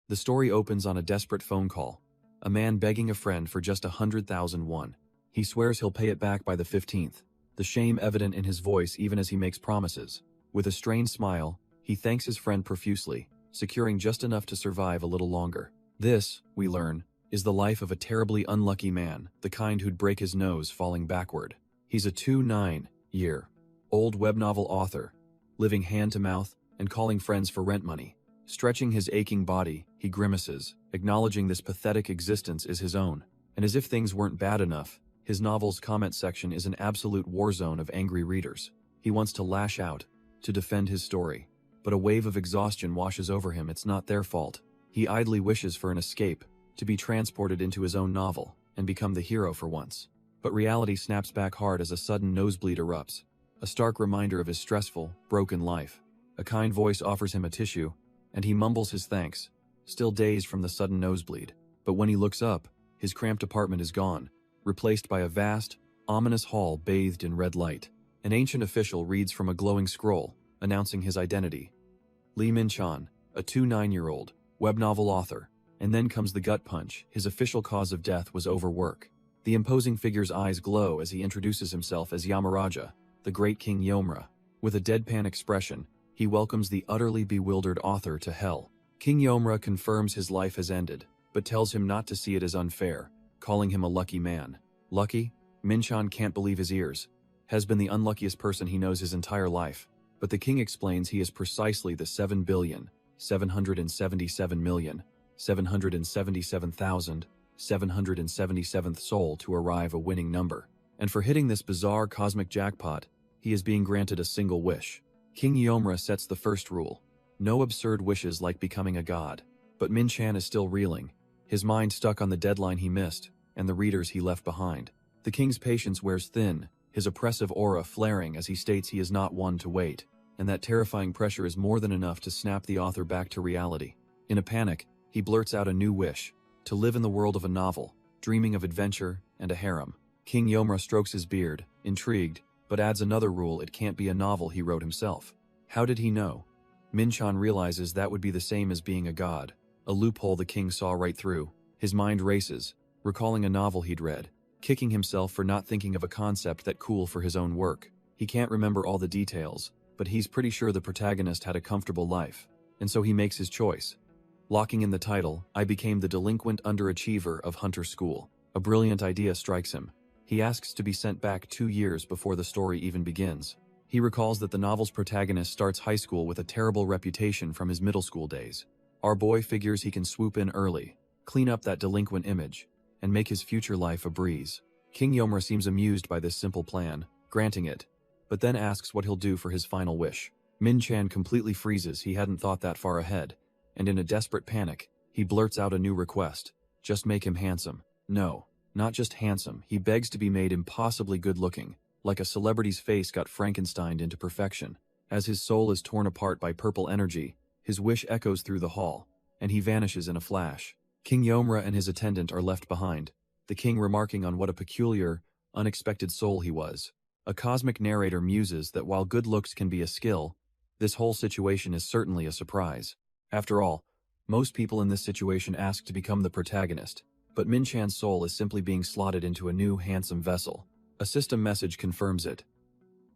The story opens on a desperate phone call. A man begging a friend for just 100,000 won. He swears he'll pay it back by the 15th, the shame evident in his voice even as he makes promises. With a strained smile, he thanks his friend profusely, securing just enough to survive a little longer. This, we learn, is the life of a terribly unlucky man, the kind who'd break his nose falling backward. He's a 29-year-old web novel author, living hand-to-mouth and calling friends for rent money. Stretching his aching body, he grimaces, acknowledging this pathetic existence is his own. And as if things weren't bad enough, his novel's comment section is an absolute war zone of angry readers. He wants to lash out, to defend his story. But a wave of exhaustion washes over him. It's not their fault. He idly wishes for an escape, to be transported into his own novel, and become the hero for once. But reality snaps back hard as a sudden nosebleed erupts. A stark reminder of his stressful, broken life. A kind voice offers him a tissue, and he mumbles his thanks, still dazed from the sudden nosebleed. But when he looks up, his cramped apartment is gone, replaced by a vast, ominous hall bathed in red light. An ancient official reads from a glowing scroll, announcing his identity. Lee Min-chan, a 29-year-old web novel author. And then comes the gut punch. His official cause of death was overwork. The imposing figure's eyes glow as he introduces himself as Yamaraja, the great King Yomra. With a deadpan expression, he welcomes the utterly bewildered author to hell. King Yomra confirms his life has ended, but tells him not to see it as unfair, calling him a lucky man. Lucky? Min-chan can't believe his ears. Has been the unluckiest person he knows his entire life. But the king explains he is precisely the 7,777,777,777th soul to arrive a winning number. And for hitting this bizarre cosmic jackpot, he is being granted a single wish. King Yomra sets the first rule. No absurd wishes like becoming a god. But Min-chan is still reeling, his mind stuck on the deadline he missed, and the readers he left behind. The king's patience wears thin, his oppressive aura flaring as he states he is not one to wait, and that terrifying pressure is more than enough to snap the author back to reality. In a panic, he blurts out a new wish, to live in the world of a novel, dreaming of adventure and a harem. King Yomra strokes his beard, intrigued, but adds another rule: it can't be a novel he wrote himself. How did he know? Min-chan realizes that would be the same as being a god, a loophole the king saw right through. His mind races, recalling a novel he'd read, kicking himself for not thinking of a concept that cool for his own work. He can't remember all the details, but he's pretty sure the protagonist had a comfortable life, and so he makes his choice. Locking in the title, I became the delinquent underachiever of Hunter School. A brilliant idea strikes him. He asks to be sent back 2 years before the story even begins. He recalls that the novel's protagonist starts high school with a terrible reputation from his middle school days. Our boy figures he can swoop in early, clean up that delinquent image, and make his future life a breeze. King Yomra seems amused by this simple plan, granting it, but then asks what he'll do for his final wish. Min-chan completely freezes. He hadn't thought that far ahead, and in a desperate panic, he blurts out a new request. Just make him handsome. No, not just handsome. He begs to be made impossibly good-looking, like a celebrity's face got Frankensteined into perfection. As his soul is torn apart by purple energy, his wish echoes through the hall, and he vanishes in a flash. King Yomra and his attendant are left behind, the king remarking on what a peculiar, unexpected soul he was. A cosmic narrator muses that while good looks can be a skill, this whole situation is certainly a surprise. After all, most people in this situation ask to become the protagonist, but Min-chan's soul is simply being slotted into a new, handsome vessel. A system message confirms it.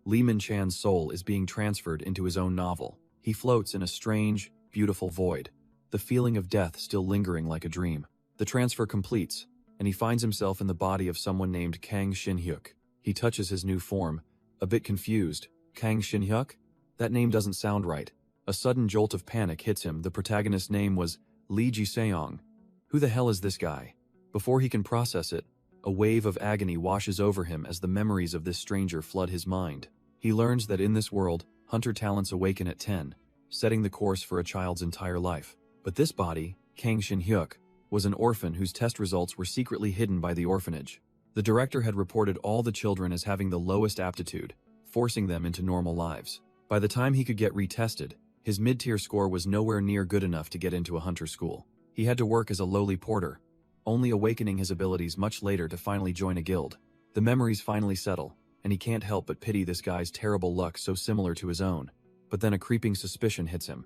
Lee Min-chan's soul is being transferred into his own novel. He floats in a strange, beautiful void, the feeling of death still lingering like a dream. The transfer completes, and he finds himself in the body of someone named Kang Shin-hyuk. He touches his new form, a bit confused. Kang Shin-hyuk? That name doesn't sound right. A sudden jolt of panic hits him. The protagonist's name was Lee Ji-seong. Who the hell is this guy? Before he can process it, a wave of agony washes over him as the memories of this stranger flood his mind. He learns that in this world, hunter talents awaken at 10, setting the course for a child's entire life. But this body, Kang Shin-hyuk, was an orphan whose test results were secretly hidden by the orphanage. The director had reported all the children as having the lowest aptitude, forcing them into normal lives. By the time he could get retested, his mid-tier score was nowhere near good enough to get into a hunter school. He had to work as a lowly porter, only awakening his abilities much later to finally join a guild. The memories finally settle, and he can't help but pity this guy's terrible luck so similar to his own. But then a creeping suspicion hits him.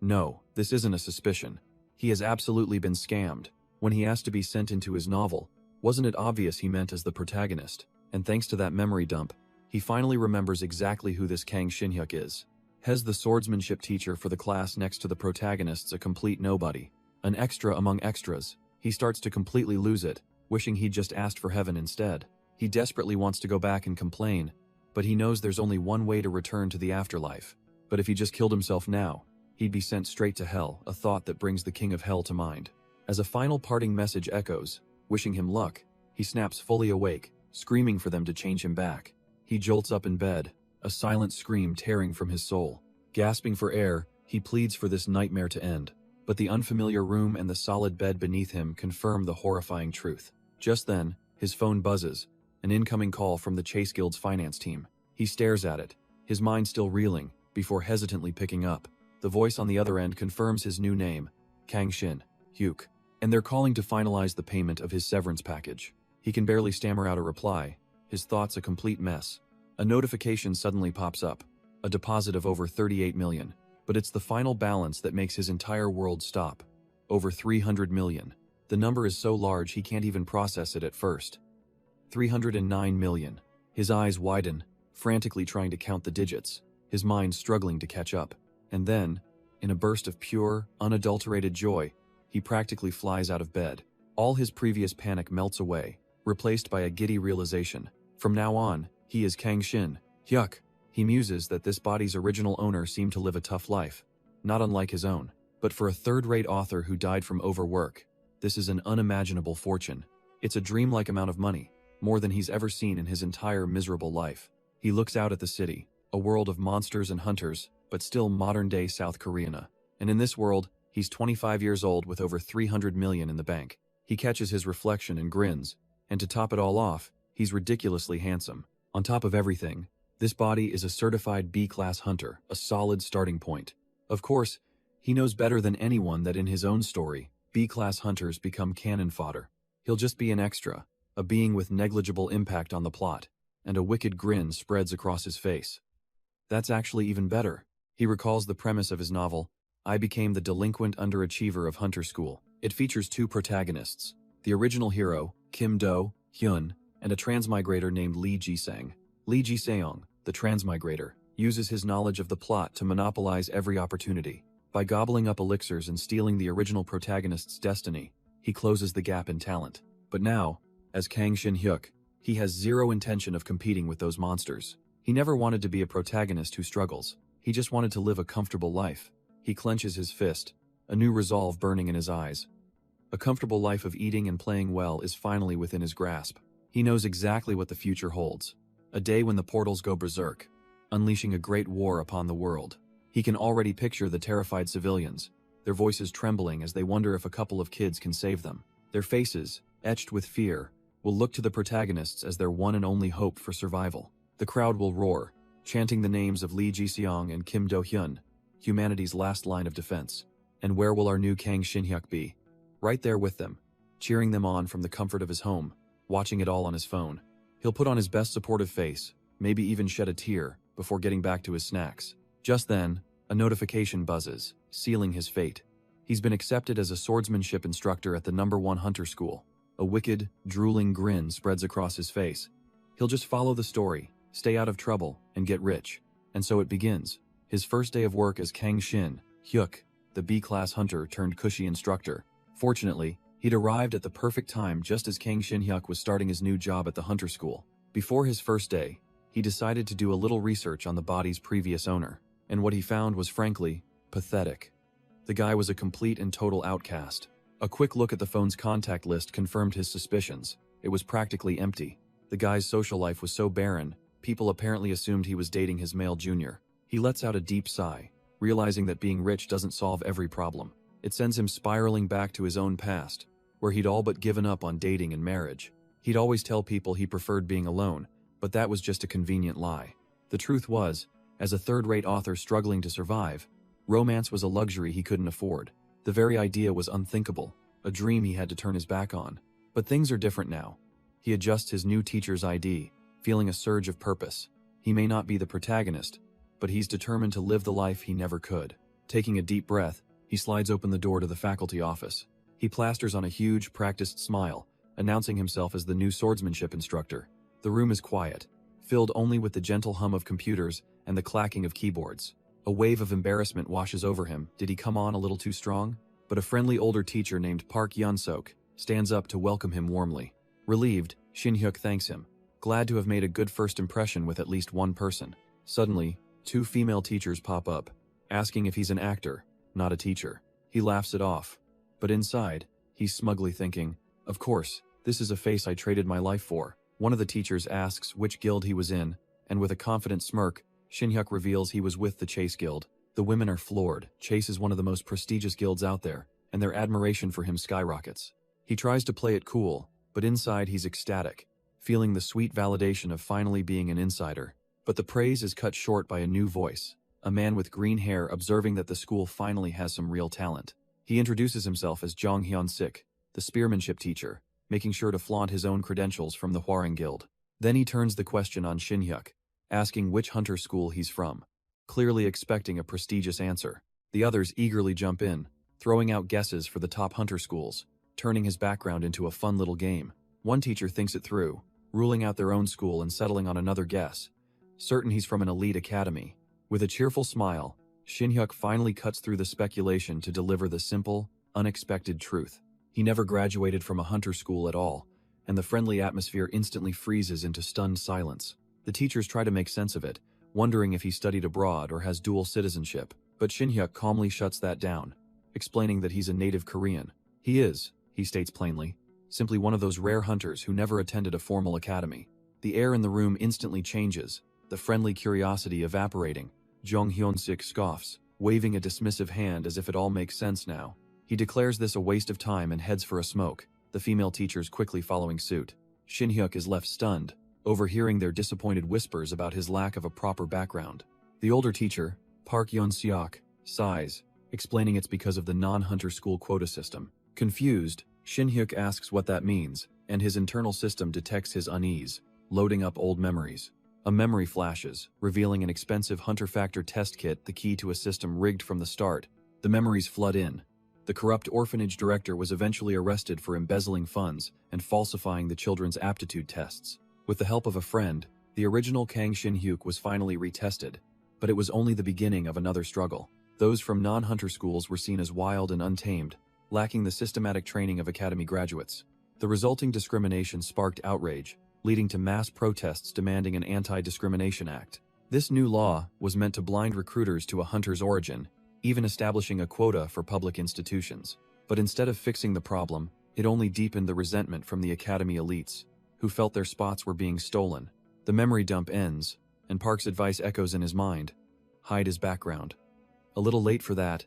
No, this isn't a suspicion. He has absolutely been scammed. When he asked to be sent into his novel, wasn't it obvious he meant as the protagonist? And thanks to that memory dump, he finally remembers exactly who this Kang Shin-hyuk is. Hez, the swordsmanship teacher for the class next to the protagonist's a complete nobody. An extra among extras. He starts to completely lose it, wishing he'd just asked for heaven instead. He desperately wants to go back and complain, but he knows there's only one way to return to the afterlife. But if he just killed himself now, he'd be sent straight to hell, a thought that brings the king of hell to mind. As a final parting message echoes, wishing him luck, he snaps fully awake, screaming for them to change him back. He jolts up in bed, a silent scream tearing from his soul. Gasping for air, he pleads for this nightmare to end. But the unfamiliar room and the solid bed beneath him confirm the horrifying truth. Just then, his phone buzzes, an incoming call from the Chase Guild's finance team. He stares at it, his mind still reeling, before hesitantly picking up. The voice on the other end confirms his new name, Kang Shin-hyuk, and they're calling to finalize the payment of his severance package. He can barely stammer out a reply, his thoughts a complete mess. A notification suddenly pops up, a deposit of over 38 million. But it's the final balance that makes his entire world stop. Over 300 million. The number is so large he can't even process it at first. 309 million. His eyes widen, frantically trying to count the digits, his mind struggling to catch up. And then, in a burst of pure, unadulterated joy, he practically flies out of bed. All his previous panic melts away, replaced by a giddy realization. From now on, he is Kang Shin-hyuk. He muses that this body's original owner seemed to live a tough life, not unlike his own. But for a third-rate author who died from overwork, this is an unimaginable fortune. It's a dreamlike amount of money, more than he's ever seen in his entire miserable life. He looks out at the city, a world of monsters and hunters, but still modern-day South Korea. And in this world, he's 25 years old with over 300 million in the bank. He catches his reflection and grins, and to top it all off, he's ridiculously handsome. On top of everything, this body is a certified B-class hunter, a solid starting point. Of course, he knows better than anyone that in his own story, B-class hunters become cannon fodder. He'll just be an extra, a being with negligible impact on the plot, and a wicked grin spreads across his face. That's actually even better. He recalls the premise of his novel, I Became the Delinquent Underachiever of Hunter School. It features two protagonists, the original hero, Kim Do-hyun, and a transmigrator named Lee Ji-sang. Lee Ji-seong, the transmigrator, uses his knowledge of the plot to monopolize every opportunity. By gobbling up elixirs and stealing the original protagonist's destiny, he closes the gap in talent. But now, as Kang Shin-hyuk, he has zero intention of competing with those monsters. He never wanted to be a protagonist who struggles. He just wanted to live a comfortable life. He clenches his fist, a new resolve burning in his eyes. A comfortable life of eating and playing well is finally within his grasp. He knows exactly what the future holds. A day when the portals go berserk, unleashing a great war upon the world. He can already picture the terrified civilians, their voices trembling as they wonder if a couple of kids can save them. Their faces, etched with fear, will look to the protagonists as their one and only hope for survival. The crowd will roar, chanting the names of Lee Ji-seong and Kim Do-hyun, humanity's last line of defense. And where will our new Kang Shin-hyuk be? Right there with them, cheering them on from the comfort of his home, watching it all on his phone. He'll put on his best supportive face, maybe even shed a tear, before getting back to his snacks. Just then, a notification buzzes, sealing his fate. He's been accepted as a swordsmanship instructor at the #1 hunter school. A wicked, drooling grin spreads across his face. He'll just follow the story, stay out of trouble, and get rich. And so it begins. His first day of work as Kang Shin-hyuk, the B-class hunter turned cushy instructor. Fortunately, he'd arrived at the perfect time just as Kang Shin-hyuk was starting his new job at the hunter school. Before his first day, he decided to do a little research on the body's previous owner, and what he found was frankly pathetic. The guy was a complete and total outcast. A quick look at the phone's contact list confirmed his suspicions. It was practically empty. The guy's social life was so barren, people apparently assumed he was dating his male junior. He lets out a deep sigh, realizing that being rich doesn't solve every problem. It sends him spiraling back to his own past, where he'd all but given up on dating and marriage. He'd always tell people he preferred being alone, but that was just a convenient lie. The truth was, as a third-rate author struggling to survive, romance was a luxury he couldn't afford. The very idea was unthinkable, a dream he had to turn his back on. But things are different now. He adjusts his new teacher's ID, feeling a surge of purpose. He may not be the protagonist, but he's determined to live the life he never could. Taking a deep breath, He slides open the door to the faculty office. He plasters on a huge, practiced smile, announcing himself as the new swordsmanship instructor. The room is quiet, filled only with the gentle hum of computers and the clacking of keyboards. A wave of embarrassment washes over him. Did he come on a little too strong? But a friendly older teacher named Park Yeon-sok stands up to welcome him warmly. Relieved, Shin-hyuk thanks him, glad to have made a good first impression with at least one person. Suddenly, two female teachers pop up, asking if he's an actor, not a teacher. He laughs it off. But inside, he's smugly thinking, of course, this is a face I traded my life for. One of the teachers asks which guild he was in, and with a confident smirk, Shin-hyuk reveals he was with the Chase Guild. The women are floored. Chase is one of the most prestigious guilds out there, and their admiration for him skyrockets. He tries to play it cool, but inside he's ecstatic, feeling the sweet validation of finally being an insider. But the praise is cut short by a new voice, a man with green hair observing that the school finally has some real talent. He introduces himself as Jong Hyun-sik, the spearmanship teacher, making sure to flaunt his own credentials from the Hwarang Guild. Then he turns the question on Shin-hyuk, asking which hunter school he's from, clearly expecting a prestigious answer. The others eagerly jump in, throwing out guesses for the top hunter schools, turning his background into a fun little game. One teacher thinks it through, ruling out their own school and settling on another guess, certain he's from an elite academy. With a cheerful smile, Shin-hyuk finally cuts through the speculation to deliver the simple, unexpected truth. He never graduated from a hunter school at all, and the friendly atmosphere instantly freezes into stunned silence. The teachers try to make sense of it, wondering if he studied abroad or has dual citizenship, but Shin-hyuk calmly shuts that down, explaining that he's a native Korean. He is, he states plainly, simply one of those rare hunters who never attended a formal academy. The air in the room instantly changes, the friendly curiosity evaporating. Jong Hyun-sik scoffs, waving a dismissive hand as if it all makes sense now. He declares this a waste of time and heads for a smoke, the female teachers quickly following suit. Shin-hyuk is left stunned, overhearing their disappointed whispers about his lack of a proper background. The older teacher, Park Yeon-seok, sighs, explaining it's because of the non-hunter school quota system. Confused, Shin-hyuk asks what that means, and his internal system detects his unease, loading up old memories. A memory flashes, revealing an expensive Hunter Factor test kit, the key to a system rigged from the start. The memories flood in. The corrupt orphanage director was eventually arrested for embezzling funds and falsifying the children's aptitude tests. With the help of a friend, the original Kang Shin-hyuk was finally retested, but it was only the beginning of another struggle. Those from non-hunter schools were seen as wild and untamed, lacking the systematic training of academy graduates. The resulting discrimination sparked outrage, leading to mass protests demanding an anti-discrimination act. This new law was meant to blind recruiters to a hunter's origin, even establishing a quota for public institutions. But instead of fixing the problem, it only deepened the resentment from the academy elites, who felt their spots were being stolen. The memory dump ends, and Park's advice echoes in his mind: hide his background. A little late for that,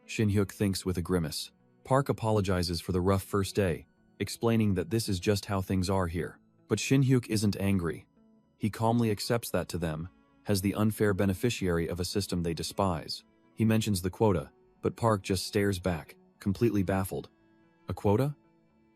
Shin-hyuk thinks with a grimace. Park apologizes for the rough first day, explaining that this is just how things are here. But Shin-hyuk isn't angry. He calmly accepts that to them, as the unfair beneficiary of a system they despise. He mentions the quota, but Park just stares back, completely baffled. A quota?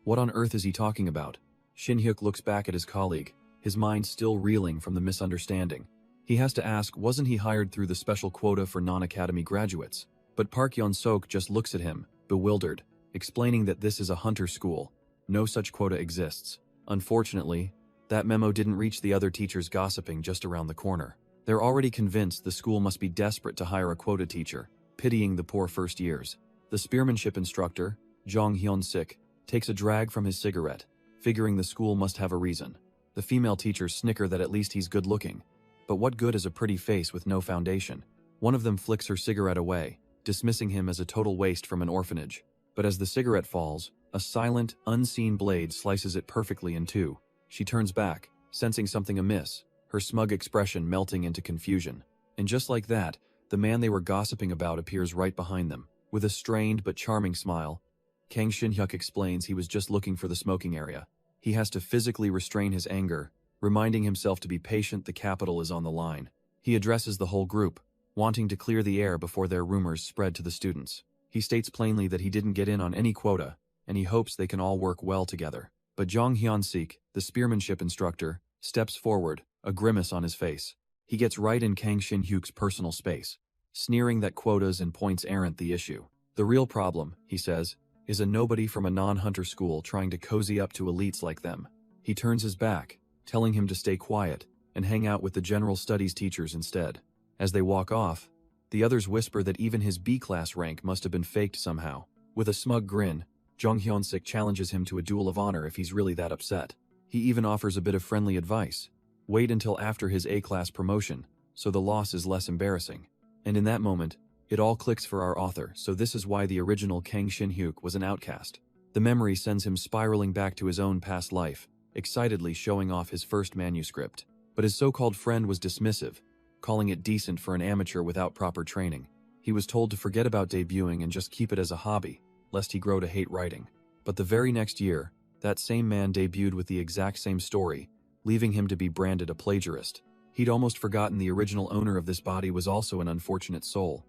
What on earth is he talking about? Shin-hyuk looks back at his colleague, his mind still reeling from the misunderstanding. He has to ask, wasn't he hired through the special quota for non-academy graduates? But Park Yeon-sok just looks at him, bewildered, explaining that this is a hunter school. No such quota exists. Unfortunately, that memo didn't reach the other teachers gossiping just around the corner. They're already convinced the school must be desperate to hire a quota teacher, pitying the poor first years. The spearmanship instructor, Jong Hyun-sik, takes a drag from his cigarette, figuring the school must have a reason. The female teachers snicker that at least he's good-looking. But what good is a pretty face with no foundation? One of them flicks her cigarette away, dismissing him as a total waste from an orphanage. But as the cigarette falls, a silent, unseen blade slices it perfectly in two. She turns back, sensing something amiss, her smug expression melting into confusion. And just like that, the man they were gossiping about appears right behind them. With a strained but charming smile, Kang Shin-hyuk explains he was just looking for the smoking area. He has to physically restrain his anger, reminding himself to be patient. The capital is on the line. He addresses the whole group, wanting to clear the air before their rumors spread to the students. He states plainly that he didn't get in on any quota, and he hopes they can all work well together. But Jong Hyun-sik, the spearmanship instructor, steps forward, a grimace on his face. He gets right in Kang Shin-hyuk's personal space, sneering that quotas and points aren't the issue. The real problem, he says, is a nobody from a non-hunter school trying to cozy up to elites like them. He turns his back, telling him to stay quiet and hang out with the general studies teachers instead. As they walk off, the others whisper that even his B-class rank must have been faked somehow. With a smug grin, Jung Hyun-sik challenges him to a duel of honor if he's really that upset. He even offers a bit of friendly advice. Wait until after his A-class promotion, so the loss is less embarrassing. And in that moment, it all clicks for our author, so this is why the original Kang Shin-hyuk was an outcast. The memory sends him spiraling back to his own past life, excitedly showing off his first manuscript. But his so-called friend was dismissive, calling it decent for an amateur without proper training. He was told to forget about debuting and just keep it as a hobby, lest he grow to hate writing. But the very next year, that same man debuted with the exact same story, leaving him to be branded a plagiarist. He'd almost forgotten the original owner of this body was also an unfortunate soul,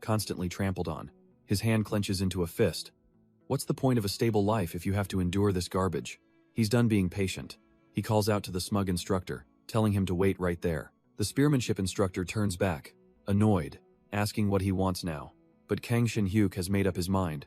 constantly trampled on. His hand clenches into a fist. What's the point of a stable life if you have to endure this garbage? He's done being patient. He calls out to the smug instructor, telling him to wait right there. The spearmanship instructor turns back, annoyed, asking what he wants now. But Kang Shin-hyuk has made up his mind.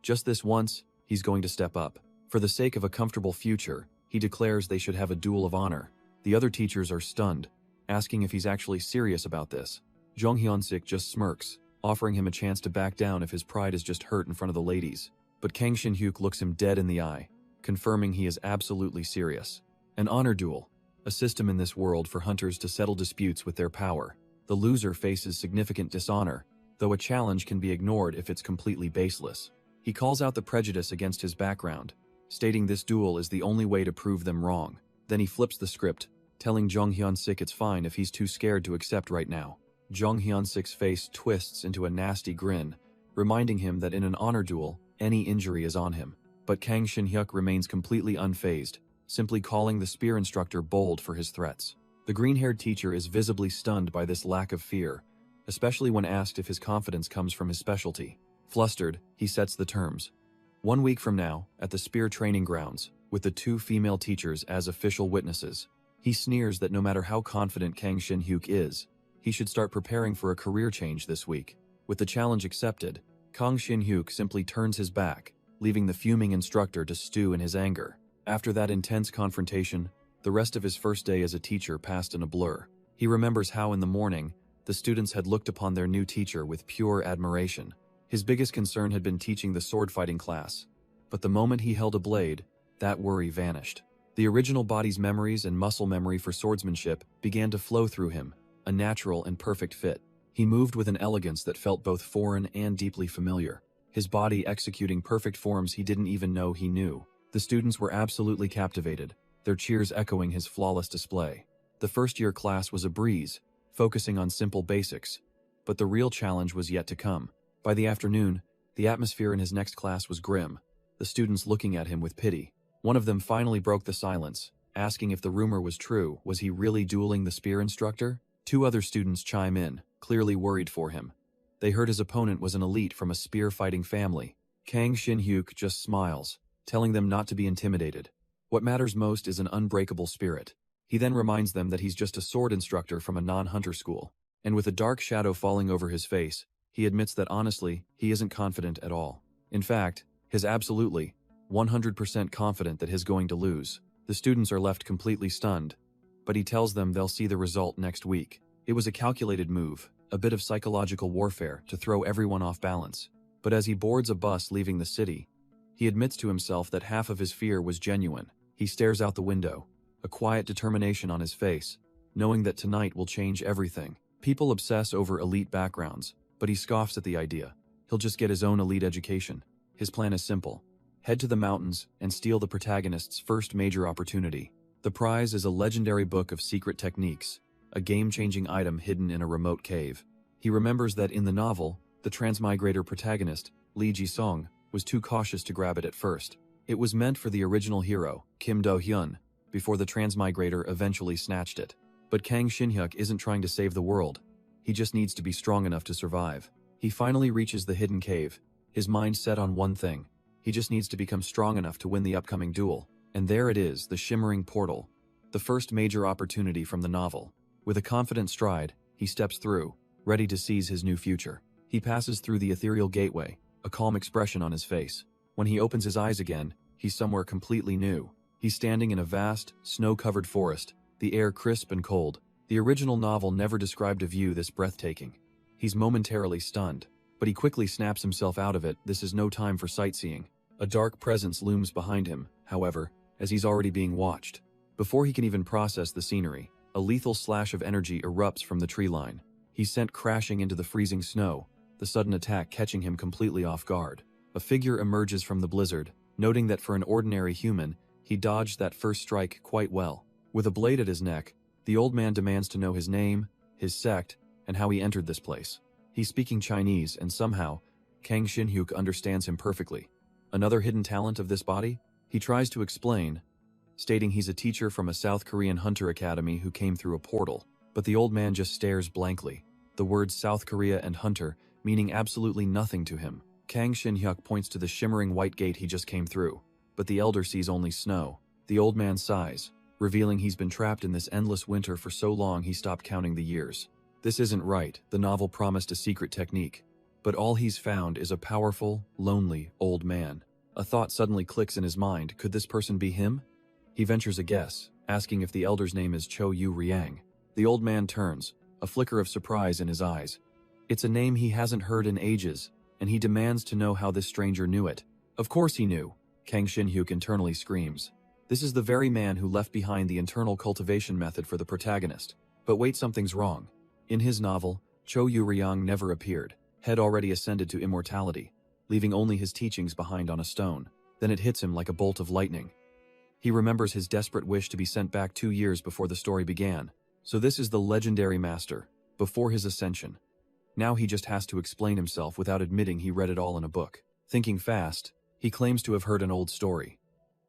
Just this once, he's going to step up. For the sake of a comfortable future, he declares they should have a duel of honor. The other teachers are stunned, asking if he's actually serious about this. Jung Hyun-sik just smirks, offering him a chance to back down if his pride is just hurt in front of the ladies. But Kang Shin-hyuk looks him dead in the eye, confirming he is absolutely serious. An honor duel, a system in this world for hunters to settle disputes with their power. The loser faces significant dishonor, though a challenge can be ignored if it's completely baseless. He calls out the prejudice against his background, stating this duel is the only way to prove them wrong. Then he flips the script, telling Jung Hyun-sik it's fine if he's too scared to accept right now. Jung Hyun-sik's face twists into a nasty grin, reminding him that in an honor duel, any injury is on him. But Kang Shin-hyuk remains completely unfazed, simply calling the spear instructor bold for his threats. The green-haired teacher is visibly stunned by this lack of fear, especially when asked if his confidence comes from his specialty. Flustered, he sets the terms. 1 week from now, at the spear training grounds, with the 2 female teachers as official witnesses, he sneers that no matter how confident Kang Shin-hyuk is, he should start preparing for a career change this week. With the challenge accepted, Kang Shin-hyuk simply turns his back, leaving the fuming instructor to stew in his anger. After that intense confrontation, the rest of his first day as a teacher passed in a blur. He remembers how in the morning, the students had looked upon their new teacher with pure admiration. His biggest concern had been teaching the sword-fighting class. But the moment he held a blade, that worry vanished. The original body's memories and muscle memory for swordsmanship began to flow through him, a natural and perfect fit. He moved with an elegance that felt both foreign and deeply familiar, his body executing perfect forms he didn't even know he knew. The students were absolutely captivated, their cheers echoing his flawless display. The first-year class was a breeze, focusing on simple basics, but the real challenge was yet to come. By the afternoon, the atmosphere in his next class was grim, the students looking at him with pity. One of them finally broke the silence, asking if the rumor was true. Was he really dueling the spear instructor? 2 other students chime in, clearly worried for him. They heard his opponent was an elite from a spear-fighting family. Kang Shin-hyuk just smiles, telling them not to be intimidated. What matters most is an unbreakable spirit. He then reminds them that he's just a sword instructor from a non-hunter school. And with a dark shadow falling over his face, he admits that honestly, he isn't confident at all. In fact, he's absolutely, 100% confident that he's going to lose. The students are left completely stunned, but he tells them they'll see the result next week. It was a calculated move, a bit of psychological warfare to throw everyone off balance. But as he boards a bus leaving the city, he admits to himself that half of his fear was genuine. He stares out the window, a quiet determination on his face, knowing that tonight will change everything. People obsess over elite backgrounds, but he scoffs at the idea. He'll just get his own elite education. His plan is simple. Head to the mountains and steal the protagonist's first major opportunity. The prize is a legendary book of secret techniques, a game-changing item hidden in a remote cave. He remembers that in the novel, the transmigrator protagonist, Lee Ji-sung, was too cautious to grab it at first. It was meant for the original hero, Kim Do-hyun, before the transmigrator eventually snatched it. But Kang Shin-hyuk isn't trying to save the world. He just needs to be strong enough to survive. He finally reaches the hidden cave, his mind set on one thing. He just needs to become strong enough to win the upcoming duel. And there it is, the shimmering portal, the first major opportunity from the novel. With a confident stride, he steps through, ready to seize his new future. He passes through the ethereal gateway, a calm expression on his face. When he opens his eyes again, he's somewhere completely new. He's standing in a vast, snow-covered forest, the air crisp and cold. The original novel never described a view this breathtaking. He's momentarily stunned, but he quickly snaps himself out of it. This is no time for sightseeing. A dark presence looms behind him, however, as he's already being watched. Before he can even process the scenery, a lethal slash of energy erupts from the tree line. He's sent crashing into the freezing snow, the sudden attack catching him completely off guard. A figure emerges from the blizzard, noting that for an ordinary human, he dodged that first strike quite well. With a blade at his neck, the old man demands to know his name, his sect, and how he entered this place. He's speaking Chinese, and somehow, Kang Shin-hyuk understands him perfectly. Another hidden talent of this body? He tries to explain, stating he's a teacher from a South Korean hunter academy who came through a portal, but the old man just stares blankly, the words South Korea and hunter meaning absolutely nothing to him. Kang Shin-hyuk points to the shimmering white gate he just came through, but the elder sees only snow. The old man sighs, revealing he's been trapped in this endless winter for so long he stopped counting the years. This isn't right. The novel promised a secret technique, but all he's found is a powerful, lonely old man. A thought suddenly clicks in his mind. Could this person be him? He ventures a guess, asking if the elder's name is Cho Yu Riang. The old man turns, a flicker of surprise in his eyes. It's a name he hasn't heard in ages, and he demands to know how this stranger knew it. Of course he knew, Kang Shin-hyuk internally screams. This is the very man who left behind the internal cultivation method for the protagonist. But wait, something's wrong. In his novel, Cho Yu Riang never appeared, had already ascended to immortality, leaving only his teachings behind on a stone. Then it hits him like a bolt of lightning. He remembers his desperate wish to be sent back 2 years before the story began. So this is the legendary master, before his ascension. Now he just has to explain himself without admitting he read it all in a book. Thinking fast, he claims to have heard an old story.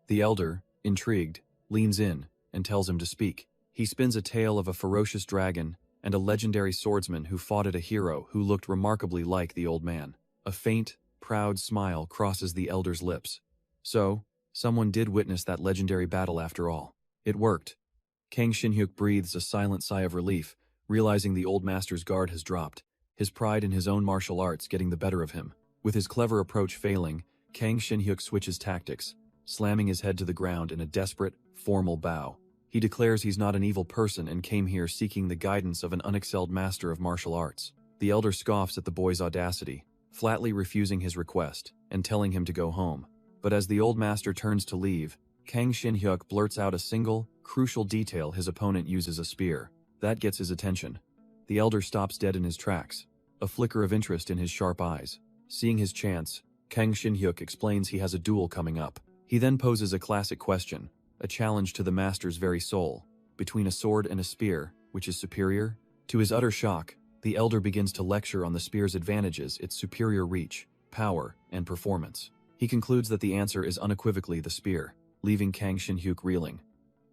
The elder, intrigued, leans in and tells him to speak. He spins a tale of a ferocious dragon and a legendary swordsman who fought at a hero who looked remarkably like the old man. A faint, proud smile crosses the elder's lips. So, someone did witness that legendary battle after all. It worked. Kang Shin-hyuk breathes a silent sigh of relief, realizing the old master's guard has dropped, his pride in his own martial arts getting the better of him. With his clever approach failing, Kang Shin-hyuk switches tactics, slamming his head to the ground in a desperate, formal bow. He declares he's not an evil person and came here seeking the guidance of an unexcelled master of martial arts. The elder scoffs at the boy's audacity, flatly refusing his request and telling him to go home. But as the old master turns to leave, Kang Shin-hyuk blurts out a single, crucial detail: his opponent uses a spear. That gets his attention. The elder stops dead in his tracks, a flicker of interest in his sharp eyes. Seeing his chance, Kang Shin-hyuk explains he has a duel coming up. He then poses a classic question, a challenge to the master's very soul, between a sword and a spear, which is superior? To his utter shock, the elder begins to lecture on the spear's advantages, its superior reach, power, and performance. He concludes that the answer is unequivocally the spear, leaving Kang Shin-hyuk reeling.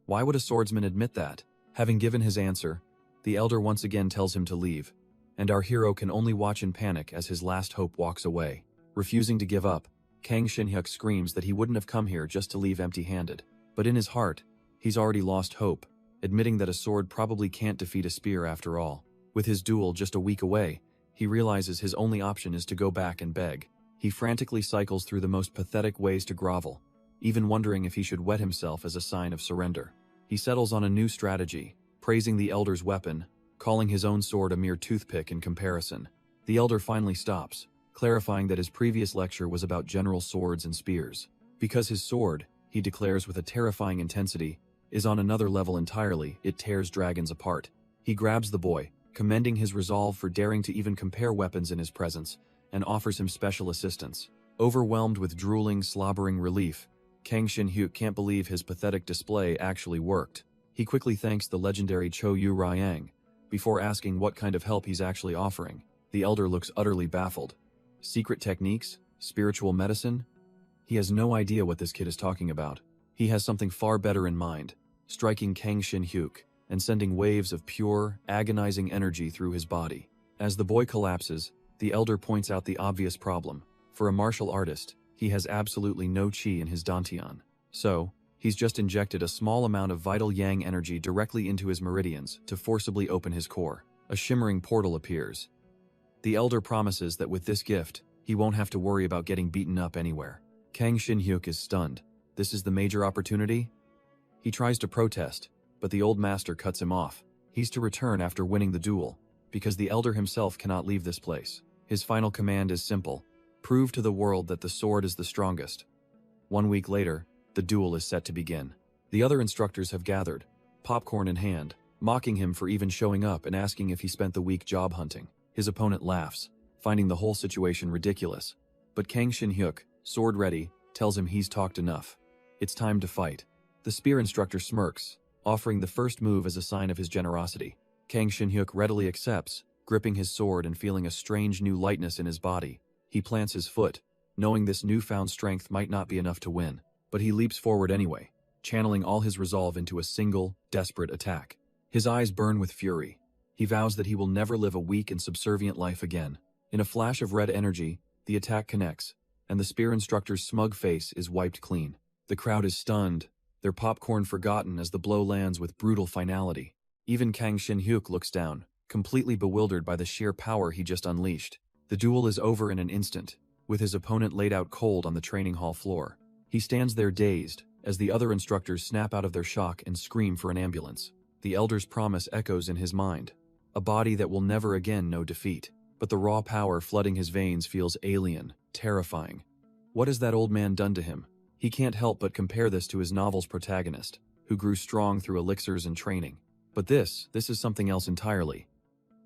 Why would a swordsman admit that? Having given his answer, the elder once again tells him to leave, and our hero can only watch in panic as his last hope walks away. Refusing to give up, Kang Shin-hyuk screams that he wouldn't have come here just to leave empty-handed. But in his heart, he's already lost hope, admitting that a sword probably can't defeat a spear after all. With his duel just a week away, he realizes his only option is to go back and beg. He frantically cycles through the most pathetic ways to grovel, even wondering if he should wet himself as a sign of surrender. He settles on a new strategy, praising the elder's weapon, calling his own sword a mere toothpick in comparison. The elder finally stops, clarifying that his previous lecture was about general swords and spears. Because his sword, he declares with a terrifying intensity, is on another level entirely. It tears dragons apart. He grabs the boy, commending his resolve for daring to even compare weapons in his presence, and offers him special assistance. Overwhelmed with drooling, slobbering relief, Kang Shin-hyuk can't believe his pathetic display actually worked. He quickly thanks the legendary Cho Yu Riang, before asking what kind of help he's actually offering. The elder looks utterly baffled. Secret techniques? Spiritual medicine? He has no idea what this kid is talking about. He has something far better in mind, striking Kang Shin-hyuk and sending waves of pure, agonizing energy through his body. As the boy collapses, the elder points out the obvious problem. For a martial artist, he has absolutely no chi in his dantian. So, he's just injected a small amount of vital yang energy directly into his meridians to forcibly open his core. A shimmering portal appears. The elder promises that with this gift, He won't have to worry about getting beaten up anywhere. Kang Shin-hyuk is stunned. This is the major opportunity? He tries to protest, but the old master cuts him off. He's to return after winning the duel, because the elder himself cannot leave this place. His final command is simple: prove to the world that the sword is the strongest. 1 week later, the duel is set to begin. The other instructors have gathered, popcorn in hand, mocking him for even showing up and asking if he spent the week job hunting. His opponent laughs, finding the whole situation ridiculous. But Kang Shin-hyuk, sword ready, tells him he's talked enough. It's time to fight. The spear instructor smirks, offering the first move as a sign of his generosity. Kang Shin-hyuk readily accepts, gripping his sword and feeling a strange new lightness in his body. He plants his foot, knowing this newfound strength might not be enough to win. But he leaps forward anyway, channeling all his resolve into a single, desperate attack. His eyes burn with fury. He vows that he will never live a weak and subservient life again. In a flash of red energy, the attack connects, and the spear instructor's smug face is wiped clean. The crowd is stunned, their popcorn forgotten as the blow lands with brutal finality. Even Kang Shin-hyuk looks down, completely bewildered by the sheer power he just unleashed. The duel is over in an instant, with his opponent laid out cold on the training hall floor. He stands there dazed, as the other instructors snap out of their shock and scream for an ambulance. The elder's promise echoes in his mind, a body that will never again know defeat. But the raw power flooding his veins feels alien, terrifying. What has that old man done to him? He can't help but compare this to his novel's protagonist, who grew strong through elixirs and training. But this is something else entirely.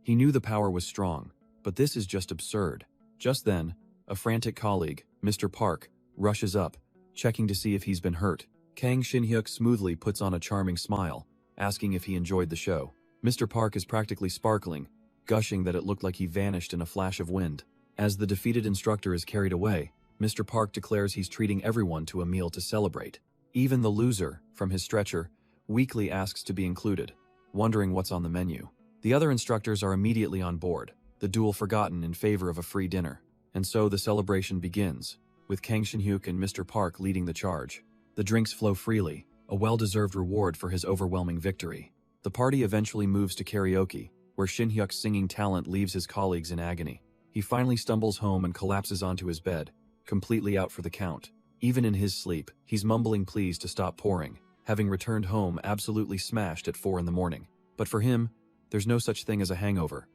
He knew the power was strong, but this is just absurd. Just then, a frantic colleague, Mr. Park, rushes up, checking to see if he's been hurt. Kang Shin-hyuk smoothly puts on a charming smile, asking if he enjoyed the show. Mr. Park is practically sparkling, gushing that it looked like he vanished in a flash of wind. As the defeated instructor is carried away, Mr. Park declares he's treating everyone to a meal to celebrate. Even the loser, from his stretcher, weakly asks to be included, wondering what's on the menu. The other instructors are immediately on board, the duel forgotten in favor of a free dinner. And so the celebration begins, with Kang Shin-hyuk and Mr. Park leading the charge. The drinks flow freely, a well-deserved reward for his overwhelming victory. The party eventually moves to karaoke, where Shin-hyuk's singing talent leaves his colleagues in agony. He finally stumbles home and collapses onto his bed, completely out for the count. Even in his sleep, he's mumbling pleas to stop pouring, having returned home absolutely smashed at 4 in the morning. But for him, there's no such thing as a hangover.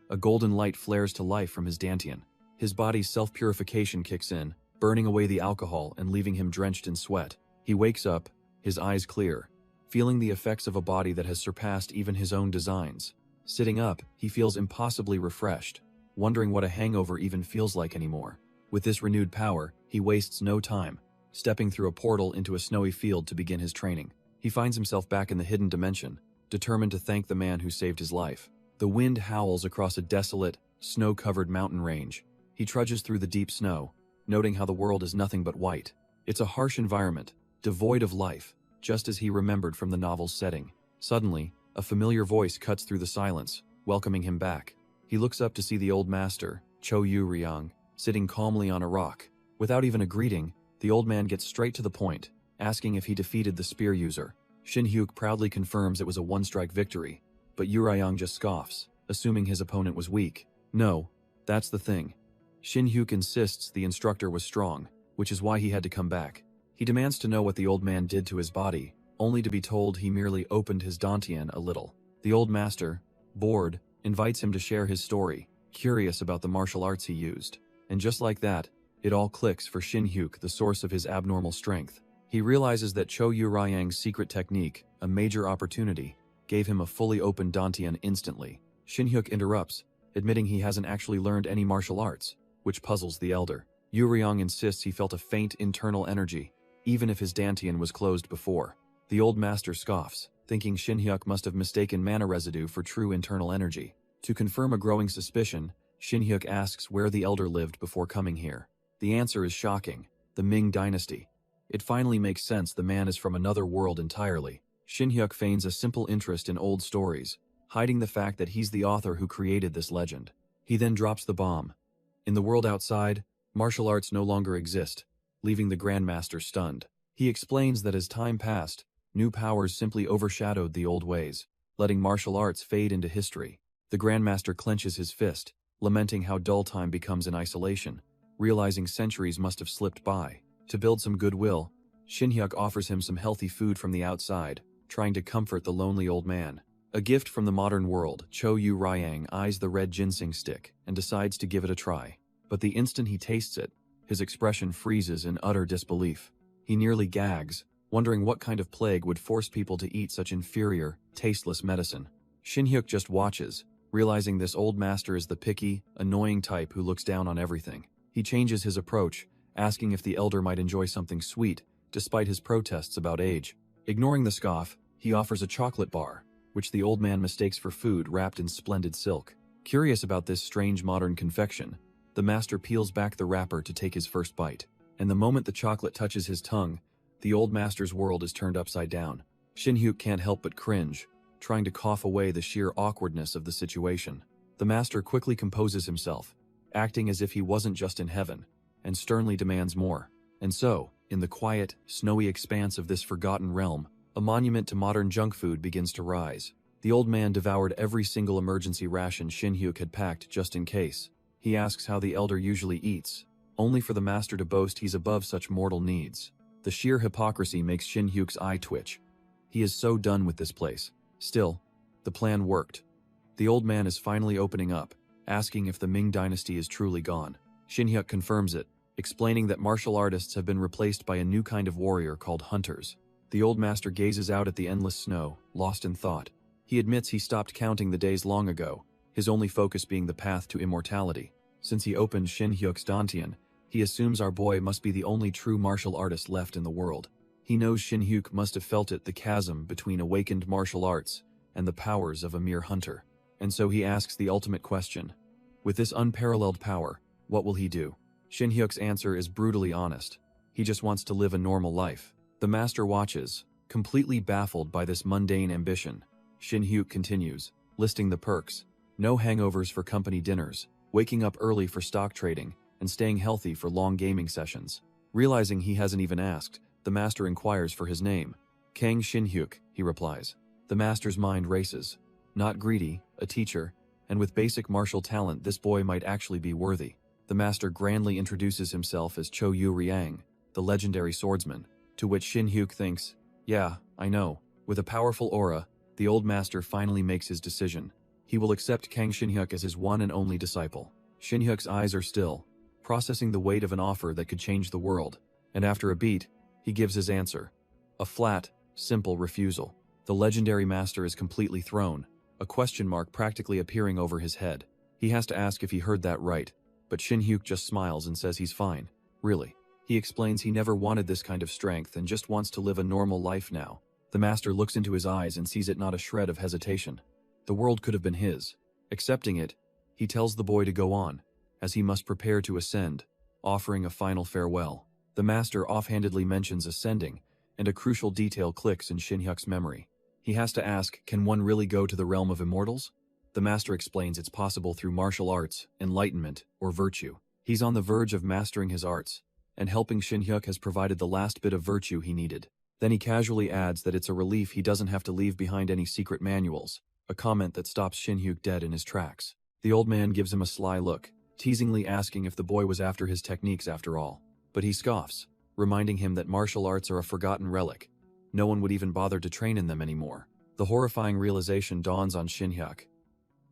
A golden light flares to life from his dantian. His body's self-purification kicks in, burning away the alcohol and leaving him drenched in sweat. He wakes up, his eyes clear, feeling the effects of a body that has surpassed even his own designs. Sitting up, he feels impossibly refreshed, wondering what a hangover even feels like anymore. With this renewed power, he wastes no time, stepping through a portal into a snowy field to begin his training. He finds himself back in the hidden dimension, determined to thank the man who saved his life. The wind howls across a desolate, snow-covered mountain range. He trudges through the deep snow, noting how the world is nothing but white. It's a harsh environment, devoid of life, just as he remembered from the novel's setting. Suddenly, a familiar voice cuts through the silence, welcoming him back. He looks up to see the old master, Cho Yu-ryang, sitting calmly on a rock. Without even a greeting, the old man gets straight to the point, asking if he defeated the spear user. Shin-hyuk proudly confirms it was a one-strike victory, but Yu-ryang just scoffs, assuming his opponent was weak. No, that's the thing. Shin-hyuk insists the instructor was strong, which is why he had to come back. He demands to know what the old man did to his body, only to be told he merely opened his dantian a little. The old master, bored, invites him to share his story, curious about the martial arts he used. And just like that, it all clicks for Shin-hyuk, the source of his abnormal strength. He realizes that Cho Yu-ryang's secret technique, a major opportunity, gave him a fully open dantian instantly. Shin-hyuk interrupts, admitting he hasn't actually learned any martial arts, which puzzles the elder. Yu-ryang insists he felt a faint internal energy, even if his dantian was closed before. The old master scoffs, thinking Shin-hyuk must have mistaken mana residue for true internal energy. To confirm a growing suspicion, Shin-hyuk asks where the elder lived before coming here. The answer is shocking: the Ming dynasty. It finally makes sense the man is from another world entirely. Shin-hyuk feigns a simple interest in old stories, hiding the fact that he's the author who created this legend. He then drops the bomb. In the world outside, martial arts no longer exist, leaving the Grandmaster stunned. He explains that as time passed, new powers simply overshadowed the old ways, letting martial arts fade into history. The Grandmaster clenches his fist, lamenting how dull time becomes in isolation, realizing centuries must have slipped by. To build some goodwill, Shin-hyuk offers him some healthy food from the outside, trying to comfort the lonely old man. A gift from the modern world, Cho-yu Ryang eyes the red ginseng stick and decides to give it a try. But the instant he tastes it, his expression freezes in utter disbelief. He nearly gags, wondering what kind of plague would force people to eat such inferior, tasteless medicine. Shin-hyuk just watches, realizing this old master is the picky, annoying type who looks down on everything. He changes his approach, asking if the elder might enjoy something sweet, despite his protests about age. Ignoring the scoff, he offers a chocolate bar, which the old man mistakes for food wrapped in splendid silk. Curious about this strange modern confection, the master peels back the wrapper to take his first bite. And the moment the chocolate touches his tongue, the old master's world is turned upside down. Shin-hyuk can't help but cringe, trying to cough away the sheer awkwardness of the situation. The master quickly composes himself, acting as if he wasn't just in heaven, and sternly demands more. And so, in the quiet, snowy expanse of this forgotten realm, a monument to modern junk food begins to rise. The old man devoured every single emergency ration Shin-hyuk had packed just in case. He asks how the elder usually eats, only for the master to boast he's above such mortal needs. The sheer hypocrisy makes Shin-hyuk's eye twitch. He is so done with this place. Still, the plan worked. The old man is finally opening up, asking if the Ming dynasty is truly gone. Shin-hyuk confirms it, explaining that martial artists have been replaced by a new kind of warrior called hunters. The old master gazes out at the endless snow, lost in thought. He admits he stopped counting the days long ago, his only focus being the path to immortality. Since he opened Shin-hyuk's dantian, he assumes our boy must be the only true martial artist left in the world. He knows Shin-hyuk must have felt it, the chasm between awakened martial arts and the powers of a mere hunter. And so he asks the ultimate question. With this unparalleled power, what will he do? Shin-hyuk's answer is brutally honest. He just wants to live a normal life. The master watches, completely baffled by this mundane ambition. Shin-hyuk continues, listing the perks. No hangovers for company dinners, waking up early for stock trading, and staying healthy for long gaming sessions. Realizing he hasn't even asked, the master inquires for his name. Kang Shin-hyuk, he replies. The master's mind races. Not greedy, a teacher, and with basic martial talent this boy might actually be worthy. The master grandly introduces himself as Cho-yu Ryang, the legendary swordsman, to which Shin-hyuk thinks, yeah, I know. With a powerful aura, the old master finally makes his decision. He will accept Kang Shin-hyuk as his one and only disciple. Shin-hyuk's eyes are still, processing the weight of an offer that could change the world, and after a beat, he gives his answer. A flat, simple refusal. The legendary master is completely thrown, a question mark practically appearing over his head. He has to ask if he heard that right, but Shin-hyuk just smiles and says he's fine. Really. He explains he never wanted this kind of strength and just wants to live a normal life now. The master looks into his eyes and sees it not a shred of hesitation. The world could have been his. Accepting it, he tells the boy to go on, as he must prepare to ascend, offering a final farewell. The master offhandedly mentions ascending, and a crucial detail clicks in Shin-hyuk's memory. He has to ask, can one really go to the realm of immortals? The master explains it's possible through martial arts, enlightenment, or virtue. He's on the verge of mastering his arts, and helping Shin-hyuk has provided the last bit of virtue he needed. Then he casually adds that it's a relief he doesn't have to leave behind any secret manuals, a comment that stops Shin-hyuk dead in his tracks. The old man gives him a sly look, teasingly asking if the boy was after his techniques after all. But he scoffs, reminding him that martial arts are a forgotten relic. No one would even bother to train in them anymore. The horrifying realization dawns on Shin-hyuk.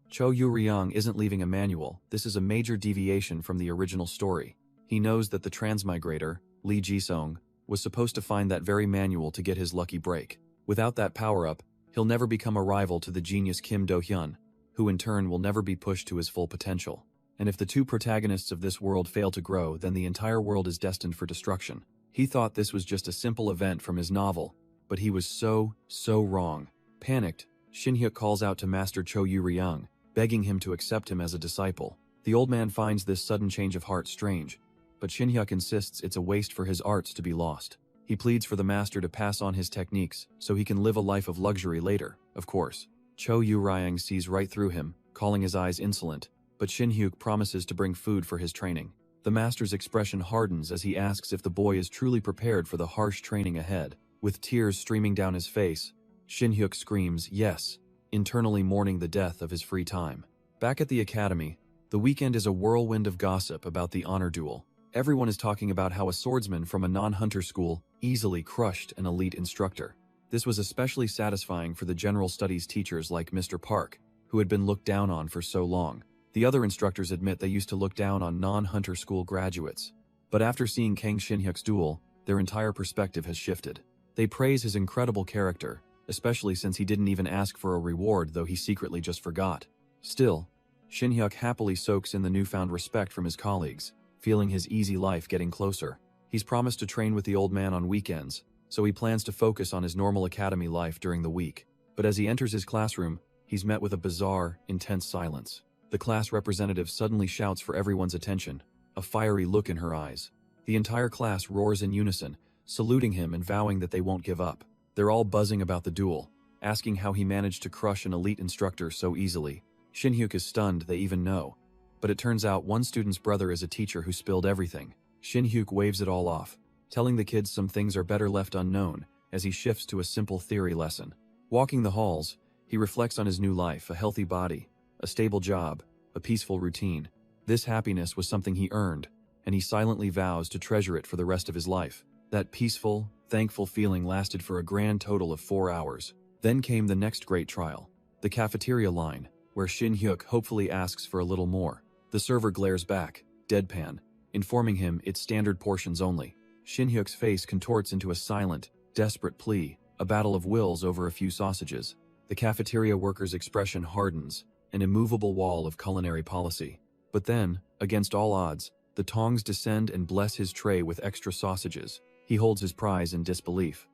Cho-yu Ryang isn't leaving a manual, this is a major deviation from the original story. He knows that the transmigrator, Lee Jisung, was supposed to find that very manual to get his lucky break. Without that power-up, he'll never become a rival to the genius Kim Do-hyun, who in turn will never be pushed to his full potential. And if the two protagonists of this world fail to grow, then the entire world is destined for destruction. He thought this was just a simple event from his novel, but he was so wrong. Panicked, Shin-hyuk calls out to Master Cho-yu Ryang, begging him to accept him as a disciple. The old man finds this sudden change of heart strange, but Shin-hyuk insists it's a waste for his arts to be lost. He pleads for the master to pass on his techniques so he can live a life of luxury later, of course. Cho-yu Ryang sees right through him, calling his eyes insolent, but Shin-hyuk promises to bring food for his training. The master's expression hardens as he asks if the boy is truly prepared for the harsh training ahead. With tears streaming down his face, Shin-hyuk screams yes, internally mourning the death of his free time. Back at the academy, the weekend is a whirlwind of gossip about the honor duel. Everyone is talking about how a swordsman from a non-hunter school easily crushed an elite instructor. This was especially satisfying for the general studies teachers like Mr. Park, who had been looked down on for so long. The other instructors admit they used to look down on non-hunter school graduates. But after seeing Kang Shin-hyuk's duel, their entire perspective has shifted. They praise his incredible character, especially since he didn't even ask for a reward, though he secretly just forgot. Still, Shin-hyuk happily soaks in the newfound respect from his colleagues, feeling his easy life getting closer. He's promised to train with the old man on weekends, so he plans to focus on his normal academy life during the week. But as he enters his classroom, he's met with a bizarre, intense silence. The class representative suddenly shouts for everyone's attention, a fiery look in her eyes. The entire class roars in unison, saluting him and vowing that they won't give up. They're all buzzing about the duel, asking how he managed to crush an elite instructor so easily. Shin-hyuk is stunned they even know. But it turns out one student's brother is a teacher who spilled everything. Shin-hyuk waves it all off, telling the kids some things are better left unknown as he shifts to a simple theory lesson. Walking the halls, he reflects on his new life, a healthy body, a stable job, a peaceful routine. This happiness was something he earned, and he silently vows to treasure it for the rest of his life. That peaceful, thankful feeling lasted for a grand total of 4 hours. Then came the next great trial, the cafeteria line, where Shin-hyuk hopefully asks for a little more. The server glares back, deadpan, informing him it's standard portions only. Shin-hyuk's face contorts into a silent, desperate plea, a battle of wills over a few sausages. The cafeteria worker's expression hardens, an immovable wall of culinary policy. But then, against all odds, the tongs descend and bless his tray with extra sausages. He holds his prize in disbelief.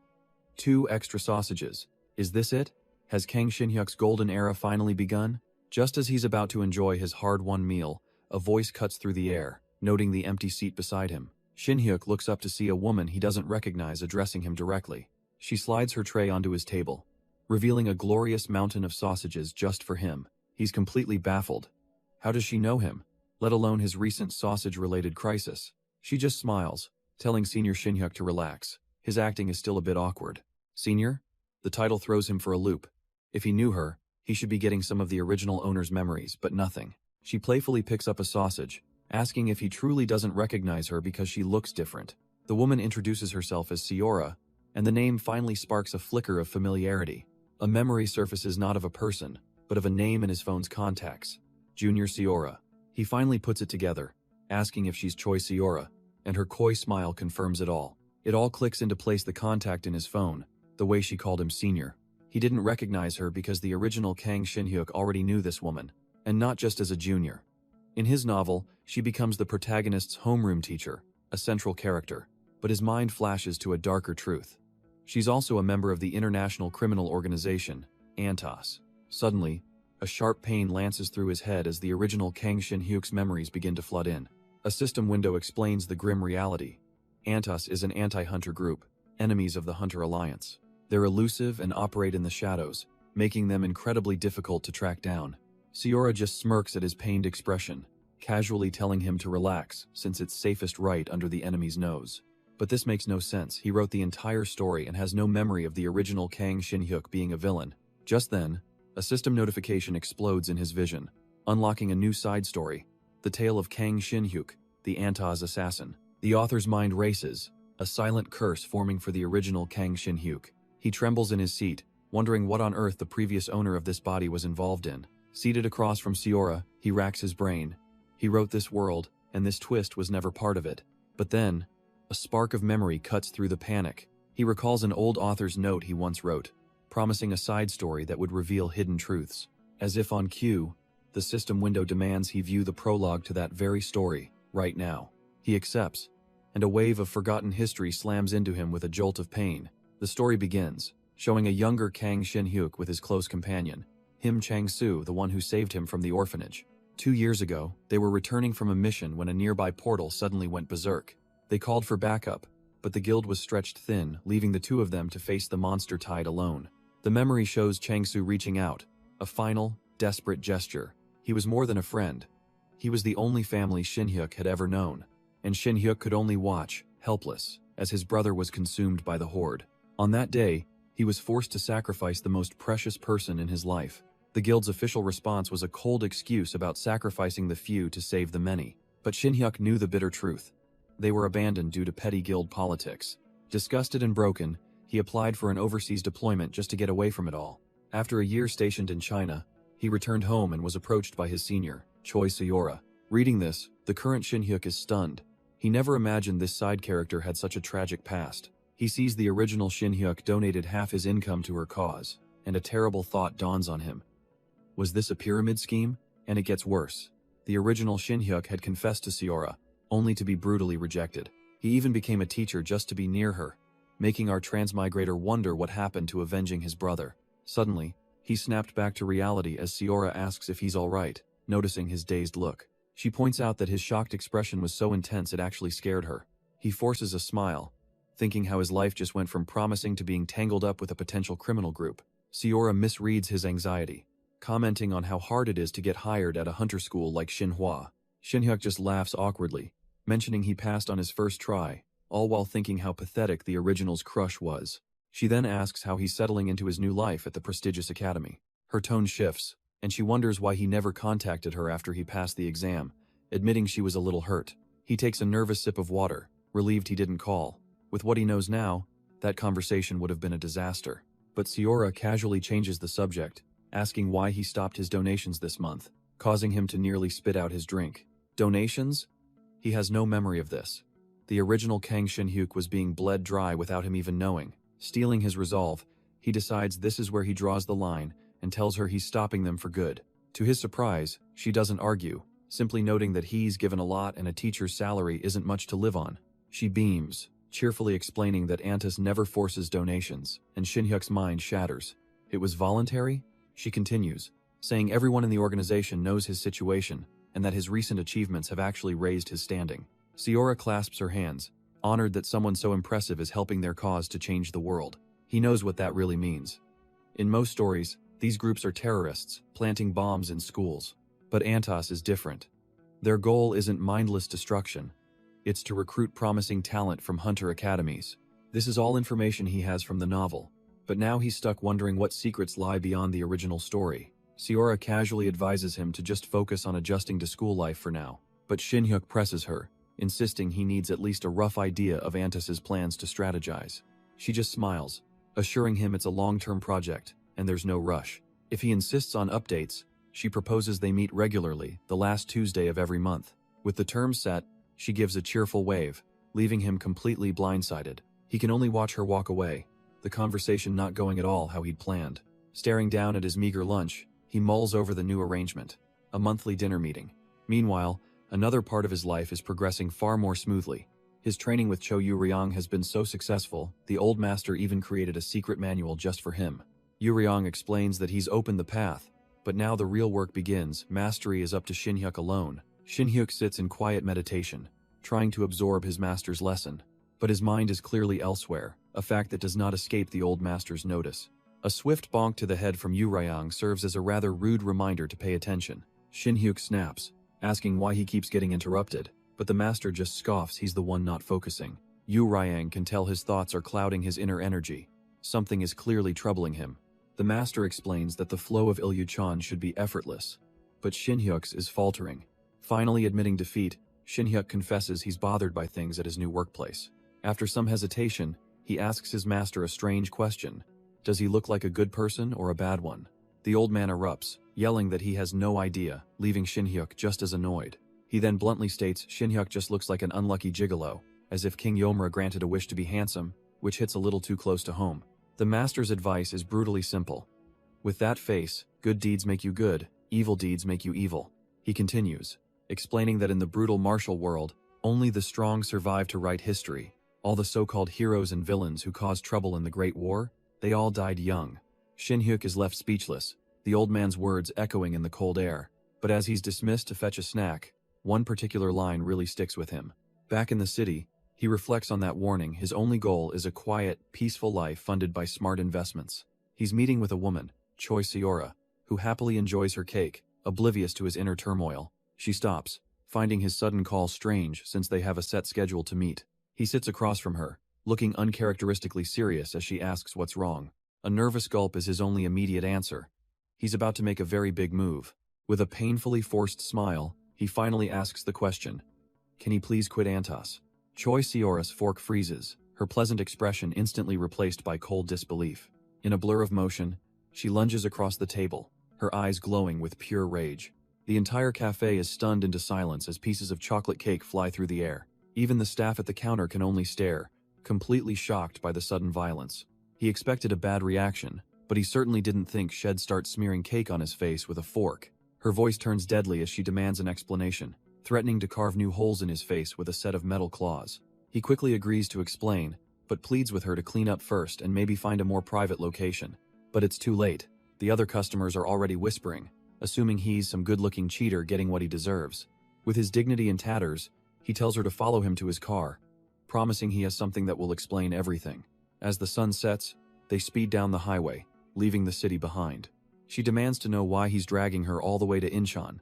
2 extra sausages. Is this it? Has Kang Shin-hyuk's golden era finally begun? Just as he's about to enjoy his hard-won meal, a voice cuts through the air, noting the empty seat beside him. Shin-hyuk looks up to see a woman he doesn't recognize addressing him directly. She slides her tray onto his table, revealing a glorious mountain of sausages just for him. He's completely baffled. How does she know him, let alone his recent sausage-related crisis? She just smiles, telling Senior Shin-hyuk to relax. His acting is still a bit awkward. Senior? The title throws him for a loop. If he knew her, he should be getting some of the original owner's memories, but nothing. She playfully picks up a sausage, asking if he truly doesn't recognize her because she looks different. The woman introduces herself as Siora, and the name finally sparks a flicker of familiarity. A memory surfaces not of a person, but of a name in his phone's contacts. Junior Siora. He finally puts it together, asking if she's Choi Siora, and her coy smile confirms it all. It all clicks into place, the contact in his phone, the way she called him Senior. He didn't recognize her because the original Kang Shin-hyuk already knew this woman, and not just as a junior. In his novel, she becomes the protagonist's homeroom teacher, a central character, but his mind flashes to a darker truth. She's also a member of the International Criminal Organization, ANTOS. Suddenly, a sharp pain lances through his head as the original Kang Shin-hyuk's memories begin to flood in. A system window explains the grim reality. ANTOS is an anti-hunter group, enemies of the Hunter Alliance. They're elusive and operate in the shadows, making them incredibly difficult to track down. Siora just smirks at his pained expression, casually telling him to relax since it's safest right under the enemy's nose. But this makes no sense. He wrote the entire story and has no memory of the original Kang Shin-hyuk being a villain. Just then, a system notification explodes in his vision, unlocking a new side story, the tale of Kang Shin-hyuk, the ANTOS assassin. The author's mind races, a silent curse forming for the original Kang Shin-hyuk. He trembles in his seat, wondering what on earth the previous owner of this body was involved in. Seated across from Siora, he racks his brain. He wrote this world, and this twist was never part of it. But then, a spark of memory cuts through the panic. He recalls an old author's note he once wrote, promising a side story that would reveal hidden truths. As if on cue, the system window demands he view the prologue to that very story, right now. He accepts, and a wave of forgotten history slams into him with a jolt of pain. The story begins, showing a younger Kang Shin-hyuk with his close companion, Him Chang-soo, the one who saved him from the orphanage. 2 years ago, they were returning from a mission when a nearby portal suddenly went berserk. They called for backup, but the guild was stretched thin, leaving the two of them to face the monster tide alone. The memory shows Chang-soo reaching out, a final, desperate gesture. He was more than a friend. He was the only family Shin-hyuk had ever known, and Shin-hyuk could only watch, helpless, as his brother was consumed by the horde. On that day, he was forced to sacrifice the most precious person in his life. The guild's official response was a cold excuse about sacrificing the few to save the many. But Shin-hyuk knew the bitter truth. They were abandoned due to petty guild politics. Disgusted and broken, he applied for an overseas deployment just to get away from it all. After a year stationed in China, he returned home and was approached by his senior, Choi Sayora. Reading this, the current Shin-hyuk is stunned. He never imagined this side character had such a tragic past. He sees the original Shin-hyuk donated half his income to her cause, and a terrible thought dawns on him. Was this a pyramid scheme? And it gets worse. The original Shin-hyuk had confessed to Sayora, only to be brutally rejected. He even became a teacher just to be near her, making our transmigrator wonder what happened to avenging his brother. Suddenly, he snapped back to reality as Sayora asks if he's alright, noticing his dazed look. She points out that his shocked expression was so intense it actually scared her. He forces a smile, thinking how his life just went from promising to being tangled up with a potential criminal group. Sayora misreads his anxiety, commenting on how hard it is to get hired at a hunter school like Shinhwa. Shin-hyuk just laughs awkwardly, mentioning he passed on his first try, all while thinking how pathetic the original's crush was. She then asks how he's settling into his new life at the prestigious academy. Her tone shifts, and she wonders why he never contacted her after he passed the exam, admitting she was a little hurt. He takes a nervous sip of water, relieved he didn't call. With what he knows now, that conversation would have been a disaster. But Sayora casually changes the subject, asking why he stopped his donations this month, causing him to nearly spit out his drink. Donations? He has no memory of this. The original Kang Shin-hyuk was being bled dry without him even knowing. Stealing his resolve, he decides this is where he draws the line and tells her he's stopping them for good. To his surprise, she doesn't argue, simply noting that he's given a lot and a teacher's salary isn't much to live on. She beams, cheerfully explaining that Antis never forces donations, and Shin-hyuk's mind shatters. It was voluntary? She continues, saying everyone in the organization knows his situation and that his recent achievements have actually raised his standing. Sayora clasps her hands, honored that someone so impressive is helping their cause to change the world. He knows what that really means. In most stories, these groups are terrorists, planting bombs in schools. But Antas is different. Their goal isn't mindless destruction. It's to recruit promising talent from hunter academies. This is all information he has from the novel, but now he's stuck wondering what secrets lie beyond the original story. Sayora casually advises him to just focus on adjusting to school life for now, but Shin-hyuk presses her, insisting he needs at least a rough idea of Antis's plans to strategize. She just smiles, assuring him it's a long-term project, and there's no rush. If he insists on updates, she proposes they meet regularly, the last Tuesday of every month. With the terms set, she gives a cheerful wave, leaving him completely blindsided. He can only watch her walk away, the conversation not going at all how he'd planned. Staring down at his meager lunch, he mulls over the new arrangement, a monthly dinner meeting. Meanwhile, another part of his life is progressing far more smoothly. His training with Cho Yu-ryong has been so successful, the old master even created a secret manual just for him. Yu-ryong explains that he's opened the path, but now the real work begins. Mastery is up to Shin-hyuk alone. Shin-hyuk sits in quiet meditation, trying to absorb his master's lesson. But his mind is clearly elsewhere, a fact that does not escape the old master's notice. A swift bonk to the head from Yu-ryong serves as a rather rude reminder to pay attention. Shin-hyuk snaps, asking why he keeps getting interrupted, but the master just scoffs he's the one not focusing. Yu-ryong can tell his thoughts are clouding his inner energy. Something is clearly troubling him. The master explains that the flow of Ilyu-chan should be effortless, but Shin-hyuk's is faltering. Finally admitting defeat, Shin-hyuk confesses he's bothered by things at his new workplace. After some hesitation, he asks his master a strange question. Does he look like a good person or a bad one? The old man erupts, yelling that he has no idea, leaving Shin-hyuk just as annoyed. He then bluntly states Shin-hyuk just looks like an unlucky gigolo, as if King Yomura granted a wish to be handsome, which hits a little too close to home. The master's advice is brutally simple. With that face, good deeds make you good, evil deeds make you evil. He continues, explaining that in the brutal martial world, only the strong survive to write history. All the so-called heroes and villains who caused trouble in the Great War, they all died young. Shin-hyuk is left speechless, the old man's words echoing in the cold air. But as he's dismissed to fetch a snack, one particular line really sticks with him. Back in the city, he reflects on that warning. His only goal is a quiet, peaceful life funded by smart investments. He's meeting with a woman, Choi Sayora, who happily enjoys her cake, oblivious to his inner turmoil. She stops, finding his sudden call strange since they have a set schedule to meet. He sits across from her, looking uncharacteristically serious as she asks what's wrong. A nervous gulp is his only immediate answer. He's about to make a very big move. With a painfully forced smile, he finally asks the question, can he please quit Antas? Choi Siora's fork freezes, her pleasant expression instantly replaced by cold disbelief. In a blur of motion, she lunges across the table, her eyes glowing with pure rage. The entire cafe is stunned into silence as pieces of chocolate cake fly through the air. Even the staff at the counter can only stare, completely shocked by the sudden violence. He expected a bad reaction, but he certainly didn't think she'd start smearing cake on his face with a fork. Her voice turns deadly as she demands an explanation, threatening to carve new holes in his face with a set of metal claws. He quickly agrees to explain, but pleads with her to clean up first and maybe find a more private location. But it's too late. The other customers are already whispering, assuming he's some good-looking cheater getting what he deserves. With his dignity in tatters, he tells her to follow him to his car, promising he has something that will explain everything. As the sun sets, they speed down the highway, leaving the city behind. She demands to know why he's dragging her all the way to Incheon,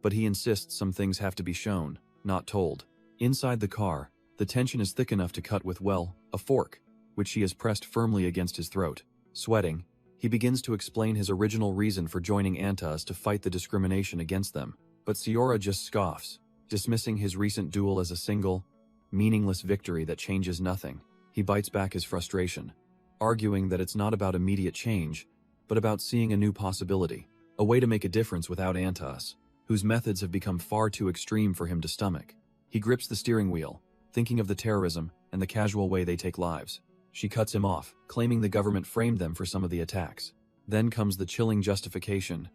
but he insists some things have to be shown, not told. Inside the car, the tension is thick enough to cut with, well, a fork, which she has pressed firmly against his throat. Sweating, he begins to explain his original reason for joining Antas to fight the discrimination against them, but Siora just scoffs, dismissing his recent duel as a single, meaningless victory that changes nothing. He bites back his frustration, arguing that it's not about immediate change, but about seeing a new possibility, a way to make a difference without Antas, whose methods have become far too extreme for him to stomach. He grips the steering wheel, thinking of the terrorism and the casual way they take lives. She cuts him off, claiming the government framed them for some of the attacks. Then comes the chilling justification.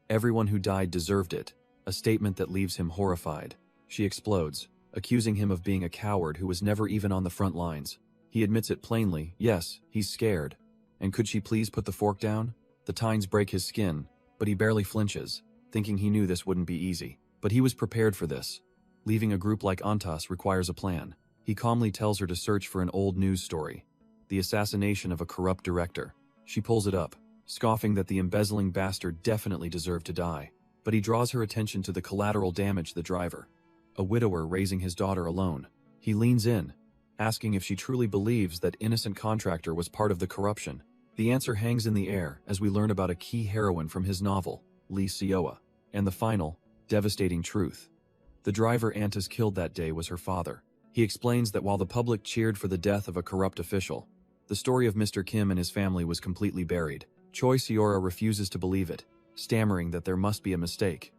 Everyone who died deserved it, a statement that leaves him horrified. She explodes, accusing him of being a coward who was never even on the front lines. He admits it plainly, yes, he's scared. And could she please put the fork down? The tines break his skin, but he barely flinches, thinking he knew this wouldn't be easy. But he was prepared for this. Leaving a group like Antas requires a plan. He calmly tells her to search for an old news story, the assassination of a corrupt director. She pulls it up, scoffing that the embezzling bastard definitely deserved to die. But he draws her attention to the collateral damage the driver, a widower raising his daughter alone. He leans in, asking if she truly believes that innocent contractor was part of the corruption. The answer hangs in the air as we learn about a key heroine from his novel, Lee Seoa, and the final, devastating truth. The driver Antas killed that day was her father. He explains that while the public cheered for the death of a corrupt official, the story of Mr. Kim and his family was completely buried. Choi Seora refuses to believe it, stammering that there must be a mistake.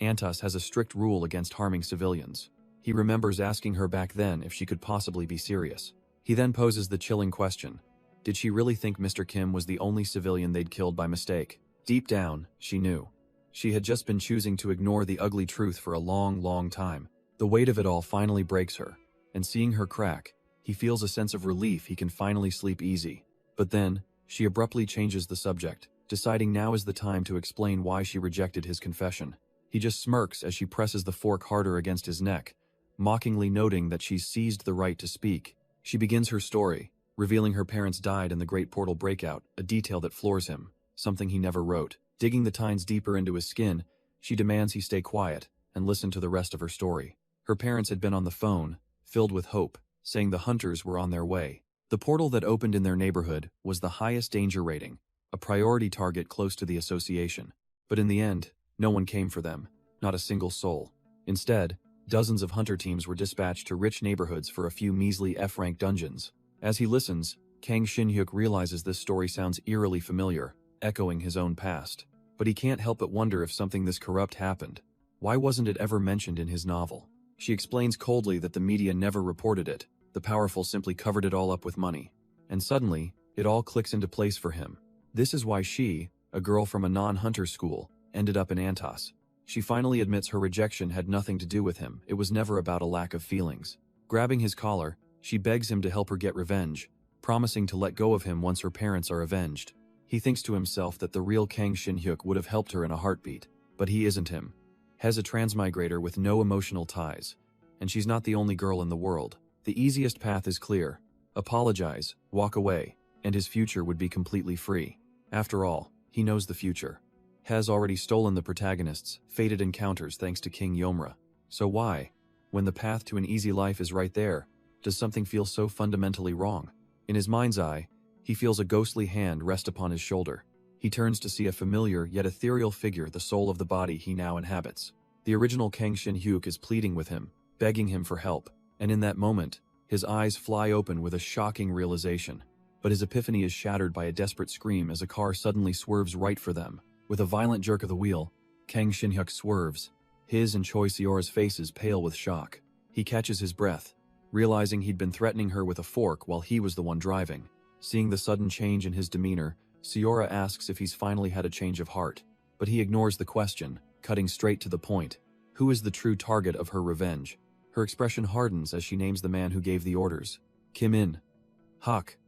Antas has a strict rule against harming civilians. He remembers asking her back then if she could possibly be serious. He then poses the chilling question. Did she really think Mr. Kim was the only civilian they'd killed by mistake? Deep down, she knew. She had just been choosing to ignore the ugly truth for a long, long time. The weight of it all finally breaks her, and seeing her crack, he feels a sense of relief he can finally sleep easy. But then, she abruptly changes the subject, deciding now is the time to explain why she rejected his confession. He just smirks as she presses the fork harder against his neck, mockingly noting that she's seized the right to speak. She begins her story, revealing her parents died in the Great Portal Breakout, a detail that floors him, something he never wrote. Digging the tines deeper into his skin, she demands he stay quiet and listen to the rest of her story. Her parents had been on the phone, filled with hope, saying the hunters were on their way. The portal that opened in their neighborhood was the highest danger rating, a priority target close to the association. But in the end, no one came for them, not a single soul. Instead, dozens of hunter teams were dispatched to rich neighborhoods for a few measly F-rank dungeons. As he listens, Kang Shin-hyuk realizes this story sounds eerily familiar, echoing his own past. But he can't help but wonder if something this corrupt happened. Why wasn't it ever mentioned in his novel? She explains coldly that the media never reported it. The powerful simply covered it all up with money. And suddenly, it all clicks into place for him. This is why she, a girl from a non-hunter school, ended up in Antas. She finally admits her rejection had nothing to do with him. It was never about a lack of feelings. Grabbing his collar, she begs him to help her get revenge, promising to let go of him once her parents are avenged. He thinks to himself that the real Kang Shin-hyuk would have helped her in a heartbeat, but he isn't him. Hez a transmigrator with no emotional ties, and she's not the only girl in the world. The easiest path is clear. Apologize, walk away, and his future would be completely free. After all, he knows the future. Hez already stolen the protagonist's fated encounters thanks to King Yomra. So why, when the path to an easy life is right there, does something feel so fundamentally wrong? In his mind's eye, he feels a ghostly hand rest upon his shoulder. He turns to see a familiar yet ethereal figure, the soul of the body he now inhabits. The original Kang Shin-hyuk is pleading with him, begging him for help, and in that moment, His eyes fly open with a shocking realization. But his epiphany is shattered by a desperate scream as a car suddenly swerves right for them. With a violent jerk of the wheel, Kang Shin-hyuk swerves. His and Choi Seora's faces pale with shock. He catches his breath, realizing he'd been threatening her with a fork while he was the one driving. Seeing the sudden change in his demeanor, Seora asks if he's finally had a change of heart. But he ignores the question, cutting straight to the point. Who is the true target of her revenge? Her expression hardens as she names the man who gave the orders. Kim In-hak,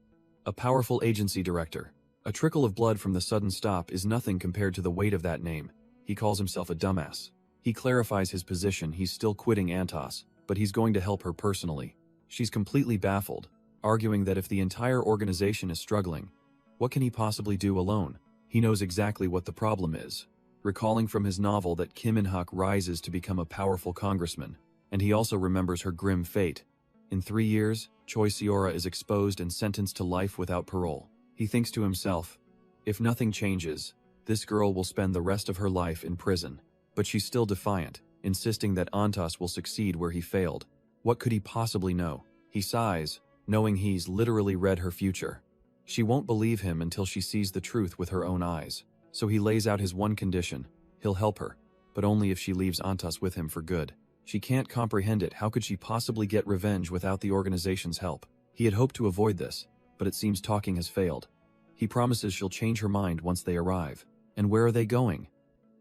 a powerful agency director. A trickle of blood from the sudden stop is nothing compared to the weight of that name. He calls himself a dumbass. He clarifies his position. He's still quitting Antos, but he's going to help her personally. She's completely baffled, arguing that if the entire organization is struggling, what can he possibly do alone? He knows exactly what the problem is, recalling from his novel that Kim In-hak rises to become a powerful congressman, and he also remembers her grim fate. In 3 years, Choi Seora is exposed and sentenced to life without parole. He thinks to himself, if nothing changes, this girl will spend the rest of her life in prison. But she's still defiant, insisting that Antos will succeed where he failed. What could he possibly know? He sighs, knowing he's literally read her future. She won't believe him until she sees the truth with her own eyes. So he lays out his one condition. He'll help her, but only if she leaves Antos with him for good. She can't comprehend it. How could she possibly get revenge without the organization's help? He had hoped to avoid this, but it seems talking has failed. He promises she'll change her mind once they arrive. And where are they going?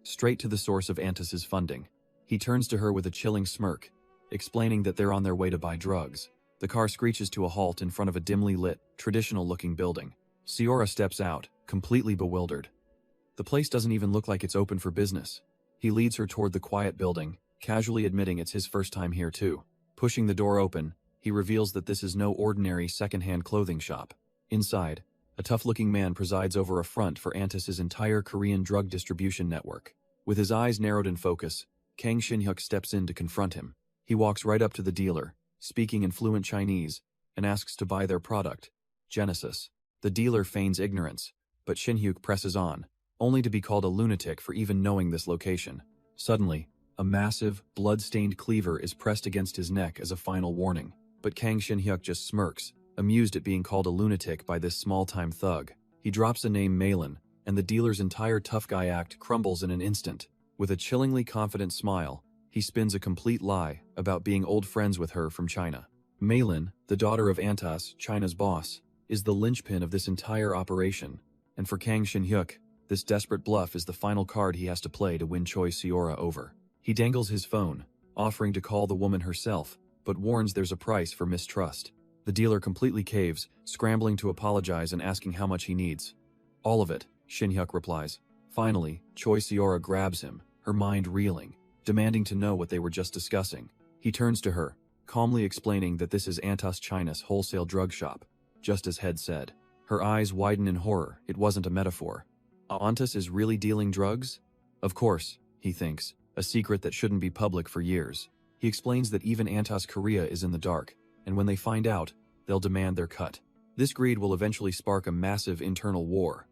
Straight to the source of Antos's funding. He turns to her with a chilling smirk, explaining that they're on their way to buy drugs. The car screeches to a halt in front of a dimly lit, traditional-looking building. Seora steps out, completely bewildered. The place doesn't even look like it's open for business. He leads her toward the quiet building, casually admitting it's his first time here too. Pushing the door open, he reveals that this is no ordinary second-hand clothing shop. Inside, a tough-looking man presides over a front for Antos's entire Korean drug distribution network. With his eyes narrowed in focus, Kang Shin-hyuk steps in to confront him. He walks right up to the dealer, speaking in fluent Chinese, and asks to buy their product, Genesis. The dealer feigns ignorance, but Shin-hyuk presses on, only to be called a lunatic for even knowing this location. Suddenly, a massive, blood-stained cleaver is pressed against his neck as a final warning, but Kang Shin-hyuk just smirks, amused at being called a lunatic by this small-time thug. He drops the name Malin, and the dealer's entire tough guy act crumbles in an instant. With a chillingly confident smile, he spins a complete lie about being old friends with her from China. Malin, the daughter of Antos, China's boss, is the linchpin of this entire operation, and for Kang Shin-hyuk, this desperate bluff is the final card he has to play to win Choi Seora over. He dangles his phone, offering to call the woman herself, but warns there's a price for mistrust. The dealer completely caves, scrambling to apologize and asking how much he needs. All of it, Shin-hyuk replies. Finally, Choi Seora grabs him, her mind reeling, demanding to know what they were just discussing. He turns to her, calmly explaining that this is Antos China's wholesale drug shop, just as Head said. Her eyes widen in horror. It wasn't a metaphor. Antos is really dealing drugs? Of course, he thinks, a secret that shouldn't be public for years. He explains that even Antos Korea is in the dark, and when they find out, they'll demand their cut. This greed will eventually spark a massive internal war.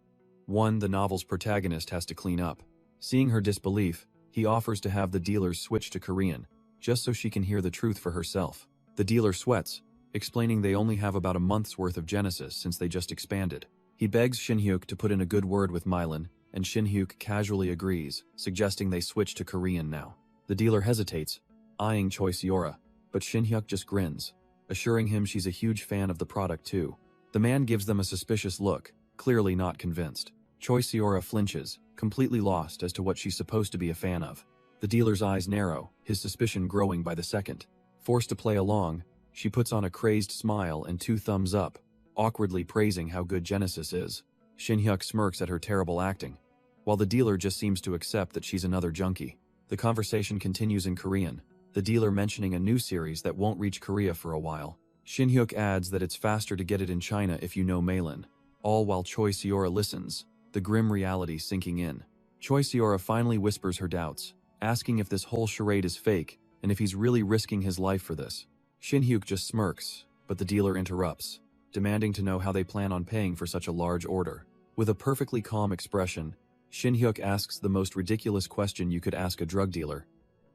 One the novel's protagonist has to clean up. Seeing her disbelief, he offers to have the dealers switch to Korean, just so she can hear the truth for herself. The dealer sweats, explaining they only have about a month's worth of Genesis since they just expanded. He begs Shin-hyuk to put in a good word with Malin, and Shin-hyuk casually agrees, suggesting they switch to Korean now. The dealer hesitates, eyeing Choi Seora, but Shin-hyuk just grins, assuring him she's a huge fan of the product too. The man gives them a suspicious look, clearly not convinced. Choi Seora flinches, completely lost as to what she's supposed to be a fan of. The dealer's eyes narrow, his suspicion growing by the second. Forced to play along, she puts on a crazed smile and 2 thumbs up, awkwardly praising how good Genesis is. Shin-hyuk smirks at her terrible acting, while the dealer just seems to accept that she's another junkie. The conversation continues in Korean, the dealer mentioning a new series that won't reach Korea for a while. Shin-hyuk adds that it's faster to get it in China if you know Malin, all while Choi Seora listens, the grim reality sinking in. Choi Seora finally whispers her doubts, asking if this whole charade is fake and if he's really risking his life for this. Shin-hyuk just smirks, but the dealer interrupts, demanding to know how they plan on paying for such a large order. With a perfectly calm expression, Shin-hyuk asks the most ridiculous question you could ask a drug dealer.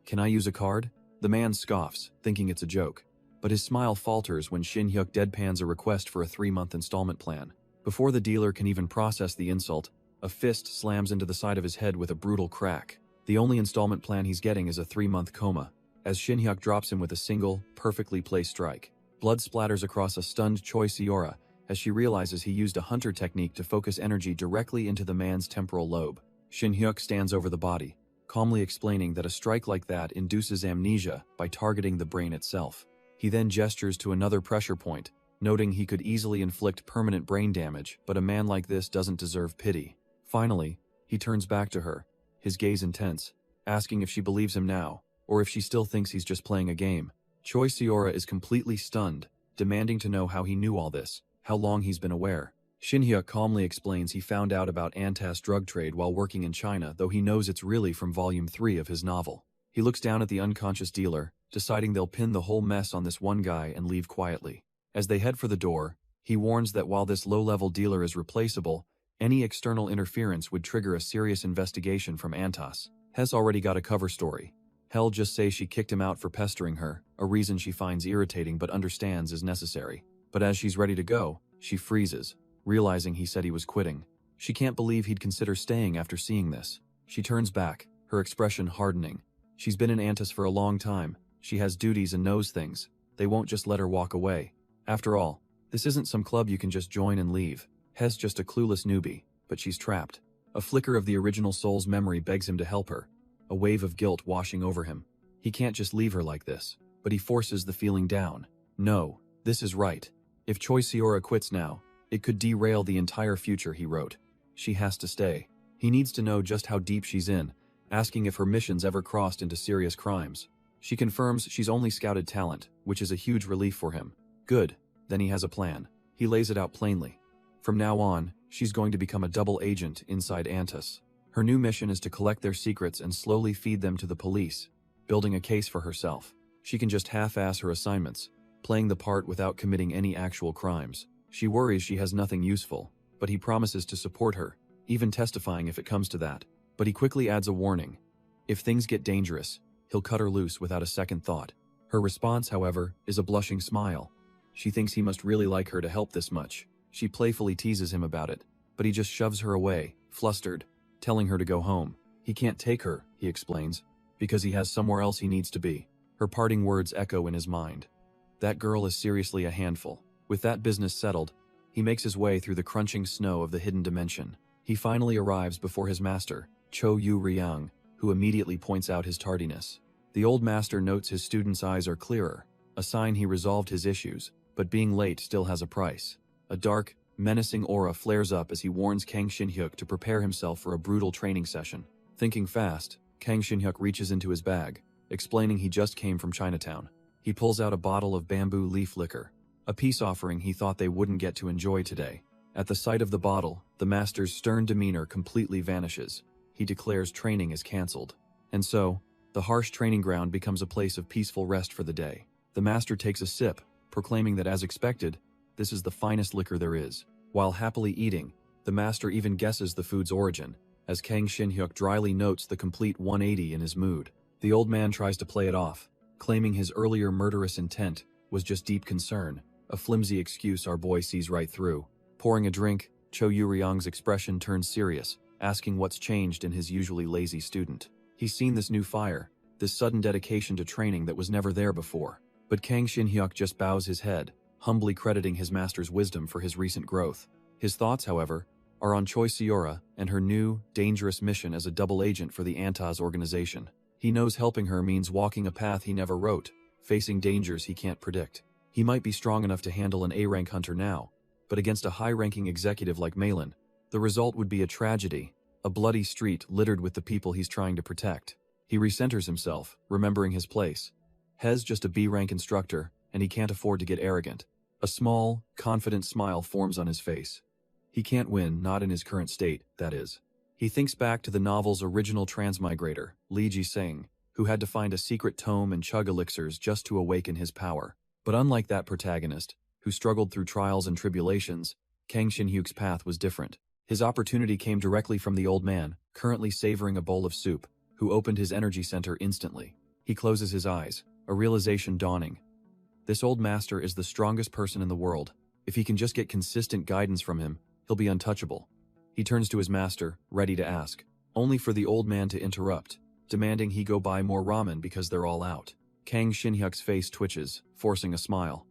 Can I use a card? The man scoffs, thinking it's a joke. But his smile falters when Shin Hyuk deadpans a request for a 3-month installment plan. Before the dealer can even process the insult, a fist slams into the side of his head with a brutal crack. The only installment plan he's getting is a 3-month coma, as Shin Hyuk drops him with a single, perfectly placed strike. Blood splatters across a stunned Choi Seora as she realizes he used a hunter technique to focus energy directly into the man's temporal lobe. Shin Hyuk stands over the body, calmly explaining that a strike like that induces amnesia by targeting the brain itself. He then gestures to another pressure point, noting he could easily inflict permanent brain damage, but a man like this doesn't deserve pity. Finally, he turns back to her, his gaze intense, asking if she believes him now, or if she still thinks he's just playing a game. Choi Seora is completely stunned, demanding to know how he knew all this, how long he's been aware. Shin Hyuk calmly explains he found out about Antas drug trade while working in China, though he knows it's really from volume 3 of his novel. He looks down at the unconscious dealer, deciding they'll pin the whole mess on this one guy and leave quietly. As they head for the door, he warns that while this low-level dealer is replaceable, any external interference would trigger a serious investigation from Antas. Hes already got a cover story. Hell just says she kicked him out for pestering her, a reason she finds irritating but understands is necessary. But as she's ready to go, she freezes, realizing he said he was quitting. She can't believe he'd consider staying after seeing this. She turns back, her expression hardening. She's been in Antas for a long time. She has duties and knows things. They won't just let her walk away. After all, this isn't some club you can just join and leave. Hes just a clueless newbie, but she's trapped. A flicker of the original soul's memory begs him to help her, a wave of guilt washing over him. He can't just leave her like this, but he forces the feeling down. No, this is right. If Choi Seora quits now, it could derail the entire future he wrote. She has to stay. He needs to know just how deep she's in, asking if her missions ever crossed into serious crimes. She confirms she's only scouted talent, which is a huge relief for him. Good, then he has a plan. He lays it out plainly. From now on, she's going to become a double agent inside Antas. Her new mission is to collect their secrets and slowly feed them to the police, building a case for herself. She can just half-ass her assignments, playing the part without committing any actual crimes. She worries she has nothing useful, but he promises to support her, even testifying if it comes to that. But he quickly adds a warning. If things get dangerous, he'll cut her loose without a second thought. Her response, however, is a blushing smile. She thinks he must really like her to help this much. She playfully teases him about it, but he just shoves her away, flustered, telling her to go home. He can't take her, he explains, because he has somewhere else he needs to be. Her parting words echo in his mind. That girl is seriously a handful. With that business settled, he makes his way through the crunching snow of the hidden dimension. He finally arrives before his master, Cho Yu Ryang, who immediately points out his tardiness. The old master notes his student's eyes are clearer, a sign he resolved his issues, but being late still has a price. A dark, menacing aura flares up as he warns Kang Shin-hyuk to prepare himself for a brutal training session. Thinking fast, Kang Shin-hyuk reaches into his bag, explaining he just came from Chinatown. He pulls out a bottle of bamboo leaf liquor, a peace offering he thought they wouldn't get to enjoy today. At the sight of the bottle, the master's stern demeanor completely vanishes. He declares training is cancelled. And so, the harsh training ground becomes a place of peaceful rest for the day. The master takes a sip, proclaiming that as expected, this is the finest liquor there is. While happily eating, the master even guesses the food's origin, as Kang Shin-hyuk dryly notes the complete 180 in his mood. The old man tries to play it off, claiming his earlier murderous intent was just deep concern, a flimsy excuse our boy sees right through. Pouring a drink, Cho Yu-ryang's expression turns serious, asking what's changed in his usually lazy student. He's seen this new fire, this sudden dedication to training that was never there before. But Kang Shin-hyuk just bows his head, humbly crediting his master's wisdom for his recent growth. His thoughts, however, are on Choi Seora and her new, dangerous mission as a double agent for the Antas organization. He knows helping her means walking a path he never wrote, facing dangers he can't predict. He might be strong enough to handle an A-rank hunter now, but against a high-ranking executive like Malin, the result would be a tragedy, a bloody street littered with the people he's trying to protect. He recenters himself, remembering his place. Hes just a B-rank instructor, and he can't afford to get arrogant. A small, confident smile forms on his face. He can't win, not in his current state, that is. He thinks back to the novel's original transmigrator, Li Ji-sing, who had to find a secret tome and chug elixirs just to awaken his power. But unlike that protagonist, who struggled through trials and tribulations, Kang Shin-hyuk's path was different. His opportunity came directly from the old man, currently savoring a bowl of soup, who opened his energy center instantly. He closes his eyes, a realization dawning. This old master is the strongest person in the world. If he can just get consistent guidance from him, he'll be untouchable. He turns to his master, ready to ask, only for the old man to interrupt, demanding he go buy more ramen because they're all out. Kang Shin-hyuk's face twitches, forcing a smile.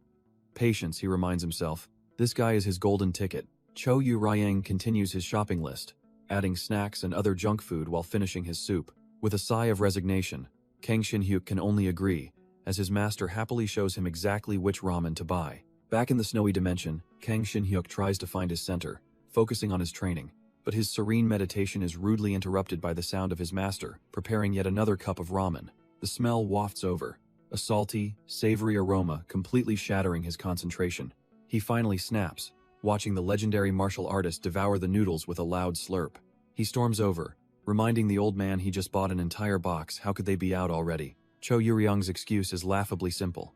Patience, he reminds himself. This guy is his golden ticket. Cho Yu-ryang continues his shopping list, adding snacks and other junk food while finishing his soup. With a sigh of resignation, Kang Shin-hyuk can only agree, as his master happily shows him exactly which ramen to buy. Back in the snowy dimension, Kang Shin-hyuk tries to find his center, focusing on his training. But his serene meditation is rudely interrupted by the sound of his master, preparing yet another cup of ramen. The smell wafts over, a salty, savory aroma completely shattering his concentration. He finally snaps, watching the legendary martial artist devour the noodles with a loud slurp. He storms over, reminding the old man he just bought an entire box. How could they be out already? Cho Yu-ryang's excuse is laughably simple.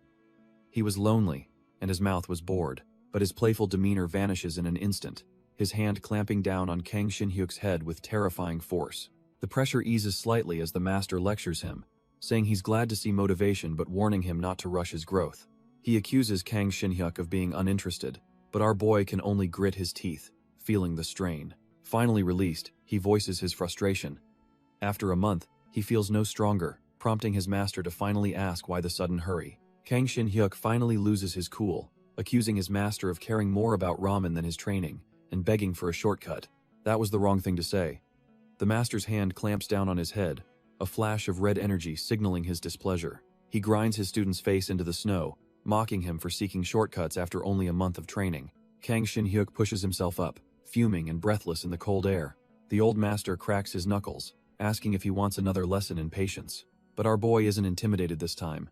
He was lonely, and his mouth was bored, but his playful demeanor vanishes in an instant, his hand clamping down on Kang Shin-hyuk's head with terrifying force. The pressure eases slightly as the master lectures him, saying he's glad to see motivation but warning him not to rush his growth. He accuses Kang Shin-hyuk of being uninterested, but our boy can only grit his teeth, feeling the strain. Finally released, he voices his frustration. After a month, he feels no stronger, prompting his master to finally ask why the sudden hurry. Kang Shin-hyuk finally loses his cool, accusing his master of caring more about ramen than his training, and begging for a shortcut. That was the wrong thing to say. The master's hand clamps down on his head, a flash of red energy signaling his displeasure. He grinds his student's face into the snow, mocking him for seeking shortcuts after only a month of training. Kang Shin-hyuk pushes himself up, fuming and breathless in the cold air. The old master cracks his knuckles, asking if he wants another lesson in patience. But our boy isn't intimidated this time.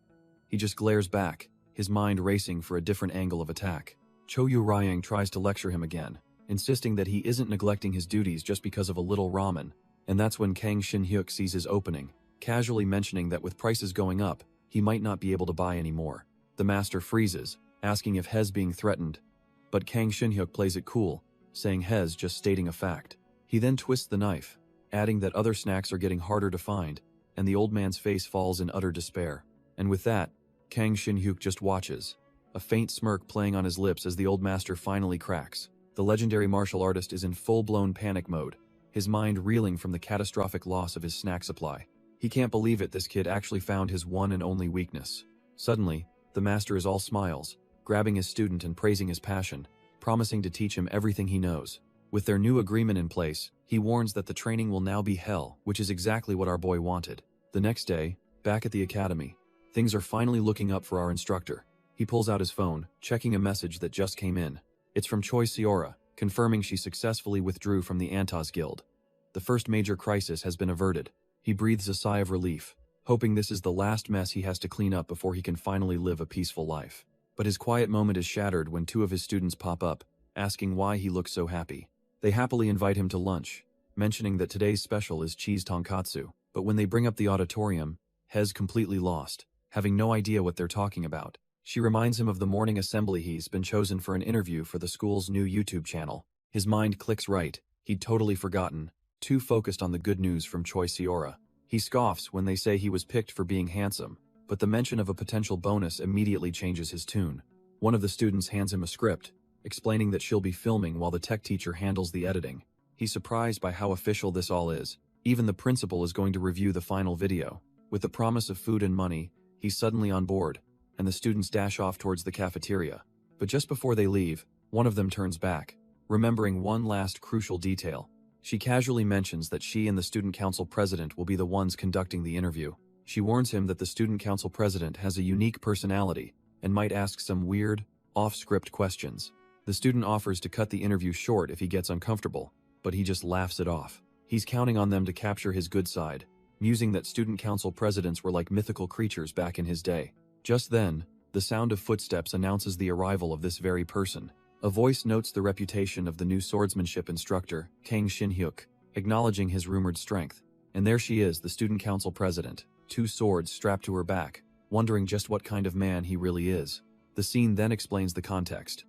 He just glares back, his mind racing for a different angle of attack. Cho Yu-ryang tries to lecture him again, insisting that he isn't neglecting his duties just because of a little ramen, and that's when Kang Shin-hyuk sees his opening, casually mentioning that with prices going up, he might not be able to buy any more. The master freezes, asking if He's being threatened, but Kang Shin-hyuk plays it cool, saying He's just stating a fact. He then twists the knife, adding that other snacks are getting harder to find, and the old man's face falls in utter despair. And with that, Kang Shin-hyuk just watches, a faint smirk playing on his lips as the old master finally cracks. The legendary martial artist is in full-blown panic mode, his mind reeling from the catastrophic loss of his snack supply. He can't believe it, this kid actually found his one and only weakness. Suddenly, the master is all smiles, grabbing his student and praising his passion, promising to teach him everything he knows. With their new agreement in place, he warns that the training will now be hell, which is exactly what our boy wanted. The next day, back at the academy, things are finally looking up for our instructor. He pulls out his phone, checking a message that just came in. It's from Choi Seora, confirming she successfully withdrew from the Antas Guild. The first major crisis has been averted. He breathes a sigh of relief, hoping this is the last mess he has to clean up before he can finally live a peaceful life. But his quiet moment is shattered when two of his students pop up, asking why he looks so happy. They happily invite him to lunch, mentioning that today's special is cheese tonkatsu. But when they bring up the auditorium, He's completely lost, having no idea what they're talking about. She reminds him of the morning assembly he's been chosen for an interview for the school's new YouTube channel. His mind clicks right, he'd totally forgotten, too focused on the good news from Choi Seora. He scoffs when they say he was picked for being handsome, but the mention of a potential bonus immediately changes his tune. One of the students hands him a script, explaining that she'll be filming while the tech teacher handles the editing. He's surprised by how official this all is. Even the principal is going to review the final video. With the promise of food and money, he's suddenly on board, and the students dash off towards the cafeteria. But just before they leave, one of them turns back, remembering one last crucial detail. She casually mentions that she and the student council president will be the ones conducting the interview. She warns him that the student council president has a unique personality and might ask some weird, off-script questions. The student offers to cut the interview short if he gets uncomfortable, but he just laughs it off. He's counting on them to capture his good side, musing that student council presidents were like mythical creatures back in his day. Just then, the sound of footsteps announces the arrival of this very person. A voice notes the reputation of the new swordsmanship instructor, Kang Shin-hyuk, acknowledging his rumored strength. And there she is, the student council president, two swords strapped to her back, wondering just what kind of man he really is. The scene then explains the context.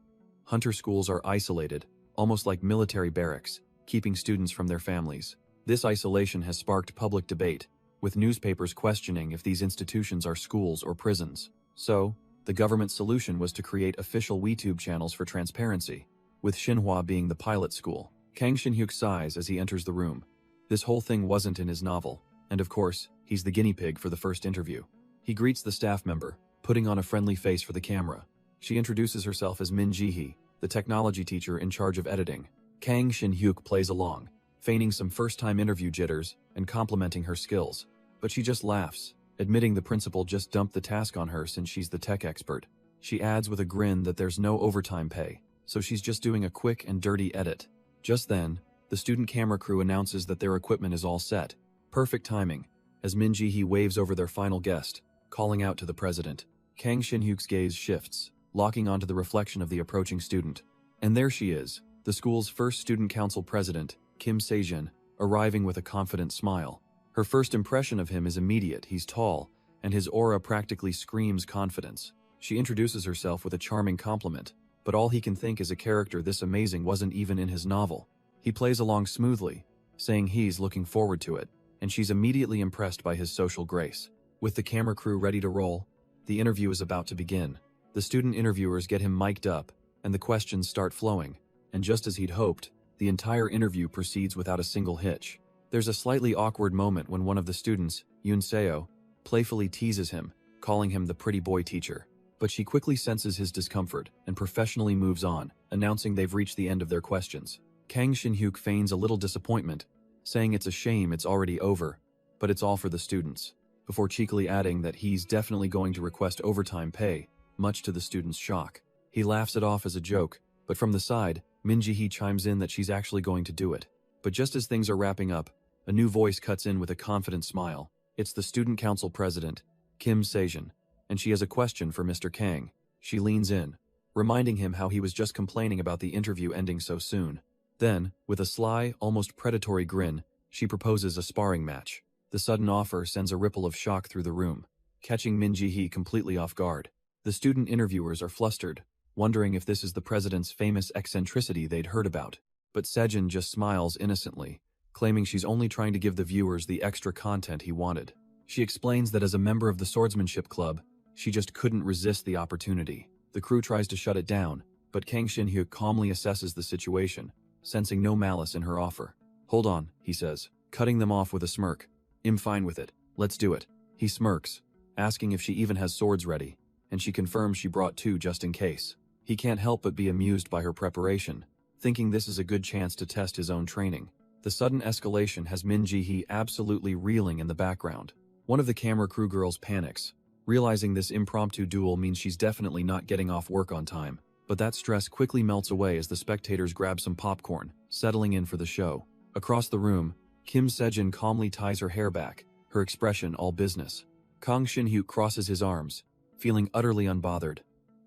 Hunter schools are isolated, almost like military barracks, keeping students from their families. This isolation has sparked public debate, with newspapers questioning if these institutions are schools or prisons. So, The government's solution was to create official WeTube channels for transparency, with Xinhua being the pilot school. Kang Shinhyuk sighs as he enters the room. This whole thing wasn't in his novel, and of course, he's the guinea pig for the first interview. He greets the staff member, putting on a friendly face for the camera. She introduces herself as Min Ji-hee, the technology teacher in charge of editing. Kang Shin-hyuk plays along, feigning some first-time interview jitters and complimenting her skills. But she just laughs, admitting the principal just dumped the task on her since she's the tech expert. She adds with a grin that there's no overtime pay, so she's just doing a quick and dirty edit. Just then, the student camera crew announces that their equipment is all set. Perfect timing, as Min Ji-hee waves over their final guest, calling out to the president. Kang Shin-hyuk's gaze shifts, locking onto the reflection of the approaching student. And there she is, the school's first student council president, Kim Se-jin, arriving with a confident smile. Her first impression of him is immediate. He's tall, and his aura practically screams confidence. She introduces herself with a charming compliment, but all he can think is a character this amazing wasn't even in his novel. He plays along smoothly, saying he's looking forward to it, and she's immediately impressed by his social grace. With the camera crew ready to roll, the interview is about to begin. The student interviewers get him mic'd up, and the questions start flowing, and just as he'd hoped, the entire interview proceeds without a single hitch. There's a slightly awkward moment when one of the students, Yoon Seo, playfully teases him, calling him the pretty boy teacher. But she quickly senses his discomfort and professionally moves on, announcing they've reached the end of their questions. Kang Shin-hyuk feigns a little disappointment, saying it's a shame it's already over, but it's all for the students, before cheekily adding that he's definitely going to request overtime pay, much to the students' shock. He laughs it off as a joke, but from the side, Min Ji-hee chimes in that she's actually going to do it. But just as things are wrapping up, a new voice cuts in with a confident smile. It's the student council president, Kim Se-jin, and she has a question for Mr. Kang. She leans in, reminding him how he was just complaining about the interview ending so soon. Then, with a sly, almost predatory grin, she proposes a sparring match. The sudden offer sends a ripple of shock through the room, catching Min Ji-hee completely off guard. The student interviewers are flustered, wondering if this is the president's famous eccentricity they'd heard about. But Se-jin just smiles innocently, claiming she's only trying to give the viewers the extra content he wanted. She explains that as a member of the swordsmanship club, she just couldn't resist the opportunity. The crew tries to shut it down, but Kang Shin-hyuk calmly assesses the situation, sensing no malice in her offer. "Hold on," he says, cutting them off with a smirk. "I'm fine with it. Let's do it." He smirks, asking if she even has swords ready, and she confirms she brought two just in case. He can't help but be amused by her preparation, thinking this is a good chance to test his own training. The sudden escalation has Min Ji-hee absolutely reeling in the background. One of the camera crew girls panics, realizing this impromptu duel means she's definitely not getting off work on time. But that stress quickly melts away as the spectators grab some popcorn, settling in for the show. Across the room, Kim Se-jin calmly ties her hair back, her expression all business. Kang Shin-hyuk crosses his arms, feeling utterly unbothered.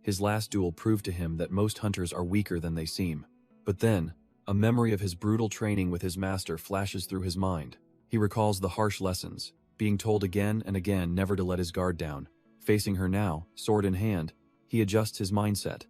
His last duel proved to him that most hunters are weaker than they seem. But then, a memory of his brutal training with his master flashes through his mind. He recalls the harsh lessons, being told again and again never to let his guard down. Facing her now, sword in hand, he adjusts his mindset.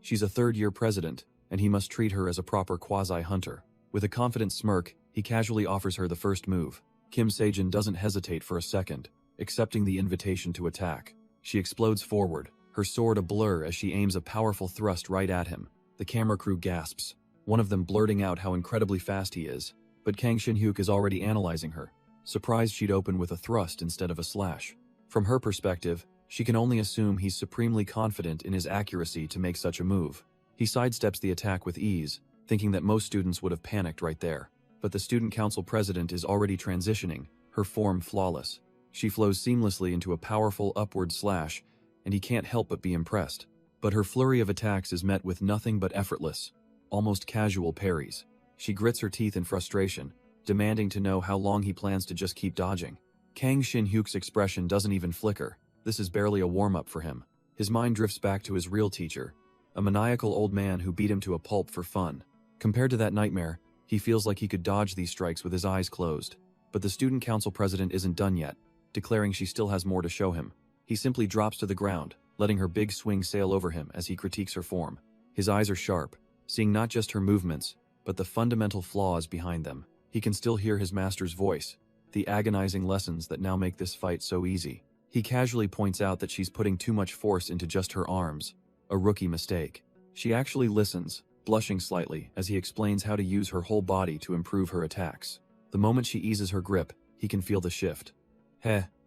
She's a third-year president, and he must treat her as a proper quasi-hunter. With a confident smirk, he casually offers her the first move. Kim Se-jin doesn't hesitate for a second, accepting the invitation to attack. She explodes forward, her sword a blur as she aims a powerful thrust right at him. The camera crew gasps, one of them blurting out how incredibly fast he is, but Kang Shin-hyuk is already analyzing her, surprised she'd open with a thrust instead of a slash. From her perspective, she can only assume he's supremely confident in his accuracy to make such a move. He sidesteps the attack with ease, thinking that most students would have panicked right there. But the student council president is already transitioning, her form flawless. She flows seamlessly into a powerful upward slash, and he can't help but be impressed. But her flurry of attacks is met with nothing but effortless, almost casual parries. She grits her teeth in frustration, demanding to know how long he plans to just keep dodging. Kang Shin-hyuk's expression doesn't even flicker. This is barely a warm-up for him. His mind drifts back to his real teacher, a maniacal old man who beat him to a pulp for fun. Compared to that nightmare, he feels like he could dodge these strikes with his eyes closed. But the student council president isn't done yet, declaring she still has more to show him. He simply drops to the ground, letting her big swing sail over him as he critiques her form. His eyes are sharp, seeing not just her movements, but the fundamental flaws behind them. He can still hear his master's voice, the agonizing lessons that now make this fight so easy. He casually points out that she's putting too much force into just her arms, a rookie mistake. She actually listens, blushing slightly as he explains how to use her whole body to improve her attacks. The moment she eases her grip, he can feel the shift.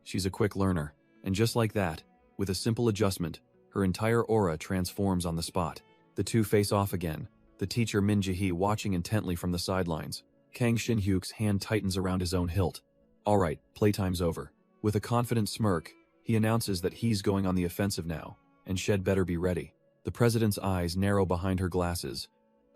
She's a quick learner. And just like that, with a simple adjustment, her entire aura transforms on the spot. The two face off again, the teacher Min Ji-hee watching intently from the sidelines. Kang Shin-hyuk's hand tightens around his own hilt. Alright, playtime's over. With a confident smirk, he announces that he's going on the offensive now, and Shed better be ready. The president's eyes narrow behind her glasses,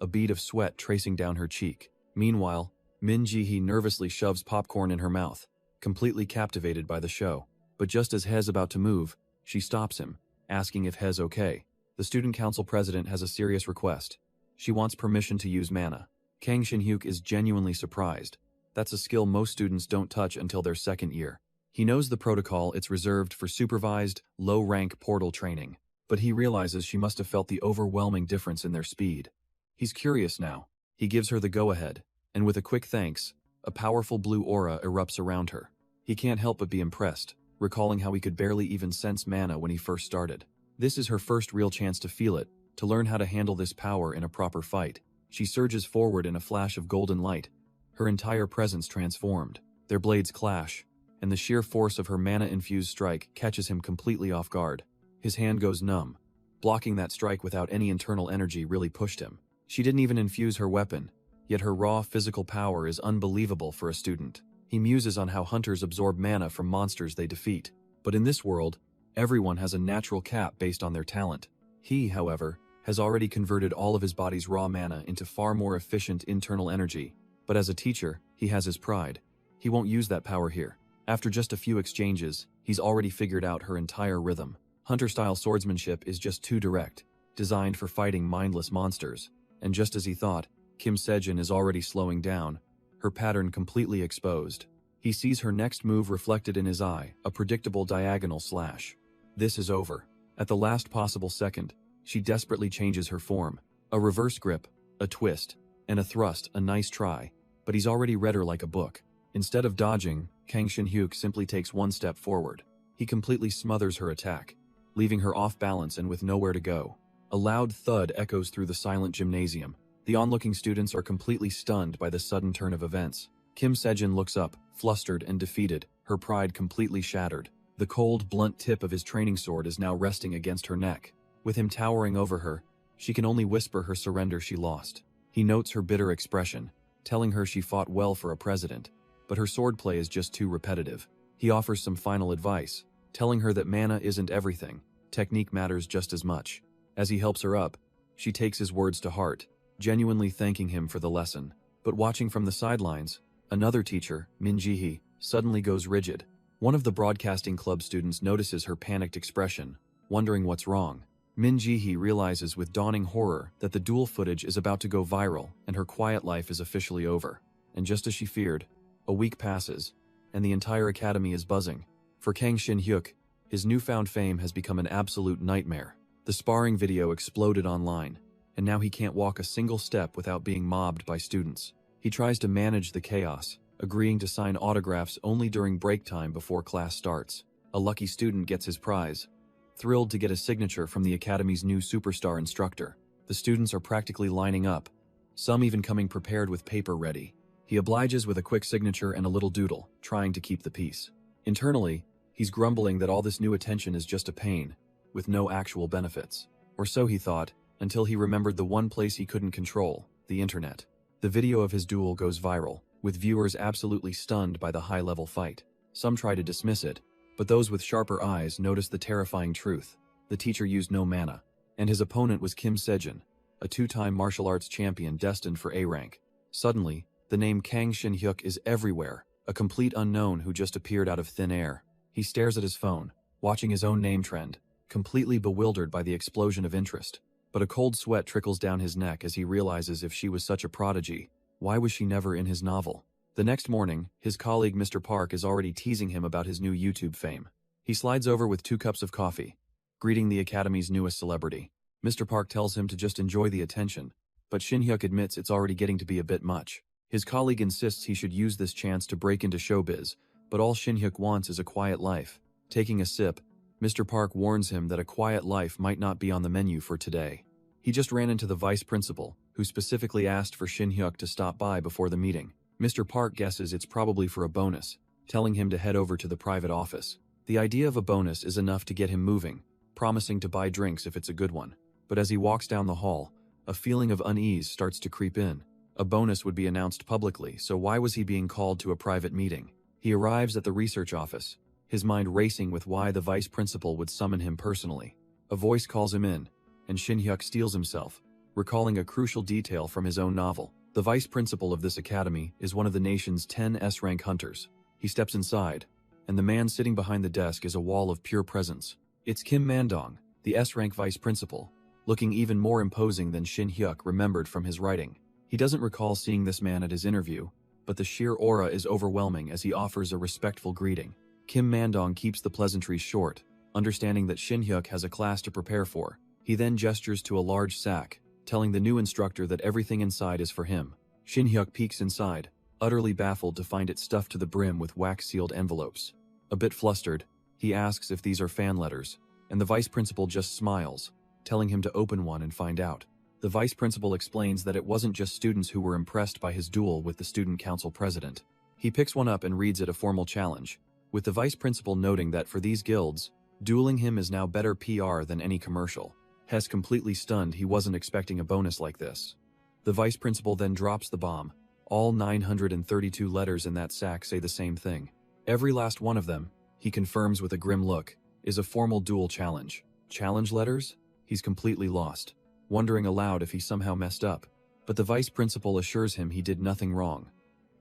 a bead of sweat tracing down her cheek. Meanwhile, Min Ji-hee nervously shoves popcorn in her mouth, completely captivated by the show. But just as He's about to move, she stops him, asking if He's okay. The student council president has a serious request. She wants permission to use mana. Kang Shin-hyuk is genuinely surprised. That's a skill most students don't touch until their second year. He knows the protocol, it's reserved for supervised, low-rank portal training. But he realizes she must have felt the overwhelming difference in their speed. He's curious now. He gives her the go-ahead, and with a quick thanks, a powerful blue aura erupts around her. He can't help but be impressed, recalling how he could barely even sense mana when he first started. This is her first real chance to feel it, to learn how to handle this power in a proper fight. She surges forward in a flash of golden light, her entire presence transformed. Their blades clash, and the sheer force of her mana-infused strike catches him completely off guard. His hand goes numb. Blocking that strike without any internal energy really pushed him. She didn't even infuse her weapon, yet her raw physical power is unbelievable for a student. He muses on how hunters absorb mana from monsters they defeat. But in this world, everyone has a natural cap based on their talent. He, however, has already converted all of his body's raw mana into far more efficient internal energy. But as a teacher, he has his pride. He won't use that power here. After just a few exchanges, he's already figured out her entire rhythm. Hunter-style swordsmanship is just too direct, designed for fighting mindless monsters. And just as he thought, Kim Sejin is already slowing down, her pattern completely exposed. He sees her next move reflected in his eye, a predictable diagonal slash. This is over. At the last possible second, she desperately changes her form. A reverse grip, a twist, and a thrust, a nice try, but he's already read her like a book. Instead of dodging, Kang Shin-hyuk simply takes one step forward. He completely smothers her attack, leaving her off balance and with nowhere to go. A loud thud echoes through the silent gymnasium. The onlooking students are completely stunned by the sudden turn of events. Kim Sejin looks up, flustered and defeated, her pride completely shattered. The cold, blunt tip of his training sword is now resting against her neck. With him towering over her, she can only whisper her surrender she lost. He notes her bitter expression, telling her she fought well for a president, but her swordplay is just too repetitive. He offers some final advice, telling her that mana isn't everything, technique matters just as much. As he helps her up, she takes his words to heart, genuinely thanking him for the lesson. But watching from the sidelines, another teacher, Min Ji-hee, suddenly goes rigid. One of the broadcasting club students notices her panicked expression, wondering what's wrong. Min Ji-hee realizes with dawning horror that the duel footage is about to go viral and her quiet life is officially over. And just as she feared, a week passes, and the entire academy is buzzing. For Kang Shin-hyuk, his newfound fame has become an absolute nightmare. The sparring video exploded online, and now he can't walk a single step without being mobbed by students. He tries to manage the chaos, agreeing to sign autographs only during break time before class starts. A lucky student gets his prize, thrilled to get a signature from the academy's new superstar instructor. The students are practically lining up, some even coming prepared with paper ready. He obliges with a quick signature and a little doodle, trying to keep the peace. Internally, he's grumbling that all this new attention is just a pain, with no actual benefits. Or so he thought, until he remembered the one place he couldn't control, the internet. The video of his duel goes viral, with viewers absolutely stunned by the high-level fight. Some try to dismiss it, but those with sharper eyes notice the terrifying truth. The teacher used no mana, and his opponent was Kim Sejin, a two-time martial arts champion destined for A rank. Suddenly, the name Kang Shin-hyuk is everywhere, a complete unknown who just appeared out of thin air. He stares at his phone, watching his own name trend, completely bewildered by the explosion of interest. But a cold sweat trickles down his neck as he realizes if she was such a prodigy, why was she never in his novel? The next morning, his colleague Mr. Park is already teasing him about his new YouTube fame. He slides over with 2 cups of coffee, greeting the Academy's newest celebrity. Mr. Park tells him to just enjoy the attention, but Shin-hyuk admits it's already getting to be a bit much. His colleague insists he should use this chance to break into showbiz, but all Shin-hyuk wants is a quiet life. Taking a sip, Mr. Park warns him that a quiet life might not be on the menu for today. He just ran into the vice principal, who specifically asked for Shin Hyuk to stop by before the meeting. Mr. Park guesses it's probably for a bonus, telling him to head over to the private office. The idea of a bonus is enough to get him moving, promising to buy drinks if it's a good one. But as he walks down the hall, a feeling of unease starts to creep in. A bonus would be announced publicly, so why was he being called to a private meeting? He arrives at the research office, his mind racing with why the vice principal would summon him personally. A voice calls him in, and Shin Hyuk steels himself, recalling a crucial detail from his own novel. The vice principal of this academy is one of the nation's 10 S-rank hunters. He steps inside, and the man sitting behind the desk is a wall of pure presence. It's Kim Mandong, the S-rank vice principal, looking even more imposing than Shin Hyuk remembered from his writing. He doesn't recall seeing this man at his interview, but the sheer aura is overwhelming as he offers a respectful greeting. Kim Mandong keeps the pleasantries short, understanding that Shin Hyuk has a class to prepare for. He then gestures to a large sack, telling the new instructor that everything inside is for him. Shin Hyuk peeks inside, utterly baffled to find it stuffed to the brim with wax-sealed envelopes. A bit flustered, he asks if these are fan letters, and the vice principal just smiles, telling him to open one and find out. The vice principal explains that it wasn't just students who were impressed by his duel with the student council president. He picks one up and reads it a formal challenge, with the vice principal noting that for these guilds, dueling him is now better PR than any commercial. Hess completely stunned, he wasn't expecting a bonus like this. The vice principal then drops the bomb. All 932 letters in that sack say the same thing. Every last one of them, he confirms with a grim look, is a formal duel challenge. Challenge letters? He's completely lost, wondering aloud if he somehow messed up. But the vice principal assures him he did nothing wrong.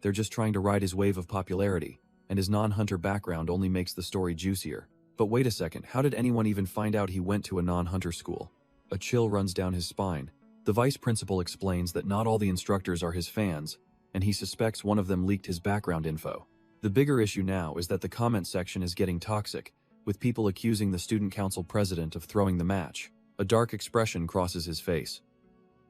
They're just trying to ride his wave of popularity, and his non-hunter background only makes the story juicier. But wait a second, how did anyone even find out he went to a non-hunter school? A chill runs down his spine. The vice principal explains that not all the instructors are his fans, and he suspects one of them leaked his background info. The bigger issue now is that the comment section is getting toxic, with people accusing the student council president of throwing the match. A dark expression crosses his face.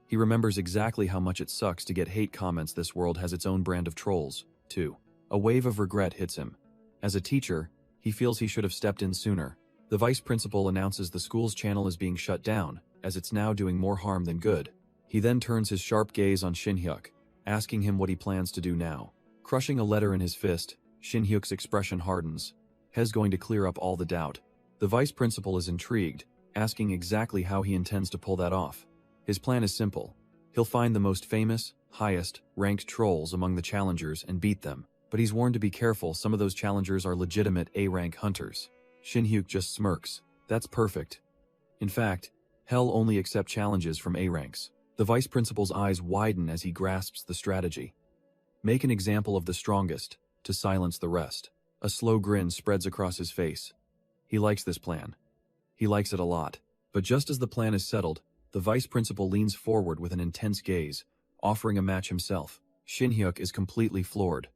He remembers exactly how much it sucks to get hate comments. This world has its own brand of trolls, too. A wave of regret hits him. As a teacher, he feels he should have stepped in sooner. The vice principal announces the school's channel is being shut down, as it's now doing more harm than good. He then turns his sharp gaze on Shin Hyuk, asking him what he plans to do now. Crushing a letter in his fist, Shin Hyuk's expression hardens. He's going to clear up all the doubt. The vice principal is intrigued, asking exactly how he intends to pull that off. His plan is simple. He'll find the most famous, highest-ranked trolls among the challengers and beat them. But he's warned to be careful, some of those challengers are legitimate A-rank hunters. Shin Hyuk just smirks. That's perfect. In fact, hell only accept challenges from A-ranks. The vice principal's eyes widen as he grasps the strategy. Make an example of the strongest, to silence the rest. A slow grin spreads across his face. He likes this plan. He likes it a lot. But just as the plan is settled, the vice principal leans forward with an intense gaze, offering a match himself. Shin Hyuk is completely floored,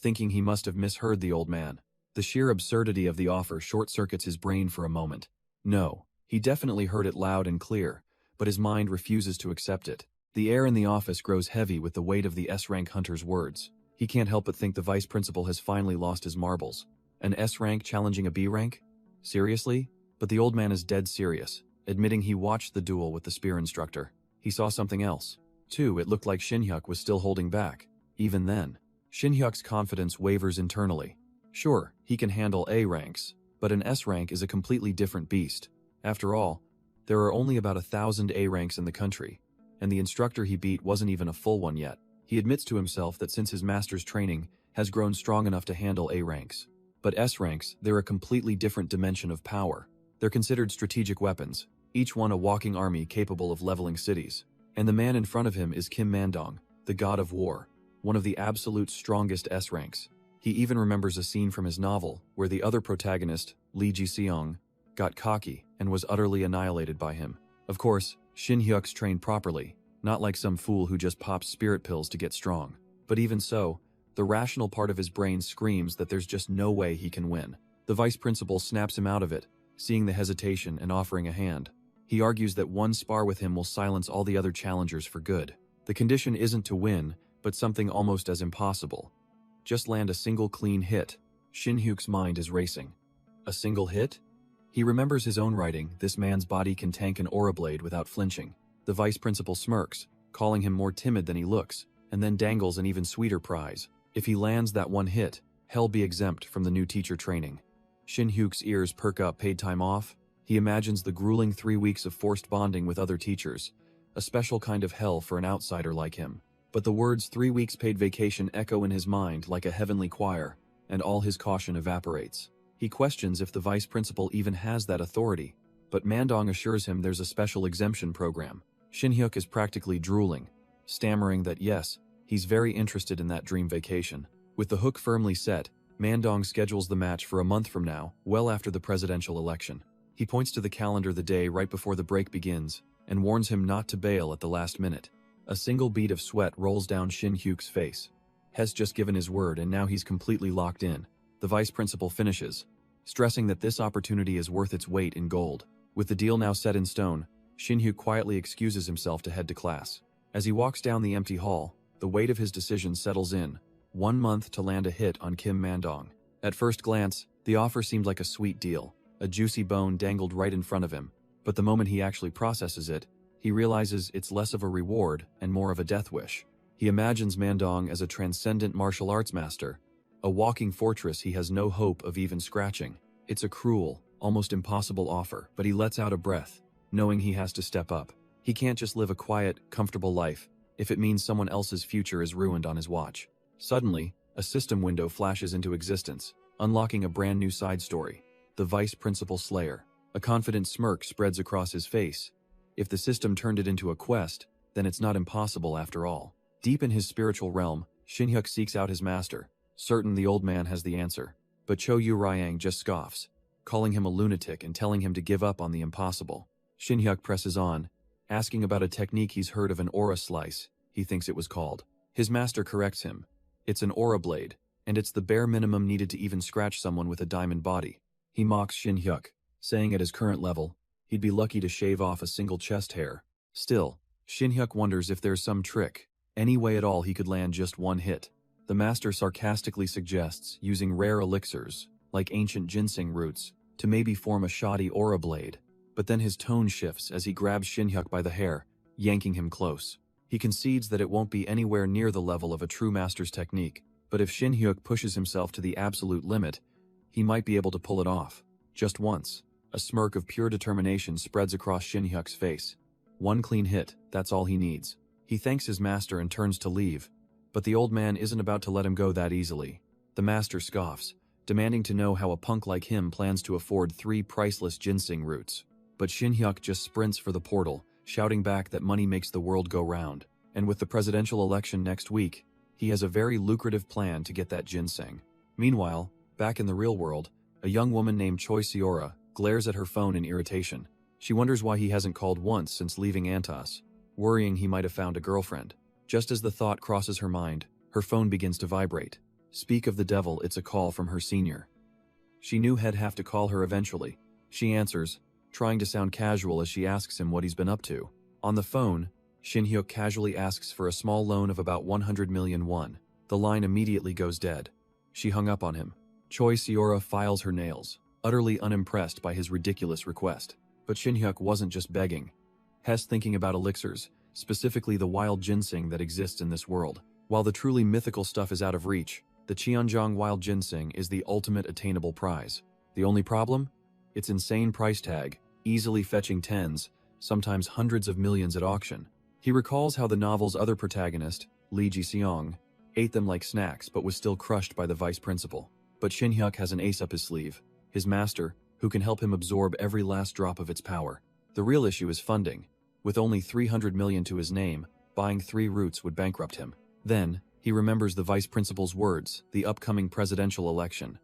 thinking he must have misheard the old man. The sheer absurdity of the offer short-circuits his brain for a moment. No, he definitely heard it loud and clear, but his mind refuses to accept it. The air in the office grows heavy with the weight of the S-rank hunter's words. He can't help but think the vice principal has finally lost his marbles. An S-rank challenging a B-rank? Seriously? But the old man is dead serious, admitting he watched the duel with the spear instructor. He saw something else. Too, it looked like Shin Hyuk was still holding back. Even then, Shin Hyuk's confidence wavers internally. Sure, he can handle A ranks, but an S rank is a completely different beast. After all, there are only about 1,000 A ranks in the country, and the instructor he beat wasn't even a full one yet. He admits to himself that since his master's training has grown strong enough to handle A ranks. But S ranks, they're a completely different dimension of power. They're considered strategic weapons, each one a walking army capable of leveling cities. And the man in front of him is Kim Mandong, the god of war, one of the absolute strongest S ranks. He even remembers a scene from his novel where the other protagonist, Lee Ji-seong, got cocky and was utterly annihilated by him. Of course, Shin Hyuk's trained properly, not like some fool who just pops spirit pills to get strong. But even so, the rational part of his brain screams that there's just no way he can win. The vice principal snaps him out of it, seeing the hesitation and offering a hand. He argues that one spar with him will silence all the other challengers for good. The condition isn't to win, but something almost as impossible. Just land a single clean hit. Shin Hyuk's mind is racing. A single hit? He remembers his own writing, this man's body can tank an aura blade without flinching. The vice principal smirks, calling him more timid than he looks, and then dangles an even sweeter prize. If he lands that one hit, he'll be exempt from the new teacher training. Shin Hyuk's ears perk up. Paid time off? He imagines the grueling 3 weeks of forced bonding with other teachers, a special kind of hell for an outsider like him. But the words 3 weeks paid vacation echo in his mind like a heavenly choir, and all his caution evaporates. He questions if the vice principal even has that authority, but Mandong assures him there's a special exemption program. Shin Hyuk is practically drooling, stammering that yes, he's very interested in that dream vacation. With the hook firmly set, Mandong schedules the match for a month from now, well after the presidential election. He points to the calendar the day right before the break begins, and warns him not to bail at the last minute. A single bead of sweat rolls down Shin Hyuk's face. Has just given his word and now he's completely locked in. The vice principal finishes, stressing that this opportunity is worth its weight in gold. With the deal now set in stone, Shin Hyuk quietly excuses himself to head to class. As he walks down the empty hall, the weight of his decision settles in. 1 month to land a hit on Kim Mandong. At first glance, the offer seemed like a sweet deal. A juicy bone dangled right in front of him. But the moment he actually processes it, he realizes it's less of a reward and more of a death wish. He imagines Mandong as a transcendent martial arts master, a walking fortress he has no hope of even scratching. It's a cruel, almost impossible offer, but he lets out a breath, knowing he has to step up. He can't just live a quiet, comfortable life if it means someone else's future is ruined on his watch. Suddenly, a system window flashes into existence, unlocking a brand new side story. The Vice Principal Slayer. A confident smirk spreads across his face. If the system turned it into a quest, then it's not impossible after all. Deep in his spiritual realm, Shin Hyuk seeks out his master, certain the old man has the answer. But Cho Yu Ryang just scoffs, calling him a lunatic and telling him to give up on the impossible. Shin Hyuk presses on, asking about a technique he's heard of, an aura slice, he thinks it was called. His master corrects him. It's an aura blade, and it's the bare minimum needed to even scratch someone with a diamond body. He mocks Shin Hyuk, saying at his current level, he'd be lucky to shave off a single chest hair. Still, Shin Hyuk wonders if there's some trick, any way at all he could land just one hit. The master sarcastically suggests using rare elixirs, like ancient ginseng roots, to maybe form a shoddy aura blade. But then his tone shifts as he grabs Shin Hyuk by the hair, yanking him close. He concedes that it won't be anywhere near the level of a true master's technique, but if Shin Hyuk pushes himself to the absolute limit, he might be able to pull it off. Just once, a smirk of pure determination spreads across Shin Hyuk's face. One clean hit, that's all he needs. He thanks his master and turns to leave, but the old man isn't about to let him go that easily. The master scoffs, demanding to know how a punk like him plans to afford 3 priceless ginseng roots. But Shin Hyuk just sprints for the portal, shouting back that money makes the world go round. And with the presidential election next week, he has a very lucrative plan to get that ginseng. Meanwhile, back in the real world, a young woman named Choi Seora glares at her phone in irritation. She wonders why he hasn't called once since leaving Antas, worrying he might have found a girlfriend. Just as the thought crosses her mind, her phone begins to vibrate. Speak of the devil, it's a call from her senior. She knew he'd have to call her eventually. She answers, trying to sound casual as she asks him what he's been up to. On the phone, Shin Hyuk casually asks for a small loan of about 100 million won. The line immediately goes dead. She hung up on him. Choi Seora files her nails, utterly unimpressed by his ridiculous request. But Shin Hyuk wasn't just begging. He's thinking about elixirs, specifically the wild ginseng that exists in this world. While the truly mythical stuff is out of reach, the Cheonjiang wild ginseng is the ultimate attainable prize. The only problem? Its insane price tag, easily fetching tens, sometimes hundreds of millions at auction. He recalls how the novel's other protagonist, Li Jiseong, ate them like snacks but was still crushed by the vice principal. But Shin Hyuk has an ace up his sleeve, his master, who can help him absorb every last drop of its power. The real issue is funding. With only 300 million to his name, buying 3 roots would bankrupt him. Then, he remembers the vice principal's words, the upcoming presidential election.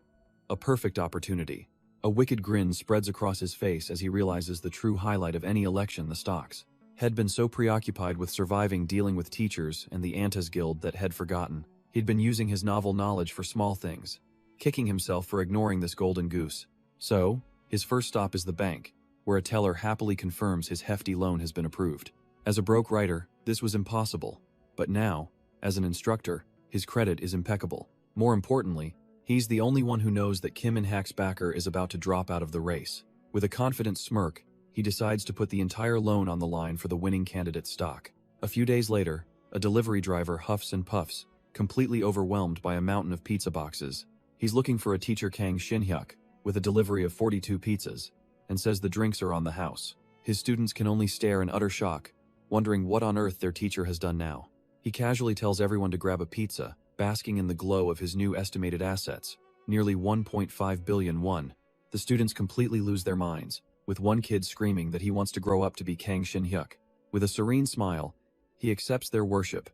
A perfect opportunity. A wicked grin spreads across his face as he realizes the true highlight of any election, the stocks. He'd been so preoccupied with surviving dealing with teachers and the Antas Guild that he'd forgotten. He'd been using his novel knowledge for small things, kicking himself for ignoring this golden goose. So, his first stop is the bank, where a teller happily confirms his hefty loan has been approved. As a broke writer, this was impossible. But now, as an instructor, his credit is impeccable. More importantly, He's the only one who knows that Kim In-hak's backer is about to drop out of the race. With a confident smirk, he decides to put the entire loan on the line for the winning candidate's stock. A few days later, a delivery driver huffs and puffs, completely overwhelmed by a mountain of pizza boxes. He's looking for a teacher Kang Shin-hyuk, with a delivery of 42 pizzas, and says the drinks are on the house. His students can only stare in utter shock, wondering what on earth their teacher has done now. He casually tells everyone to grab a pizza, basking in the glow of his new estimated assets, nearly 1.5 billion won. The students completely lose their minds, with one kid screaming that he wants to grow up to be Kang Shin-hyuk. With a serene smile, he accepts their worship.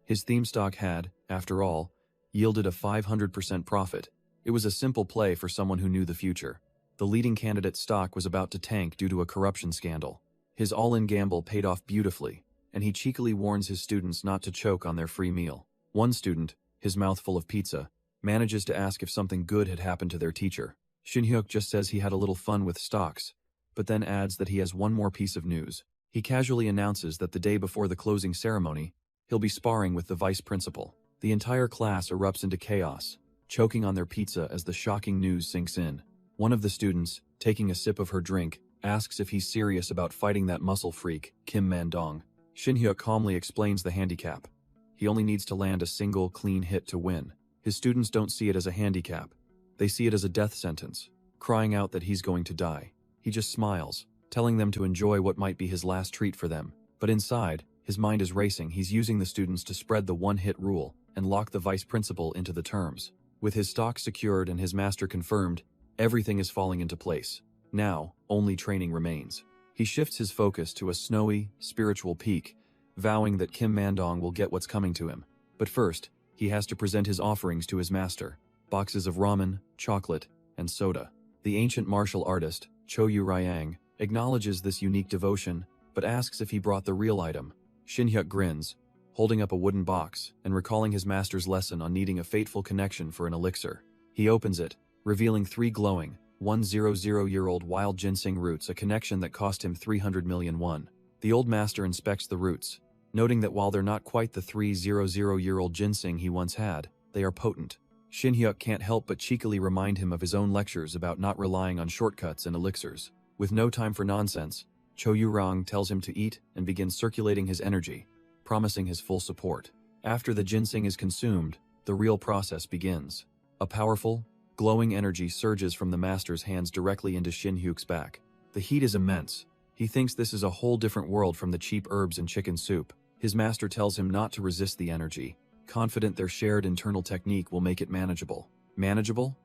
His theme stock had, after all, yielded a 500% profit. It was a simple play for someone who knew the future. The leading candidate's stock was about to tank due to a corruption scandal. His all-in gamble paid off beautifully, and he cheekily warns his students not to choke on their free meal. One student, his mouth full of pizza, manages to ask if something good had happened to their teacher. Shin-hyuk just says he had a little fun with stocks, but then adds that he has one more piece of news. He casually announces that the day before the closing ceremony, he'll be sparring with the vice principal. The entire class erupts into chaos, choking on their pizza as the shocking news sinks in. One of the students, taking a sip of her drink, asks if he's serious about fighting that muscle freak, Kim Man-dong. Shin-hyuk calmly explains the handicap. He only needs to land a single, clean hit to win. His students don't see it as a handicap. They see it as a death sentence, crying out that he's going to die. He just smiles, telling them to enjoy what might be his last treat for them. But inside, his mind is racing. He's using the students to spread the one-hit rule and lock the vice principal into the terms. With his stock secured and his master confirmed, everything is falling into place. Now, only training remains. He shifts his focus to a snowy, spiritual peak, vowing that Kim Man-dong will get what's coming to him. But first, he has to present his offerings to his master: boxes of ramen, chocolate, and soda. The ancient martial artist, Cho Yu-ryang, acknowledges this unique devotion, but asks if he brought the real item. Shin-hyuk grins, holding up a wooden box and recalling his master's lesson on needing a fateful connection for an elixir. He opens it, revealing 3 glowing, 100-year-old wild ginseng roots, a connection that cost him 300 million won. The old master inspects the roots, noting that while they're not quite the 300-year-old ginseng he once had, they are potent. Shin-hyuk can't help but cheekily remind him of his own lectures about not relying on shortcuts and elixirs. With no time for nonsense, Cho Yu-rang tells him to eat and begins circulating his energy, promising his full support. After the ginseng is consumed, the real process begins. A powerful, glowing energy surges from the master's hands directly into Shin-hyuk's back. The heat is immense. He thinks this is a whole different world from the cheap herbs and chicken soup. His master tells him not to resist the energy, confident their shared internal technique will make it manageable. Manageable?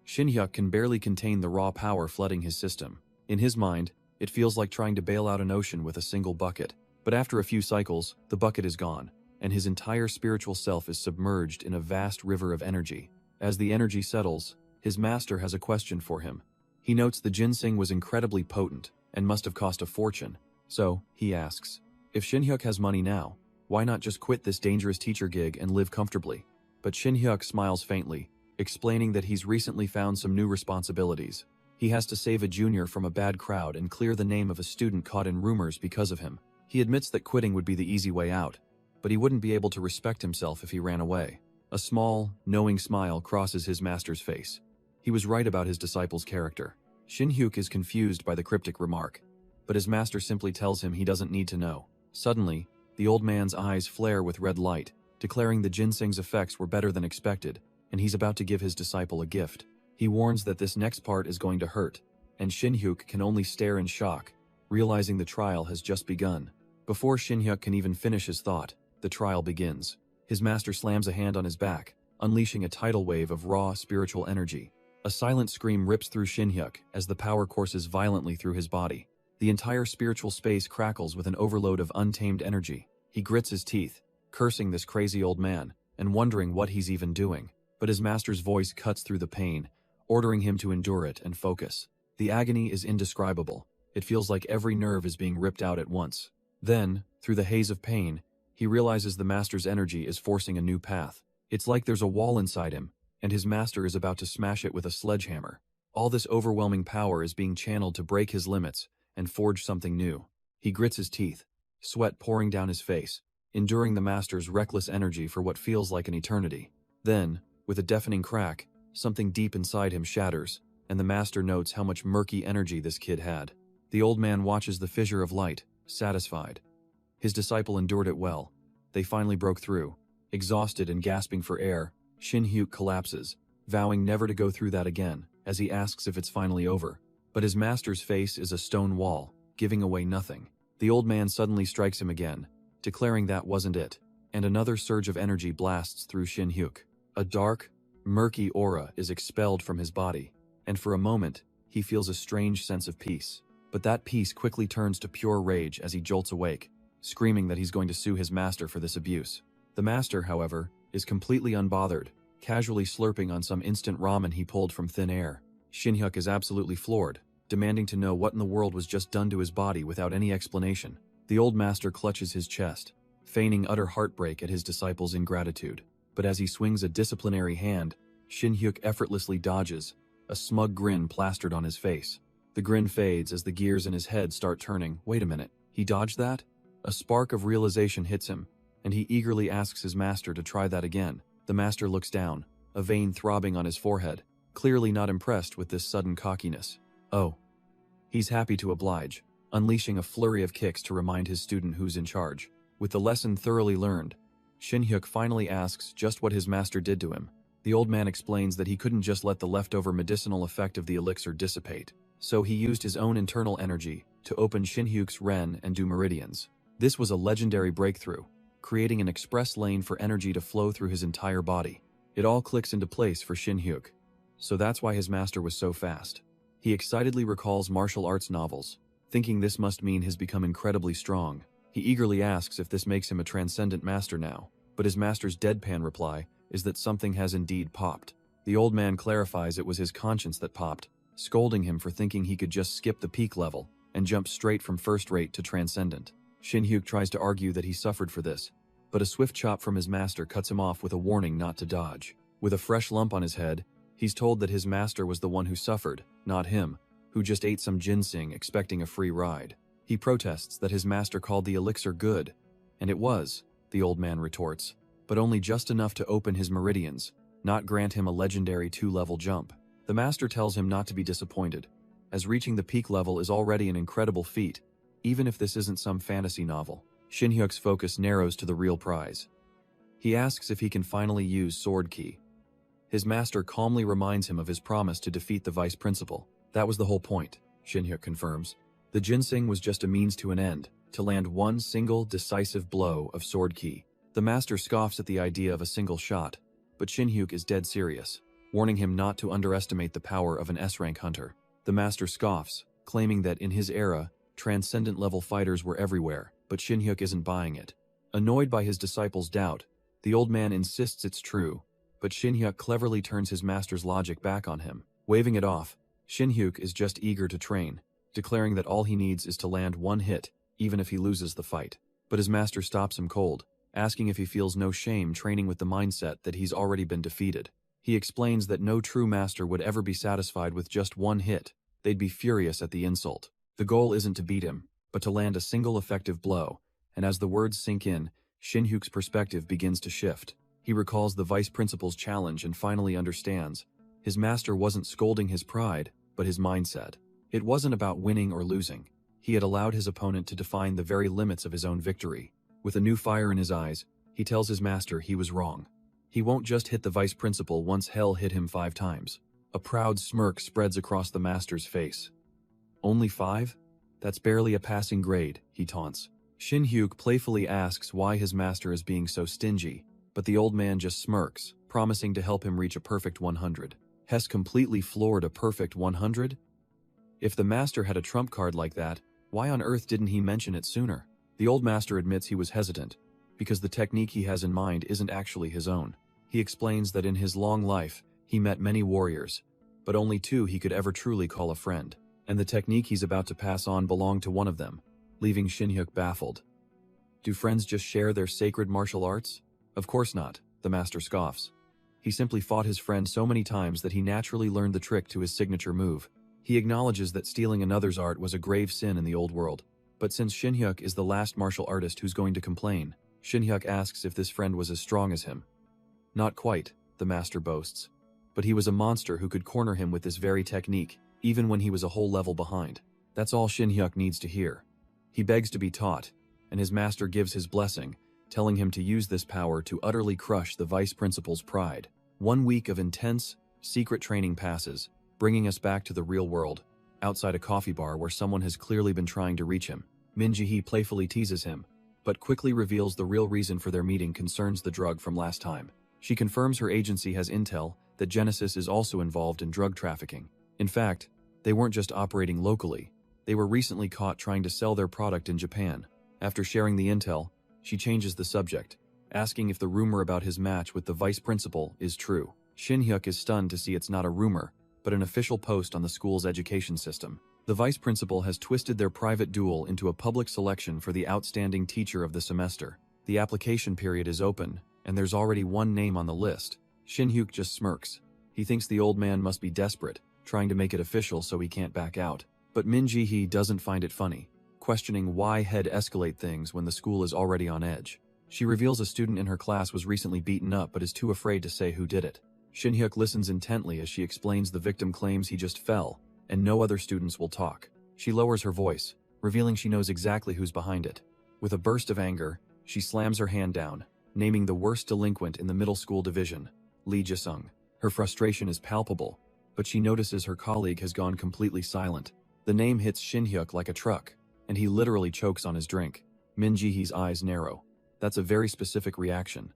Shin-hyuk can barely contain the raw power flooding his system. In his mind, it feels like trying to bail out an ocean with a single bucket. But after a few cycles, the bucket is gone, and his entire spiritual self is submerged in a vast river of energy. As the energy settles, his master has a question for him. He notes the ginseng was incredibly potent and must have cost a fortune. So, he asks, if Shin-hyuk has money now, why not just quit this dangerous teacher gig and live comfortably? But Shin-hyuk smiles faintly, explaining that he's recently found some new responsibilities. He has to save a junior from a bad crowd and clear the name of a student caught in rumors because of him. He admits that quitting would be the easy way out, but he wouldn't be able to respect himself if he ran away. A small, knowing smile crosses his master's face. He was right about his disciple's character. Shin-hyuk is confused by the cryptic remark, but his master simply tells him he doesn't need to know. Suddenly, the old man's eyes flare with red light, declaring the ginseng's effects were better than expected, and he's about to give his disciple a gift. He warns that this next part is going to hurt, and Shin-hyuk can only stare in shock, realizing the trial has just begun. Before Shin-hyuk can even finish his thought, the trial begins. His master slams a hand on his back, unleashing a tidal wave of raw spiritual energy. A silent scream rips through Shin-hyuk as the power courses violently through his body. The entire spiritual space crackles with an overload of untamed energy. He grits his teeth, cursing this crazy old man, and wondering what he's even doing. But his master's voice cuts through the pain, ordering him to endure it and focus. The agony is indescribable. It feels like every nerve is being ripped out at once. Then, through the haze of pain, he realizes the master's energy is forcing a new path. It's like there's a wall inside him, and his master is about to smash it with a sledgehammer. All this overwhelming power is being channeled to break his limits and forge something new. He grits his teeth, sweat pouring down his face, enduring the master's reckless energy for what feels like an eternity. Then, with a deafening crack, something deep inside him shatters, and the master notes how much murky energy this kid had. The old man watches the fissure of light, satisfied. His disciple endured it well. They finally broke through. Exhausted and gasping for air, Shin-hyuk collapses, vowing never to go through that again, as he asks if it's finally over. But his master's face is a stone wall, giving away nothing. The old man suddenly strikes him again, declaring that wasn't it, and another surge of energy blasts through Shin-hyuk. A dark, murky aura is expelled from his body, and for a moment, he feels a strange sense of peace. But that peace quickly turns to pure rage as he jolts awake, screaming that he's going to sue his master for this abuse. The master, however, is completely unbothered, casually slurping on some instant ramen he pulled from thin air. Shin-hyuk is absolutely floored, demanding to know what in the world was just done to his body without any explanation. The old master clutches his chest, feigning utter heartbreak at his disciple's ingratitude. But as he swings a disciplinary hand, Shin-hyuk effortlessly dodges, a smug grin plastered on his face. The grin fades as the gears in his head start turning. Wait a minute, he dodged that? A spark of realization hits him, and he eagerly asks his master to try that again. The master looks down, a vein throbbing on his forehead, clearly not impressed with this sudden cockiness. Oh. He's happy to oblige, unleashing a flurry of kicks to remind his student who's in charge. With the lesson thoroughly learned, Shin-hyuk finally asks just what his master did to him. The old man explains that he couldn't just let the leftover medicinal effect of the elixir dissipate, so he used his own internal energy to open Shin-hyuk's ren and do meridians. This was a legendary breakthrough, creating an express lane for energy to flow through his entire body. It all clicks into place for Shin-hyuk. So that's why his master was so fast. He excitedly recalls martial arts novels, thinking this must mean he's become incredibly strong. He eagerly asks if this makes him a transcendent master now, but his master's deadpan reply is that something has indeed popped. The old man clarifies it was his conscience that popped, scolding him for thinking he could just skip the peak level and jump straight from first-rate to transcendent. Shin-hyuk tries to argue that he suffered for this, but a swift chop from his master cuts him off with a warning not to dodge. With a fresh lump on his head, he's told that his master was the one who suffered, not him, who just ate some ginseng expecting a free ride. He protests that his master called the elixir good, and it was, the old man retorts, but only just enough to open his meridians, not grant him a legendary 2-level jump. The master tells him not to be disappointed, as reaching the peak level is already an incredible feat, even if this isn't some fantasy novel. Shin-hyuk's focus narrows to the real prize. He asks if he can finally use sword ki. His master calmly reminds him of his promise to defeat the vice principal. That was the whole point, Shin-hyuk confirms. The ginseng was just a means to an end, to land one single decisive blow of sword ki. The master scoffs at the idea of a single shot, but Shin-hyuk is dead serious, warning him not to underestimate the power of an S-rank hunter. The master scoffs, claiming that in his era, transcendent-level fighters were everywhere, but Shin-hyuk isn't buying it. Annoyed by his disciple's doubt, the old man insists it's true, but Shin-hyuk cleverly turns his master's logic back on him. Waving it off, Shin-hyuk is just eager to train, declaring that all he needs is to land one hit, even if he loses the fight. But his master stops him cold, asking if he feels no shame training with the mindset that he's already been defeated. He explains that no true master would ever be satisfied with just one hit. They'd be furious at the insult. The goal isn't to beat him, but to land a single effective blow, and as the words sink in, Shin-hyuk's perspective begins to shift. He recalls the vice principal's challenge and finally understands. His master wasn't scolding his pride, but his mindset. It wasn't about winning or losing. He had allowed his opponent to define the very limits of his own victory. With a new fire in his eyes, he tells his master he was wrong. He won't just hit the vice principal once hell hit him 5 times. A proud smirk spreads across the master's face. Only 5? That's barely a passing grade, he taunts. Shin-hyuk playfully asks why his master is being so stingy, but the old man just smirks, promising to help him reach a perfect 100. Hess completely floored a perfect 100? If the master had a trump card like that, why on earth didn't he mention it sooner? The old master admits he was hesitant, because the technique he has in mind isn't actually his own. He explains that in his long life, he met many warriors, but only 2 he could ever truly call a friend, and the technique he's about to pass on belonged to one of them, leaving Shin-hyuk baffled. Do friends just share their sacred martial arts? Of course not, the master scoffs. He simply fought his friend so many times that he naturally learned the trick to his signature move. He acknowledges that stealing another's art was a grave sin in the old world, but since Shin-hyuk is the last martial artist who's going to complain, Shin-hyuk asks if this friend was as strong as him. Not quite, the master boasts. but he was a monster who could corner him with this very technique, even when he was a whole level behind. That's all Shin-hyuk needs to hear. He begs to be taught, and his master gives his blessing, telling him to use this power to utterly crush the vice principal's pride. 1 week of intense, secret training passes, bringing us back to the real world, outside a coffee bar where someone has clearly been trying to reach him. Min Ji-hee playfully teases him, but quickly reveals the real reason for their meeting concerns the drug from last time. She confirms her agency has intel that Genesis is also involved in drug trafficking. In fact, they weren't just operating locally, they were recently caught trying to sell their product in Japan. After sharing the intel, she changes the subject, asking if the rumor about his match with the vice principal is true. Shin-hyuk is stunned to see it's not a rumor, but an official post on the school's education system. The vice principal has twisted their private duel into a public selection for the outstanding teacher of the semester. The application period is open, and there's already one name on the list. Shin-hyuk just smirks. He thinks the old man must be desperate, trying to make it official so he can't back out. But Min Ji-hee doesn't find it funny, questioning why head escalate things when the school is already on edge. She reveals a student in her class was recently beaten up but is too afraid to say who did it. Shin-hyuk listens intently as she explains the victim claims he just fell, and no other students will talk. She lowers her voice, revealing she knows exactly who's behind it. With a burst of anger, she slams her hand down, naming the worst delinquent in the middle school division, Lee Ji-sung. Her frustration is palpable, but she notices her colleague has gone completely silent. The name hits Shin-hyuk like a truck, and he literally chokes on his drink. Min Ji-hee's eyes narrow. That's a very specific reaction.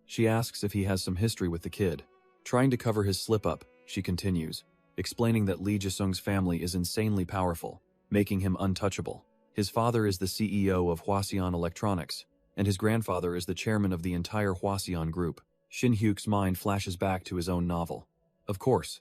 She asks if he has some history with the kid. Trying to cover his slip-up, she continues, explaining that Lee Ji-sung's family is insanely powerful, making him untouchable. His father is the CEO of Hwaseon Electronics, and his grandfather is the chairman of the entire Hwaseon group. Shin-hyuk's mind flashes back to his own novel. Of course.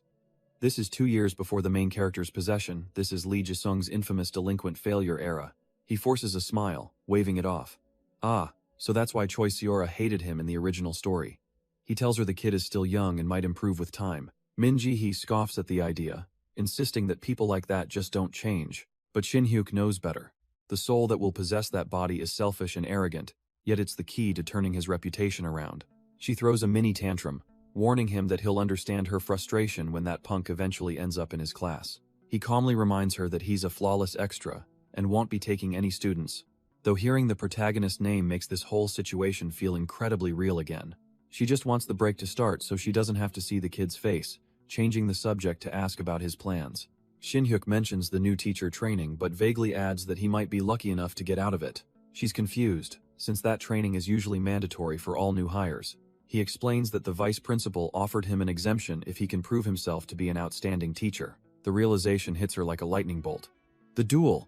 This is 2 years before the main character's possession. This is Lee Ji-sung's infamous delinquent failure era. He forces a smile, waving it off. Ah, so that's why Choi Seora hated him in the original story. He tells her the kid is still young and might improve with time. Min Ji-hee scoffs at the idea, insisting that people like that just don't change. But Shin-hyuk knows better. The soul that will possess that body is selfish and arrogant, yet it's the key to turning his reputation around. She throws a mini tantrum, warning him that he'll understand her frustration when that punk eventually ends up in his class. He calmly reminds her that he's a flawless extra and won't be taking any students, though hearing the protagonist's name makes this whole situation feel incredibly real again. She just wants the break to start so she doesn't have to see the kid's face, changing the subject to ask about his plans. Shin-hyuk mentions the new teacher training but vaguely adds that he might be lucky enough to get out of it. She's confused, since that training is usually mandatory for all new hires. He explains that the vice principal offered him an exemption if he can prove himself to be an outstanding teacher. The realization hits her like a lightning bolt. The duel!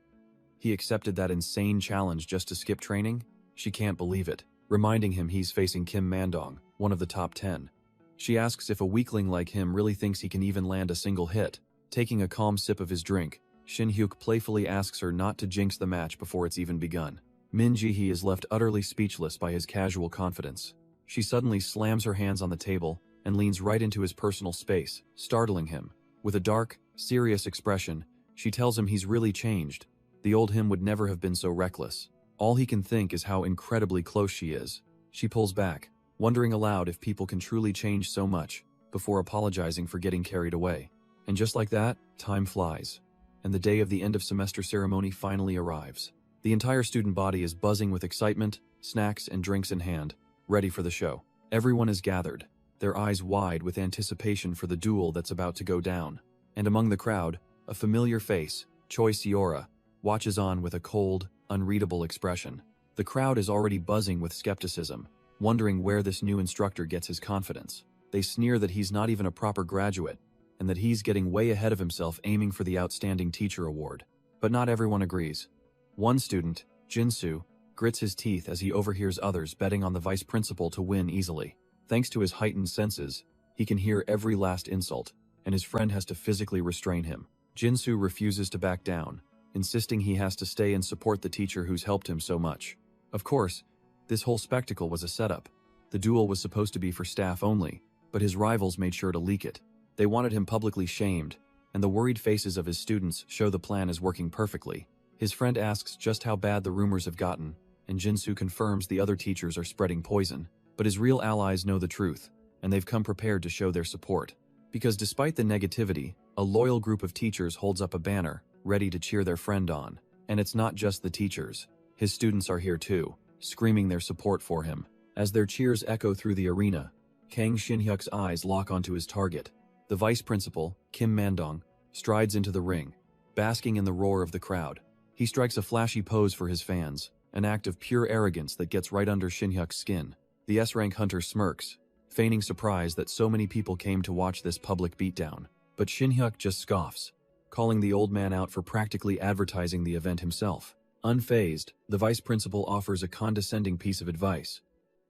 He accepted that insane challenge just to skip training? She can't believe it, reminding him he's facing Kim Mandong, one of the top 10. She asks if a weakling like him really thinks he can even land a single hit. Taking a calm sip of his drink, Shin-hyuk playfully asks her not to jinx the match before it's even begun. Min Ji-hee is left utterly speechless by his casual confidence. She suddenly slams her hands on the table and leans right into his personal space, startling him. With a dark, serious expression, she tells him he's really changed. The old him would never have been so reckless. All he can think is how incredibly close she is. She pulls back, wondering aloud if people can truly change so much, before apologizing for getting carried away. And just like that, time flies, and the day of the end of semester ceremony finally arrives. The entire student body is buzzing with excitement, snacks and drinks in hand, ready for the show. Everyone is gathered, their eyes wide with anticipation for the duel that's about to go down. And among the crowd, a familiar face, Choi Seora, watches on with a cold, unreadable expression. The crowd is already buzzing with skepticism, wondering where this new instructor gets his confidence. They sneer that he's not even a proper graduate, and that he's getting way ahead of himself aiming for the Outstanding Teacher Award. But not everyone agrees. One student, Jinsu, grits his teeth as he overhears others betting on the vice principal to win easily. Thanks to his heightened senses, he can hear every last insult, and his friend has to physically restrain him. Jinsu refuses to back down, insisting he has to stay and support the teacher who's helped him so much. Of course, this whole spectacle was a setup. The duel was supposed to be for staff only, but his rivals made sure to leak it. They wanted him publicly shamed, and the worried faces of his students show the plan is working perfectly. His friend asks just how bad the rumors have gotten, and Jinsu confirms the other teachers are spreading poison. But his real allies know the truth, and they've come prepared to show their support. Because despite the negativity, a loyal group of teachers holds up a banner, ready to cheer their friend on. And it's not just the teachers. His students are here too, screaming their support for him. As their cheers echo through the arena, Kang Shin-hyuk's eyes lock onto his target. The vice principal, Kim Man-dong, strides into the ring, basking in the roar of the crowd. He strikes a flashy pose for his fans, an act of pure arrogance that gets right under Shin-hyuk's skin. The S-rank hunter smirks, feigning surprise that so many people came to watch this public beatdown. But Shin-hyuk just scoffs, calling the old man out for practically advertising the event himself. Unfazed, the vice principal offers a condescending piece of advice.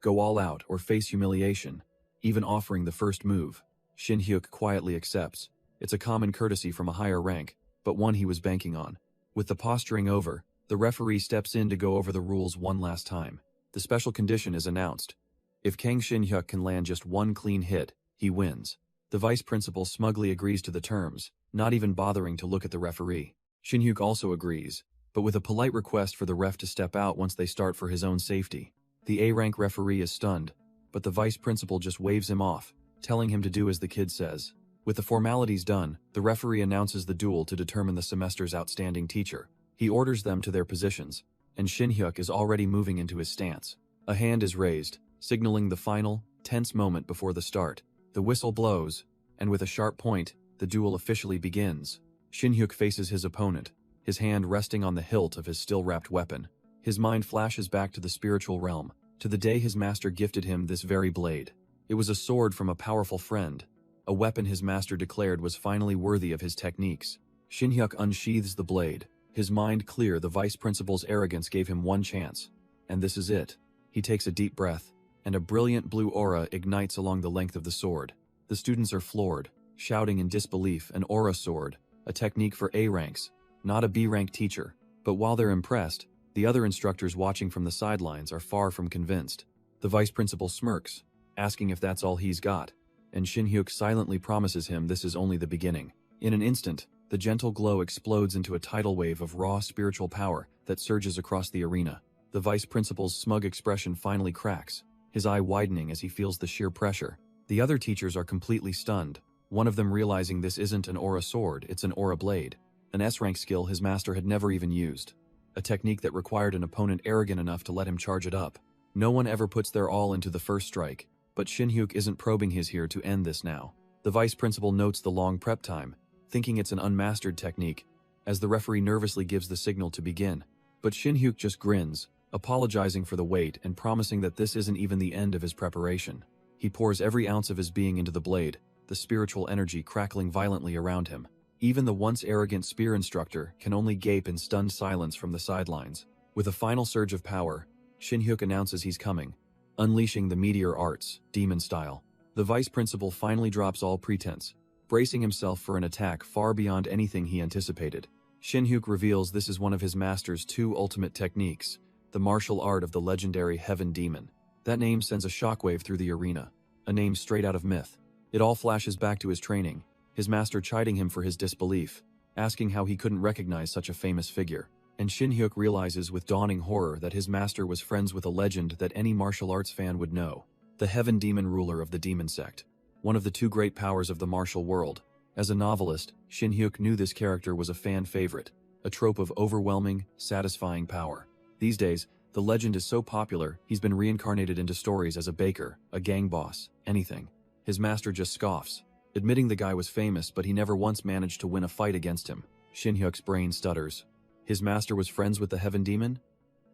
Go all out or face humiliation, even offering the first move. Shin-hyuk quietly accepts. It's a common courtesy from a higher rank, but one he was banking on. With the posturing over, the referee steps in to go over the rules one last time. The special condition is announced. If Kang Shin-hyuk can land just one clean hit, he wins. The vice principal smugly agrees to the terms, not even bothering to look at the referee. Shin-hyuk also agrees, but with a polite request for the ref to step out once they start for his own safety. The A-rank referee is stunned, but the vice principal just waves him off, telling him to do as the kid says. With the formalities done, the referee announces the duel to determine the semester's outstanding teacher. He orders them to their positions, and Shin-hyuk is already moving into his stance. A hand is raised, signaling the final, tense moment before the start. The whistle blows, and with a sharp point, the duel officially begins. Shin-hyuk faces his opponent, his hand resting on the hilt of his still-wrapped weapon. His mind flashes back to the spiritual realm, to the day his master gifted him this very blade. It was a sword from a powerful friend, a weapon his master declared was finally worthy of his techniques. Shin-hyuk unsheathes the blade, his mind clear. The vice principal's arrogance gave him one chance. And this is it. He takes a deep breath, and a brilliant blue aura ignites along the length of the sword. The students are floored, shouting in disbelief. An aura sword, a technique for A ranks, not a B-rank teacher. But while they're impressed, the other instructors watching from the sidelines are far from convinced. The vice principal smirks, asking if that's all he's got, and Shin-hyuk silently promises him this is only the beginning. In an instant, the gentle glow explodes into a tidal wave of raw spiritual power that surges across the arena. The vice principal's smug expression finally cracks, his eye widening as he feels the sheer pressure. The other teachers are completely stunned, one of them realizing this isn't an aura sword, it's an aura blade, an S-rank skill his master had never even used. A technique that required an opponent arrogant enough to let him charge it up. No one ever puts their all into the first strike, but Shin-hyuk isn't probing his here to end this now. The vice principal notes the long prep time, thinking it's an unmastered technique, as the referee nervously gives the signal to begin. But Shin-hyuk just grins, apologizing for the wait and promising that this isn't even the end of his preparation. He pours every ounce of his being into the blade, the spiritual energy crackling violently around him. Even the once arrogant spear instructor can only gape in stunned silence from the sidelines. With a final surge of power, Shin-hyuk announces he's coming, unleashing the meteor arts, demon style. The vice principal finally drops all pretense, bracing himself for an attack far beyond anything he anticipated. Shin-hyuk reveals this is one of his master's two ultimate techniques, the martial art of the legendary Heaven Demon. That name sends a shockwave through the arena, a name straight out of myth. It all flashes back to his training, his master chiding him for his disbelief, asking how he couldn't recognize such a famous figure. And Shin-hyuk realizes with dawning horror that his master was friends with a legend that any martial arts fan would know. The Heaven Demon ruler of the demon sect, one of the two great powers of the martial world. As a novelist, Shin-hyuk knew this character was a fan favorite, a trope of overwhelming, satisfying power. These days, the legend is so popular, he's been reincarnated into stories as a baker, a gang boss, anything. His master just scoffs, admitting the guy was famous but he never once managed to win a fight against him. Shin-hyuk's brain stutters. His master was friends with the Heaven Demon?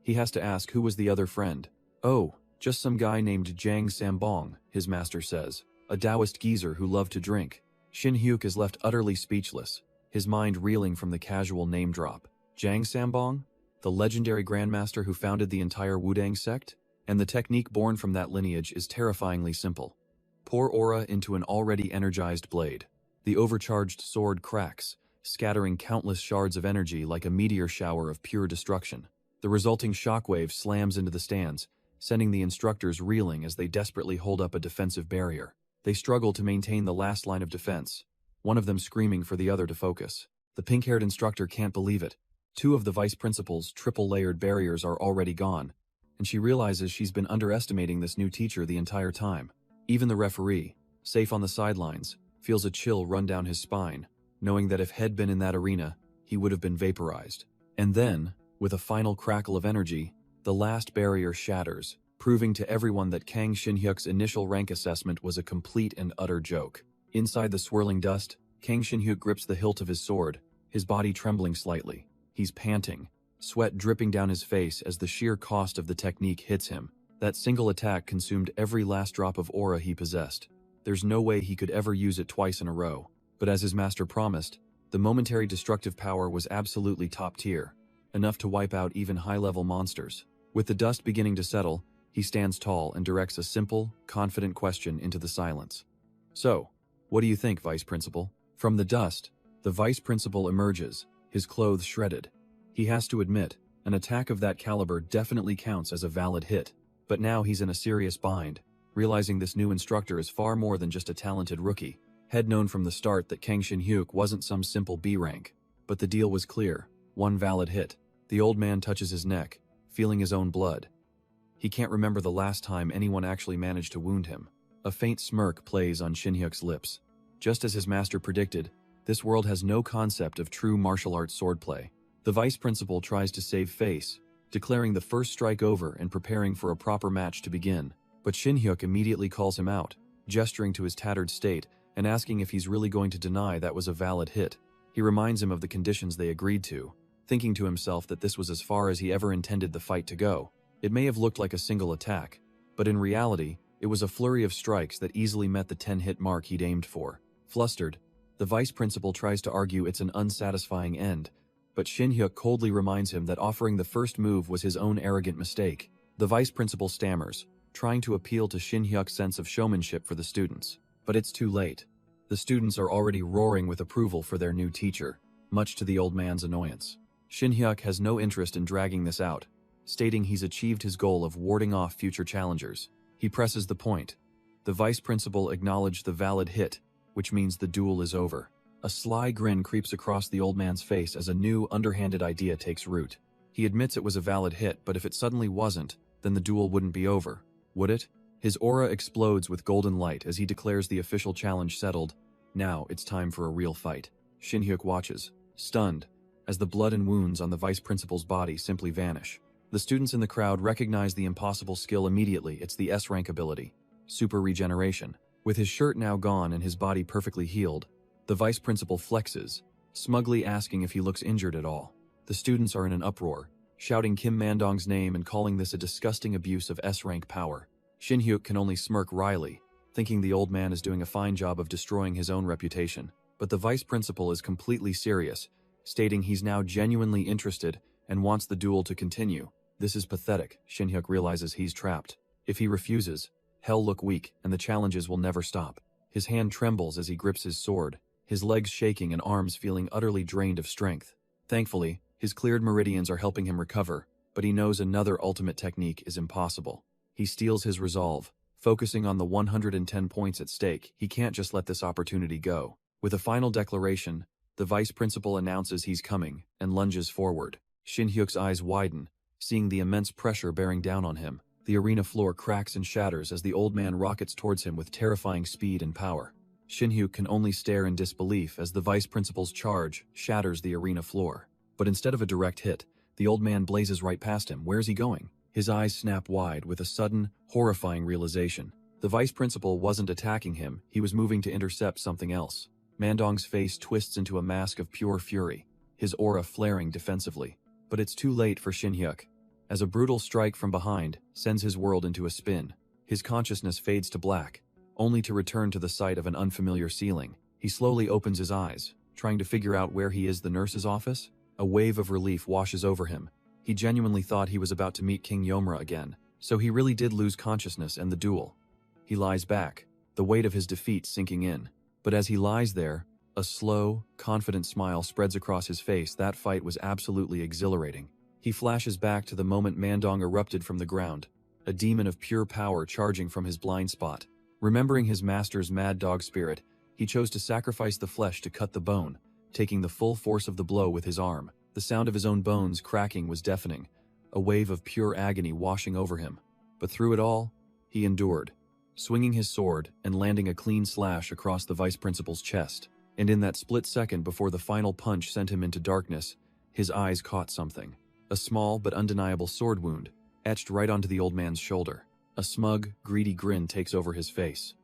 He has to ask who was the other friend. Oh, just some guy named Jang Sambong, his master says, a Taoist geezer who loved to drink. Shin-hyuk is left utterly speechless, his mind reeling from the casual name drop. Jang Sambong? The legendary grandmaster who founded the entire Wudang sect? And the technique born from that lineage is terrifyingly simple. Pour aura into an already energized blade. The overcharged sword cracks, scattering countless shards of energy like a meteor shower of pure destruction. The resulting shockwave slams into the stands, sending the instructors reeling as they desperately hold up a defensive barrier. They struggle to maintain the last line of defense, one of them screaming for the other to focus. The pink-haired instructor can't believe it. Two of the vice principal's triple-layered barriers are already gone, and she realizes she's been underestimating this new teacher the entire time. Even the referee, safe on the sidelines, feels a chill run down his spine, knowing that if Head been in that arena, he would have been vaporized. And then, with a final crackle of energy, the last barrier shatters, proving to everyone that Kang Shin-hyuk's initial rank assessment was a complete and utter joke. Inside the swirling dust, Kang Shin-hyuk grips the hilt of his sword, his body trembling slightly. He's panting, sweat dripping down his face as the sheer cost of the technique hits him. That single attack consumed every last drop of aura he possessed. There's no way he could ever use it twice in a row. But as his master promised, the momentary destructive power was absolutely top tier, enough to wipe out even high-level monsters. With the dust beginning to settle, he stands tall and directs a simple, confident question into the silence. "So, what do you think, Vice Principal?" From the dust, the Vice Principal emerges, his clothes shredded. He has to admit, an attack of that caliber definitely counts as a valid hit. But now he's in a serious bind, realizing this new instructor is far more than just a talented rookie. Had known from the start that Kang Shin-hyuk wasn't some simple B rank. But the deal was clear, one valid hit. The old man touches his neck, feeling his own blood. He can't remember the last time anyone actually managed to wound him. A faint smirk plays on Shin-hyuk's lips. Just as his master predicted, this world has no concept of true martial arts swordplay. The Vice Principal tries to save face, declaring the first strike over and preparing for a proper match to begin. But Shin-hyuk immediately calls him out, gesturing to his tattered state and asking if he's really going to deny that was a valid hit. He reminds him of the conditions they agreed to, thinking to himself that this was as far as he ever intended the fight to go. It may have looked like a single attack, but in reality, it was a flurry of strikes that easily met the 10-hit mark he'd aimed for. Flustered, the Vice Principal tries to argue it's an unsatisfying end, but Shin-hyuk coldly reminds him that offering the first move was his own arrogant mistake. The Vice Principal stammers, trying to appeal to Shin-hyuk's sense of showmanship for the students. But it's too late. The students are already roaring with approval for their new teacher, much to the old man's annoyance. Shin-hyuk has no interest in dragging this out, stating he's achieved his goal of warding off future challengers. He presses the point. The Vice Principal acknowledged the valid hit, which means the duel is over. A sly grin creeps across the old man's face as a new, underhanded idea takes root. He admits it was a valid hit, but if it suddenly wasn't, then the duel wouldn't be over, would it? His aura explodes with golden light as he declares the official challenge settled. Now it's time for a real fight. Shin-hyuk watches, stunned, as the blood and wounds on the Vice Principal's body simply vanish. The students in the crowd recognize the impossible skill immediately. It's the S-rank ability, Super Regeneration. With his shirt now gone and his body perfectly healed, the Vice Principal flexes, smugly asking if he looks injured at all. The students are in an uproar, shouting Kim Mandong's name and calling this a disgusting abuse of S-rank power. Shin-hyuk can only smirk wryly, thinking the old man is doing a fine job of destroying his own reputation. But the Vice Principal is completely serious, stating he's now genuinely interested and wants the duel to continue. This is pathetic. Shin-hyuk realizes he's trapped. If he refuses, he'll look weak and the challenges will never stop. His hand trembles as he grips his sword, his legs shaking and arms feeling utterly drained of strength. Thankfully, his cleared meridians are helping him recover, but he knows another ultimate technique is impossible. He steels his resolve, focusing on the 110 points at stake. He can't just let this opportunity go. With a final declaration, the Vice Principal announces he's coming and lunges forward. Shin-hyuk's eyes widen, seeing the immense pressure bearing down on him. The arena floor cracks and shatters as the old man rockets towards him with terrifying speed and power. Shin-hyuk can only stare in disbelief as the Vice Principal's charge shatters the arena floor. But instead of a direct hit, the old man blazes right past him. Where's he going? His eyes snap wide with a sudden, horrifying realization. The Vice Principal wasn't attacking him, he was moving to intercept something else. Mandong's face twists into a mask of pure fury, his aura flaring defensively. But it's too late for Shin-hyuk, as a brutal strike from behind sends his world into a spin. His consciousness fades to black, only to return to the sight of an unfamiliar ceiling. He slowly opens his eyes, trying to figure out where he is. The nurse's office? A wave of relief washes over him. He genuinely thought he was about to meet King Yomura again, so he really did lose consciousness and the duel. He lies back, the weight of his defeat sinking in. But as he lies there, a slow, confident smile spreads across his face. That fight was absolutely exhilarating. He flashes back to the moment Mandong erupted from the ground, a demon of pure power charging from his blind spot. Remembering his master's mad dog spirit, he chose to sacrifice the flesh to cut the bone, taking the full force of the blow with his arm. The sound of his own bones cracking was deafening, a wave of pure agony washing over him. But through it all, he endured, swinging his sword and landing a clean slash across the vice principal's chest. And in that split second before the final punch sent him into darkness, his eyes caught something. A small but undeniable sword wound, etched right onto the old man's shoulder. A smug, greedy grin takes over his face.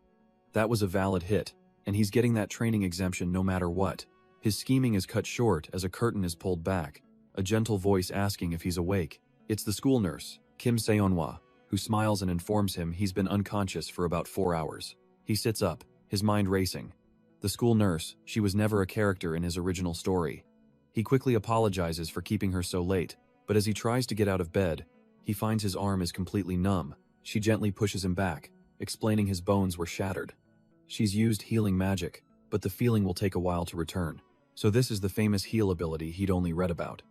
That was a valid hit, and he's getting that training exemption no matter what. His scheming is cut short as a curtain is pulled back, a gentle voice asking if he's awake. It's the school nurse, Kim Seonhwa, who smiles and informs him he's been unconscious for about 4 hours. He sits up, his mind racing. The school nurse, she was never a character in his original story. He quickly apologizes for keeping her so late, but as he tries to get out of bed, he finds his arm is completely numb. She gently pushes him back, explaining his bones were shattered. She's used healing magic, but the feeling will take a while to return. So this is the famous heal ability he'd only read about.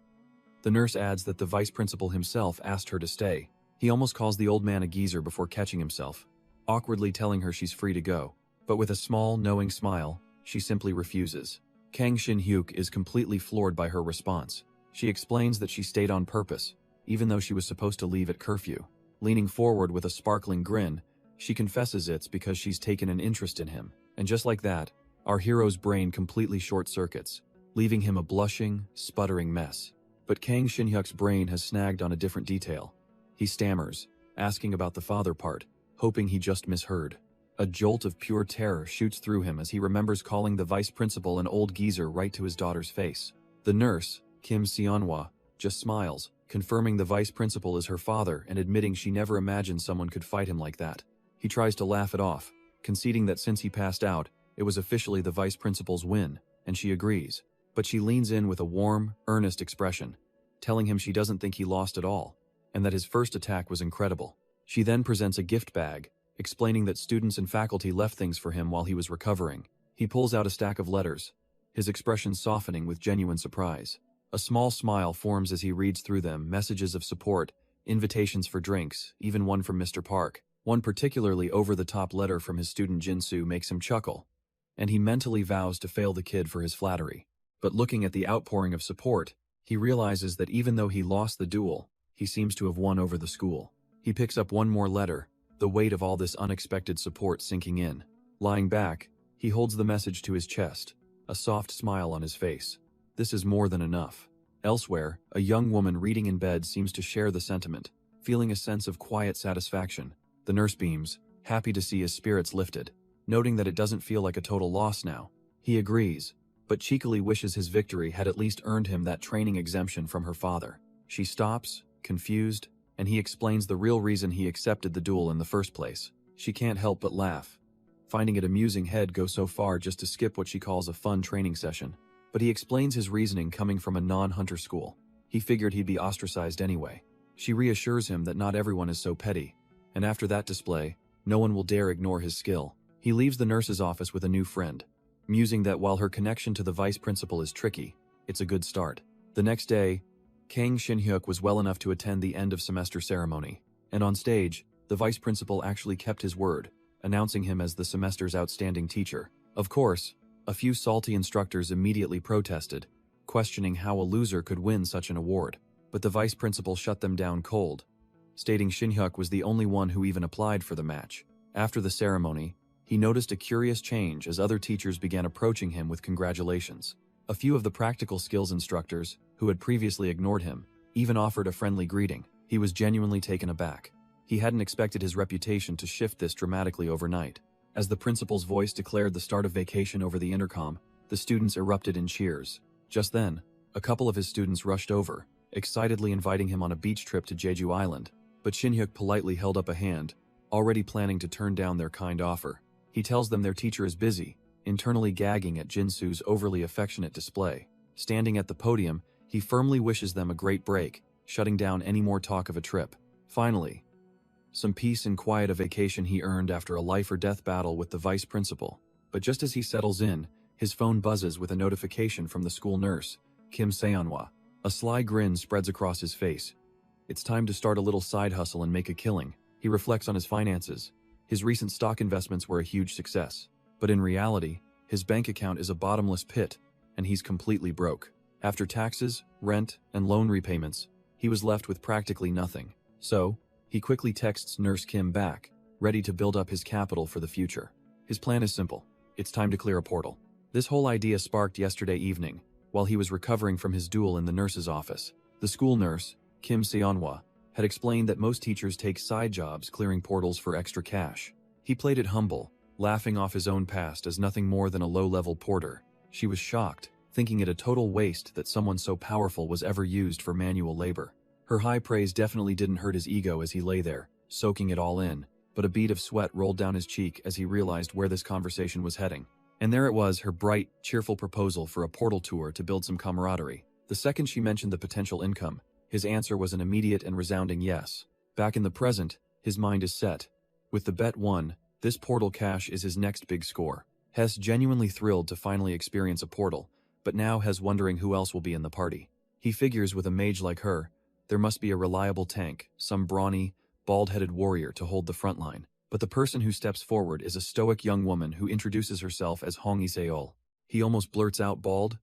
The nurse adds that the vice principal himself asked her to stay. He almost calls the old man a geezer before catching himself, awkwardly telling her she's free to go. But with a small, knowing smile, she simply refuses. Kang Shin-hyuk is completely floored by her response. She explains that she stayed on purpose, even though she was supposed to leave at curfew. Leaning forward with a sparkling grin, she confesses it's because she's taken an interest in him. And just like that, our hero's brain completely short-circuits, leaving him a blushing, sputtering mess. But Kang Shin-hyuk's brain has snagged on a different detail. He stammers, asking about the father part, hoping he just misheard. A jolt of pure terror shoots through him as he remembers calling the vice principal an old geezer right to his daughter's face. The nurse, Kim Seonhwa, just smiles, confirming the vice principal is her father and admitting she never imagined someone could fight him like that. He tries to laugh it off, conceding that since he passed out, it was officially the vice principal's win, and she agrees. But she leans in with a warm, earnest expression, telling him she doesn't think he lost at all, and that his first attack was incredible. She then presents a gift bag, explaining that students and faculty left things for him while he was recovering. He pulls out a stack of letters, his expression softening with genuine surprise. A small smile forms as he reads through them, messages of support, invitations for drinks, even one from Mr. Park. One particularly over-the-top letter from his student Jinsu makes him chuckle, and he mentally vows to fail the kid for his flattery. But looking at the outpouring of support, he realizes that even though he lost the duel, he seems to have won over the school. He picks up one more letter, the weight of all this unexpected support sinking in. Lying back, he holds the message to his chest, a soft smile on his face. This is more than enough. Elsewhere, a young woman reading in bed seems to share the sentiment, feeling a sense of quiet satisfaction. The nurse beams, happy to see his spirits lifted, noting that it doesn't feel like a total loss now. He agrees, but cheekily wishes his victory had at least earned him that training exemption from her father. She stops, confused, and he explains the real reason he accepted the duel in the first place. She can't help but laugh, finding it amusing he'd go so far just to skip what she calls a fun training session. But he explains his reasoning coming from a non-hunter school. He figured he'd be ostracized anyway. She reassures him that not everyone is so petty, and after that display, no one will dare ignore his skill. He leaves the nurse's office with a new friend, musing that while her connection to the vice principal is tricky, it's a good start. The next day, Kang Shin-hyuk was well enough to attend the end-of-semester ceremony, and on stage, the vice principal actually kept his word, announcing him as the semester's outstanding teacher. Of course, a few salty instructors immediately protested, questioning how a loser could win such an award, but the vice principal shut them down cold, stating Shin-hyuk was the only one who even applied for the match. After the ceremony, he noticed a curious change as other teachers began approaching him with congratulations. A few of the practical skills instructors, who had previously ignored him, even offered a friendly greeting. He was genuinely taken aback. He hadn't expected his reputation to shift this dramatically overnight. As the principal's voice declared the start of vacation over the intercom, the students erupted in cheers. Just then, a couple of his students rushed over, excitedly inviting him on a beach trip to Jeju Island, but Shin-hyuk politely held up a hand, already planning to turn down their kind offer. He tells them their teacher is busy, internally gagging at Jinsu's overly affectionate display. Standing at the podium, he firmly wishes them a great break, shutting down any more talk of a trip. Finally, some peace and quiet a vacation he earned after a life-or-death battle with the vice principal. But just as he settles in, his phone buzzes with a notification from the school nurse, Kim Seonhwa. A sly grin spreads across his face. It's time to start a little side hustle and make a killing. He reflects on his finances. His recent stock investments were a huge success. But in reality, his bank account is a bottomless pit, and he's completely broke. After taxes, rent, and loan repayments, he was left with practically nothing. So, he quickly texts Nurse Kim back, ready to build up his capital for the future. His plan is simple. It's time to clear a portal. This whole idea sparked yesterday evening, while he was recovering from his duel in the nurse's office. The school nurse, Kim Seonhwa, had explained that most teachers take side jobs clearing portals for extra cash. He played it humble, laughing off his own past as nothing more than a low-level porter. She was shocked, thinking it a total waste that someone so powerful was ever used for manual labor. Her high praise definitely didn't hurt his ego as he lay there, soaking it all in, but a bead of sweat rolled down his cheek as he realized where this conversation was heading. And there it was, her bright, cheerful proposal for a portal tour to build some camaraderie. The second she mentioned the potential income, his answer was an immediate and resounding yes. Back in the present, his mind is set. With the bet won, this portal cash is his next big score. Hess genuinely thrilled to finally experience a portal, but now Hess wondering who else will be in the party. He figures with a mage like her, there must be a reliable tank, some brawny, bald-headed warrior to hold the front line. But the person who steps forward is a stoic young woman who introduces herself as Hong Iseol. He almost blurts out bald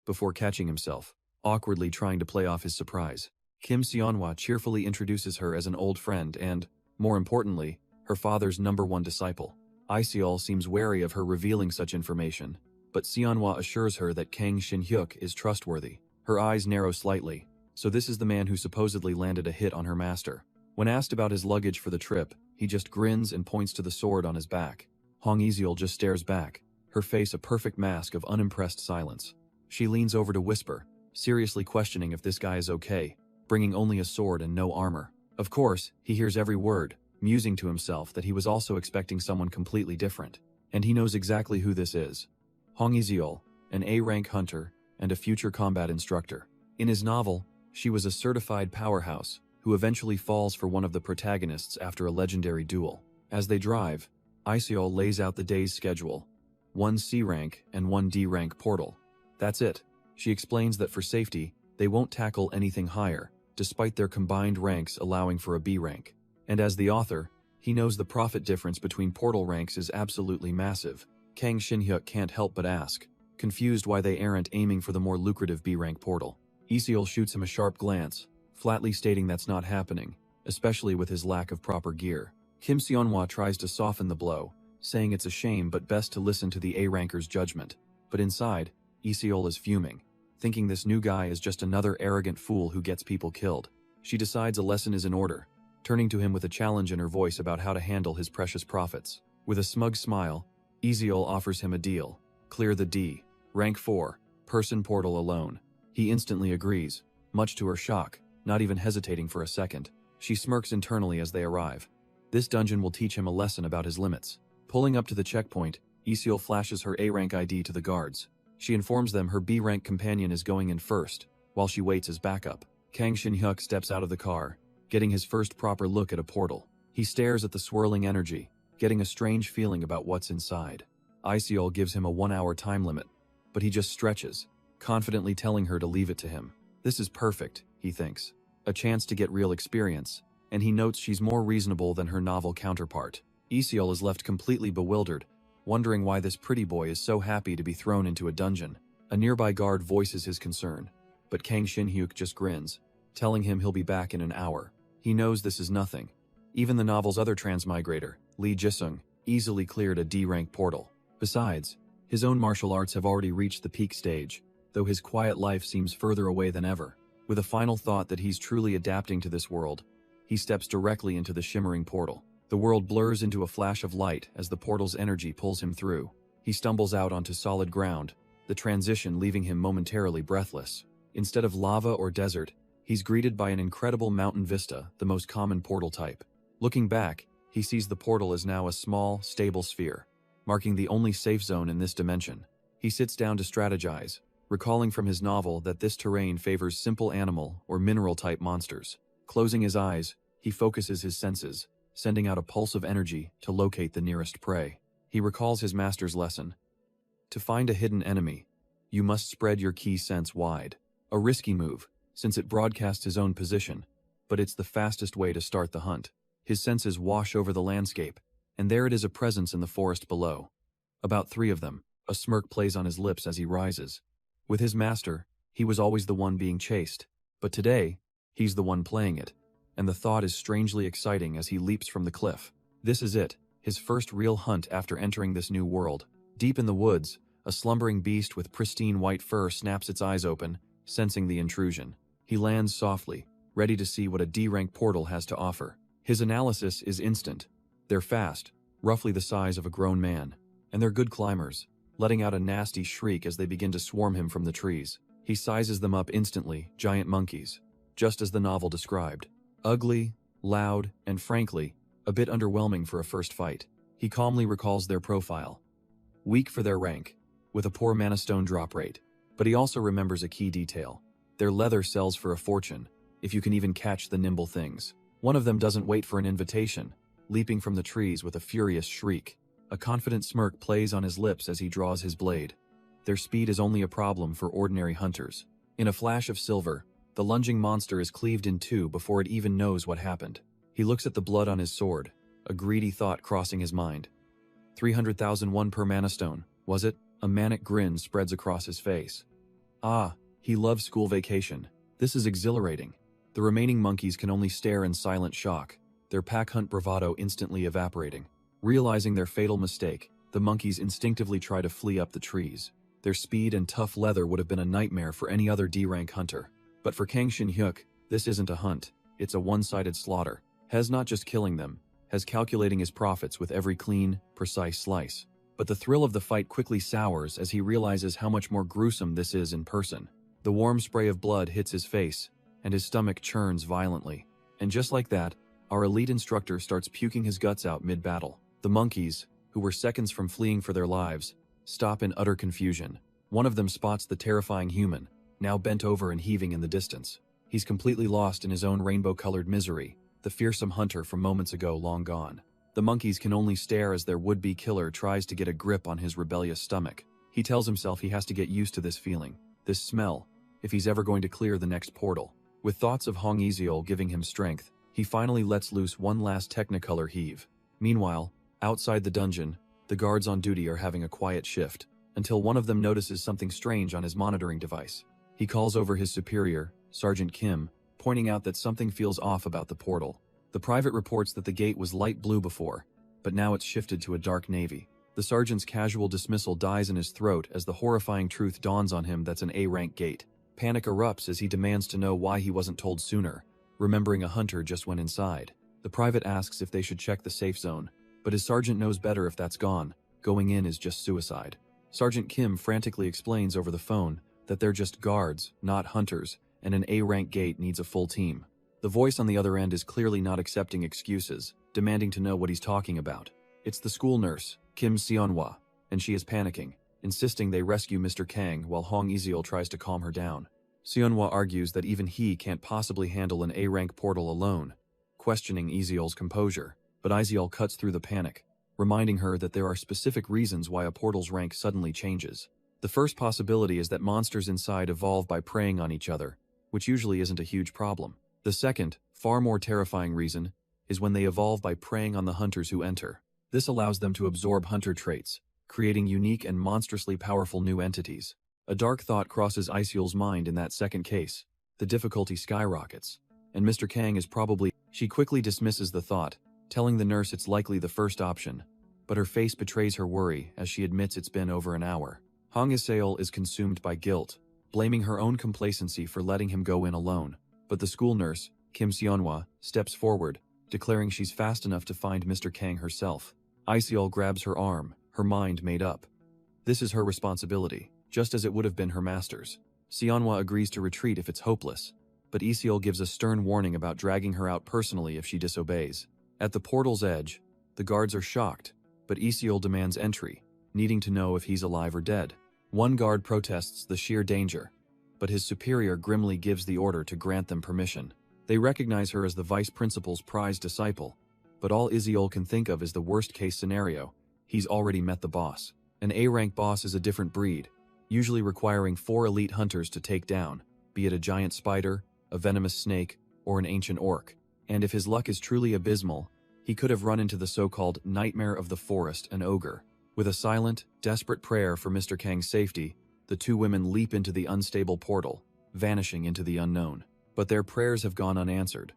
before catching himself, awkwardly trying to play off his surprise. Kim Seonhwa cheerfully introduces her as an old friend and, more importantly, her father's #1 disciple. Iseol seems wary of her revealing such information, but Seonhwa assures her that Kang Shin-hyuk is trustworthy. Her eyes narrow slightly, so this is the man who supposedly landed a hit on her master. When asked about his luggage for the trip, he just grins and points to the sword on his back. Hong Iseol just stares back, her face a perfect mask of unimpressed silence. She leans over to whisper, seriously questioning if this guy is okay, bringing only a sword and no armor. Of course, he hears every word, musing to himself that he was also expecting someone completely different. And he knows exactly who this is. Hong Iseol, an A-rank hunter and a future combat instructor. In his novel, she was a certified powerhouse who eventually falls for one of the protagonists after a legendary duel. As they drive, Iseol lays out the day's schedule. 1 C-rank and 1 D-rank portal. That's it. She explains that for safety, they won't tackle anything higher, despite their combined ranks allowing for a B rank. And as the author, he knows the profit difference between portal ranks is absolutely massive. Kang Shin-hyuk can't help but ask, confused why they aren't aiming for the more lucrative B-rank portal. Iseol shoots him a sharp glance, flatly stating that's not happening, especially with his lack of proper gear. Kim Seonhwa tries to soften the blow, saying it's a shame but best to listen to the A-ranker's judgment. But inside, Iseol is fuming, thinking this new guy is just another arrogant fool who gets people killed. She decides a lesson is in order, turning to him with a challenge in her voice about how to handle his precious profits. With a smug smile, Iseol offers him a deal. Clear the D, rank 4, person portal alone. He instantly agrees, much to her shock, not even hesitating for a second. She smirks internally as they arrive. This dungeon will teach him a lesson about his limits. Pulling up to the checkpoint, Iseol flashes her A-rank ID to the guards. She informs them her B-rank companion is going in first, while she waits as backup. Kang Shin-hyuk steps out of the car, getting his first proper look at a portal. He stares at the swirling energy, getting a strange feeling about what's inside. Iseol gives him a 1-hour time limit, but he just stretches, confidently telling her to leave it to him. This is perfect, he thinks. A chance to get real experience, and he notes she's more reasonable than her novel counterpart. Iseol is left completely bewildered, wondering why this pretty boy is so happy to be thrown into a dungeon. A nearby guard voices his concern, but Kang Shin-hyuk just grins, telling him he'll be back in an hour. He knows this is nothing. Even the novel's other transmigrator, Lee Jisung, easily cleared a D-rank portal. Besides, his own martial arts have already reached the peak stage, though his quiet life seems further away than ever. With a final thought that he's truly adapting to this world, he steps directly into the shimmering portal. The world blurs into a flash of light as the portal's energy pulls him through. He stumbles out onto solid ground, the transition leaving him momentarily breathless. Instead of lava or desert, he's greeted by an incredible mountain vista, the most common portal type. Looking back, he sees the portal as now a small, stable sphere, marking the only safe zone in this dimension. He sits down to strategize, recalling from his novel that this terrain favors simple animal or mineral-type monsters. Closing his eyes, he focuses his senses, sending out a pulse of energy to locate the nearest prey. He recalls his master's lesson. To find a hidden enemy, you must spread your key sense wide. A risky move, since it broadcasts his own position, but it's the fastest way to start the hunt. His senses wash over the landscape, and there it is, a presence in the forest below. About 3 of them. A smirk plays on his lips as he rises. With his master, he was always the one being chased, but today, he's the one playing it, and the thought is strangely exciting as he leaps from the cliff. This is it, his first real hunt after entering this new world. Deep in the woods, a slumbering beast with pristine white fur snaps its eyes open, sensing the intrusion. He lands softly, ready to see what a D-rank portal has to offer. His analysis is instant. They're fast, roughly the size of a grown man, and they're good climbers, letting out a nasty shriek as they begin to swarm him from the trees. He sizes them up instantly, giant monkeys, just as the novel described. Ugly, loud, and frankly, a bit underwhelming for a first fight. He calmly recalls their profile. Weak for their rank, with a poor mana stone drop rate. But he also remembers a key detail. Their leather sells for a fortune, if you can even catch the nimble things. One of them doesn't wait for an invitation, leaping from the trees with a furious shriek. A confident smirk plays on his lips as he draws his blade. Their speed is only a problem for ordinary hunters. In a flash of silver, the lunging monster is cleaved in two before it even knows what happened. He looks at the blood on his sword, a greedy thought crossing his mind. 300,001 per mana stone, was it? A manic grin spreads across his face. Ah, he loves school vacation. This is exhilarating. The remaining monkeys can only stare in silent shock, their pack hunt bravado instantly evaporating. Realizing their fatal mistake, the monkeys instinctively try to flee up the trees. Their speed and tough leather would have been a nightmare for any other D-rank hunter. But for Kang Shin-hyuk, this isn't a hunt, it's a one-sided slaughter. Hez not just killing them, Hez calculating his profits with every clean, precise slice. But the thrill of the fight quickly sours as he realizes how much more gruesome this is in person. The warm spray of blood hits his face, and his stomach churns violently. And just like that, our elite instructor starts puking his guts out mid-battle. The monkeys, who were seconds from fleeing for their lives, stop in utter confusion. One of them spots the terrifying human, now bent over and heaving in the distance. He's completely lost in his own rainbow-colored misery, the fearsome hunter from moments ago long gone. The monkeys can only stare as their would-be killer tries to get a grip on his rebellious stomach. He tells himself he has to get used to this feeling, this smell, if he's ever going to clear the next portal. With thoughts of Hong Ezeol giving him strength, he finally lets loose one last Technicolor heave. Meanwhile, outside the dungeon, the guards on duty are having a quiet shift, until one of them notices something strange on his monitoring device. He calls over his superior, Sergeant Kim, pointing out that something feels off about the portal. The private reports that the gate was light blue before, but now it's shifted to a dark navy. The sergeant's casual dismissal dies in his throat as the horrifying truth dawns on him that's an A-rank gate. Panic erupts as he demands to know why he wasn't told sooner, remembering a hunter just went inside. The private asks if they should check the safe zone, but his sergeant knows better if that's gone. Going in is just suicide. Sergeant Kim frantically explains over the phone that they're just guards, not hunters, and an A-rank gate needs a full team. The voice on the other end is clearly not accepting excuses, demanding to know what he's talking about. It's the school nurse, Kim Seonhwa, and she is panicking, insisting they rescue Mr. Kang while Hong Ezeol tries to calm her down. Seonhwa argues that even he can't possibly handle an A-rank portal alone, questioning Ezeol's composure, but Ezeol cuts through the panic, reminding her that there are specific reasons why a portal's rank suddenly changes. The first possibility is that monsters inside evolve by preying on each other, which usually isn't a huge problem. The second, far more terrifying reason, is when they evolve by preying on the hunters who enter. This allows them to absorb hunter traits, creating unique and monstrously powerful new entities. A dark thought crosses Iseul's mind in that second case. The difficulty skyrockets, and Mr. Kang is probably... She quickly dismisses the thought, telling the nurse it's likely the first option, but her face betrays her worry as she admits it's been over an hour. Hong Ezeol is consumed by guilt, blaming her own complacency for letting him go in alone. But the school nurse, Kim Seonhwa, steps forward, declaring she's fast enough to find Mr. Kang herself. Iseol grabs her arm, her mind made up. This is her responsibility, just as it would have been her master's. Seonhwa agrees to retreat if it's hopeless, but Iseol gives a stern warning about dragging her out personally if she disobeys. At the portal's edge, the guards are shocked, but Iseol demands entry, needing to know if he's alive or dead. One guard protests the sheer danger, but his superior grimly gives the order to grant them permission. They recognize her as the vice principal's prized disciple, but all Iseol can think of is the worst-case scenario. He's already met the boss. An A-rank boss is a different breed, usually requiring 4 elite hunters to take down, be it a giant spider, a venomous snake, or an ancient orc. And if his luck is truly abysmal, he could have run into the so-called nightmare of the forest, an ogre. With a silent, desperate prayer for Mr. Kang's safety, the two women leap into the unstable portal, vanishing into the unknown. But their prayers have gone unanswered.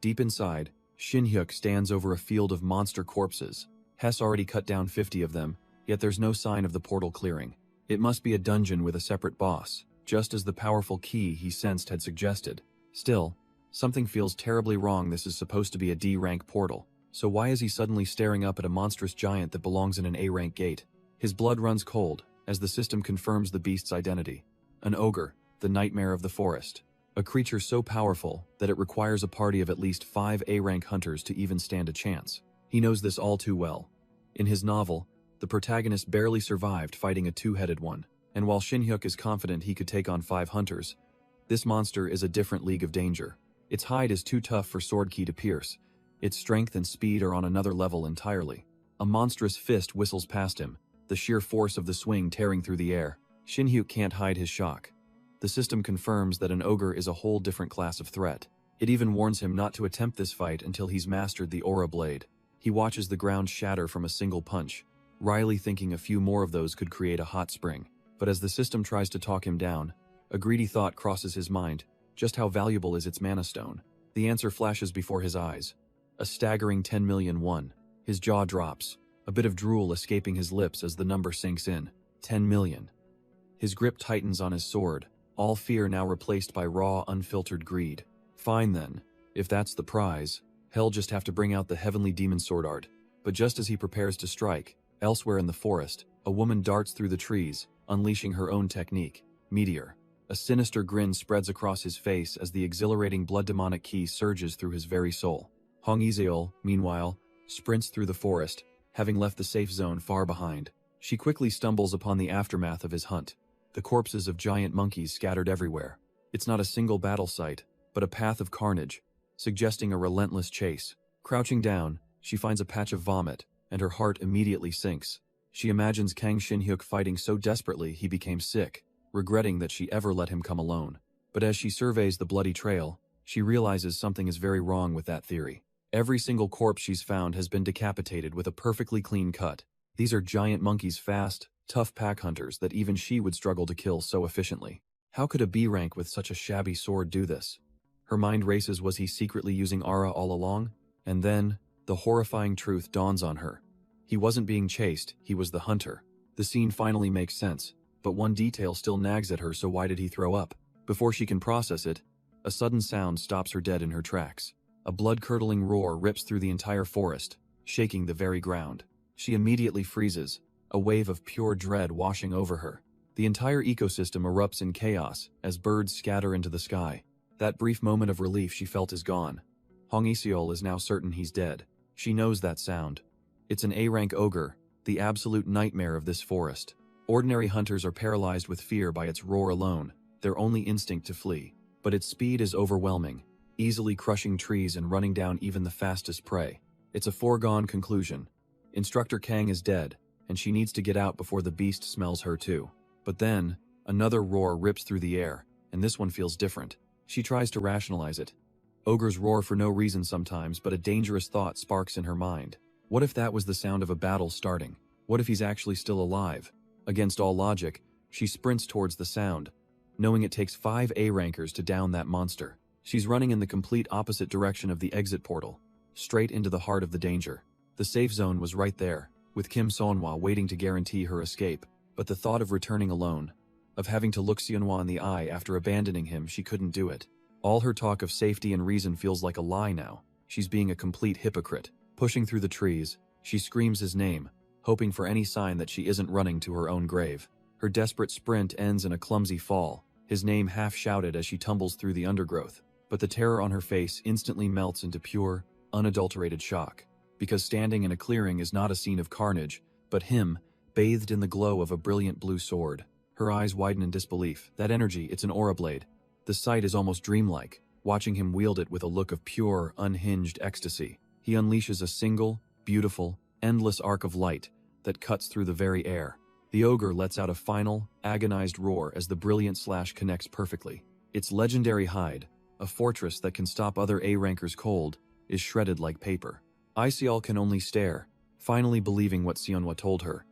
Deep inside, Shin-hyuk stands over a field of monster corpses. Hess already cut down 50 of them, yet there's no sign of the portal clearing. It must be a dungeon with a separate boss, just as the powerful key he sensed had suggested. Still, something feels terribly wrong. This is supposed to be a D-rank portal, so why is he suddenly staring up at a monstrous giant that belongs in an A-rank gate? His blood runs cold, as the system confirms the beast's identity. An ogre, the nightmare of the forest. A creature so powerful that it requires a party of at least 5 A-rank hunters to even stand a chance. He knows this all too well. In his novel, the protagonist barely survived fighting a two-headed one, and while Shin-hyuk is confident he could take on 5 hunters, this monster is a different league of danger. Its hide is too tough for Swordkey to pierce. Its strength and speed are on another level entirely. A monstrous fist whistles past him, the sheer force of the swing tearing through the air. Shin-hyuk can't hide his shock. The system confirms that an ogre is a whole different class of threat. It even warns him not to attempt this fight until he's mastered the aura blade. He watches the ground shatter from a single punch, wryly thinking a few more of those could create a hot spring. But as the system tries to talk him down, a greedy thought crosses his mind. Just how valuable is its mana stone? The answer flashes before his eyes. A staggering 10 million won. His jaw drops, a bit of drool escaping his lips as the number sinks in. 10 million. His grip tightens on his sword, all fear now replaced by raw, unfiltered greed. Fine then, if that's the prize, he'll just have to bring out the heavenly demon sword art. But just as he prepares to strike, elsewhere in the forest, a woman darts through the trees, unleashing her own technique, Meteor. A sinister grin spreads across his face as the exhilarating blood demonic ki surges through his very soul. Hong Iseol, meanwhile, sprints through the forest, having left the safe zone far behind. She quickly stumbles upon the aftermath of his hunt. The corpses of giant monkeys scattered everywhere. It's not a single battle site, but a path of carnage, suggesting a relentless chase. Crouching down, she finds a patch of vomit, and her heart immediately sinks. She imagines Kang Shin-hyuk fighting so desperately he became sick, regretting that she ever let him come alone. But as she surveys the bloody trail, she realizes something is very wrong with that theory. Every single corpse she's found has been decapitated with a perfectly clean cut. These are giant monkeys, fast, tough pack hunters that even she would struggle to kill so efficiently. How could a B rank with such a shabby sword do this? Her mind races. Was he secretly using aura all along? And then, the horrifying truth dawns on her. He wasn't being chased, he was the hunter. The scene finally makes sense, but one detail still nags at her. So why did he throw up? Before she can process it, a sudden sound stops her dead in her tracks. A blood-curdling roar rips through the entire forest, shaking the very ground. She immediately freezes, a wave of pure dread washing over her. The entire ecosystem erupts in chaos as birds scatter into the sky. That brief moment of relief she felt is gone. Hong Iseol is now certain he's dead. She knows that sound. It's an A-rank ogre, the absolute nightmare of this forest. Ordinary hunters are paralyzed with fear by its roar alone, their only instinct to flee. But its speed is overwhelming, easily crushing trees and running down even the fastest prey. It's a foregone conclusion. Instructor Kang is dead, and she needs to get out before the beast smells her too. But then, another roar rips through the air, and this one feels different. She tries to rationalize it. Ogres roar for no reason sometimes, but a dangerous thought sparks in her mind. What if that was the sound of a battle starting? What if he's actually still alive? Against all logic, she sprints towards the sound, knowing it takes 5 A-rankers to down that monster. She's running in the complete opposite direction of the exit portal, straight into the heart of the danger. The safe zone was right there, with Kim Seonhwa waiting to guarantee her escape. But the thought of returning alone, of having to look Seonhwa in the eye after abandoning him, she couldn't do it. All her talk of safety and reason feels like a lie now. She's being a complete hypocrite. Pushing through the trees, she screams his name, hoping for any sign that she isn't running to her own grave. Her desperate sprint ends in a clumsy fall, his name half shouted as she tumbles through the undergrowth. But the terror on her face instantly melts into pure, unadulterated shock. Because standing in a clearing is not a scene of carnage, but him, bathed in the glow of a brilliant blue sword. Her eyes widen in disbelief. That energy, it's an aura blade. The sight is almost dreamlike, watching him wield it with a look of pure, unhinged ecstasy. He unleashes a single, beautiful, endless arc of light that cuts through the very air. The ogre lets out a final, agonized roar as the brilliant slash connects perfectly. Its legendary hide, a fortress that can stop other A-rankers cold, is shredded like paper. Iseol can only stare, finally believing what Seonhwa told her.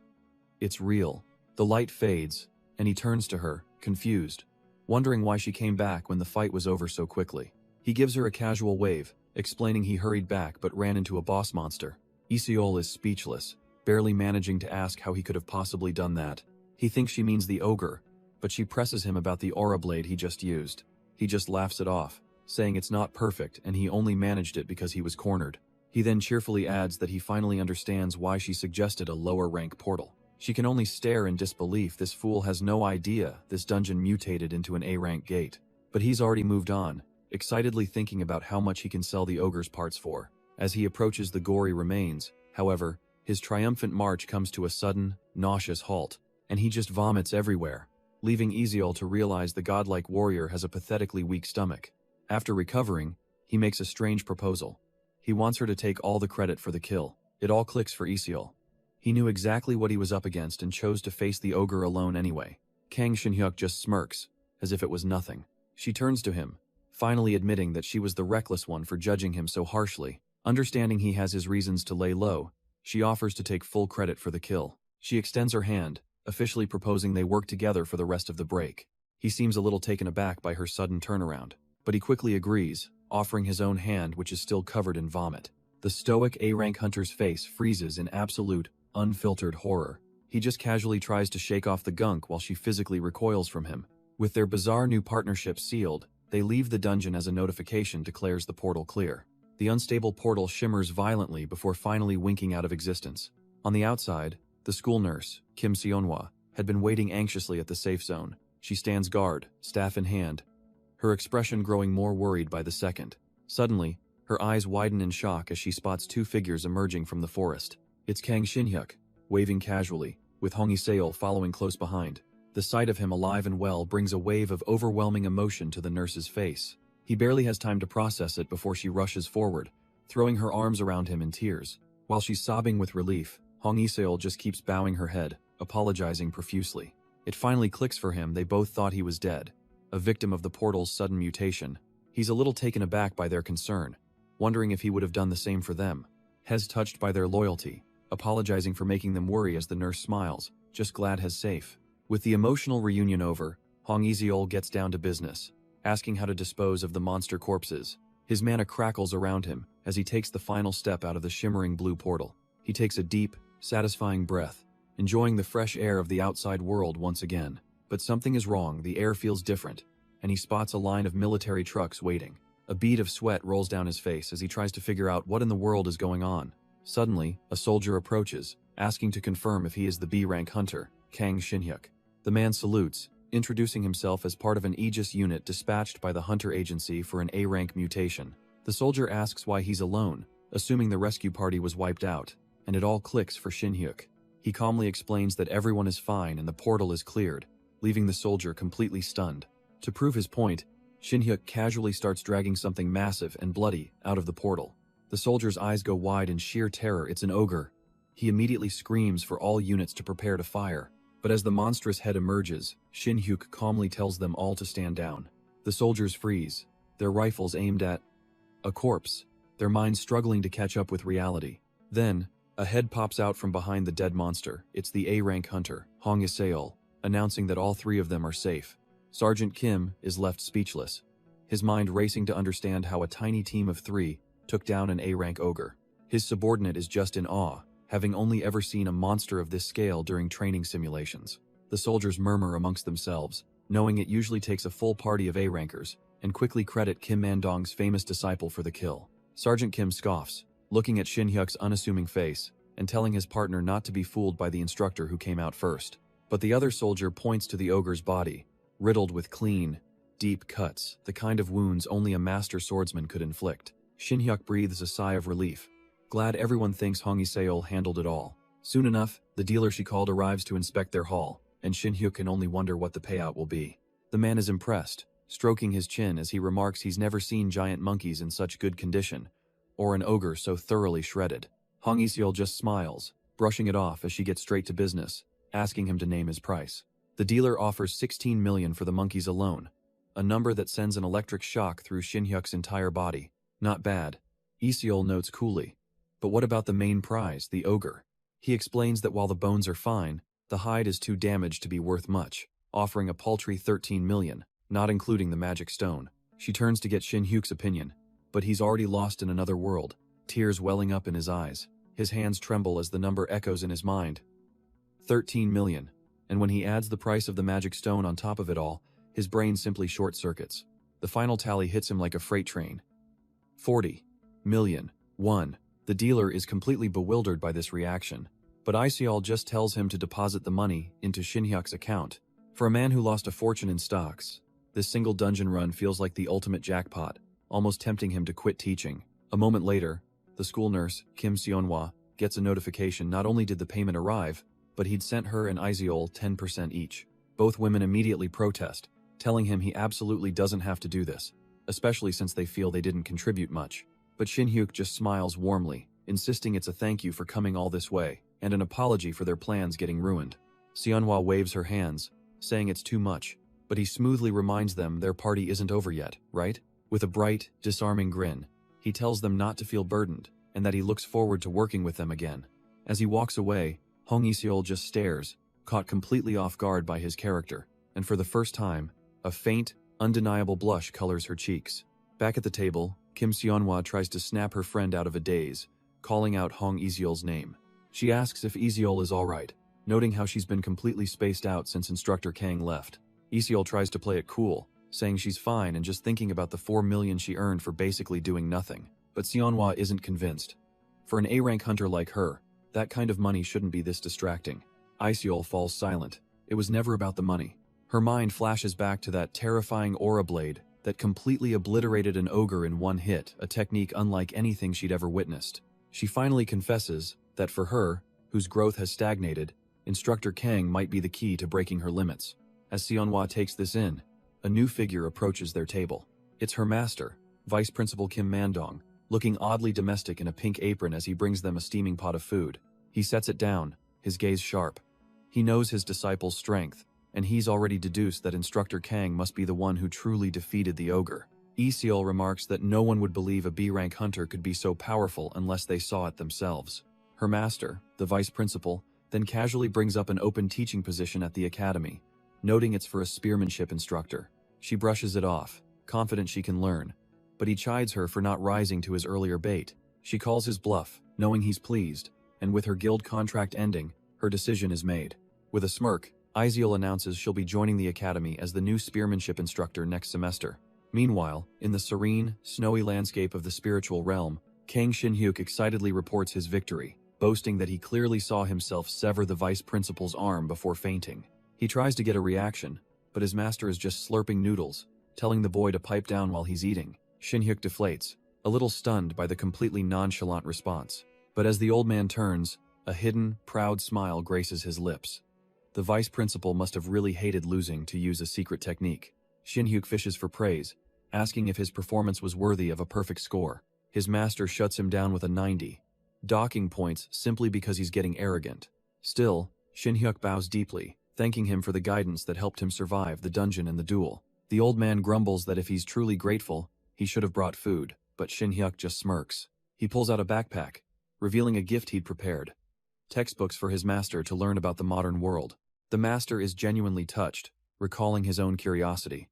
It's real. The light fades, and he turns to her, confused, wondering why she came back when the fight was over so quickly. He gives her a casual wave, explaining he hurried back but ran into a boss monster. Isiol is speechless, barely managing to ask how he could have possibly done that. He thinks she means the ogre, but she presses him about the aura blade he just used. He just laughs it off, saying it's not perfect and he only managed it because he was cornered. He then cheerfully adds that he finally understands why she suggested a lower rank portal. She can only stare in disbelief. This fool has no idea this dungeon mutated into an A-rank gate. But he's already moved on, excitedly thinking about how much he can sell the ogre's parts for. As he approaches the gory remains, however, his triumphant march comes to a sudden, nauseous halt, and he just vomits everywhere, leaving Isiol to realize the godlike warrior has a pathetically weak stomach. After recovering, he makes a strange proposal. He wants her to take all the credit for the kill. It all clicks for Isiol. He knew exactly what he was up against and chose to face the ogre alone anyway. Kang Shinhyuk just smirks, as if it was nothing. She turns to him, finally admitting that she was the reckless one for judging him so harshly. Understanding he has his reasons to lay low, she offers to take full credit for the kill. She extends her hand, officially proposing they work together for the rest of the break. He seems a little taken aback by her sudden turnaround, but he quickly agrees, offering his own hand which is still covered in vomit. The stoic A-rank hunter's face freezes in absolute, unfiltered horror. He just casually tries to shake off the gunk while she physically recoils from him. With their bizarre new partnership sealed, they leave the dungeon as a notification declares the portal clear. The unstable portal shimmers violently before finally winking out of existence. On the outside, the school nurse, Kim Seonhwa, had been waiting anxiously at the safe zone. She stands guard, staff in hand, her expression growing more worried by the second. Suddenly, her eyes widen in shock as she spots two figures emerging from the forest. It's Kang Shinhyuk, waving casually, with Hong Isaol following close behind. The sight of him alive and well brings a wave of overwhelming emotion to the nurse's face. He barely has time to process it before she rushes forward, throwing her arms around him in tears. While she's sobbing with relief, Hong Isaol just keeps bowing her head, apologizing profusely. It finally clicks for him. They both thought he was dead, a victim of the portal's sudden mutation. He's a little taken aback by their concern, wondering if he would have done the same for them. Hes touched by their loyalty, apologizing for making them worry as the nurse smiles, just glad Hes safe. With the emotional reunion over, Hong Isaol gets down to business, asking how to dispose of the monster corpses. His mana crackles around him as he takes the final step out of the shimmering blue portal. He takes a deep, satisfying breath, enjoying the fresh air of the outside world once again. But something is wrong. The air feels different, and he spots a line of military trucks waiting. A bead of sweat rolls down his face as he tries to figure out what in the world is going on. Suddenly, a soldier approaches, asking to confirm if he is the B-rank hunter, Kang Shinhyuk. The man salutes, introducing himself as part of an Aegis unit dispatched by the Hunter Agency for an A-rank mutation. The soldier asks why he's alone, assuming the rescue party was wiped out, and it all clicks for Shinhyuk. He calmly explains that everyone is fine and the portal is cleared, leaving the soldier completely stunned. To prove his point, Shinhyuk casually starts dragging something massive and bloody out of the portal. The soldier's eyes go wide in sheer terror. It's an ogre. He immediately screams for all units to prepare to fire. But as the monstrous head emerges, Shinhyuk calmly tells them all to stand down. The soldiers freeze, their rifles aimed at a corpse, their minds struggling to catch up with reality. Then, a head pops out from behind the dead monster. It's the A-rank hunter, Hong Isaol, announcing that all three of them are safe. Sergeant Kim is left speechless, his mind racing to understand how a tiny team of three took down an A-rank ogre. His subordinate is just in awe, having only ever seen a monster of this scale during training simulations. The soldiers murmur amongst themselves, knowing it usually takes a full party of A-rankers, and quickly credit Kim Mandong's famous disciple for the kill. Sergeant Kim scoffs, looking at Shinhyuk's unassuming face, and telling his partner not to be fooled by the instructor who came out first. But the other soldier points to the ogre's body, riddled with clean, deep cuts, the kind of wounds only a master swordsman could inflict. Shinhyuk breathes a sigh of relief, glad everyone thinks Hong Isaol handled it all. Soon enough, the dealer she called arrives to inspect their haul, and Shinhyuk can only wonder what the payout will be. The man is impressed, stroking his chin as he remarks he's never seen giant monkeys in such good condition, or an ogre so thoroughly shredded. Hong Isaol just smiles, brushing it off as she gets straight to business, asking him to name his price. The dealer offers 16 million for the monkeys alone, a number that sends an electric shock through Shinhyuk's entire body. Not bad, Isaol notes coolly. But what about the main prize, the ogre? He explains that while the bones are fine, the hide is too damaged to be worth much, offering a paltry 13 million, not including the magic stone. She turns to get Shinhyuk's opinion, But he's already lost in another world, tears welling up in his eyes. His hands tremble as the number echoes in his mind. 13 million. And when he adds the price of the magic stone on top of it all, his brain simply short-circuits. The final tally hits him like a freight train. 40 million. 1. The dealer is completely bewildered by this reaction, but Isiol just tells him to deposit the money into Shinhyuk's account. For a man who lost a fortune in stocks, this single dungeon run feels like the ultimate jackpot, almost tempting him to quit teaching. A moment later, the school nurse, Kim Seonhwa, gets a notification not only did the payment arrive, but he'd sent her and Isiol 10% each. Both women immediately protest, telling him he absolutely doesn't have to do this, especially since they feel they didn't contribute much. But Shinhyuk just smiles warmly, insisting it's a thank you for coming all this way, and an apology for their plans getting ruined. Seonhwa waves her hands, saying it's too much, but he smoothly reminds them their party isn't over yet, right? With a bright, disarming grin, he tells them not to feel burdened, and that he looks forward to working with them again. As he walks away, Hong Isiol just stares, caught completely off guard by his character, and for the first time, a faint, undeniable blush colors her cheeks. Back at the table, Kim Seonhwa tries to snap her friend out of a daze, calling out Hong Isiol's name. She asks if Isiol is alright, noting how she's been completely spaced out since Instructor Kang left. Isiol tries to play it cool, saying she's fine and just thinking about the 4 million she earned for basically doing nothing. But Seonhwa isn't convinced. For an A-rank hunter like her, that kind of money shouldn't be this distracting. Isiol falls silent. It was never about the money. Her mind flashes back to that terrifying aura blade that completely obliterated an ogre in one hit, a technique unlike anything she'd ever witnessed. She finally confesses that for her, whose growth has stagnated, Instructor Kang might be the key to breaking her limits. As Seonhwa takes this in, a new figure approaches their table. It's her master, Vice Principal Kim Mandong, looking oddly domestic in a pink apron as he brings them a steaming pot of food. He sets it down, his gaze sharp. He knows his disciple's strength, and he's already deduced that Instructor Kang must be the one who truly defeated the ogre. Isiol remarks that no one would believe a B-rank hunter could be so powerful unless they saw it themselves. Her master, the vice principal, then casually brings up an open teaching position at the academy, noting it's for a spearmanship instructor. She brushes it off, confident she can learn, but he chides her for not rising to his earlier bait. She calls his bluff, knowing he's pleased, and with her guild contract ending, her decision is made. With a smirk, Isiol announces she'll be joining the academy as the new spearmanship instructor next semester. Meanwhile, in the serene, snowy landscape of the spiritual realm, Kang Shinhyuk excitedly reports his victory, boasting that he clearly saw himself sever the vice principal's arm before fainting. He tries to get a reaction, but his master is just slurping noodles, telling the boy to pipe down while he's eating. Shinhyuk deflates, a little stunned by the completely nonchalant response. But as the old man turns, a hidden, proud smile graces his lips. The vice principal must have really hated losing to use a secret technique. Shinhyuk fishes for praise, asking if his performance was worthy of a perfect score. His master shuts him down with a 90, docking points simply because he's getting arrogant. Still, Shinhyuk bows deeply, thanking him for the guidance that helped him survive the dungeon and the duel. The old man grumbles that if he's truly grateful, he should have brought food, but Shinhyuk just smirks. He pulls out a backpack, revealing a gift he'd prepared. Textbooks for his master to learn about the modern world. The master is genuinely touched, recalling his own curiosity.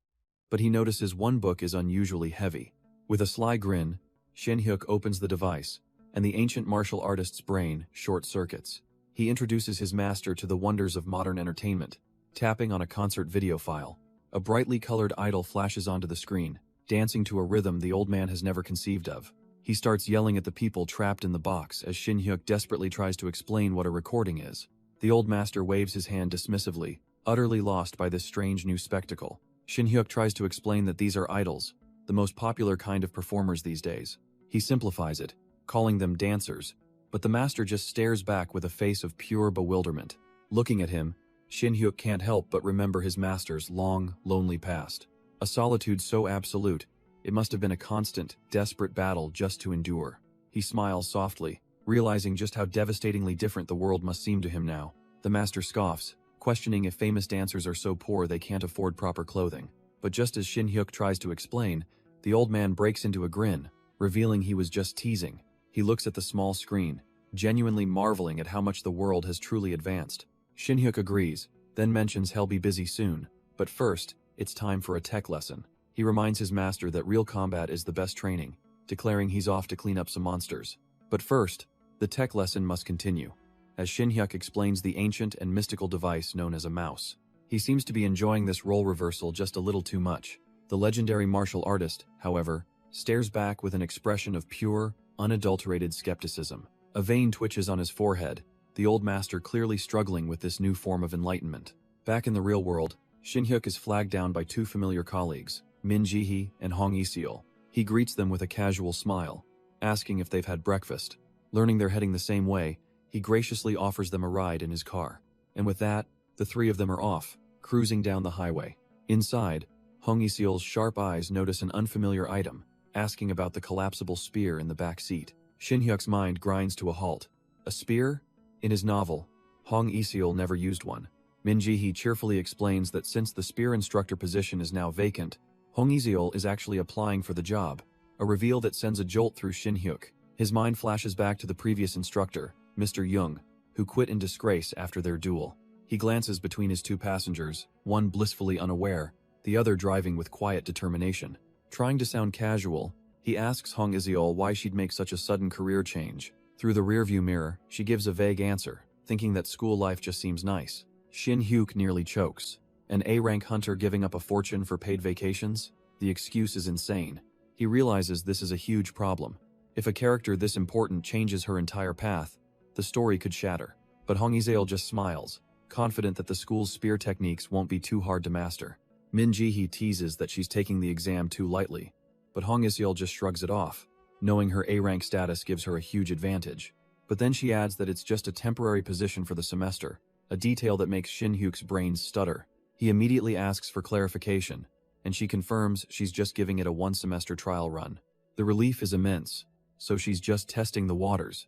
But he notices one book is unusually heavy. With a sly grin, Shinhyuk opens the device, and the ancient martial artist's brain short-circuits. He introduces his master to the wonders of modern entertainment, tapping on a concert video file. A brightly colored idol flashes onto the screen, dancing to a rhythm the old man has never conceived of. He starts yelling at the people trapped in the box as Shinhyuk desperately tries to explain what a recording is. The old master waves his hand dismissively, utterly lost by this strange new spectacle. Shinhyuk tries to explain that these are idols, the most popular kind of performers these days. He simplifies it, calling them dancers, but the master just stares back with a face of pure bewilderment. Looking at him, Shinhyuk can't help but remember his master's long, lonely past. A solitude so absolute, it must have been a constant, desperate battle just to endure. He smiles softly, realizing just how devastatingly different the world must seem to him now. The master scoffs, questioning if famous dancers are so poor they can't afford proper clothing. But just as Shinhyuk tries to explain, the old man breaks into a grin, revealing he was just teasing. He looks at the small screen, genuinely marveling at how much the world has truly advanced. Shinhyuk agrees, then mentions he'll be busy soon. But first, it's time for a tech lesson. He reminds his master that real combat is the best training, declaring he's off to clean up some monsters. But first, the tech lesson must continue, as Shin-hyuk explains the ancient and mystical device known as a mouse. He seems to be enjoying this role reversal just a little too much. The legendary martial artist, however, stares back with an expression of pure, unadulterated skepticism. A vein twitches on his forehead, the old master clearly struggling with this new form of enlightenment. Back in the real world, Shin-hyuk is flagged down by two familiar colleagues, Min Ji-hee and Hong Ise-ol. He greets them with a casual smile, asking if they've had breakfast. Learning they're heading the same way, he graciously offers them a ride in his car. And with that, the three of them are off, cruising down the highway. Inside, Hong Ise-ol's sharp eyes notice an unfamiliar item, asking about the collapsible spear in the back seat. Shin-hyuk's mind grinds to a halt. A spear? In his novel, Hong Ise-ol never used one. Min Ji-hee cheerfully explains that since the spear instructor position is now vacant, Hong Ise-ol is actually applying for the job, a reveal that sends a jolt through Shin-hyuk. His mind flashes back to the previous instructor, Mr. Jung, who quit in disgrace after their duel. He glances between his two passengers, one blissfully unaware, the other driving with quiet determination. Trying to sound casual, he asks Hong Ise-ol why she'd make such a sudden career change. Through the rearview mirror, she gives a vague answer, thinking that school life just seems nice. Shin-hyuk nearly chokes. An A-rank hunter giving up a fortune for paid vacations? The excuse is insane. He realizes this is a huge problem. If a character this important changes her entire path, the story could shatter. But Hong Ise-ol just smiles, confident that the school's spear techniques won't be too hard to master. Min Ji-hee teases that she's taking the exam too lightly, but Hong Ise-ol just shrugs it off, knowing her A-rank status gives her a huge advantage. But then she adds that it's just a temporary position for the semester, a detail that makes Shin-hyuk's brains stutter. He immediately asks for clarification, and she confirms she's just giving it a one-semester trial run. The relief is immense, so she's just testing the waters.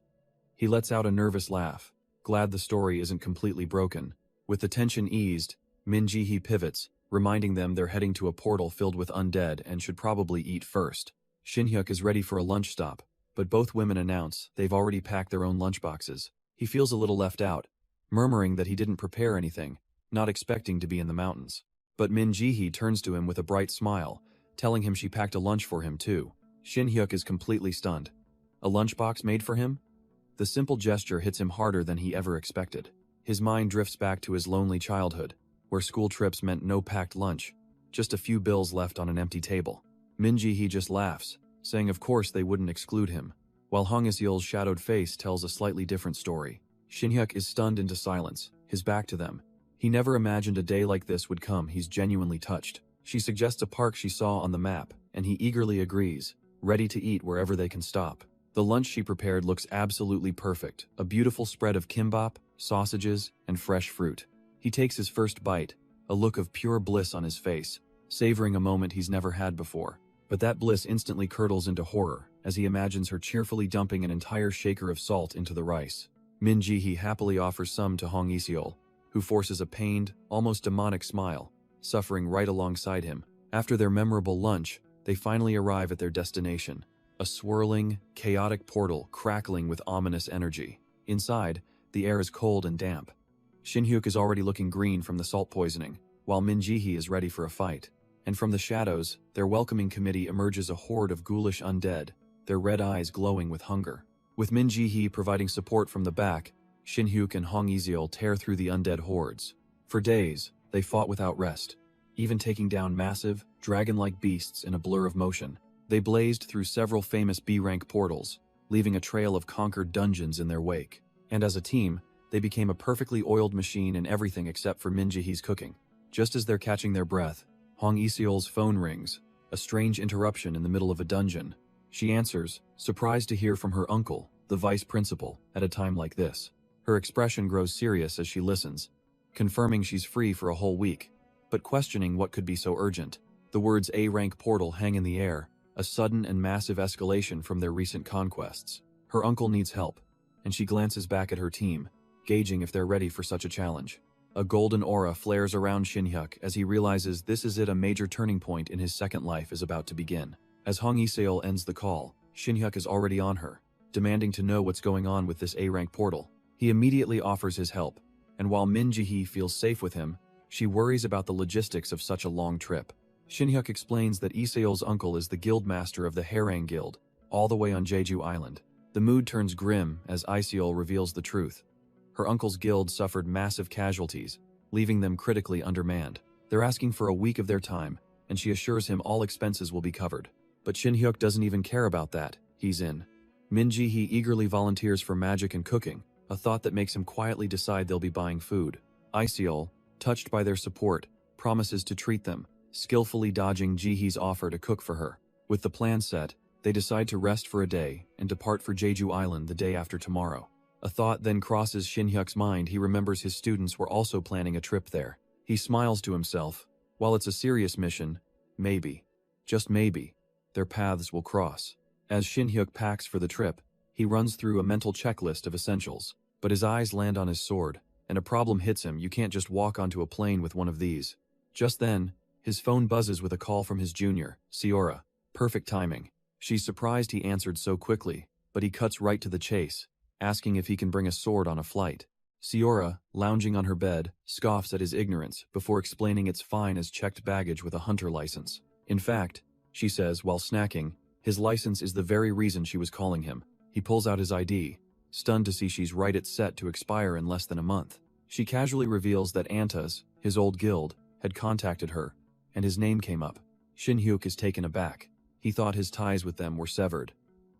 He lets out a nervous laugh, glad the story isn't completely broken. With the tension eased, Min Ji-hee pivots, reminding them they're heading to a portal filled with undead and should probably eat first. Shin-hyuk is ready for a lunch stop, but both women announce they've already packed their own lunchboxes. He feels a little left out, murmuring that he didn't prepare anything, not expecting to be in the mountains. But Min Ji-hee turns to him with a bright smile, telling him she packed a lunch for him too. Shin-hyuk is completely stunned. A lunchbox made for him? The simple gesture hits him harder than he ever expected. His mind drifts back to his lonely childhood, where school trips meant no packed lunch, just a few bills left on an empty table. Min Ji-hee just laughs, saying of course they wouldn't exclude him, while Hong Ise-ol's shadowed face tells a slightly different story. Shin-hyuk is stunned into silence, his back to them. He never imagined a day like this would come. He's genuinely touched. She suggests a park she saw on the map, and he eagerly agrees, ready to eat wherever they can stop. The lunch she prepared looks absolutely perfect, a beautiful spread of kimbap, sausages, and fresh fruit. He takes his first bite, a look of pure bliss on his face, savoring a moment he's never had before. But that bliss instantly curdles into horror as he imagines her cheerfully dumping an entire shaker of salt into the rice. Min Ji-hee happily offers some to Hong Ise-ol, who forces a pained, almost demonic smile, suffering right alongside him. After their memorable lunch, they finally arrive at their destination, a swirling, chaotic portal crackling with ominous energy. Inside, the air is cold and damp. Shin-hyuk is already looking green from the salt poisoning, while Min Ji-hee is ready for a fight. And from the shadows, their welcoming committee emerges a horde of ghoulish undead, their red eyes glowing with hunger. With Min Ji-hee providing support from the back, Shin-hyuk and Hong Ise-ol tear through the undead hordes. For days, they fought without rest, even taking down massive, dragon-like beasts in a blur of motion. They blazed through several famous B-rank portals, leaving a trail of conquered dungeons in their wake. And as a team, they became a perfectly oiled machine in everything except for Min Ji-hee's cooking. Just as they're catching their breath, Hong Ise-ol's phone rings, a strange interruption in the middle of a dungeon. She answers, surprised to hear from her uncle, the vice principal, at a time like this. Her expression grows serious as she listens, confirming she's free for a whole week, but questioning what could be so urgent. The words A-rank portal hang in the air, a sudden and massive escalation from their recent conquests. Her uncle needs help, and she glances back at her team, gauging if they're ready for such a challenge. A golden aura flares around Shin-hyuk as he realizes this is it. A major turning point in his second life is about to begin. As Hong Ise-ol ends the call, Shin-hyuk is already on her, demanding to know what's going on with this A-rank portal. He immediately offers his help, and while Min Ji-hee feels safe with him, she worries about the logistics of such a long trip. Shin-hyuk explains that Ise-ol's uncle is the guild master of the Harang Guild, all the way on Jeju Island. The mood turns grim as Iseol reveals the truth. Her uncle's guild suffered massive casualties, leaving them critically undermanned. They're asking for a week of their time, and she assures him all expenses will be covered. But Shin-hyuk doesn't even care about that. He's in. Min-ji-hee eagerly volunteers for magic and cooking, a thought that makes him quietly decide they'll be buying food. Iseol, touched by their support, promises to treat them, skillfully dodging Ji-hee's offer to cook for her. With the plan set, they decide to rest for a day and depart for Jeju Island the day after tomorrow. A thought then crosses Shin-hyuk's mind. He remembers his students were also planning a trip there. He smiles to himself. While it's a serious mission, maybe, just maybe, their paths will cross. As Shin-hyuk packs for the trip, he runs through a mental checklist of essentials, but his eyes land on his sword, and a problem hits him. You can't just walk onto a plane with one of these. Just then, his phone buzzes with a call from his junior, Seora. Perfect timing. She's surprised he answered so quickly, but he cuts right to the chase, asking if he can bring a sword on a flight. Seora, lounging on her bed, scoffs at his ignorance before explaining it's fine as checked baggage with a hunter license. In fact, she says while snacking, his license is the very reason she was calling him. He pulls out his ID, stunned to see she's right. It's set to expire in less than a month. She casually reveals that Antas, his old guild, had contacted her, and his name came up. Shin-hyuk is taken aback. He thought his ties with them were severed.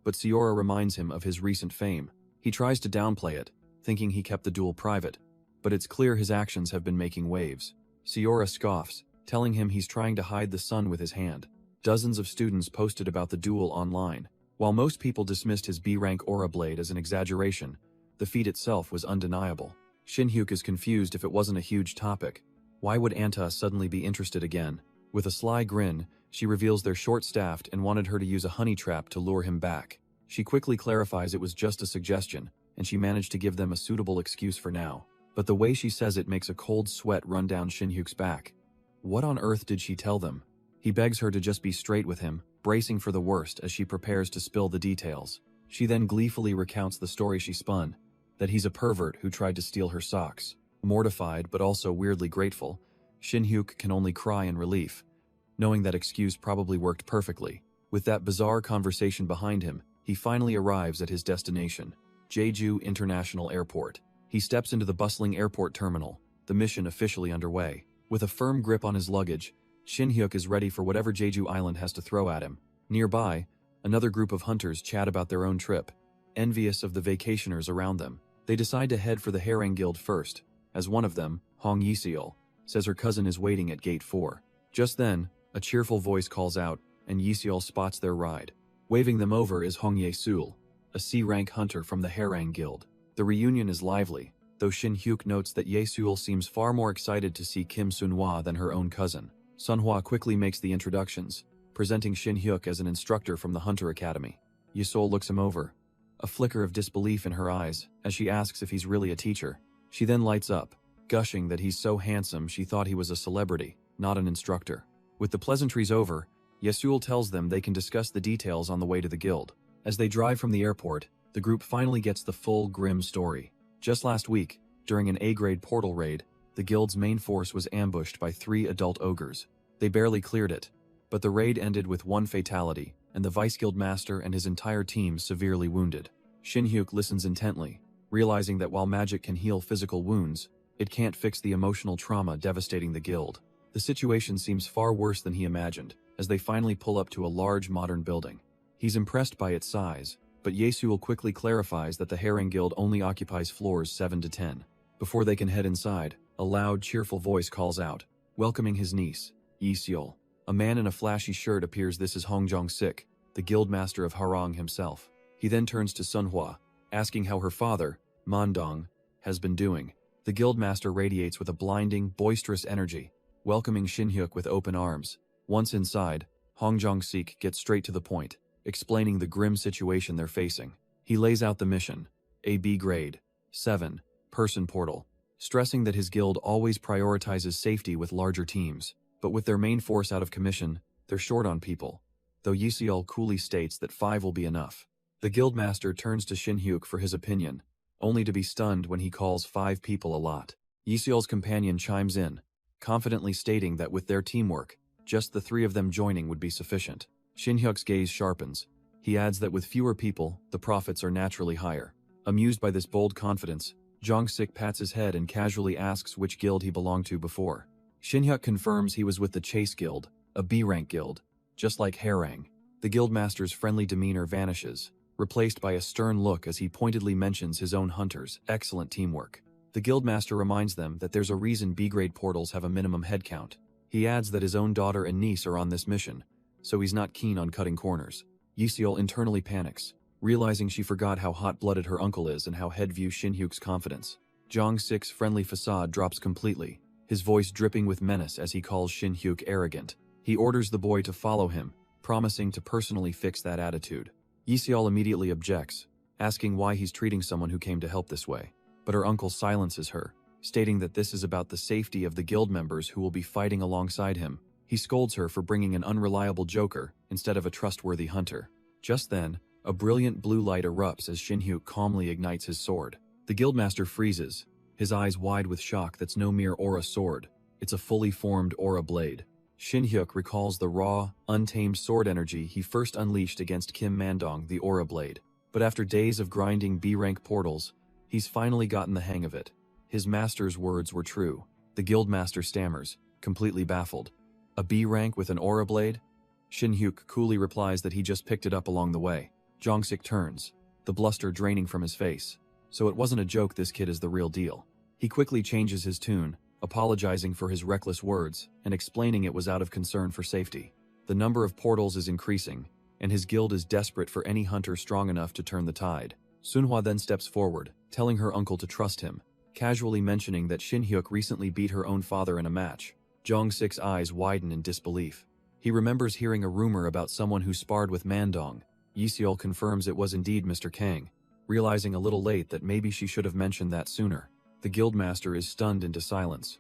But Seora reminds him of his recent fame. He tries to downplay it, thinking he kept the duel private, but it's clear his actions have been making waves. Seora scoffs, telling him he's trying to hide the sun with his hand. Dozens of students posted about the duel online. While most people dismissed his B-rank aura blade as an exaggeration, the feat itself was undeniable. Shin-hyuk is confused. If it wasn't a huge topic, why would Anta suddenly be interested again? With a sly grin, she reveals they're short-staffed and wanted her to use a honey trap to lure him back. She quickly clarifies it was just a suggestion, and she managed to give them a suitable excuse for now. But the way she says it makes a cold sweat run down Shin-hyuk's back. What on earth did she tell them? He begs her to just be straight with him, bracing for the worst as she prepares to spill the details. She then gleefully recounts the story she spun, that he's a pervert who tried to steal her socks. Mortified but also weirdly grateful, Shin-hyuk can only cry in relief, knowing that excuse probably worked perfectly. With that bizarre conversation behind him, he finally arrives at his destination, Jeju International Airport. He steps into the bustling airport terminal, the mission officially underway. With a firm grip on his luggage, Shin-hyuk is ready for whatever Jeju Island has to throw at him. Nearby, another group of hunters chat about their own trip, envious of the vacationers around them. They decide to head for the Harang Guild first, as one of them, Hong Yiseol, says her cousin is waiting at Gate 4. Just then, a cheerful voice calls out, and Yiseol spots their ride. Waving them over is Hong Ye-sul, a C-rank hunter from the Harang Guild. The reunion is lively, though Shin-hyuk notes that Ye-sul seems far more excited to see Kim Sunhwa than her own cousin. Sunhwa quickly makes the introductions, presenting Shin-hyuk as an instructor from the Hunter Academy. Ye-sul looks him over, a flicker of disbelief in her eyes as she asks if he's really a teacher. She then lights up, gushing that he's so handsome she thought he was a celebrity, not an instructor. With the pleasantries over, Ye-sul tells them they can discuss the details on the way to the guild. As they drive from the airport, the group finally gets the full grim story. Just last week, during an A-grade portal raid, the guild's main force was ambushed by 3 adult ogres. They barely cleared it, but the raid ended with 1 fatality, and the vice-guild master and his entire team severely wounded. Shin-hyuk listens intently, realizing that while magic can heal physical wounds, it can't fix the emotional trauma devastating the guild. The situation seems far worse than he imagined, as they finally pull up to a large modern building. He's impressed by its size, but Ye-sul quickly clarifies that the Harang Guild only occupies floors 7 to 10. Before they can head inside, a loud, cheerful voice calls out, welcoming his niece, Ye-sul. A man in a flashy shirt appears. This is Hong Jong-sik, the guildmaster of Harang himself. He then turns to Sunhwa, asking how her father, Mandong, has been doing. The guildmaster radiates with a blinding, boisterous energy, welcoming Shin-hyuk with open arms. Once inside, Hong Jong-sik gets straight to the point, explaining the grim situation they're facing. He lays out the mission, a B grade, 7, person portal, stressing that his guild always prioritizes safety with larger teams. But with their main force out of commission, they're short on people, though Yiseol coolly states that 5 will be enough. The guildmaster turns to Shin-hyuk for his opinion, only to be stunned when he calls 5 people a lot. Yiseol's companion chimes in, confidently stating that with their teamwork, just the 3 of them joining would be sufficient. Shin-hyuk's gaze sharpens, He adds that with fewer people, the profits are naturally higher. Amused by this bold confidence, Jong-sik pats his head and casually asks which guild he belonged to before. Shin-hyuk confirms he was with the Chase Guild, a B-rank guild, just like Harang. The guildmaster's friendly demeanor vanishes, replaced by a stern look as he pointedly mentions his own hunters' excellent teamwork. The guildmaster reminds them that there's a reason B-grade portals have a minimum headcount. He adds that his own daughter and niece are on this mission, so he's not keen on cutting corners. Yiseol internally panics, realizing she forgot how hot-blooded her uncle is and how Head views Shin-hyuk's confidence. Jong-sik's friendly facade drops completely, his voice dripping with menace as he calls Shin-hyuk arrogant. He orders the boy to follow him, promising to personally fix that attitude. Yiseol immediately objects, asking why he's treating someone who came to help this way. But her uncle silences her, stating that this is about the safety of the guild members who will be fighting alongside him. He scolds her for bringing an unreliable joker instead of a trustworthy hunter. Just then, a brilliant blue light erupts as Shin-hyuk calmly ignites his sword. The guildmaster freezes, his eyes wide with shock. That's no mere aura sword, it's a fully formed aura blade. Shin-hyuk recalls the raw, untamed sword energy he first unleashed against Kim Mandong, the aura blade. But after days of grinding B-rank portals, he's finally gotten the hang of it. His master's words were true. The guildmaster stammers, completely baffled. A B rank with an aura blade? Shin-hyuk coolly replies that he just picked it up along the way. Jong-sik turns, the bluster draining from his face. So it wasn't a joke, this kid is the real deal. He quickly changes his tune, apologizing for his reckless words and explaining it was out of concern for safety. The number of portals is increasing, and his guild is desperate for any hunter strong enough to turn the tide. Sunhwa then steps forward, telling her uncle to trust him, casually mentioning that Shin-hyuk recently beat her own father in a match. Jong-sik's eyes widen in disbelief. He remembers hearing a rumor about someone who sparred with Mandong. Yiseol confirms it was indeed Mr. Kang, realizing a little late that maybe she should have mentioned that sooner. The guildmaster is stunned into silence.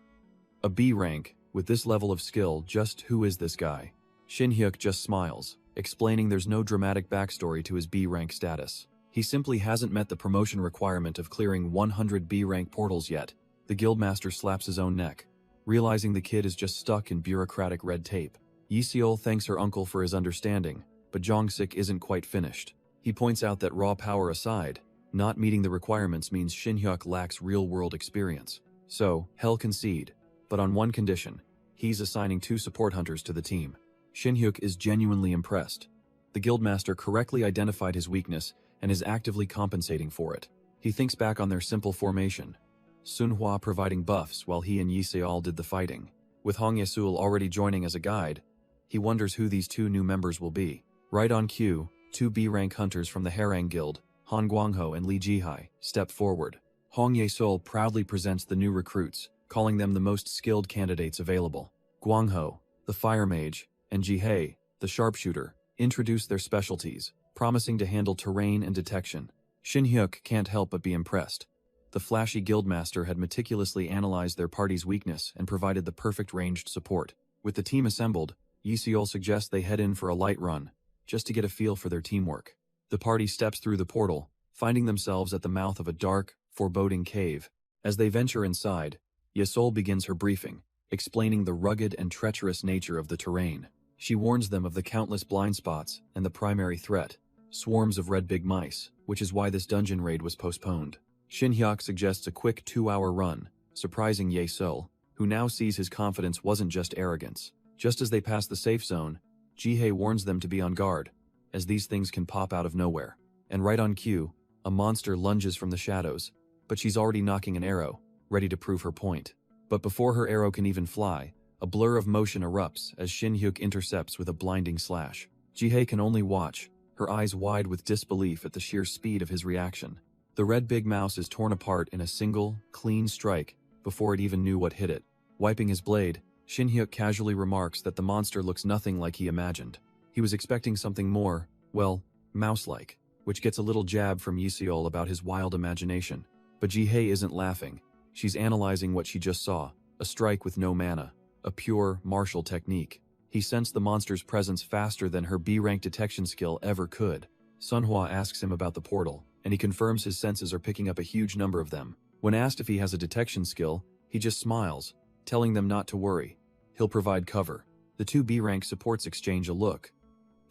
A B rank, with this level of skill, just who is this guy? Shin-hyuk just smiles, explaining there's no dramatic backstory to his B rank status. He simply hasn't met the promotion requirement of clearing 100 B rank portals yet. The guildmaster slaps his own neck, realizing the kid is just stuck in bureaucratic red tape. Yiseol thanks her uncle for his understanding, but Jong-sik isn't quite finished. He points out that raw power aside, not meeting the requirements means Shin-hyuk lacks real-world experience. So, he'll concede, but on one condition: he's assigning 2 support hunters to the team. Shin-hyuk is genuinely impressed. The guildmaster correctly identified his weakness and is actively compensating for it. He thinks back on their simple formation, Sunhwa providing buffs while he and Yiseol did the fighting. With Hong Yesul already joining as a guide, he wonders who these 2 new members will be. Right on cue, 2 B-rank hunters from the Harang Guild, Han Guangho and Li Jihai, step forward. Hong Yesul proudly presents the new recruits, calling them the most skilled candidates available. Guangho, the fire mage, and Jihei, the sharpshooter, introduce their specialties, promising to handle terrain and detection. Shin-hyuk can't help but be impressed. The flashy guildmaster had meticulously analyzed their party's weakness and provided the perfect ranged support. With the team assembled, Yiseol suggests they head in for a light run, just to get a feel for their teamwork. The party steps through the portal, finding themselves at the mouth of a dark, foreboding cave. As they venture inside, Yeseol begins her briefing, explaining the rugged and treacherous nature of the terrain. She warns them of the countless blind spots and the primary threat, swarms of red big mice, which is why this dungeon raid was postponed. Shin-hyuk suggests a quick 2-hour run, surprising Yeseol, who now sees his confidence wasn't just arrogance. Just as they pass the safe zone, Jihei warns them to be on guard, as these things can pop out of nowhere. And right on cue, a monster lunges from the shadows, but she's already knocking an arrow, ready to prove her point. But before her arrow can even fly, a blur of motion erupts as Shin-hyuk intercepts with a blinding slash. Jihei can only watch, her eyes wide with disbelief at the sheer speed of his reaction. The red big mouse is torn apart in a single, clean strike before it even knew what hit it. Wiping his blade, Shin-hyuk casually remarks that the monster looks nothing like he imagined. He was expecting something more, well, mouse-like, which gets a little jab from Yiseol about his wild imagination. But Jihei isn't laughing. She's analyzing what she just saw, a strike with no mana, a pure, martial technique. He sensed the monster's presence faster than her B-rank detection skill ever could. Sunhwa asks him about the portal, and he confirms his senses are picking up a huge number of them. When asked if he has a detection skill, he just smiles, telling them not to worry. He'll provide cover. The 2 B-rank supports exchange a look.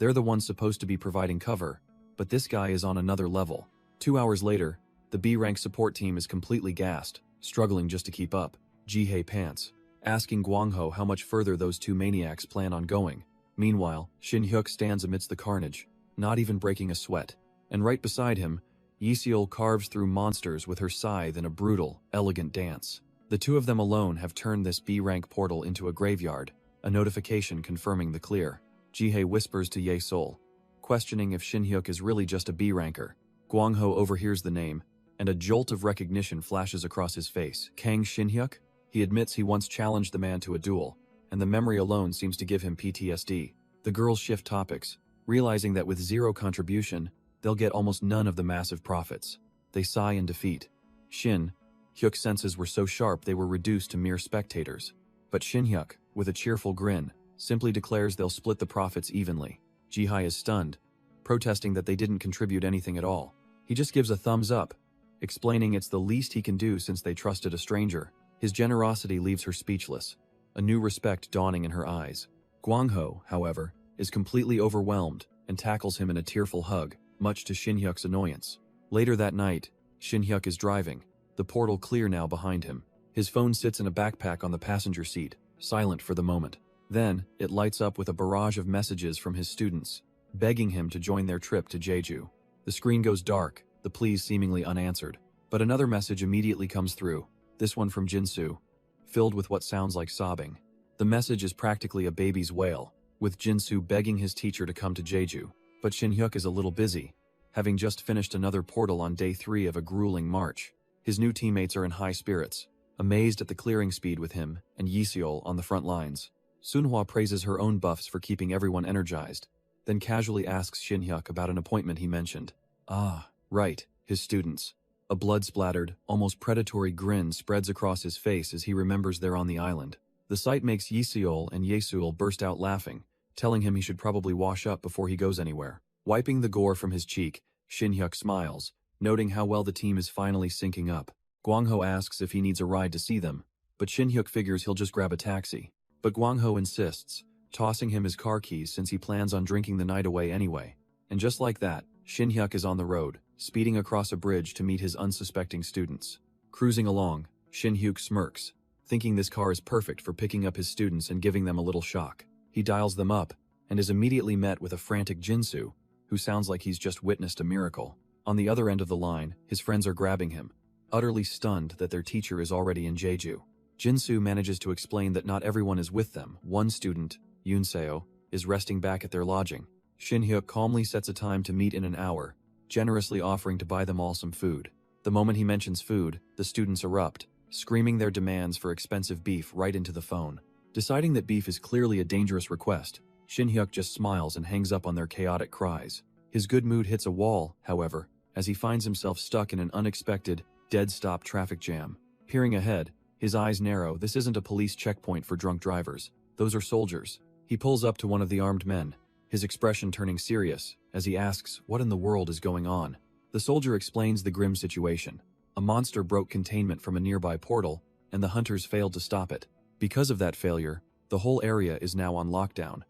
They're the ones supposed to be providing cover, but this guy is on another level. 2 hours later, the B-rank support team is completely gassed, struggling just to keep up. Jihei pants, asking Guangho how much further those two maniacs plan on going. Meanwhile, Shin-hyuk stands amidst the carnage, not even breaking a sweat. And right beside him, Yiseol carves through monsters with her scythe in a brutal, elegant dance. The two of them alone have turned this B-rank portal into a graveyard, a notification confirming the clear. Jihei whispers to Ye-sol, questioning if Shin-hyuk is really just a B-ranker. Guangho overhears the name, and a jolt of recognition flashes across his face. Kang Shin-hyuk? He admits he once challenged the man to a duel, and the memory alone seems to give him PTSD. The girls shift topics, realizing that with zero contribution, they'll get almost none of the massive profits. They sigh in defeat. Shin-hyuk's senses were so sharp they were reduced to mere spectators. But Shin-hyuk, with a cheerful grin, simply declares they'll split the profits evenly. Jihei is stunned, protesting that they didn't contribute anything at all. He just gives a thumbs up, explaining it's the least he can do since they trusted a stranger. His generosity leaves her speechless, a new respect dawning in her eyes. Guangho, however, is completely overwhelmed and tackles him in a tearful hug, much to Shin-hyuk's annoyance. Later that night, Shin-hyuk is driving, the portal clear now behind him. His phone sits in a backpack on the passenger seat, silent for the moment. Then, it lights up with a barrage of messages from his students, begging him to join their trip to Jeju. The screen goes dark, the pleas seemingly unanswered. But another message immediately comes through, this one from Jinsu, filled with what sounds like sobbing. The message is practically a baby's wail, with Jinsu begging his teacher to come to Jeju. But Shin-hyuk is a little busy, having just finished another portal on day 3 of a grueling march. His new teammates are in high spirits, amazed at the clearing speed with him and Yiseol on the front lines. Sunhwa praises her own buffs for keeping everyone energized, then casually asks Shin-hyuk about an appointment he mentioned. Ah, right, his students. A blood-splattered, almost predatory grin spreads across his face as he remembers they're on the island. The sight makes Yiseol and Yesul burst out laughing, telling him he should probably wash up before he goes anywhere. Wiping the gore from his cheek, Shin-hyuk smiles, noting how well the team is finally syncing up. Guangho asks if he needs a ride to see them, but Shin-hyuk figures he'll just grab a taxi. But Guangho insists, tossing him his car keys since he plans on drinking the night away anyway. And just like that, Shin-hyuk is on the road, speeding across a bridge to meet his unsuspecting students. Cruising along, Shin-hyuk smirks, thinking this car is perfect for picking up his students and giving them a little shock. He dials them up, and is immediately met with a frantic Jinsu, who sounds like he's just witnessed a miracle. On the other end of the line, his friends are grabbing him, utterly stunned that their teacher is already in Jeju. Jinsu manages to explain that not everyone is with them. One student, Yunseo, is resting back at their lodging. Shin-hyuk calmly sets a time to meet in an hour, generously offering to buy them all some food. The moment he mentions food, the students erupt, screaming their demands for expensive beef right into the phone. Deciding that beef is clearly a dangerous request, Shin-hyuk just smiles and hangs up on their chaotic cries. His good mood hits a wall, however, as he finds himself stuck in an unexpected, dead-stop traffic jam. Peering ahead, his eyes narrow. This isn't a police checkpoint for drunk drivers. Those are soldiers. He pulls up to one of the armed men, his expression turning serious, as he asks, what in the world is going on? The soldier explains the grim situation. A monster broke containment from a nearby portal, and the hunters failed to stop it. Because of that failure, the whole area is now on lockdown.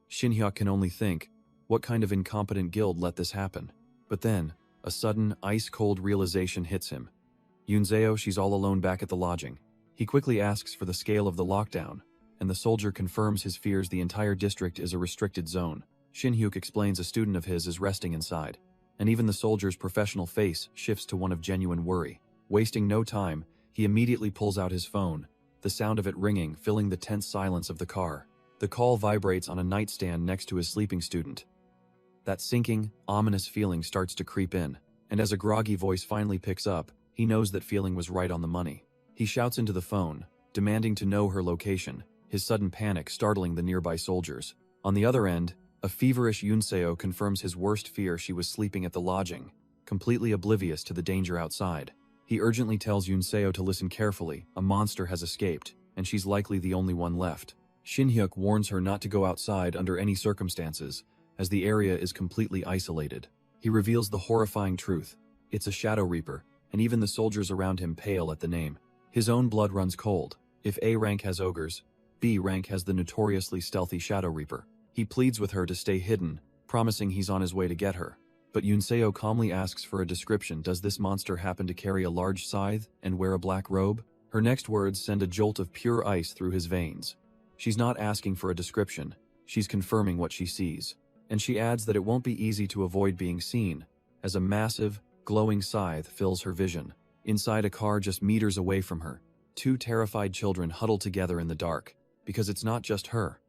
Shin-hyuk can only think, what kind of incompetent guild let this happen? But then, a sudden, ice-cold realization hits him. Yunseo, she's all alone back at the lodging. He quickly asks for the scale of the lockdown, and the soldier confirms his fears the entire district is a restricted zone. Shin-hyuk explains a student of his is resting inside, and even the soldier's professional face shifts to one of genuine worry. Wasting no time, he immediately pulls out his phone, the sound of it ringing filling the tense silence of the car. The call vibrates on a nightstand next to his sleeping student. That sinking, ominous feeling starts to creep in, and as a groggy voice finally picks up, he knows that feeling was right on the money. He shouts into the phone, demanding to know her location, his sudden panic startling the nearby soldiers. On the other end, a feverish Yunseo confirms his worst fear: she was sleeping at the lodging, completely oblivious to the danger outside. He urgently tells Yunseo to listen carefully. A monster has escaped, and she's likely the only one left. Shin-hyuk warns her not to go outside under any circumstances, as the area is completely isolated. He reveals the horrifying truth. It's a Shadow Reaper, and even the soldiers around him pale at the name. His own blood runs cold. If A rank has ogres, B rank has the notoriously stealthy Shadow Reaper. He pleads with her to stay hidden, promising he's on his way to get her. But Yunseo calmly asks for a description. Does this monster happen to carry a large scythe and wear a black robe? Her next words send a jolt of pure ice through his veins. She's not asking for a description, she's confirming what she sees. And she adds that it won't be easy to avoid being seen, as a massive, glowing scythe fills her vision. Inside a car just meters away from her, two terrified children huddle together in the dark, because it's not just her.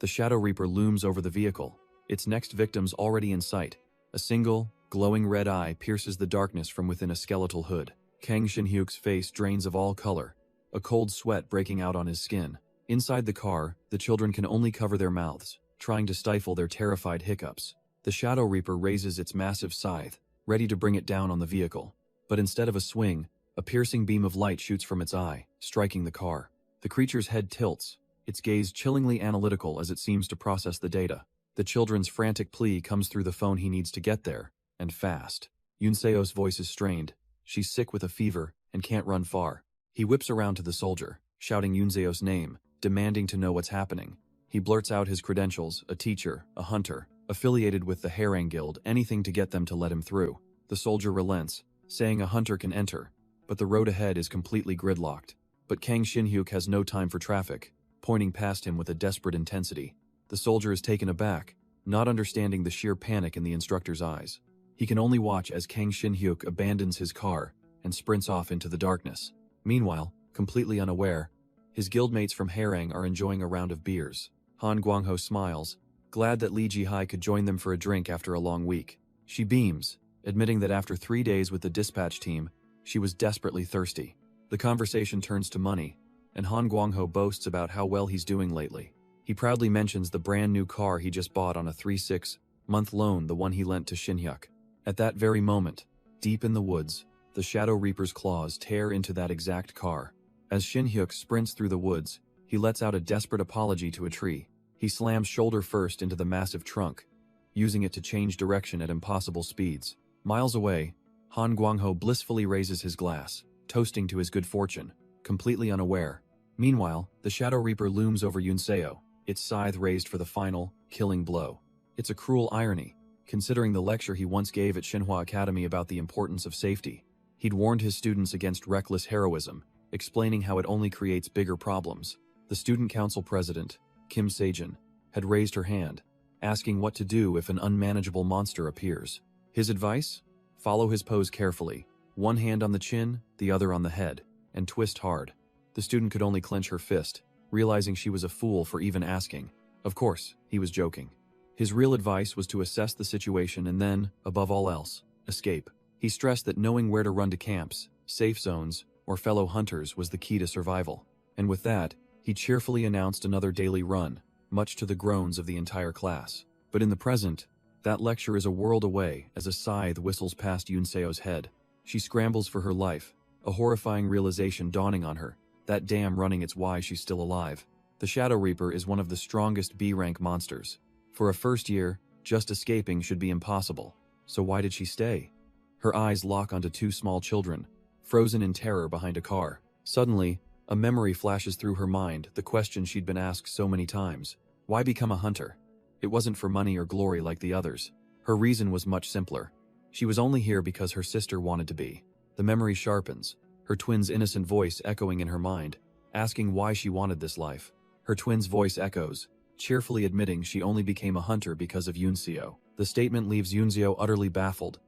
The Shadow Reaper looms over the vehicle, its next victim's already in sight. A single, glowing red eye pierces the darkness from within a skeletal hood. Kang Shin-hyuk's face drains of all color, a cold sweat breaking out on his skin. Inside the car, the children can only cover their mouths, trying to stifle their terrified hiccups. The Shadow Reaper raises its massive scythe, ready to bring it down on the vehicle. But instead of a swing, a piercing beam of light shoots from its eye, striking the car. The creature's head tilts, its gaze chillingly analytical as it seems to process the data. The children's frantic plea comes through the phone. He needs to get there, and fast. Yunseo's voice is strained. She's sick with a fever and can't run far. He whips around to the soldier, shouting Yunseo's name, demanding to know what's happening. He blurts out his credentials: a teacher, a hunter, affiliated with the Harang Guild, anything to get them to let him through. The soldier relents, saying a hunter can enter, but the road ahead is completely gridlocked. But Kang Shin-hyuk has no time for traffic, pointing past him with a desperate intensity. The soldier is taken aback, not understanding the sheer panic in the instructor's eyes. He can only watch as Kang Shin-hyuk abandons his car and sprints off into the darkness. Meanwhile, completely unaware, his guildmates from Harang are enjoying a round of beers. Han Guangho smiles, glad that Li Jihai could join them for a drink after a long week. She beams, admitting that after 3 days with the dispatch team, she was desperately thirsty. The conversation turns to money, and Han Guangho boasts about how well he's doing lately. He proudly mentions the brand new car he just bought on a 3-6-month loan, the one he lent to Shin-hyuk. At that very moment, deep in the woods, the Shadow Reaper's claws tear into that exact car. As Shin-hyuk sprints through the woods, he lets out a desperate apology to a tree. He slams shoulder first into the massive trunk, using it to change direction at impossible speeds. Miles away, Han Guangho blissfully raises his glass, toasting to his good fortune, completely unaware. Meanwhile, the Shadow Reaper looms over Yunseo, its scythe raised for the final, killing blow. It's a cruel irony, considering the lecture he once gave at Shinhwa Academy about the importance of safety. He'd warned his students against reckless heroism, explaining how it only creates bigger problems. The student council president, Kim Sejin, had raised her hand, asking what to do if an unmanageable monster appears. His advice? Follow his pose carefully, one hand on the chin, the other on the head, and twist hard. The student could only clench her fist, realizing she was a fool for even asking. Of course, he was joking. His real advice was to assess the situation and then, above all else, escape. He stressed that knowing where to run to camps, safe zones, or fellow hunters was the key to survival. And with that, he cheerfully announced another daily run, much to the groans of the entire class. But in the present, that lecture is a world away as a scythe whistles past Yunseo's head. She scrambles for her life, a horrifying realization dawning on her. That damn running, it's why she's still alive. The Shadow Reaper is one of the strongest B-rank monsters. For a first year, just escaping should be impossible. So why did she stay? Her eyes lock onto two small children, frozen in terror behind a car. Suddenly, a memory flashes through her mind, the question she'd been asked so many times. Why become a hunter? It wasn't for money or glory like the others. Her reason was much simpler. She was only here because her sister wanted to be. The memory sharpens, her twin's innocent voice echoing in her mind, asking why she wanted this life. Her twin's voice echoes, cheerfully admitting she only became a hunter because of Yunseo. The statement leaves Yunseo utterly baffled,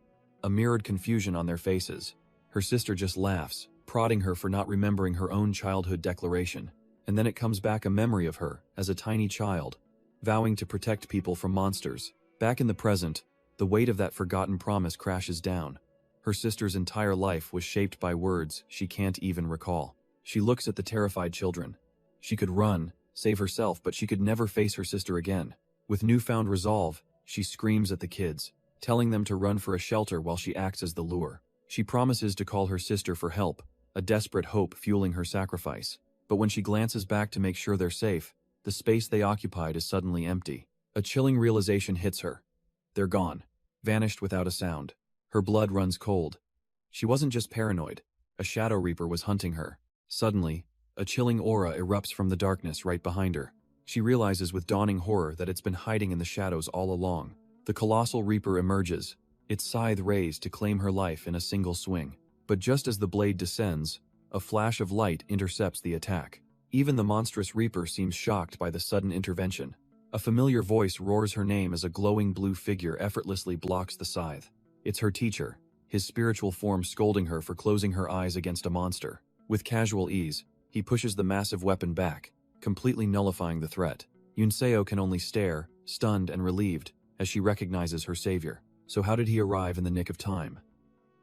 a mirrored confusion on their faces. Her sister just laughs, prodding her for not remembering her own childhood declaration. And then it comes back, a memory of her as a tiny child, vowing to protect people from monsters. Back in the present, the weight of that forgotten promise crashes down. Her sister's entire life was shaped by words she can't even recall. She looks at the terrified children. She could run, save herself, but she could never face her sister again. With newfound resolve, she screams at the kids, telling them to run for a shelter while she acts as the lure. She promises to call her sister for help, a desperate hope fueling her sacrifice. But when she glances back to make sure they're safe, the space they occupied is suddenly empty. A chilling realization hits her. They're gone, vanished without a sound. Her blood runs cold. She wasn't just paranoid. A Shadow Reaper was hunting her. Suddenly, a chilling aura erupts from the darkness right behind her. She realizes with dawning horror that it's been hiding in the shadows all along. The colossal reaper emerges, its scythe raised to claim her life in a single swing. But just as the blade descends, a flash of light intercepts the attack. Even the monstrous reaper seems shocked by the sudden intervention. A familiar voice roars her name as a glowing blue figure effortlessly blocks the scythe. It's her teacher, his spiritual form scolding her for closing her eyes against a monster. With casual ease, he pushes the massive weapon back, completely nullifying the threat. Yunseo can only stare, stunned and relieved, as she recognizes her savior. So how did he arrive in the nick of time?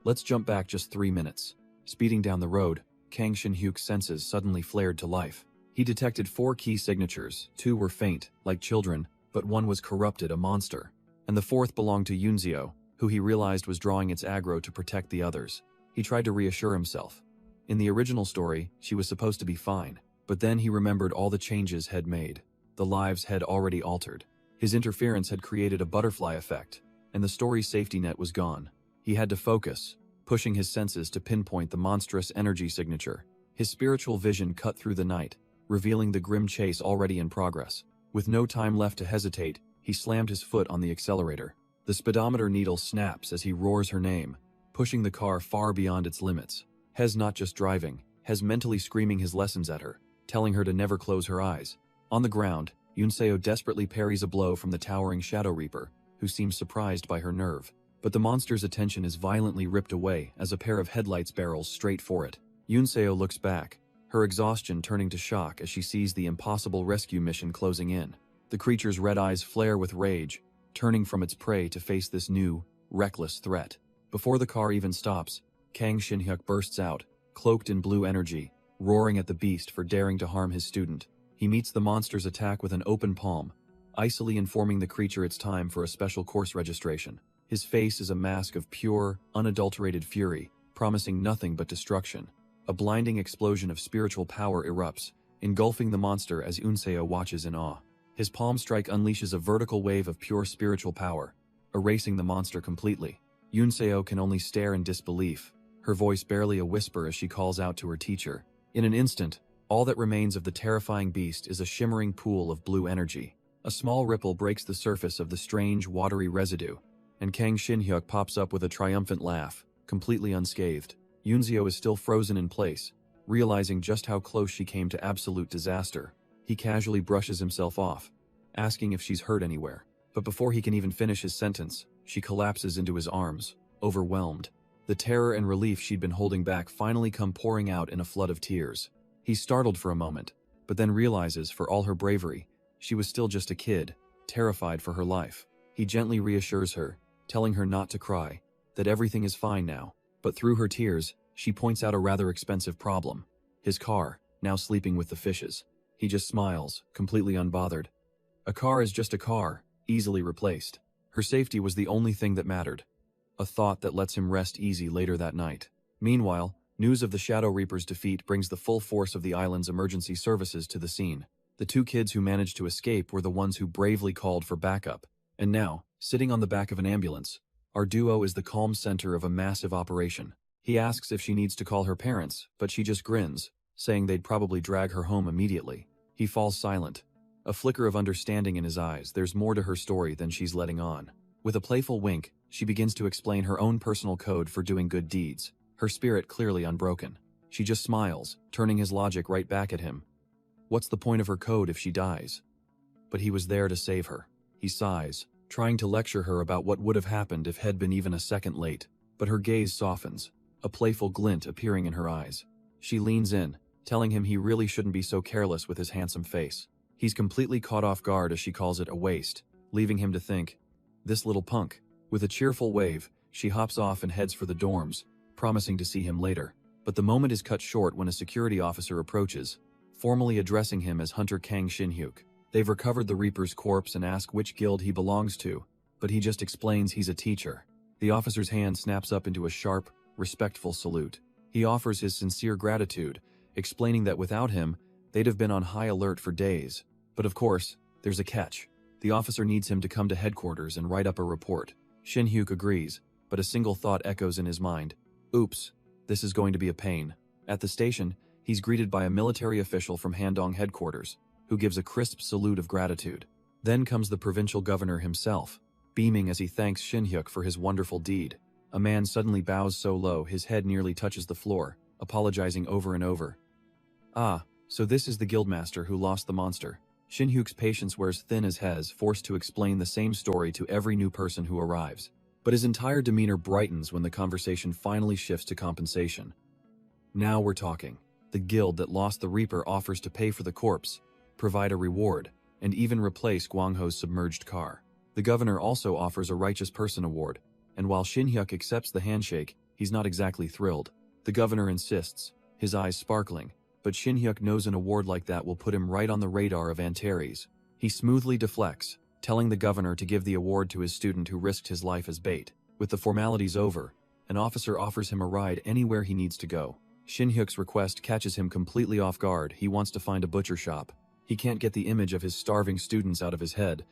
Let's jump back just 3 minutes. Speeding down the road, Kang Shin-hyuk's senses suddenly flared to life. He detected 4 key signatures. 2 were faint, like children, but 1 was corrupted, a monster. And the 4th belonged to Yunseo, who he realized was drawing its aggro to protect the others. He tried to reassure himself. In the original story, she was supposed to be fine, but then he remembered all the changes had made. The lives had already altered. His interference had created a butterfly effect, and the story's safety net was gone. He had to focus, pushing his senses to pinpoint the monstrous energy signature. His spiritual vision cut through the night, revealing the grim chase already in progress. With no time left to hesitate, he slammed his foot on the accelerator. The speedometer needle snaps as he roars her name, pushing the car far beyond its limits. Hez not just driving, Hez mentally screaming his lessons at her, telling her to never close her eyes. On the ground, Yunseo desperately parries a blow from the towering Shadow Reaper, who seems surprised by her nerve. But the monster's attention is violently ripped away as a pair of headlights barrels straight for it. Yunseo looks back, her exhaustion turning to shock as she sees the impossible rescue mission closing in. The creature's red eyes flare with rage, turning from its prey to face this new, reckless threat. Before the car even stops, Kang Shin-hyuk bursts out, cloaked in blue energy, roaring at the beast for daring to harm his student. He meets the monster's attack with an open palm, icily informing the creature it's time for a special course registration. His face is a mask of pure, unadulterated fury, promising nothing but destruction. A blinding explosion of spiritual power erupts, engulfing the monster as Yunseo watches in awe. His palm strike unleashes a vertical wave of pure spiritual power, erasing the monster completely. Yunseo can only stare in disbelief, her voice barely a whisper as she calls out to her teacher. In an instant, all that remains of the terrifying beast is a shimmering pool of blue energy. A small ripple breaks the surface of the strange, watery residue, and Kang Shin-hyuk pops up with a triumphant laugh, completely unscathed. Yunseo is still frozen in place, realizing just how close she came to absolute disaster. He casually brushes himself off, asking if she's hurt anywhere. But before he can even finish his sentence, she collapses into his arms, overwhelmed. The terror and relief she'd been holding back finally come pouring out in a flood of tears. He's startled for a moment, but then realizes, for all her bravery, she was still just a kid, terrified for her life. He gently reassures her, telling her not to cry, that everything is fine now. But through her tears, she points out a rather expensive problem. His car, now sleeping with the fishes. He just smiles, completely unbothered. A car is just a car, easily replaced. Her safety was the only thing that mattered. A thought that lets him rest easy later that night. Meanwhile, news of the Shadow Reaper's defeat brings the full force of the island's emergency services to the scene. The 2 kids who managed to escape were the ones who bravely called for backup. And now, sitting on the back of an ambulance, our duo is the calm center of a massive operation. He asks if she needs to call her parents, but she just grins, saying they'd probably drag her home immediately. He falls silent. A flicker of understanding in his eyes. There's more to her story than she's letting on. With a playful wink, she begins to explain her own personal code for doing good deeds, her spirit clearly unbroken. She just smiles, turning his logic right back at him. What's the point of her code if she dies? But he was there to save her. He sighs, trying to lecture her about what would have happened if had been even a second late. But her gaze softens, a playful glint appearing in her eyes. She leans in, telling him he really shouldn't be so careless with his handsome face. He's completely caught off guard as she calls it a waste, leaving him to think, this little punk. With a cheerful wave, she hops off and heads for the dorms, promising to see him later. But the moment is cut short when a security officer approaches, formally addressing him as Hunter Kang Shin-hyuk. They've recovered the Reaper's corpse and ask which guild he belongs to, but he just explains he's a teacher. The officer's hand snaps up into a sharp, respectful salute. He offers his sincere gratitude, explaining that without him, they'd have been on high alert for days. But of course, there's a catch. The officer needs him to come to headquarters and write up a report. Shin-hyuk agrees, but a single thought echoes in his mind. Oops, this is going to be a pain. At the station, he's greeted by a military official from Handong headquarters, who gives a crisp salute of gratitude. Then comes the provincial governor himself, beaming as he thanks Shin-hyuk for his wonderful deed. A man suddenly bows so low his head nearly touches the floor, apologizing over and over. "Ah, so this is the guildmaster who lost the monster." Shin-hyuk's patience wears thin as Hez, forced to explain the same story to every new person who arrives. But his entire demeanor brightens when the conversation finally shifts to compensation. "Now we're talking. The guild that lost the Reaper offers to pay for the corpse, provide a reward, and even replace Gwangho's submerged car. The governor also offers a righteous person award, and while Shin-hyuk accepts the handshake, he's not exactly thrilled. The governor insists, his eyes sparkling, but Shin-hyuk knows an award like that will put him right on the radar of Antares. He smoothly deflects, telling the governor to give the award to his student who risked his life as bait. With the formalities over, an officer offers him a ride anywhere he needs to go. Shin-hyuk's request catches him completely off guard. He wants to find a butcher shop. He can't get the image of his starving students out of his head,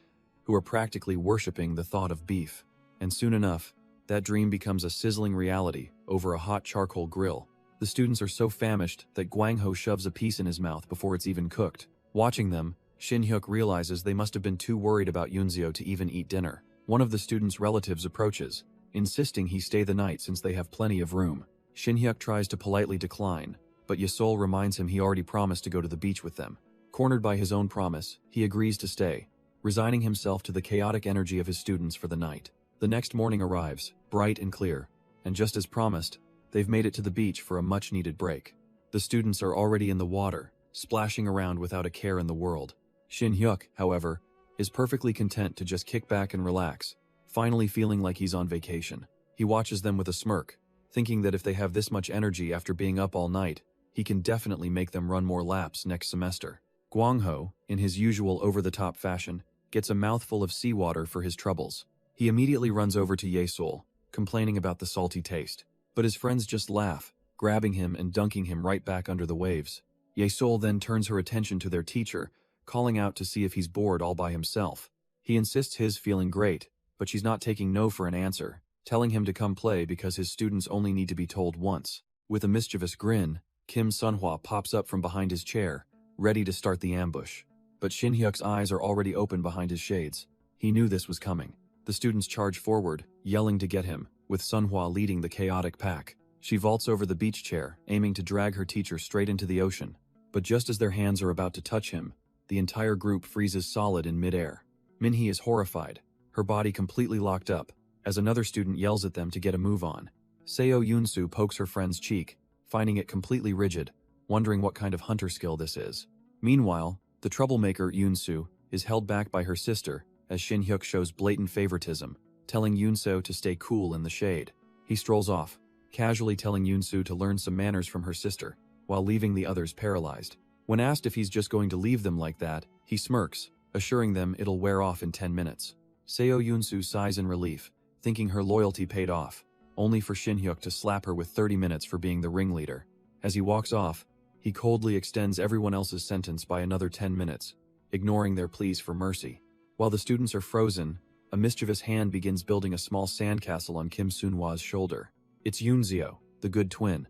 who are practically worshipping the thought of beef. And soon enough, that dream becomes a sizzling reality over a hot charcoal grill. The students are so famished that Gwangho shoves a piece in his mouth before it's even cooked. Watching them, Shin-hyuk realizes they must have been too worried about Yunzio to even eat dinner. One of the students' relatives approaches, insisting he stay the night since they have plenty of room. Shin-hyuk tries to politely decline, but Yesol reminds him he already promised to go to the beach with them. Cornered by his own promise, he agrees to stay, resigning himself to the chaotic energy of his students for the night. The next morning arrives, bright and clear, and just as promised, they've made it to the beach for a much-needed break. The students are already in the water, splashing around without a care in the world. Shin-hyuk, however, is perfectly content to just kick back and relax, finally feeling like he's on vacation. He watches them with a smirk, thinking that if they have this much energy after being up all night, he can definitely make them run more laps next semester. Gwangho, in his usual over-the-top fashion, gets a mouthful of seawater for his troubles. He immediately runs over to Yesol, complaining about the salty taste. But his friends just laugh, grabbing him and dunking him right back under the waves. Yesol then turns her attention to their teacher, calling out to see if he's bored all by himself. He insists he's feeling great, but she's not taking no for an answer, telling him to come play because his students only need to be told once. With a mischievous grin, Kim Sunhwa pops up from behind his chair, ready to start the ambush. But Shin-hyuk's eyes are already open behind his shades. He knew this was coming. The students charge forward, yelling to get him, with Sunhwa leading the chaotic pack. She vaults over the beach chair, aiming to drag her teacher straight into the ocean. But just as their hands are about to touch him, the entire group freezes solid in midair. Minhee is horrified, her body completely locked up, as another student yells at them to get a move on. Seo Yunsu pokes her friend's cheek, finding it completely rigid, wondering what kind of hunter skill this is. Meanwhile, the troublemaker Yunsu is held back by her sister, as Shin-hyuk shows blatant favoritism, telling Yunso to stay cool in the shade. He strolls off, casually telling Yunsu to learn some manners from her sister, while leaving the others paralyzed. When asked if he's just going to leave them like that, he smirks, assuring them it'll wear off in 10 minutes. Seo Yunsu sighs in relief, thinking her loyalty paid off, only for Shin-hyuk to slap her with 30 minutes for being the ringleader. As he walks off, he coldly extends everyone else's sentence by another 10 minutes, ignoring their pleas for mercy. While the students are frozen, a mischievous hand begins building a small sandcastle on Kim Sunhwa's shoulder. It's Yunzio, the good twin,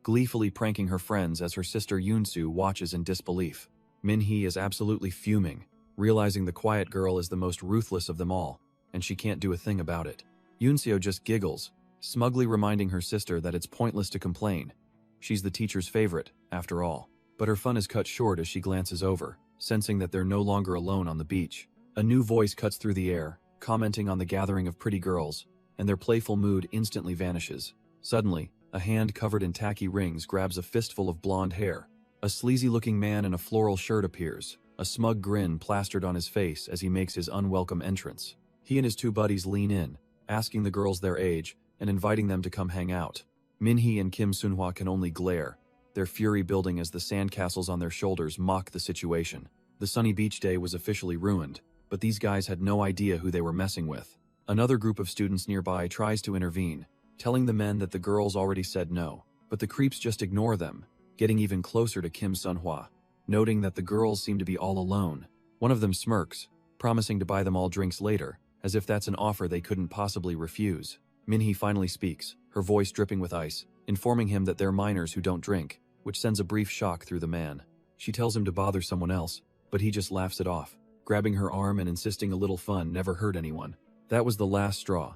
gleefully pranking her friends as her sister Yunsu watches in disbelief. Minhee is absolutely fuming, realizing the quiet girl is the most ruthless of them all, and she can't do a thing about it. Yunzio just giggles, smugly reminding her sister that it's pointless to complain. She's the teacher's favorite, after all. But her fun is cut short as she glances over, sensing that they're no longer alone on the beach. A new voice cuts through the air, commenting on the gathering of pretty girls, and their playful mood instantly vanishes. Suddenly, a hand covered in tacky rings grabs a fistful of blonde hair. A sleazy-looking man in a floral shirt appears, a smug grin plastered on his face as he makes his unwelcome entrance. He and his two buddies lean in, asking the girls their age and inviting them to come hang out. Minhee and Kim Sunhwa can only glare, their fury building as the sandcastles on their shoulders mock the situation. The sunny beach day was officially ruined, but these guys had no idea who they were messing with. Another group of students nearby tries to intervene, telling the men that the girls already said no, but the creeps just ignore them, getting even closer to Kim Sunhwa, noting that the girls seem to be all alone. One of them smirks, promising to buy them all drinks later, as if that's an offer they couldn't possibly refuse. Minhee finally speaks, her voice dripping with ice, informing him that they're minors who don't drink, which sends a brief shock through the man. She tells him to bother someone else, but he just laughs it off, grabbing her arm and insisting a little fun never hurt anyone. That was the last straw.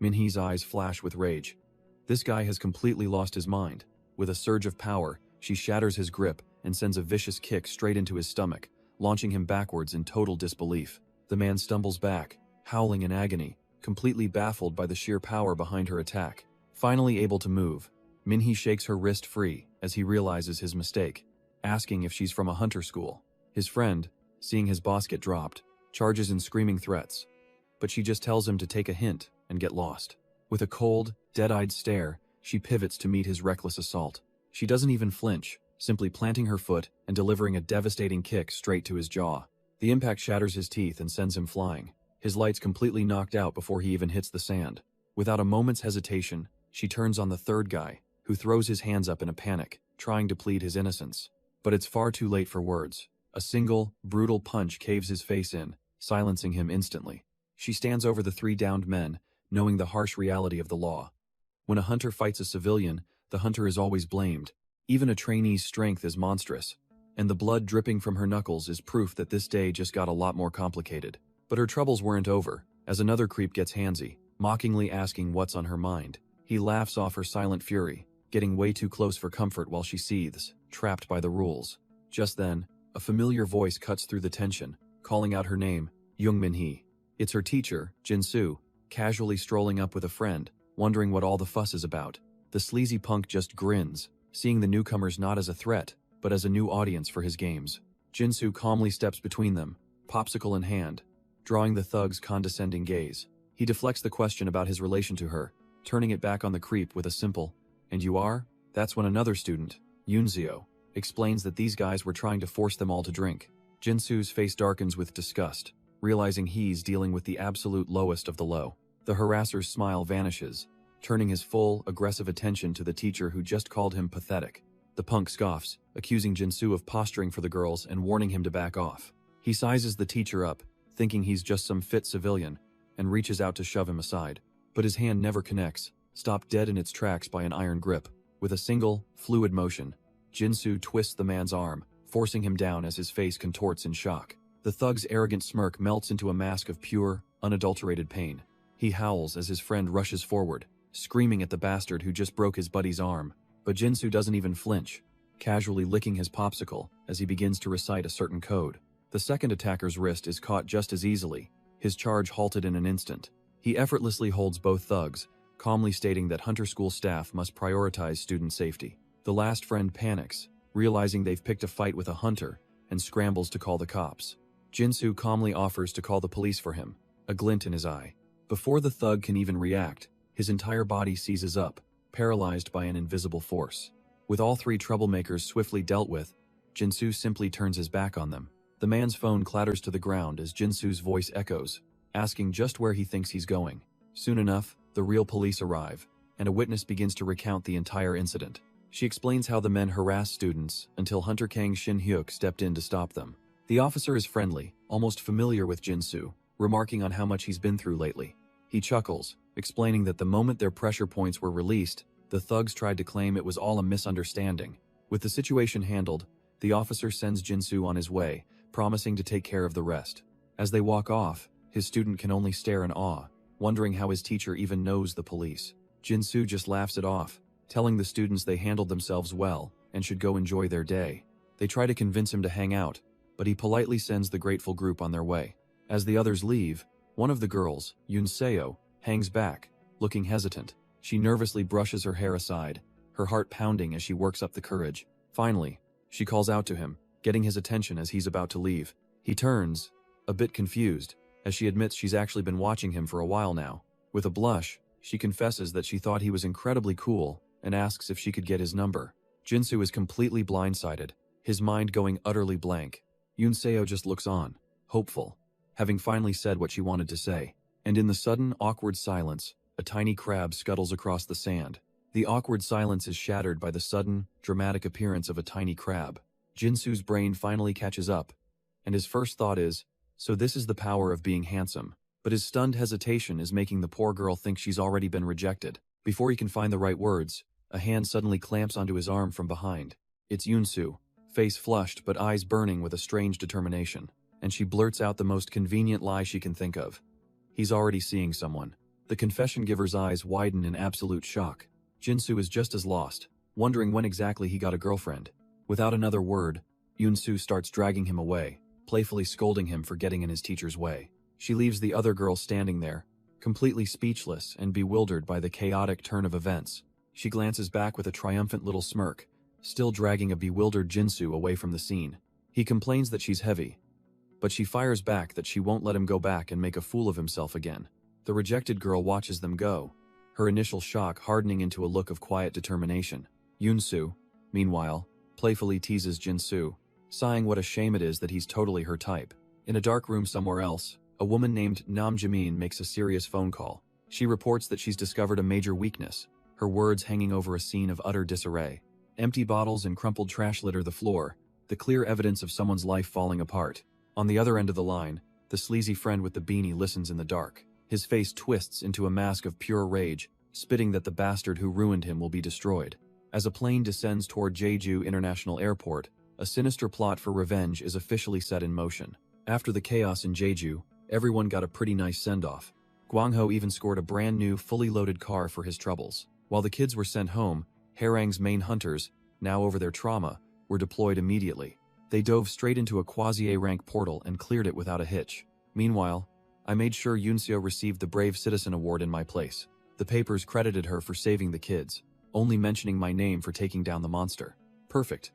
Minhee's eyes flash with rage. This guy has completely lost his mind. With a surge of power, she shatters his grip and sends a vicious kick straight into his stomach, launching him backwards in total disbelief. The man stumbles back, howling in agony, completely baffled by the sheer power behind her attack. Finally able to move, Minhee shakes her wrist free as he realizes his mistake, asking if she's from a hunter school. His friend, seeing his boss get dropped, charges in screaming threats, but she just tells him to take a hint and get lost. With a cold, dead-eyed stare, she pivots to meet his reckless assault. She doesn't even flinch, simply planting her foot and delivering a devastating kick straight to his jaw. The impact shatters his teeth and sends him flying, his lights completely knocked out before he even hits the sand. Without a moment's hesitation, she turns on the third guy, who throws his hands up in a panic, trying to plead his innocence. But it's far too late for words. A single, brutal punch caves his face in, silencing him instantly. She stands over the three downed men, knowing the harsh reality of the law. When a hunter fights a civilian, the hunter is always blamed. Even a trainee's strength is monstrous, and the blood dripping from her knuckles is proof that this day just got a lot more complicated. But her troubles weren't over, as another creep gets handsy, mockingly asking what's on her mind. He laughs off her silent fury, getting way too close for comfort while she seethes, trapped by the rules. Just then, a familiar voice cuts through the tension, calling out her name, Young Minhee. It's her teacher, Jinsu, casually strolling up with a friend, wondering what all the fuss is about. The sleazy punk just grins, seeing the newcomers not as a threat, but as a new audience for his games. Jinsu calmly steps between them, popsicle in hand, drawing the thug's condescending gaze. He deflects the question about his relation to her, turning it back on the creep with a simple, "And you are?" That's when another student, Yunzio, explains that these guys were trying to force them all to drink. Jinsu's face darkens with disgust, realizing he's dealing with the absolute lowest of the low. The harasser's smile vanishes, turning his full, aggressive attention to the teacher who just called him pathetic. The punk scoffs, accusing Jinsu of posturing for the girls and warning him to back off. He sizes the teacher up, thinking he's just some fit civilian, and reaches out to shove him aside. But his hand never connects, stopped dead in its tracks by an iron grip. With a single, fluid motion, Jinsu twists the man's arm, forcing him down as his face contorts in shock. The thug's arrogant smirk melts into a mask of pure, unadulterated pain. He howls as his friend rushes forward, screaming at the bastard who just broke his buddy's arm. But Jinsu doesn't even flinch, casually licking his popsicle as he begins to recite a certain code. The second attacker's wrist is caught just as easily, his charge halted in an instant. He effortlessly holds both thugs, calmly stating that Hunter School staff must prioritize student safety. The last friend panics, realizing they've picked a fight with a hunter, and scrambles to call the cops. Jinsu calmly offers to call the police for him, a glint in his eye. Before the thug can even react, his entire body seizes up, paralyzed by an invisible force. With all three troublemakers swiftly dealt with, Jinsu simply turns his back on them. The man's phone clatters to the ground as Jinsu's voice echoes, asking just where he thinks he's going. Soon enough, the real police arrive, and a witness begins to recount the entire incident. She explains how the men harassed students until Hunter Kang Shin-hyuk stepped in to stop them. The officer is friendly, almost familiar with Jinsu, remarking on how much he's been through lately. He chuckles, explaining that the moment their pressure points were released, the thugs tried to claim it was all a misunderstanding. With the situation handled, the officer sends Jinsu on his way, promising to take care of the rest. As they walk off, his student can only stare in awe, wondering how his teacher even knows the police. Jinsu just laughs it off, telling the students they handled themselves well and should go enjoy their day. They try to convince him to hang out, but he politely sends the grateful group on their way. As the others leave, one of the girls, Yunseo, hangs back, looking hesitant. She nervously brushes her hair aside, her heart pounding as she works up the courage. Finally, she calls out to him, getting his attention as he's about to leave. He turns, a bit confused, as she admits she's actually been watching him for a while now. With a blush, she confesses that she thought he was incredibly cool and asks if she could get his number. Jinsu is completely blindsided, his mind going utterly blank. Yunseo just looks on, hopeful, having finally said what she wanted to say. And in the sudden, awkward silence, a tiny crab scuttles across the sand. The awkward silence is shattered by the sudden, dramatic appearance of a tiny crab. Jinsu's brain finally catches up, and his first thought is, so this is the power of being handsome. But his stunned hesitation is making the poor girl think she's already been rejected. Before he can find the right words, a hand suddenly clamps onto his arm from behind. It's Yunsu, face flushed but eyes burning with a strange determination, and she blurts out the most convenient lie she can think of. He's already seeing someone. The confession giver's eyes widen in absolute shock. Jinsu is just as lost, wondering when exactly he got a girlfriend. Without another word, Yunsu starts dragging him away, playfully scolding him for getting in his teacher's way. She leaves the other girl standing there, completely speechless and bewildered by the chaotic turn of events. She glances back with a triumphant little smirk, still dragging a bewildered Jinsu away from the scene. He complains that she's heavy, but she fires back that she won't let him go back and make a fool of himself again. The rejected girl watches them go, her initial shock hardening into a look of quiet determination. Yunsu, meanwhile, playfully teases Jinsu, sighing what a shame it is that he's totally her type. In a dark room somewhere else, a woman named Nam Jamin makes a serious phone call. She reports that she's discovered a major weakness, her words hanging over a scene of utter disarray. Empty bottles and crumpled trash litter the floor, the clear evidence of someone's life falling apart. On the other end of the line, the sleazy friend with the beanie listens in the dark. His face twists into a mask of pure rage, spitting that the bastard who ruined him will be destroyed. As a plane descends toward Jeju International Airport, a sinister plot for revenge is officially set in motion. After the chaos in Jeju, everyone got a pretty nice send-off. Guangho even scored a brand new, fully loaded car for his troubles. While the kids were sent home, Harang's main hunters, now over their trauma, were deployed immediately. They dove straight into a quasi-A rank portal and cleared it without a hitch. Meanwhile, I made sure Yunseo received the Brave Citizen Award in my place. The papers credited her for saving the kids, only mentioning my name for taking down the monster. Perfect.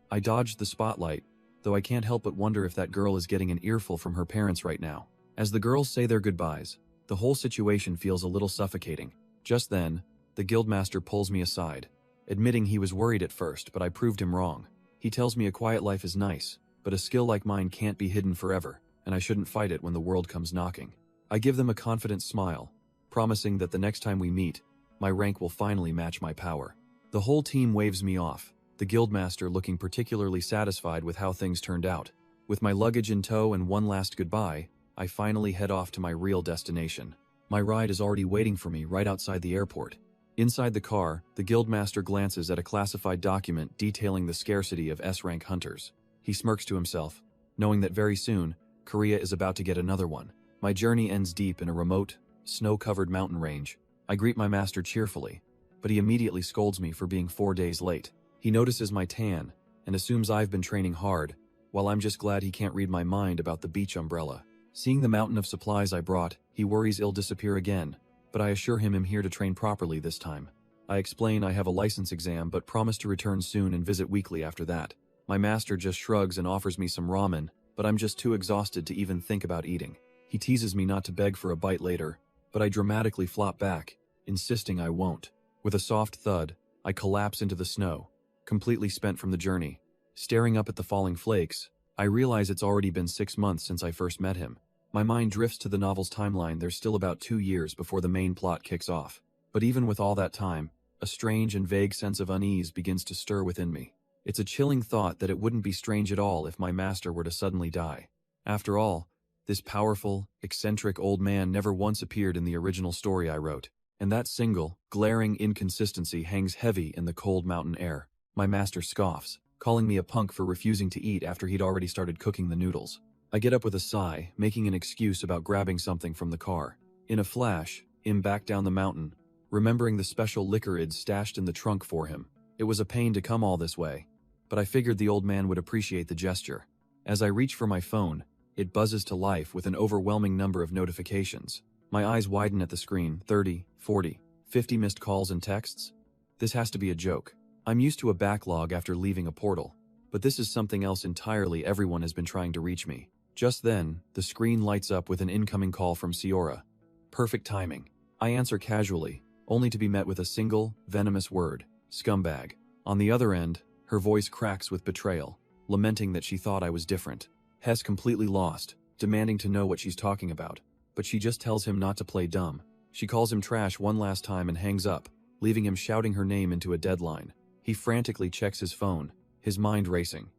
I dodged the spotlight, though I can't help but wonder if that girl is getting an earful from her parents right now. As the girls say their goodbyes, the whole situation feels a little suffocating. Just then, the guildmaster pulls me aside, admitting he was worried at first, but I proved him wrong. He tells me a quiet life is nice, but a skill like mine can't be hidden forever, and I shouldn't fight it when the world comes knocking. I give them a confident smile, promising that the next time we meet, my rank will finally match my power. The whole team waves me off, the guildmaster looking particularly satisfied with how things turned out. With my luggage in tow and one last goodbye, I finally head off to my real destination. My ride is already waiting for me right outside the airport. Inside the car, the guildmaster glances at a classified document detailing the scarcity of S-rank hunters. He smirks to himself, knowing that very soon, Korea is about to get another one. My journey ends deep in a remote, snow-covered mountain range. I greet my master cheerfully, but he immediately scolds me for being 4 days late. He notices my tan and assumes I've been training hard, while I'm just glad he can't read my mind about the beach umbrella. Seeing the mountain of supplies I brought, he worries it'll disappear again, but I assure him I'm here to train properly this time. I explain I have a license exam but promise to return soon and visit weekly after that. My master just shrugs and offers me some ramen, but I'm just too exhausted to even think about eating. He teases me not to beg for a bite later, but I dramatically flop back, insisting I won't. With a soft thud, I collapse into the snow, completely spent from the journey. Staring up at the falling flakes, I realize it's already been 6 months since I first met him. My mind drifts to the novel's timeline. There's still about 2 years before the main plot kicks off. But even with all that time, a strange and vague sense of unease begins to stir within me. It's a chilling thought that it wouldn't be strange at all if my master were to suddenly die. After all, this powerful, eccentric old man never once appeared in the original story I wrote, and that single, glaring inconsistency hangs heavy in the cold mountain air. My master scoffs, calling me a punk for refusing to eat after he'd already started cooking the noodles. I get up with a sigh, making an excuse about grabbing something from the car. In a flash, I'm back down the mountain, remembering the special liquor I'd stashed in the trunk for him. It was a pain to come all this way, but I figured the old man would appreciate the gesture. As I reach for my phone, it buzzes to life with an overwhelming number of notifications. My eyes widen at the screen. 30, 40, 50 missed calls and texts. This has to be a joke. I'm used to a backlog after leaving a portal, but this is something else entirely. Everyone has been trying to reach me. Just then, the screen lights up with an incoming call from Siora. Perfect timing. I answer casually, only to be met with a single, venomous word: scumbag. On the other end, her voice cracks with betrayal, lamenting that she thought I was different. Hess completely lost, demanding to know what she's talking about, but she just tells him not to play dumb. She calls him trash one last time and hangs up, leaving him shouting her name into a deadline. He frantically checks his phone, his mind racing.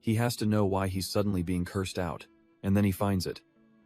He has to know why he's suddenly being cursed out, and then he finds it.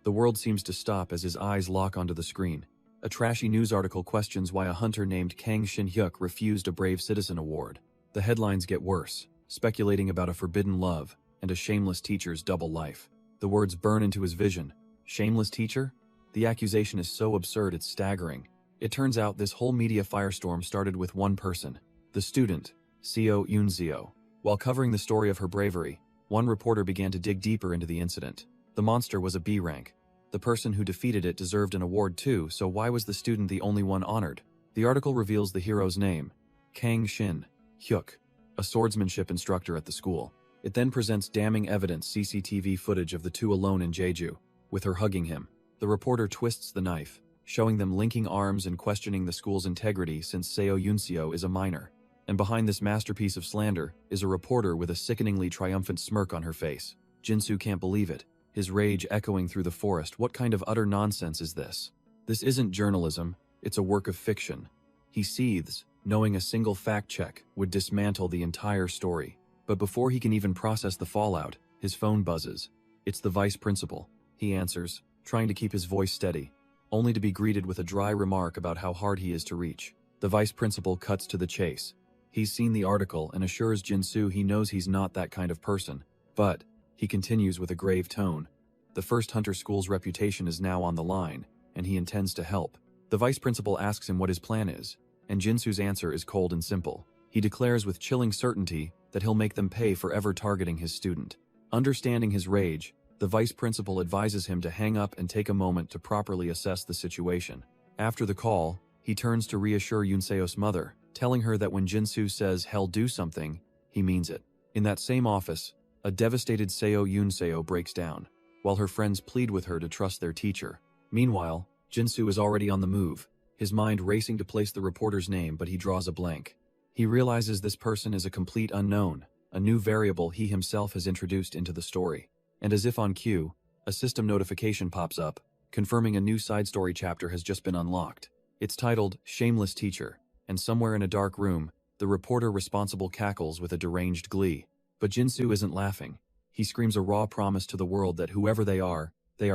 The world seems to stop as his eyes lock onto the screen. A trashy news article questions why a hunter named Kang Shin-hyuk refused a Brave Citizen Award. The headlines get worse, speculating about a forbidden love and a shameless teacher's double life. The words burn into his vision. Shameless teacher? The accusation is so absurd it's staggering. It turns out this whole media firestorm started with one person, the student, Seo Yunzeo. While covering the story of her bravery, one reporter began to dig deeper into the incident. The monster was a B rank. The person who defeated it deserved an award too, so why was the student the only one honored? The article reveals the hero's name, Kang Shin Hyuk, a swordsmanship instructor at the school. It then presents damning evidence CCTV footage of the two alone in Jeju, with her hugging him. The reporter twists the knife, showing them linking arms and questioning the school's integrity since Seo Yunseo is a minor. And behind this masterpiece of slander is a reporter with a sickeningly triumphant smirk on her face. Jinsu can't believe it, his rage echoing through the forest. What kind of utter nonsense is this? This isn't journalism, it's a work of fiction. He seethes, knowing a single fact-check would dismantle the entire story. But before he can even process the fallout, his phone buzzes. It's the vice principal. He answers, trying to keep his voice steady, only to be greeted with a dry remark about how hard he is to reach. The vice principal cuts to the chase. He's seen the article and assures Jinsu he knows he's not that kind of person. But, he continues with a grave tone. The first hunter school's reputation is now on the line, and he intends to help. The vice principal asks him what his plan is, and Jinsu's answer is cold and simple. He declares with chilling certainty that he'll make them pay for ever targeting his student. Understanding his rage, the vice principal advises him to hang up and take a moment to properly assess the situation. After the call, he turns to reassure Yunseo's mother, telling her that when Jinsu says he'll do something, he means it. In that same office, a devastated Seo Yunseo breaks down, while her friends plead with her to trust their teacher. Meanwhile, Jinsu is already on the move, his mind racing to place the reporter's name, but he draws a blank. He realizes this person is a complete unknown, a new variable he himself has introduced into the story. And as if on cue, a system notification pops up, confirming a new side story chapter has just been unlocked. It's titled Shameless Teacher, and somewhere in a dark room, the reporter responsible cackles with a deranged glee. But Jinsu isn't laughing. He screams a raw promise to the world that whoever they are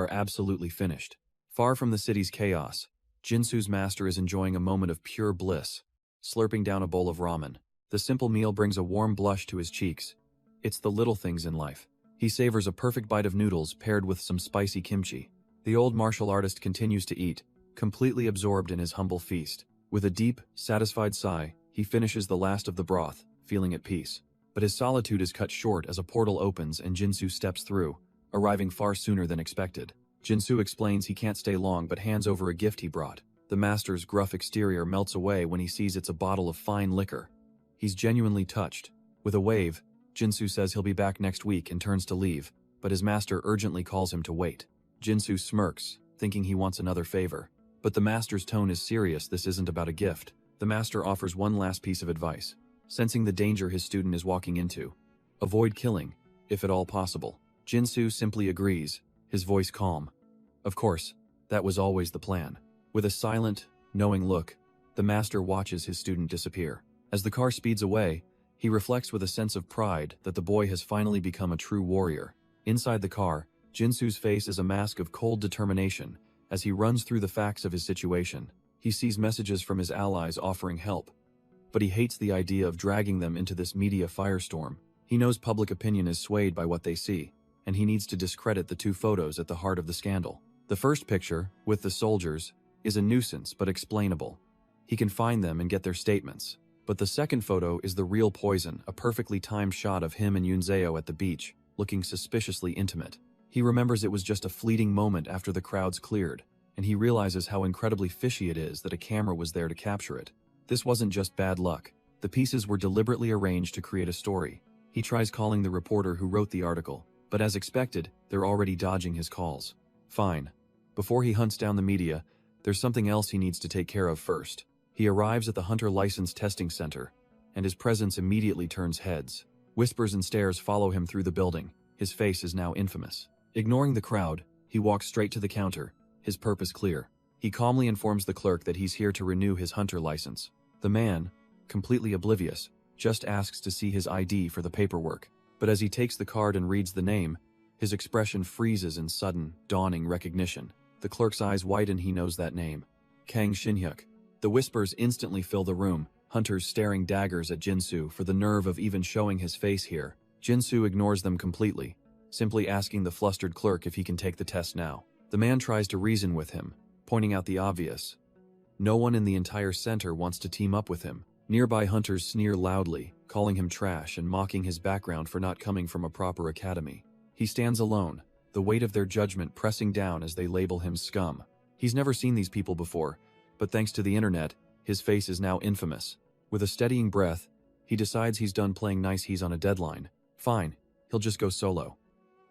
absolutely finished. Far from the city's chaos, Jinsu's master is enjoying a moment of pure bliss, slurping down a bowl of ramen. The simple meal brings a warm blush to his cheeks. It's the little things in life. He savors a perfect bite of noodles paired with some spicy kimchi. The old martial artist continues to eat, completely absorbed in his humble feast. With a deep, satisfied sigh, he finishes the last of the broth, feeling at peace. But his solitude is cut short as a portal opens and Jinsu steps through, arriving far sooner than expected. Jinsu explains he can't stay long but hands over a gift he brought. The master's gruff exterior melts away when he sees it's a bottle of fine liquor. He's genuinely touched. With a wave, Jinsu says he'll be back next week and turns to leave, but his master urgently calls him to wait. Jinsu smirks, thinking he wants another favor. But the master's tone is serious. This isn't about a gift. The master offers one last piece of advice. Sensing the danger his student is walking into, avoid killing, if at all possible. Jinsu simply agrees, his voice calm. Of course, that was always the plan. With a silent, knowing look, the master watches his student disappear. As the car speeds away, he reflects with a sense of pride that the boy has finally become a true warrior. Inside the car, Jinsu's face is a mask of cold determination. As he runs through the facts of his situation, he sees messages from his allies offering help. But he hates the idea of dragging them into this media firestorm. He knows public opinion is swayed by what they see, and he needs to discredit the two photos at the heart of the scandal. The first picture, with the soldiers, is a nuisance but explainable. He can find them and get their statements. But the second photo is the real poison, a perfectly timed shot of him and Yunzeo at the beach, looking suspiciously intimate. He remembers it was just a fleeting moment after the crowds cleared, and he realizes how incredibly fishy it is that a camera was there to capture it. This wasn't just bad luck. The pieces were deliberately arranged to create a story. He tries calling the reporter who wrote the article, but as expected, they're already dodging his calls. Fine. Before he hunts down the media, there's something else he needs to take care of first. He arrives at the Hunter License Testing Center, and his presence immediately turns heads. Whispers and stares follow him through the building. His face is now infamous. Ignoring the crowd, he walks straight to the counter, his purpose clear. He calmly informs the clerk that he's here to renew his hunter license. The man, completely oblivious, just asks to see his ID for the paperwork. But as he takes the card and reads the name, his expression freezes in sudden, dawning recognition. The clerk's eyes widen. He knows that name. Kang Shin-hyuk. The whispers instantly fill the room, hunters staring daggers at Jinsu for the nerve of even showing his face here. Jinsu ignores them completely, simply asking the flustered clerk if he can take the test now. The man tries to reason with him, pointing out the obvious. No one in the entire center wants to team up with him. Nearby hunters sneer loudly, calling him trash and mocking his background for not coming from a proper academy. He stands alone, the weight of their judgment pressing down as they label him scum. He's never seen these people before, but thanks to the internet, his face is now infamous. With a steadying breath, he decides he's done playing nice, he's on a deadline. Fine, he'll just go solo.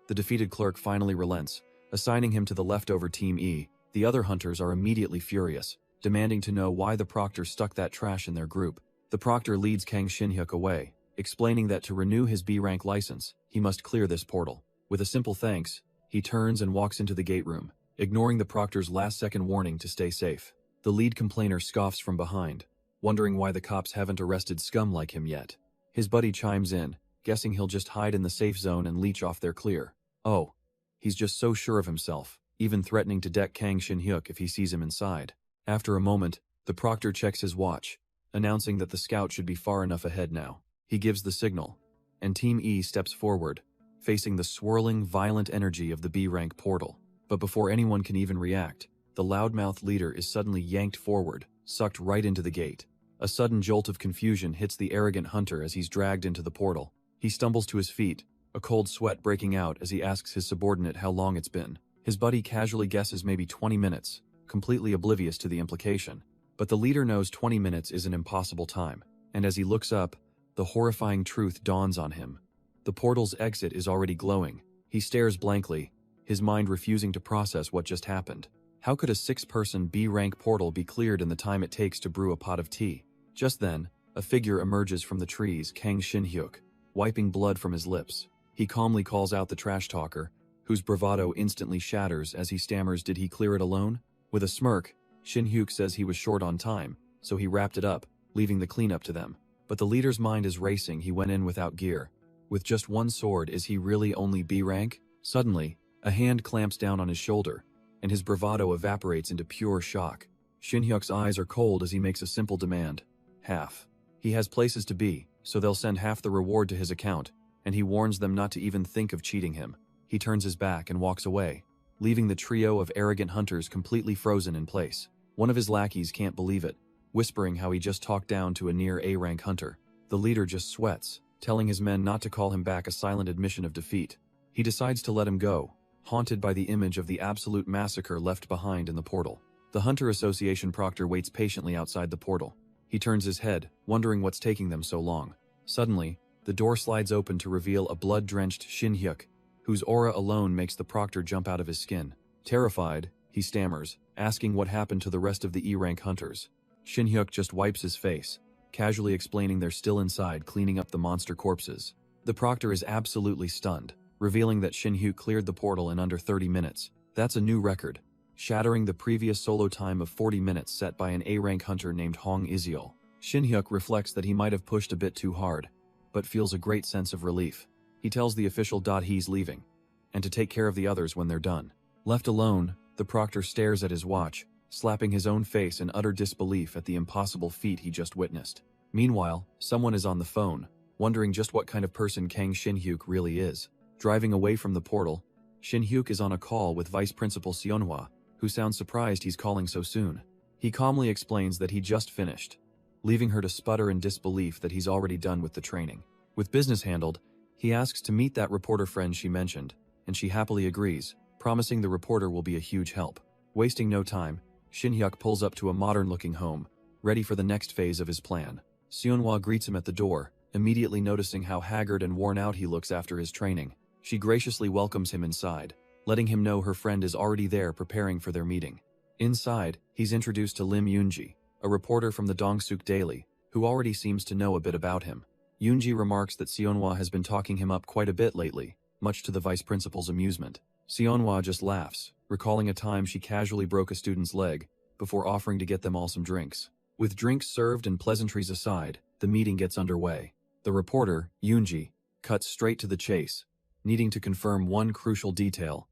The defeated clerk finally relents, assigning him to the leftover Team E. The other hunters are immediately furious, demanding to know why the proctor stuck that trash in their group. The proctor leads Kang Shin-hyuk away, explaining that to renew his B-rank license, he must clear this portal. With a simple thanks, he turns and walks into the gate room, ignoring the proctor's last-second warning to stay safe. The lead complainer scoffs from behind, wondering why the cops haven't arrested scum like him yet. His buddy chimes in, guessing he'll just hide in the safe zone and leech off their clear. Oh, he's just so sure of himself, even threatening to deck Kang Shin-hyuk if he sees him inside. After a moment, the proctor checks his watch, announcing that the scout should be far enough ahead now. He gives the signal, and Team E steps forward, facing the swirling, violent energy of the B-rank portal. But before anyone can even react, the loudmouth leader is suddenly yanked forward, sucked right into the gate. A sudden jolt of confusion hits the arrogant hunter as he's dragged into the portal. He stumbles to his feet, a cold sweat breaking out as he asks his subordinate how long it's been. His buddy casually guesses maybe 20 minutes, completely oblivious to the implication. But the leader knows 20 minutes is an impossible time, and as he looks up, the horrifying truth dawns on him. The portal's exit is already glowing. He stares blankly, his mind refusing to process what just happened. How could a 6-person B-rank portal be cleared in the time it takes to brew a pot of tea? Just then, a figure emerges from the trees, Kang Shin-hyuk, wiping blood from his lips. He calmly calls out the trash talker, whose bravado instantly shatters as he stammers, "Did he clear it alone?" With a smirk, Shin-hyuk says he was short on time, so he wrapped it up, leaving the cleanup to them. But the leader's mind is racing. He went in without gear. With just one sword, is he really only B-rank? Suddenly, a hand clamps down on his shoulder, and his bravado evaporates into pure shock. Shin-hyuk's eyes are cold as he makes a simple demand. Half. He has places to be, so they'll send half the reward to his account, and he warns them not to even think of cheating him. He turns his back and walks away, leaving the trio of arrogant hunters completely frozen in place. One of his lackeys can't believe it, whispering how he just talked down to a near A-rank hunter. The leader just sweats, telling his men not to call him back, a silent admission of defeat. He decides to let him go, haunted by the image of the absolute massacre left behind in the portal. The Hunter Association proctor waits patiently outside the portal. He turns his head, wondering what's taking them so long. Suddenly, the door slides open to reveal a blood-drenched Shin-hyuk, whose aura alone makes the proctor jump out of his skin. Terrified, he stammers, asking what happened to the rest of the E-rank hunters. Shin-hyuk just wipes his face, casually explaining they're still inside cleaning up the monster corpses. The proctor is absolutely stunned, revealing that Shin-hyuk cleared the portal in under 30 minutes. That's a new record, shattering the previous solo time of 40 minutes set by an A-rank hunter named Hong Iseol. Shin-hyuk reflects that he might have pushed a bit too hard, but feels a great sense of relief. He tells the official he's leaving, and to take care of the others when they're done. Left alone, the proctor stares at his watch, slapping his own face in utter disbelief at the impossible feat he just witnessed. Meanwhile, someone is on the phone, wondering just what kind of person Kang Shin-hyuk really is. Driving away from the portal, Shin-hyuk is on a call with Vice Principal Seonhwa, who sounds surprised he's calling so soon. He calmly explains that he just finished, leaving her to sputter in disbelief that he's already done with the training. With business handled, he asks to meet that reporter friend she mentioned, and she happily agrees, promising the reporter will be a huge help. Wasting no time, Shin-hyuk pulls up to a modern-looking home, ready for the next phase of his plan. Seonhwa greets him at the door, immediately noticing how haggard and worn out he looks after his training. She graciously welcomes him inside, letting him know her friend is already there preparing for their meeting. Inside, he's introduced to Lim Yoonji, a reporter from the Dongsuk Daily, who already seems to know a bit about him. Yoonji remarks that Seonhwa has been talking him up quite a bit lately, much to the vice principal's amusement. Seonhwa just laughs, recalling a time she casually broke a student's leg, before offering to get them all some drinks. With drinks served and pleasantries aside, the meeting gets underway. The reporter, Yoonji, cuts straight to the chase, needing to confirm one crucial detail.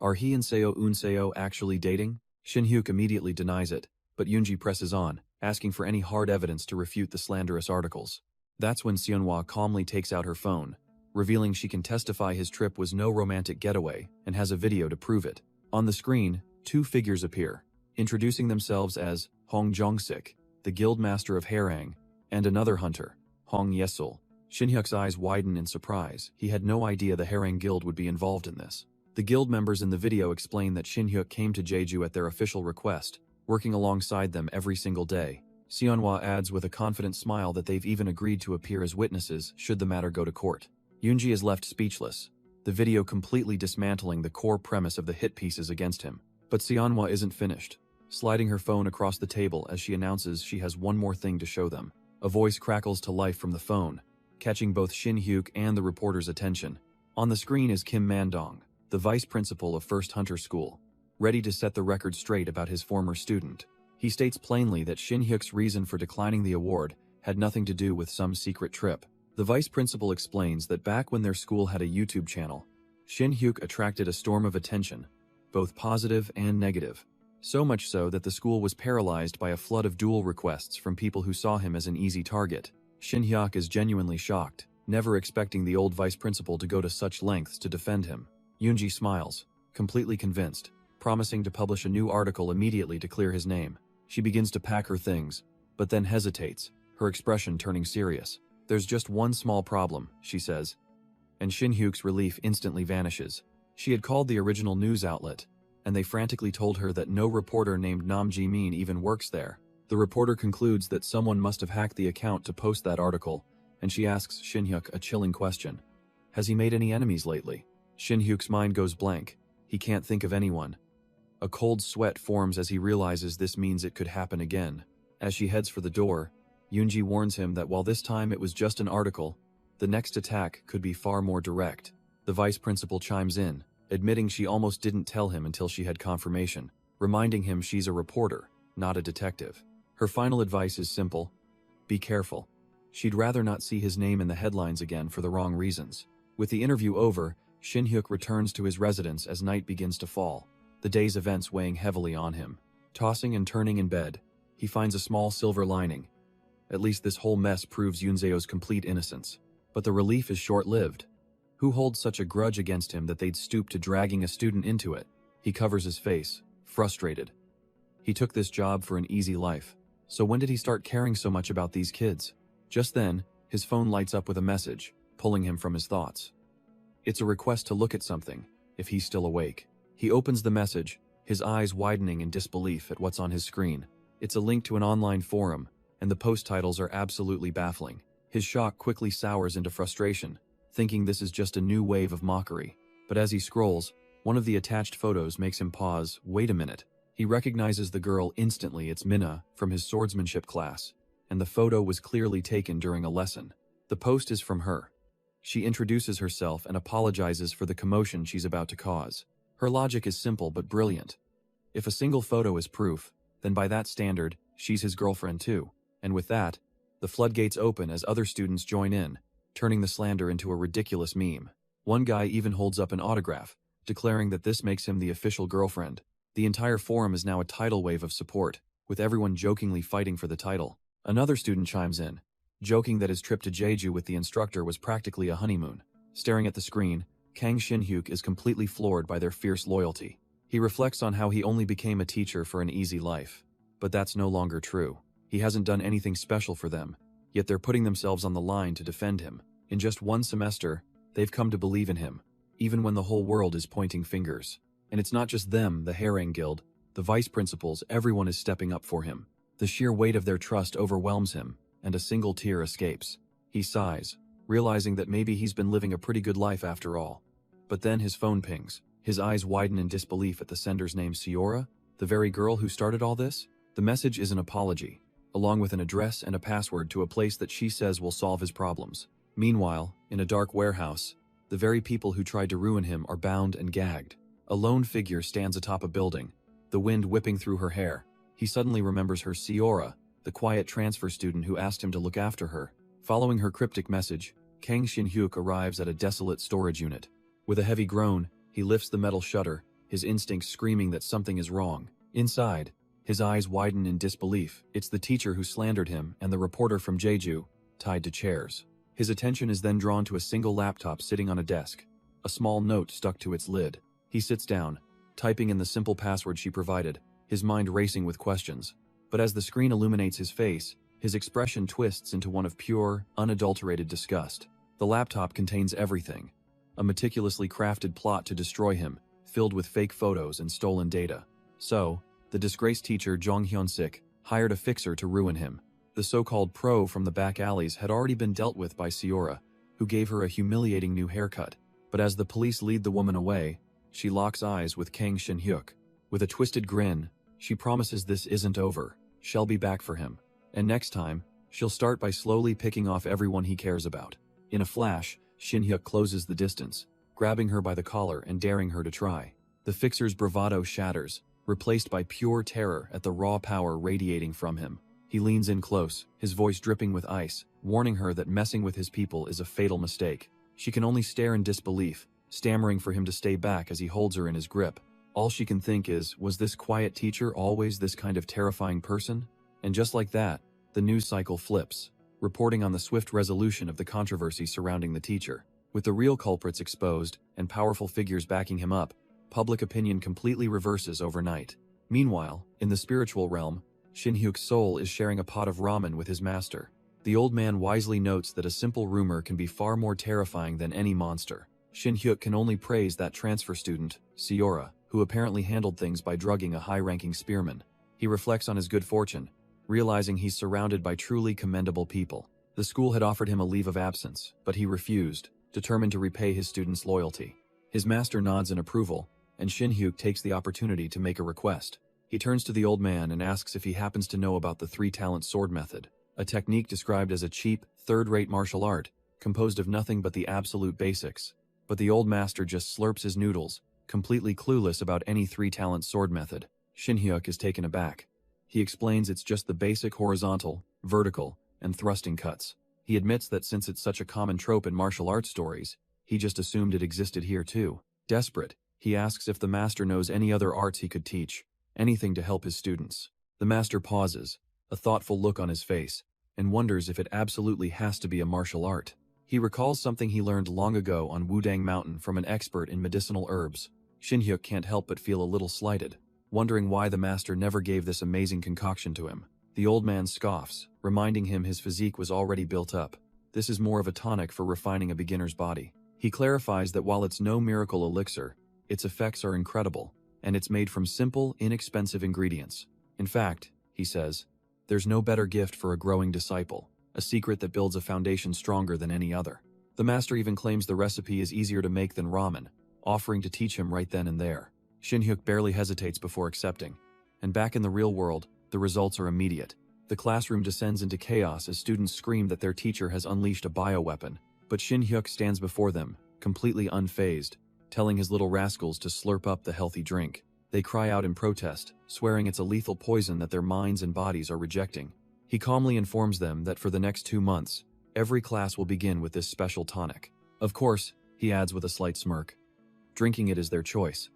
Are he and Seo Unseo actually dating? Shin-hyuk immediately denies it, but Yoonji presses on, asking for any hard evidence to refute the slanderous articles. That's when Seonhwa calmly takes out her phone, revealing she can testify his trip was no romantic getaway and has a video to prove it. On the screen, two figures appear, introducing themselves as Hong Jongsik, the guildmaster of Harang, and another hunter, Hong Yesul. Shin-hyuk's eyes widen in surprise. He had no idea the Harang Guild would be involved in this. The guild members in the video explain that Shin-hyuk came to Jeju at their official request, working alongside them every single day. Seonhwa adds with a confident smile that they've even agreed to appear as witnesses should the matter go to court. Yoonji is left speechless, the video completely dismantling the core premise of the hit pieces against him. But Seonhwa isn't finished, sliding her phone across the table as she announces she has one more thing to show them. A voice crackles to life from the phone, catching both Shin-hyuk and the reporter's attention. On the screen is Kim Man-dong, the vice principal of First Hunter School, ready to set the record straight about his former student. He states plainly that Shin-hyuk's reason for declining the award had nothing to do with some secret trip. The vice principal explains that back when their school had a YouTube channel, Shin-hyuk attracted a storm of attention, both positive and negative. So much so that the school was paralyzed by a flood of duel requests from people who saw him as an easy target. Shin-hyuk is genuinely shocked, never expecting the old vice principal to go to such lengths to defend him. Yoonji smiles, completely convinced, promising to publish a new article immediately to clear his name. She begins to pack her things, but then hesitates, her expression turning serious. "There's just one small problem," she says. And Shin-hyuk's relief instantly vanishes. She had called the original news outlet, and they frantically told her that no reporter named Nam Ji-min even works there. The reporter concludes that someone must have hacked the account to post that article, and she asks Shin-hyuk a chilling question. Has he made any enemies lately? Shin-hyuk's mind goes blank. He can't think of anyone. A cold sweat forms as he realizes this means it could happen again. As she heads for the door, Yoonji warns him that while this time it was just an article, the next attack could be far more direct. The vice principal chimes in, admitting she almost didn't tell him until she had confirmation, reminding him she's a reporter, not a detective. Her final advice is simple: be careful. She'd rather not see his name in the headlines again for the wrong reasons. With the interview over, Shin-hyuk returns to his residence as night begins to fall, the day's events weighing heavily on him. Tossing and turning in bed, he finds a small silver lining. At least this whole mess proves Yoonseo's complete innocence. But the relief is short-lived. Who holds such a grudge against him that they'd stoop to dragging a student into it? He covers his face, frustrated. He took this job for an easy life. So when did he start caring so much about these kids? Just then, his phone lights up with a message, pulling him from his thoughts. It's a request to look at something, if he's still awake. He opens the message, his eyes widening in disbelief at what's on his screen. It's a link to an online forum, and the post titles are absolutely baffling. His shock quickly sours into frustration, thinking this is just a new wave of mockery. But as he scrolls, one of the attached photos makes him pause. Wait a minute. He recognizes the girl instantly. It's Minna from his swordsmanship class, and the photo was clearly taken during a lesson. The post is from her. She introduces herself and apologizes for the commotion she's about to cause. Her logic is simple but brilliant. If a single photo is proof, then by that standard, she's his girlfriend too. And with that, the floodgates open as other students join in, turning the slander into a ridiculous meme. One guy even holds up an autograph, declaring that this makes him the official girlfriend. The entire forum is now a tidal wave of support, with everyone jokingly fighting for the title. Another student chimes in, joking that his trip to Jeju with the instructor was practically a honeymoon. Staring at the screen, Kang Shin-hyuk is completely floored by their fierce loyalty. He reflects on how he only became a teacher for an easy life. But that's no longer true. He hasn't done anything special for them, yet they're putting themselves on the line to defend him. In just one semester, they've come to believe in him, even when the whole world is pointing fingers. And it's not just them, the Harang Guild, the vice principals, everyone is stepping up for him. The sheer weight of their trust overwhelms him, and a single tear escapes. He sighs, realizing that maybe he's been living a pretty good life after all. But then his phone pings. His eyes widen in disbelief at the sender's name. Seora, the very girl who started all this? The message is an apology, along with an address and a password to a place that she says will solve his problems. Meanwhile, in a dark warehouse, the very people who tried to ruin him are bound and gagged. A lone figure stands atop a building, the wind whipping through her hair. He suddenly remembers her. Seora, the quiet transfer student who asked him to look after her. Following her cryptic message, Kang Shin-hyuk arrives at a desolate storage unit. With a heavy groan, he lifts the metal shutter, his instincts screaming that something is wrong. Inside, his eyes widen in disbelief. It's the teacher who slandered him and the reporter from Jeju, tied to chairs. His attention is then drawn to a single laptop sitting on a desk, a small note stuck to its lid. He sits down, typing in the simple password she provided, his mind racing with questions. But as the screen illuminates his face, his expression twists into one of pure, unadulterated disgust. The laptop contains everything. A meticulously crafted plot to destroy him, filled with fake photos and stolen data. So, the disgraced teacher Jong Hyun-sik hired a fixer to ruin him. The so-called pro from the back alleys had already been dealt with by Seora, who gave her a humiliating new haircut. But as the police lead the woman away, she locks eyes with Kang Shin-hyuk. With a twisted grin, she promises this isn't over. She'll be back for him. And next time, she'll start by slowly picking off everyone he cares about. In a flash, Shin-hyuk closes the distance, grabbing her by the collar and daring her to try. The fixer's bravado shatters, replaced by pure terror at the raw power radiating from him. He leans in close, his voice dripping with ice, warning her that messing with his people is a fatal mistake. She can only stare in disbelief, stammering for him to stay back as he holds her in his grip. All she can think is, was this quiet teacher always this kind of terrifying person? And just like that, the news cycle flips, reporting on the swift resolution of the controversy surrounding the teacher. With the real culprits exposed and powerful figures backing him up, public opinion completely reverses overnight. Meanwhile, in the spiritual realm, Shin-hyuk's soul is sharing a pot of ramen with his master. The old man wisely notes that a simple rumor can be far more terrifying than any monster. Shin-hyuk can only praise that transfer student, Seora, who apparently handled things by drugging a high-ranking spearman. He reflects on his good fortune, realizing he's surrounded by truly commendable people. The school had offered him a leave of absence, but he refused, determined to repay his students' loyalty. His master nods in approval, and Shin-hyuk takes the opportunity to make a request. He turns to the old man and asks if he happens to know about the three-talent sword method, a technique described as a cheap, third-rate martial art, composed of nothing but the absolute basics. But the old master just slurps his noodles, completely clueless about any three-talent sword method. Shin-hyuk is taken aback. He explains it's just the basic horizontal, vertical, and thrusting cuts. He admits that since it's such a common trope in martial arts stories, he just assumed it existed here too. Desperate, he asks if the master knows any other arts he could teach, anything to help his students. The master pauses, a thoughtful look on his face, and wonders if it absolutely has to be a martial art. He recalls something he learned long ago on Wudang Mountain from an expert in medicinal herbs. Shin-hyuk can't help but feel a little slighted, wondering why the master never gave this amazing concoction to him. The old man scoffs, reminding him his physique was already built up. This is more of a tonic for refining a beginner's body. He clarifies that while it's no miracle elixir, its effects are incredible, and it's made from simple, inexpensive ingredients. In fact, he says, there's no better gift for a growing disciple, a secret that builds a foundation stronger than any other. The master even claims the recipe is easier to make than ramen, offering to teach him right then and there. Shin-hyuk barely hesitates before accepting. And back in the real world, the results are immediate. The classroom descends into chaos as students scream that their teacher has unleashed a bioweapon. But Shin-hyuk stands before them, completely unfazed, telling his little rascals to slurp up the healthy drink. They cry out in protest, swearing it's a lethal poison that their minds and bodies are rejecting. He calmly informs them that for the next 2 months, every class will begin with this special tonic. Of course, he adds with a slight smirk, drinking it is their choice.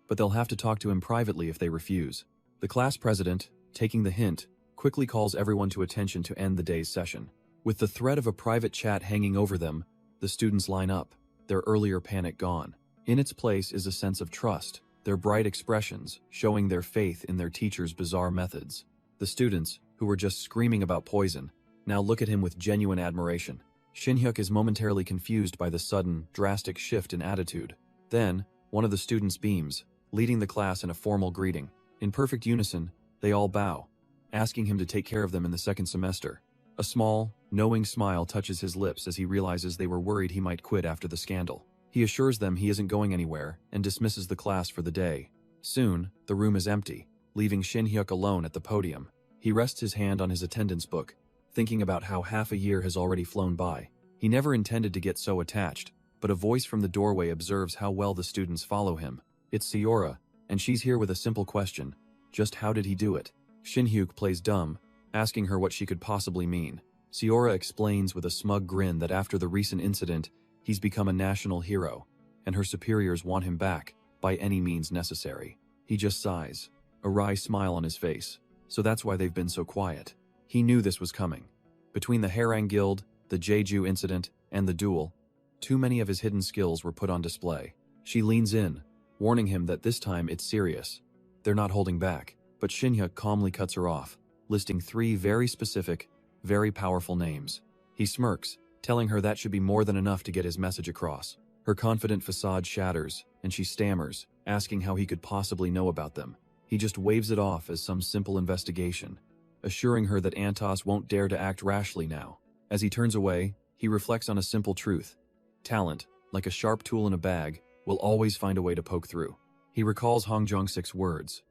But they'll have to talk to him privately if they refuse. The class president, taking the hint, quickly calls everyone to attention to end the day's session. With the threat of a private chat hanging over them, the students line up, their earlier panic gone. In its place is a sense of trust, their bright expressions showing their faith in their teacher's bizarre methods. The students, who were just screaming about poison, now look at him with genuine admiration. Shin-hyuk is momentarily confused by the sudden, drastic shift in attitude. Then, one of the students beams, leading the class in a formal greeting. In perfect unison, they all bow, asking him to take care of them in the second semester. A small, knowing smile touches his lips as he realizes they were worried he might quit after the scandal. He assures them he isn't going anywhere and dismisses the class for the day. Soon, the room is empty, leaving Shin-hyuk alone at the podium. He rests his hand on his attendance book, thinking about how half a year has already flown by. He never intended to get so attached, but a voice from the doorway observes how well the students follow him. It's Seora, and she's here with a simple question. Just how did he do it? Shin-hyuk plays dumb, asking her what she could possibly mean. Seora explains with a smug grin that after the recent incident, he's become a national hero, and her superiors want him back, by any means necessary. He just sighs, a wry smile on his face. So that's why they've been so quiet. He knew this was coming. Between the Harang Guild, the Jeju incident, and the duel, too many of his hidden skills were put on display. She leans in, warning him that this time it's serious. They're not holding back, but Shin-hyuk calmly cuts her off, listing 3 very specific, very powerful names. He smirks, telling her that should be more than enough to get his message across. Her confident facade shatters, and she stammers, asking how he could possibly know about them. He just waves it off as some simple investigation, assuring her that Antos won't dare to act rashly now. As he turns away, he reflects on a simple truth. Talent, like a sharp tool in a bag, will always find a way to poke through. He recalls Hong Jong-sik's words.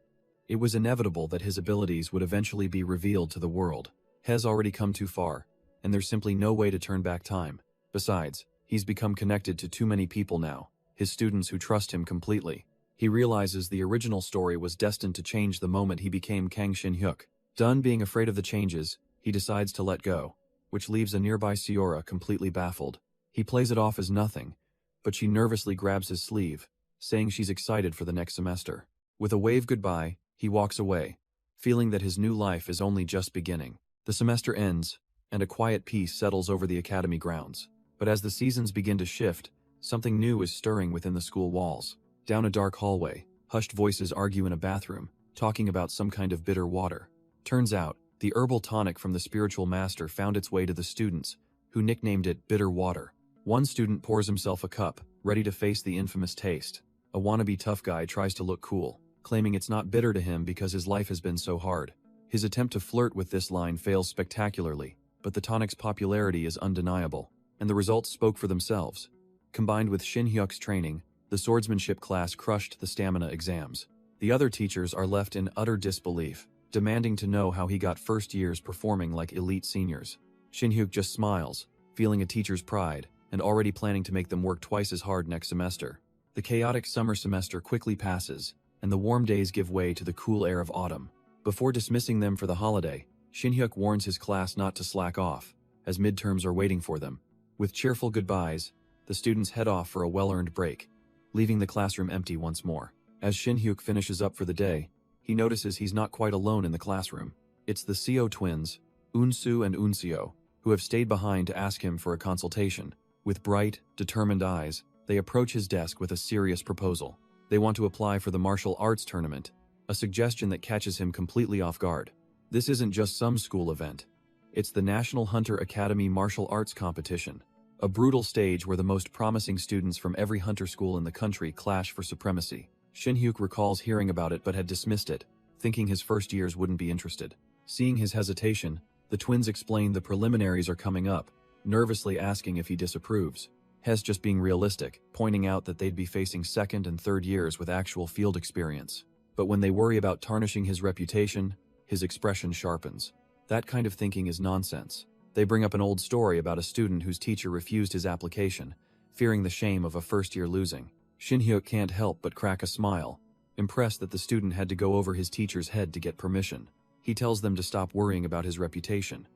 It was inevitable that his abilities would eventually be revealed to the world. He's already come too far, and there's simply no way to turn back time. Besides, he's become connected to too many people now, his students who trust him completely. He realizes the original story was destined to change the moment he became Kang Shin-hyuk. Done being afraid of the changes, he decides to let go, which leaves a nearby Seora completely baffled. He plays it off as nothing, but she nervously grabs his sleeve, saying she's excited for the next semester. With a wave goodbye, he walks away, feeling that his new life is only just beginning. The semester ends, and a quiet peace settles over the academy grounds. But as the seasons begin to shift, something new is stirring within the school walls. Down a dark hallway, hushed voices argue in a bathroom, talking about some kind of bitter water. Turns out, the herbal tonic from the spiritual master found its way to the students, who nicknamed it bitter water. One student pours himself a cup, ready to face the infamous taste. A wannabe tough guy tries to look cool, claiming it's not bitter to him because his life has been so hard. His attempt to flirt with this line fails spectacularly, but the tonic's popularity is undeniable, and the results spoke for themselves. Combined with Shin-hyuk's training, the swordsmanship class crushed the stamina exams. The other teachers are left in utter disbelief, demanding to know how he got first years performing like elite seniors. Shin-hyuk just smiles, feeling a teacher's pride, and already planning to make them work twice as hard next semester. The chaotic summer semester quickly passes, and the warm days give way to the cool air of autumn. Before dismissing them for the holiday, Shin-hyuk warns his class not to slack off, as midterms are waiting for them. With cheerful goodbyes, the students head off for a well-earned break, leaving the classroom empty once more. As Shin-hyuk finishes up for the day, he notices he's not quite alone in the classroom. It's the Seo twins, Unsu and Unseo, who have stayed behind to ask him for a consultation. With bright, determined eyes, they approach his desk with a serious proposal. They want to apply for the martial arts tournament, a suggestion that catches him completely off guard. This isn't just some school event. It's the National Hunter Academy Martial Arts Competition, a brutal stage where the most promising students from every hunter school in the country clash for supremacy. Shin-hyuk recalls hearing about it but had dismissed it, thinking his first years wouldn't be interested. Seeing his hesitation, the twins explain the preliminaries are coming up, nervously asking if he disapproves. Hes just being realistic, pointing out that they'd be facing second and third years with actual field experience. But when they worry about tarnishing his reputation, his expression sharpens. That kind of thinking is nonsense. They bring up an old story about a student whose teacher refused his application, fearing the shame of a first year losing. Shin-hyuk can't help but crack a smile, impressed that the student had to go over his teacher's head to get permission. He tells them to stop worrying about his reputation.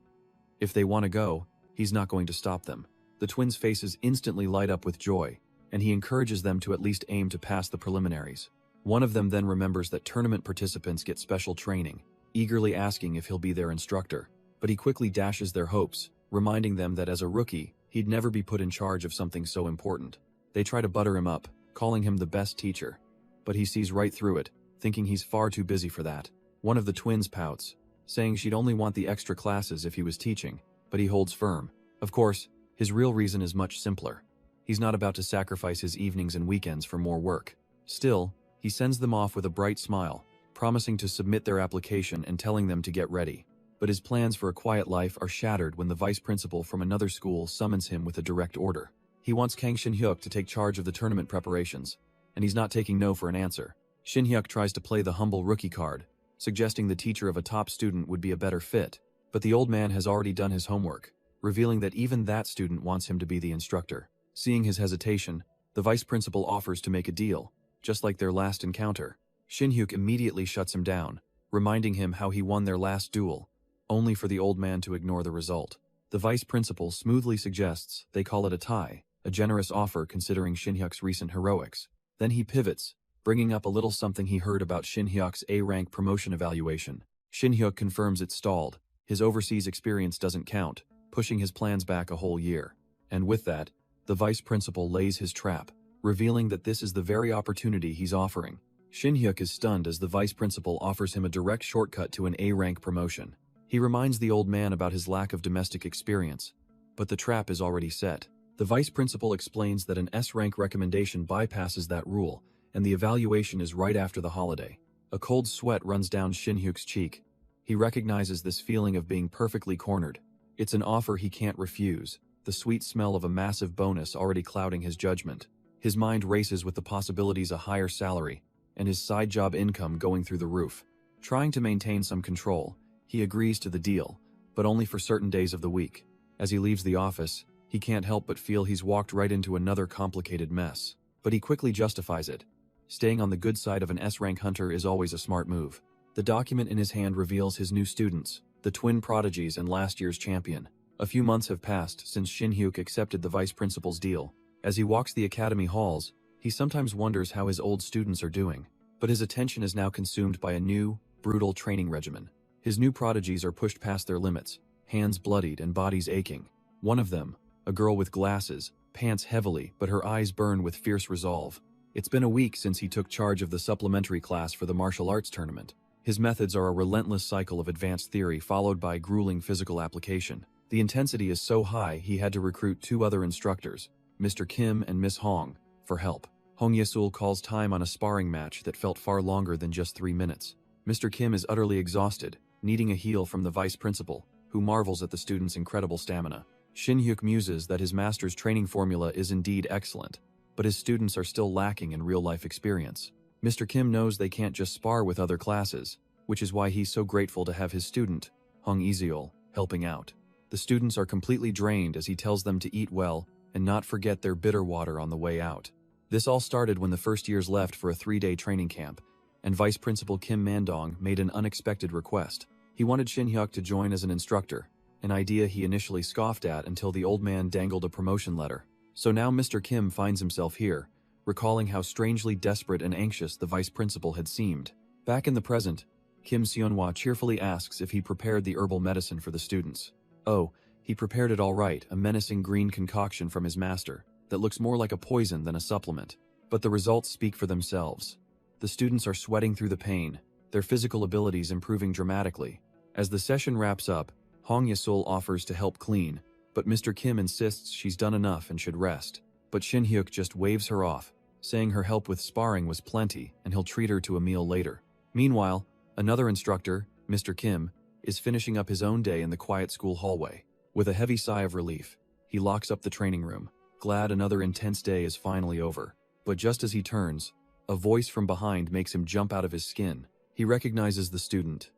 If they want to go, he's not going to stop them. The twins' faces instantly light up with joy, and he encourages them to at least aim to pass the preliminaries. One of them then remembers that tournament participants get special training, eagerly asking if he'll be their instructor. But he quickly dashes their hopes, reminding them that as a rookie, he'd never be put in charge of something so important. They try to butter him up, calling him the best teacher. But he sees right through it, thinking he's far too busy for that. One of the twins pouts, saying she'd only want the extra classes if he was teaching, but he holds firm. Of course, his real reason is much simpler. He's not about to sacrifice his evenings and weekends for more work. Still, he sends them off with a bright smile, promising to submit their application and telling them to get ready. But his plans for a quiet life are shattered when the vice principal from another school summons him with a direct order. He wants Kang Shin-hyuk to take charge of the tournament preparations, and he's not taking no for an answer. Shin-hyuk tries to play the humble rookie card, suggesting the teacher of a top student would be a better fit, but the old man has already done his homework, revealing that even that student wants him to be the instructor. Seeing his hesitation, the vice principal offers to make a deal, just like their last encounter. Shin-hyuk immediately shuts him down, reminding him how he won their last duel, only for the old man to ignore the result. The vice principal smoothly suggests they call it a tie, a generous offer considering Shin-hyuk's recent heroics. Then he pivots, bringing up a little something he heard about Shin-hyuk's A-rank promotion evaluation. Shin-hyuk confirms it's stalled, his overseas experience doesn't count, pushing his plans back a whole year. And with that, the vice principal lays his trap, revealing that this is the very opportunity he's offering. Shin-hyuk is stunned as the vice principal offers him a direct shortcut to an A-rank promotion. He reminds the old man about his lack of domestic experience, but the trap is already set. The vice principal explains that an S-rank recommendation bypasses that rule, and the evaluation is right after the holiday. A cold sweat runs down Shin-hyuk's cheek. He recognizes this feeling of being perfectly cornered. It's an offer he can't refuse, the sweet smell of a massive bonus already clouding his judgment. His mind races with the possibilities of a higher salary, and his side job income going through the roof. Trying to maintain some control, he agrees to the deal, but only for certain days of the week. As he leaves the office, he can't help but feel he's walked right into another complicated mess. But he quickly justifies it. Staying on the good side of an S-rank hunter is always a smart move. The document in his hand reveals his new students, the twin prodigies and last year's champion. A few months have passed since Shin-hyuk accepted the vice principal's deal. As he walks the academy halls, he sometimes wonders how his old students are doing. But his attention is now consumed by a new, brutal training regimen. His new prodigies are pushed past their limits, hands bloodied and bodies aching. One of them, a girl with glasses, pants heavily but her eyes burn with fierce resolve. It's been a week since he took charge of the supplementary class for the martial arts tournament. His methods are a relentless cycle of advanced theory followed by grueling physical application. The intensity is so high he had to recruit 2 other instructors, Mr. Kim and Miss Hong, for help. Hong Yesul calls time on a sparring match that felt far longer than just 3 minutes. Mr. Kim is utterly exhausted, needing a heal from the vice principal, who marvels at the student's incredible stamina. Shin-hyuk muses that his master's training formula is indeed excellent, but his students are still lacking in real-life experience. Mr. Kim knows they can't just spar with other classes, which is why he's so grateful to have his student, Hong Iseol, helping out. The students are completely drained as he tells them to eat well and not forget their bitter water on the way out. This all started when the first years left for a 3-day training camp, and Vice Principal Kim Mandong made an unexpected request. He wanted Shin-hyuk to join as an instructor, an idea he initially scoffed at until the old man dangled a promotion letter. So now Mr. Kim finds himself here, recalling how strangely desperate and anxious the vice principal had seemed. Back in the present, Kim Seonhwa cheerfully asks if he prepared the herbal medicine for the students. Oh, he prepared it all right, a menacing green concoction from his master that looks more like a poison than a supplement. But the results speak for themselves. The students are sweating through the pain, their physical abilities improving dramatically. As the session wraps up, Hong Yesul offers to help clean, but Mr. Kim insists she's done enough and should rest. But Shin-hyuk just waves her off, saying her help with sparring was plenty and he'll treat her to a meal later. Meanwhile, another instructor, Mr. Kim, is finishing up his own day in the quiet school hallway. With a heavy sigh of relief, he locks up the training room, glad another intense day is finally over. But just as he turns, a voice from behind makes him jump out of his skin. He recognizes the student,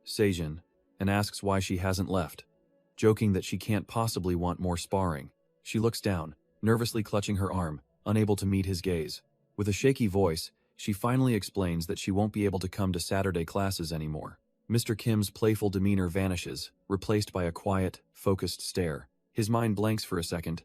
Sejin, and asks why she hasn't left, joking that she can't possibly want more sparring. She looks down, nervously clutching her arm, unable to meet his gaze. With a shaky voice, she finally explains that she won't be able to come to Saturday classes anymore. Mr. Kim's playful demeanor vanishes, replaced by a quiet, focused stare. His mind blanks for a second.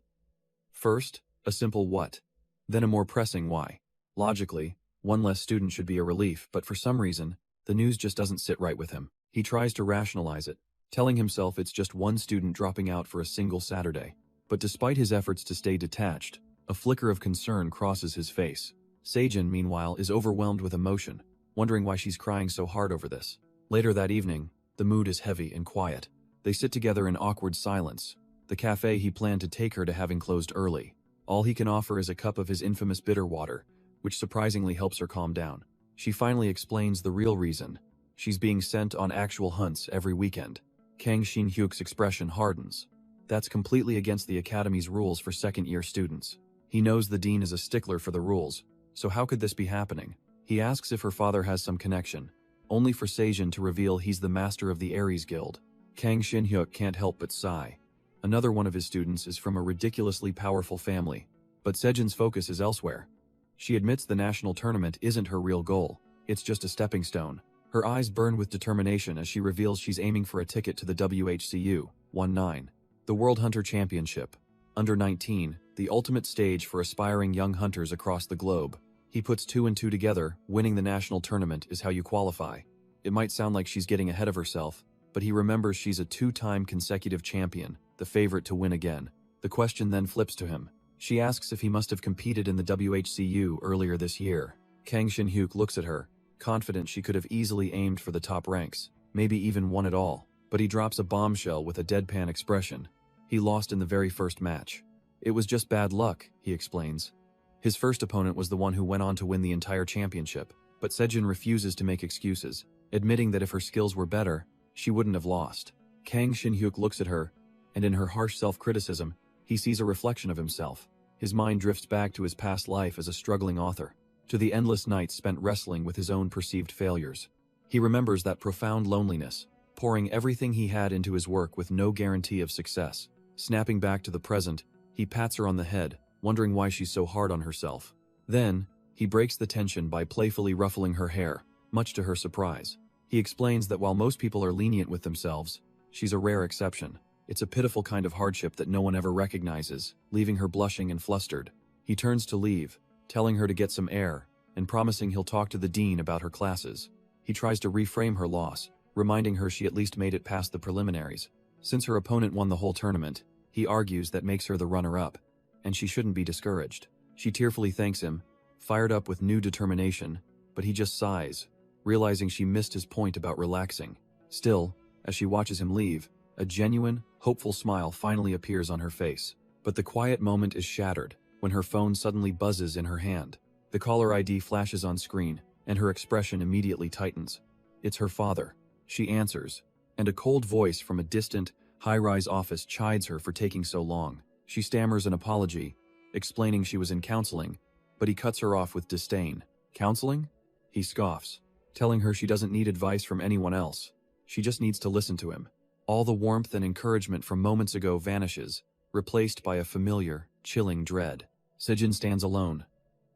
First, a simple what, then a more pressing why. Logically, one less student should be a relief, but for some reason, the news just doesn't sit right with him. He tries to rationalize it, telling himself it's just one student dropping out for a single Saturday. But despite his efforts to stay detached, a flicker of concern crosses his face. Sejin, meanwhile, is overwhelmed with emotion, wondering why she's crying so hard over this. Later that evening, the mood is heavy and quiet. They sit together in awkward silence, the cafe he planned to take her to having closed early. All he can offer is a cup of his infamous bitter water, which surprisingly helps her calm down. She finally explains the real reason. She's being sent on actual hunts every weekend. Kang Shin-hyuk's expression hardens. That's completely against the academy's rules for second-year students. He knows the dean is a stickler for the rules, so how could this be happening? He asks if her father has some connection, only for Sejin to reveal he's the master of the Aries Guild. Kang Shin-hyuk can't help but sigh. Another one of his students is from a ridiculously powerful family, but Sejin's focus is elsewhere. She admits the national tournament isn't her real goal, it's just a stepping stone. Her eyes burn with determination as she reveals she's aiming for a ticket to the WHCU 19, the World Hunter Championship. Under 19, the ultimate stage for aspiring young hunters across the globe. He puts 2 and 2 together, winning the national tournament is how you qualify. It might sound like she's getting ahead of herself, but he remembers she's a 2-time consecutive champion, the favorite to win again. The question then flips to him. She asks if he must have competed in the WHCU earlier this year. Kang Shin-hyuk looks at her, confident she could have easily aimed for the top ranks, maybe even won it all, but he drops a bombshell with a deadpan expression. He lost in the very first match. It was just bad luck, he explains. His first opponent was the one who went on to win the entire championship, but Sejin refuses to make excuses, admitting that if her skills were better, she wouldn't have lost. Kang Shin-hyuk looks at her, and in her harsh self-criticism, he sees a reflection of himself. His mind drifts back to his past life as a struggling author, to the endless nights spent wrestling with his own perceived failures. He remembers that profound loneliness, pouring everything he had into his work with no guarantee of success. Snapping back to the present, he pats her on the head, wondering why she's so hard on herself. Then, he breaks the tension by playfully ruffling her hair, much to her surprise. He explains that while most people are lenient with themselves, she's a rare exception. It's a pitiful kind of hardship that no one ever recognizes, leaving her blushing and flustered. He turns to leave, telling her to get some air, and promising he'll talk to the dean about her classes. He tries to reframe her loss, reminding her she at least made it past the preliminaries. Since her opponent won the whole tournament, he argues that makes her the runner-up, and she shouldn't be discouraged. She tearfully thanks him, fired up with new determination, but he just sighs, realizing she missed his point about relaxing. Still, as she watches him leave, a genuine, hopeful smile finally appears on her face. But the quiet moment is shattered when her phone suddenly buzzes in her hand. The caller ID flashes on screen, and her expression immediately tightens. It's her father. She answers, and a cold voice from a distant, high-rise office chides her for taking so long. She stammers an apology, explaining she was in counseling, but he cuts her off with disdain. Counseling? He scoffs, telling her she doesn't need advice from anyone else. She just needs to listen to him. All the warmth and encouragement from moments ago vanishes, replaced by a familiar, chilling dread. Sejin stands alone,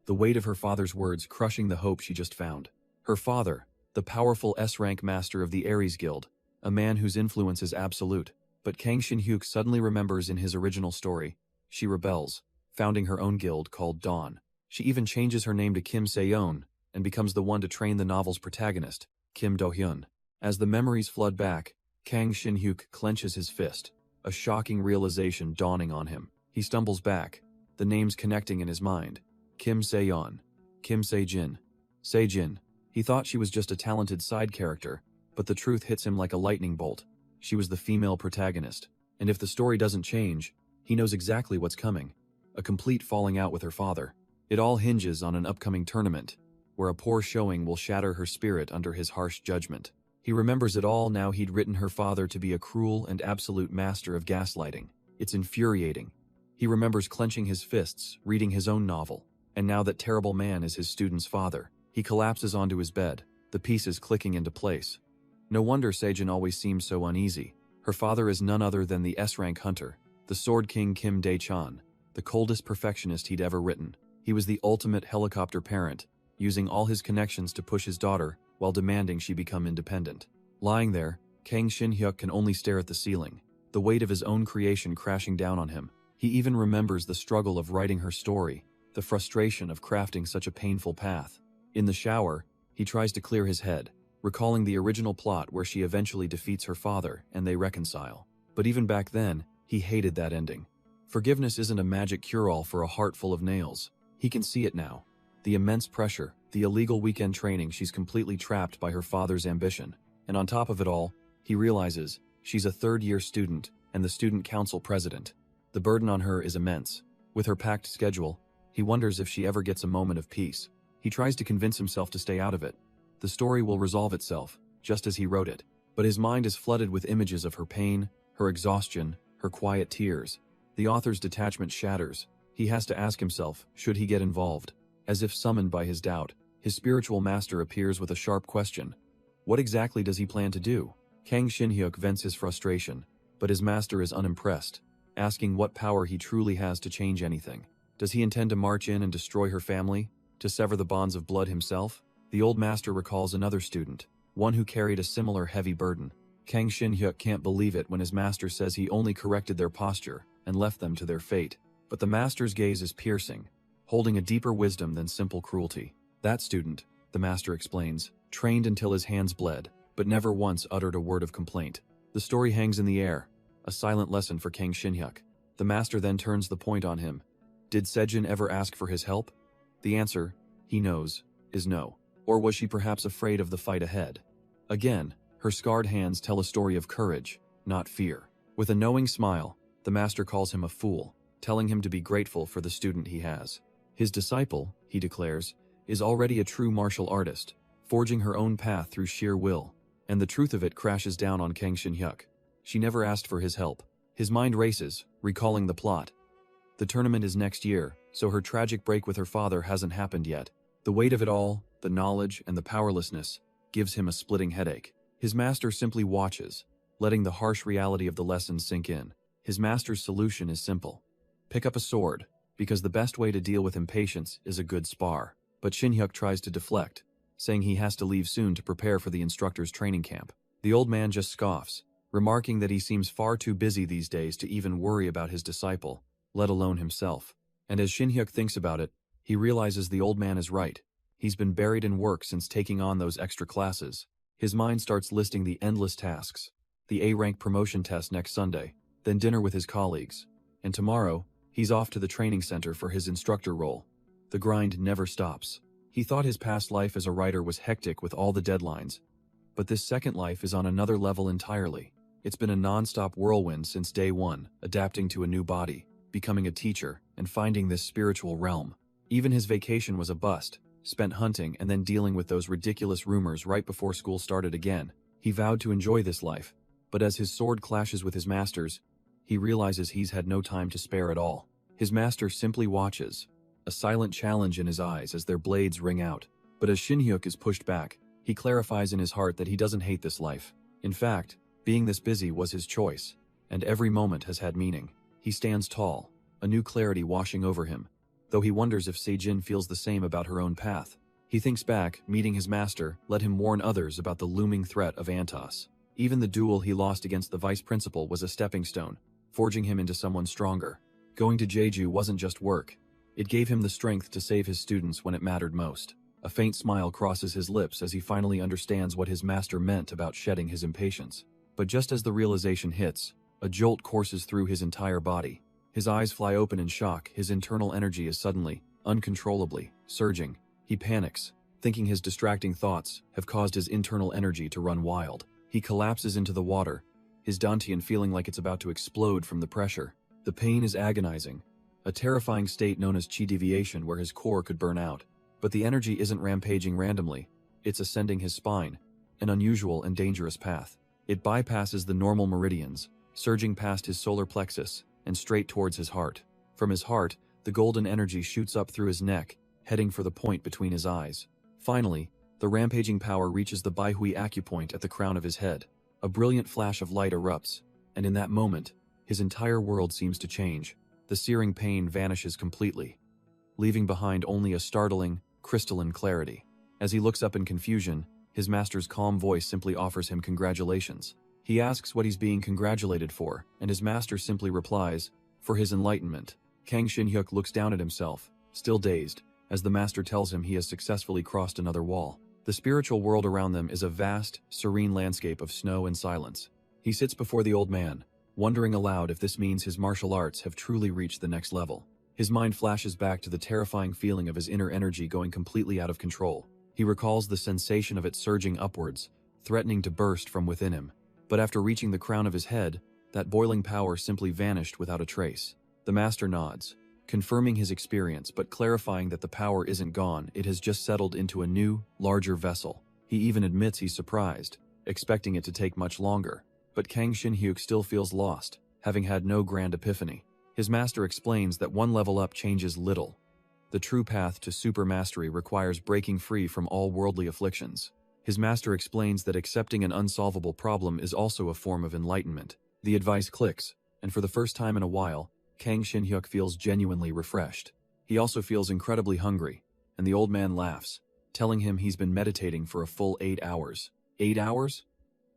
the weight of her father's words crushing the hope she just found. Her father, the powerful S-rank master of the Ares Guild, a man whose influence is absolute. But Kang Shin-hyuk suddenly remembers in his original story, she rebels, founding her own guild called Dawn. She even changes her name to Kim Se-yeon, and becomes the one to train the novel's protagonist, Kim Do-hyun. As the memories flood back, Kang Shin-hyuk clenches his fist, a shocking realization dawning on him. He stumbles back, the names connecting in his mind. Kim Se-yeon, Kim Se-jin, Se-jin. He thought she was just a talented side character, but the truth hits him like a lightning bolt. She was the female protagonist, and if the story doesn't change, he knows exactly what's coming. A complete falling out with her father. It all hinges on an upcoming tournament, where a poor showing will shatter her spirit under his harsh judgment. He remembers it all now he'd written her father to be a cruel and absolute master of gaslighting. It's infuriating. He remembers clenching his fists, reading his own novel, and now that terrible man is his student's father. He collapses onto his bed, the pieces clicking into place. No wonder Sejin always seems so uneasy. Her father is none other than the S-rank hunter, the Sword King Kim Dae-chan, the coldest perfectionist he'd ever written. He was the ultimate helicopter parent, using all his connections to push his daughter while demanding she become independent. Lying there, Kang Shin-hyuk can only stare at the ceiling, the weight of his own creation crashing down on him. He even remembers the struggle of writing her story, the frustration of crafting such a painful path. In the shower, he tries to clear his head, recalling the original plot where she eventually defeats her father and they reconcile. But even back then, he hated that ending. Forgiveness isn't a magic cure-all for a heart full of nails. He can see it now. The immense pressure, the illegal weekend training. She's completely trapped by her father's ambition. And on top of it all, he realizes she's a third-year student and the student council president. The burden on her is immense. With her packed schedule, he wonders if she ever gets a moment of peace. He tries to convince himself to stay out of it. The story will resolve itself, just as he wrote it. But his mind is flooded with images of her pain, her exhaustion, her quiet tears. The author's detachment shatters. He has to ask himself, should he get involved? As if summoned by his doubt, his spiritual master appears with a sharp question. What exactly does he plan to do? Kang Shin-hyuk vents his frustration, but his master is unimpressed, asking what power he truly has to change anything. Does he intend to march in and destroy her family, to sever the bonds of blood himself? The old master recalls another student, one who carried a similar heavy burden. Kang Shin-hyuk can't believe it when his master says he only corrected their posture and left them to their fate. But the master's gaze is piercing, holding a deeper wisdom than simple cruelty. That student, the master explains, trained until his hands bled, but never once uttered a word of complaint. The story hangs in the air, a silent lesson for Kang Shin-hyuk. The master then turns the point on him. Did Sejin ever ask for his help? The answer, he knows, is no. Or was she perhaps afraid of the fight ahead? Again, her scarred hands tell a story of courage, not fear. With a knowing smile, the master calls him a fool, telling him to be grateful for the student he has. His disciple, he declares, is already a true martial artist, forging her own path through sheer will. And the truth of it crashes down on Kang Shin-hyuk. She never asked for his help. His mind races, recalling the plot. The tournament is next year, so her tragic break with her father hasn't happened yet. The weight of it all, the knowledge and the powerlessness, gives him a splitting headache. His master simply watches, letting the harsh reality of the lesson sink in. His master's solution is simple. Pick up a sword, because the best way to deal with impatience is a good spar. But Shin-hyuk tries to deflect, saying he has to leave soon to prepare for the instructor's training camp. The old man just scoffs, remarking that he seems far too busy these days to even worry about his disciple, let alone himself. And as Shin-hyuk thinks about it, he realizes the old man is right. He's been buried in work since taking on those extra classes. His mind starts listing the endless tasks. The A-rank promotion test next Sunday, then dinner with his colleagues. And tomorrow, he's off to the training center for his instructor role. The grind never stops. He thought his past life as a writer was hectic with all the deadlines. But this second life is on another level entirely. It's been a non-stop whirlwind since day one, adapting to a new body, becoming a teacher, and finding this spiritual realm. Even his vacation was a bust, spent hunting and then dealing with those ridiculous rumors right before school started again. He vowed to enjoy this life, but as his sword clashes with his master's, he realizes he's had no time to spare at all. His master simply watches, a silent challenge in his eyes as their blades ring out. But as Shin-hyuk is pushed back, he clarifies in his heart that he doesn't hate this life. In fact, being this busy was his choice, and every moment has had meaning. He stands tall, a new clarity washing over him, though he wonders if Sejin feels the same about her own path. He thinks back, meeting his master let him warn others about the looming threat of Antos. Even the duel he lost against the vice principal was a stepping stone, forging him into someone stronger. Going to Jeju wasn't just work. It gave him the strength to save his students when it mattered most. A faint smile crosses his lips as he finally understands what his master meant about shedding his impatience. But just as the realization hits, a jolt courses through his entire body. His eyes fly open in shock, his internal energy is suddenly, uncontrollably, surging. He panics, thinking his distracting thoughts have caused his internal energy to run wild. He collapses into the water, his dantian feeling like it's about to explode from the pressure. The pain is agonizing, a terrifying state known as chi deviation where his core could burn out. But the energy isn't rampaging randomly, it's ascending his spine, an unusual and dangerous path. It bypasses the normal meridians, surging past his solar plexus and straight towards his heart. From his heart, the golden energy shoots up through his neck, heading for the point between his eyes. Finally, the rampaging power reaches the Baihui acupoint at the crown of his head. A brilliant flash of light erupts, and in that moment, his entire world seems to change. The searing pain vanishes completely, leaving behind only a startling, crystalline clarity. As he looks up in confusion, his master's calm voice simply offers him congratulations. He asks what he's being congratulated for, and his master simply replies, for his enlightenment. Kang Shin-hyuk looks down at himself, still dazed, as the master tells him he has successfully crossed another wall. The spiritual world around them is a vast, serene landscape of snow and silence. He sits before the old man, wondering aloud if this means his martial arts have truly reached the next level. His mind flashes back to the terrifying feeling of his inner energy going completely out of control. He recalls the sensation of it surging upwards, threatening to burst from within him. But after reaching the crown of his head, that boiling power simply vanished without a trace. The master nods, confirming his experience but clarifying that the power isn't gone, it has just settled into a new, larger vessel. He even admits he's surprised, expecting it to take much longer. But Kang Shin-hyuk still feels lost, having had no grand epiphany. His master explains that one level up changes little. The true path to super mastery requires breaking free from all worldly afflictions. His master explains that accepting an unsolvable problem is also a form of enlightenment. The advice clicks, and for the first time in a while, Kang Shin-hyuk feels genuinely refreshed. He also feels incredibly hungry, and the old man laughs, telling him he's been meditating for a full 8 hours. 8 hours?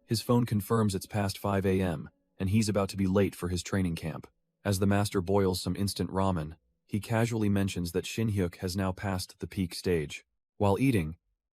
His phone confirms it's past 5 a.m., and he's about to be late for his training camp. As the master boils some instant ramen, he casually mentions that Shin-hyuk has now passed the peak stage. While eating,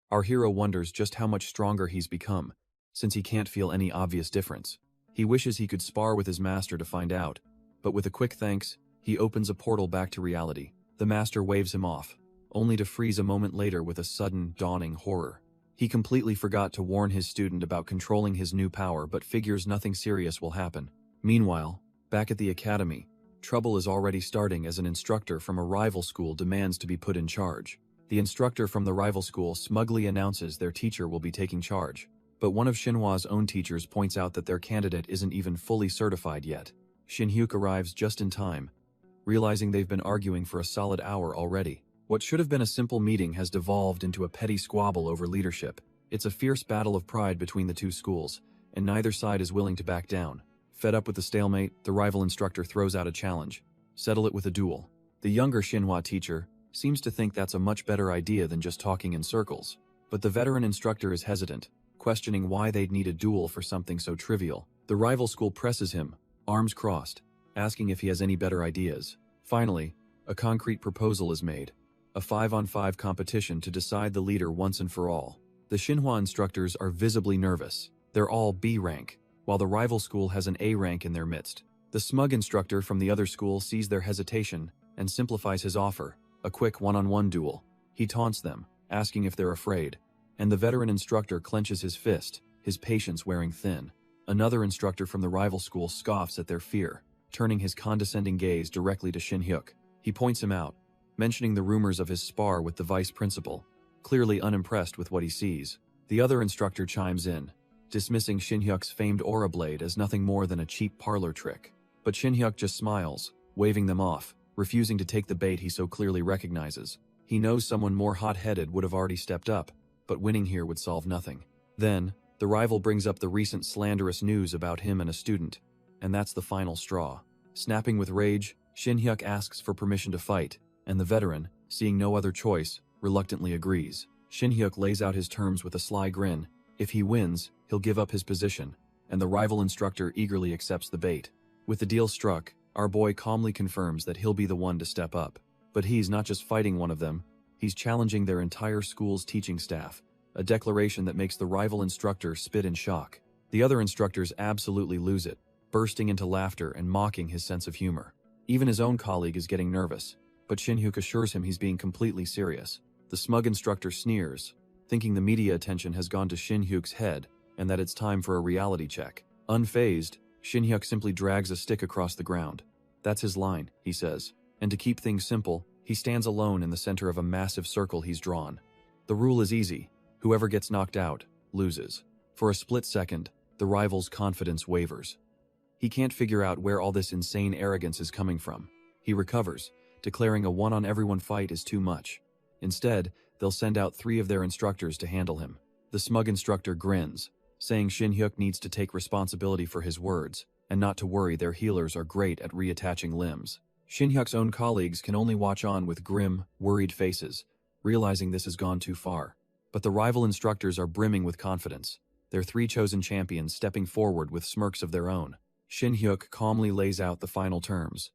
our hero wonders just how much stronger he's become, since he can't feel any obvious difference. He wishes he could spar with his master to find out, but with a quick thanks, He opens a portal back to reality. The master waves him off, only to freeze a moment later with a sudden, dawning horror. He completely forgot to warn his student about controlling his new power but figures nothing serious will happen. Meanwhile, back at the academy, trouble is already starting as an instructor from a rival school demands to be put in charge. The instructor from the rival school smugly announces their teacher will be taking charge, but one of Xinhua's own teachers points out that their candidate isn't even fully certified yet. Xinhyuk arrives just in time, realizing they've been arguing for a solid hour already. What should have been a simple meeting has devolved into a petty squabble over leadership. It's a fierce battle of pride between the two schools, and neither side is willing to back down. Fed up with the stalemate, the rival instructor throws out a challenge. Settle it with a duel. The younger Xinhua teacher seems to think that's a much better idea than just talking in circles. But the veteran instructor is hesitant, questioning why they'd need a duel for something so trivial. The rival school presses him, arms crossed, asking if he has any better ideas. Finally, a concrete proposal is made. A 5-on-5 competition to decide the leader once and for all. The Xinhua instructors are visibly nervous. They're all B rank, while the rival school has an A rank in their midst. The smug instructor from the other school sees their hesitation and simplifies his offer, a quick one-on-one duel. He taunts them, asking if they're afraid, and the veteran instructor clenches his fist, his patience wearing thin. Another instructor from the rival school scoffs at their fear, turning his condescending gaze directly to Xinhyuk. He points him out, mentioning the rumors of his spar with the vice principal, clearly unimpressed with what he sees. The other instructor chimes in, dismissing Xinhyuk's famed aura blade as nothing more than a cheap parlor trick. But Xinhyuk just smiles, waving them off, refusing to take the bait he so clearly recognizes. He knows someone more hot-headed would have already stepped up, but winning here would solve nothing. Then, the rival brings up the recent slanderous news about him and a student, and that's the final straw. Snapping with rage, Xinhyuk asks for permission to fight, and the veteran, seeing no other choice, reluctantly agrees. Xinhyuk lays out his terms with a sly grin. If he wins, he'll give up his position, and the rival instructor eagerly accepts the bait. With the deal struck, our boy calmly confirms that he'll be the one to step up. But he's not just fighting one of them, he's challenging their entire school's teaching staff, a declaration that makes the rival instructor spit in shock. The other instructors absolutely lose it, bursting into laughter and mocking his sense of humor. Even his own colleague is getting nervous, but Xinhyuk assures him he's being completely serious. The smug instructor sneers, thinking the media attention has gone to Xinhyuk's head and that it's time for a reality check. Unfazed, Xinhyuk simply drags a stick across the ground. That's his line, he says, and to keep things simple, he stands alone in the center of a massive circle he's drawn. The rule is easy: whoever gets knocked out, loses. For a split second, the rival's confidence wavers. He can't figure out where all this insane arrogance is coming from. He recovers, declaring a one-on-everyone fight is too much. Instead, they'll send out 3 of their instructors to handle him. The smug instructor grins, saying Xinhyuk needs to take responsibility for his words, and not to worry, their healers are great at reattaching limbs. Xinhyuk's own colleagues can only watch on with grim, worried faces, realizing this has gone too far. But the rival instructors are brimming with confidence, their 3 chosen champions stepping forward with smirks of their own. Xinhyuk calmly lays out the final terms.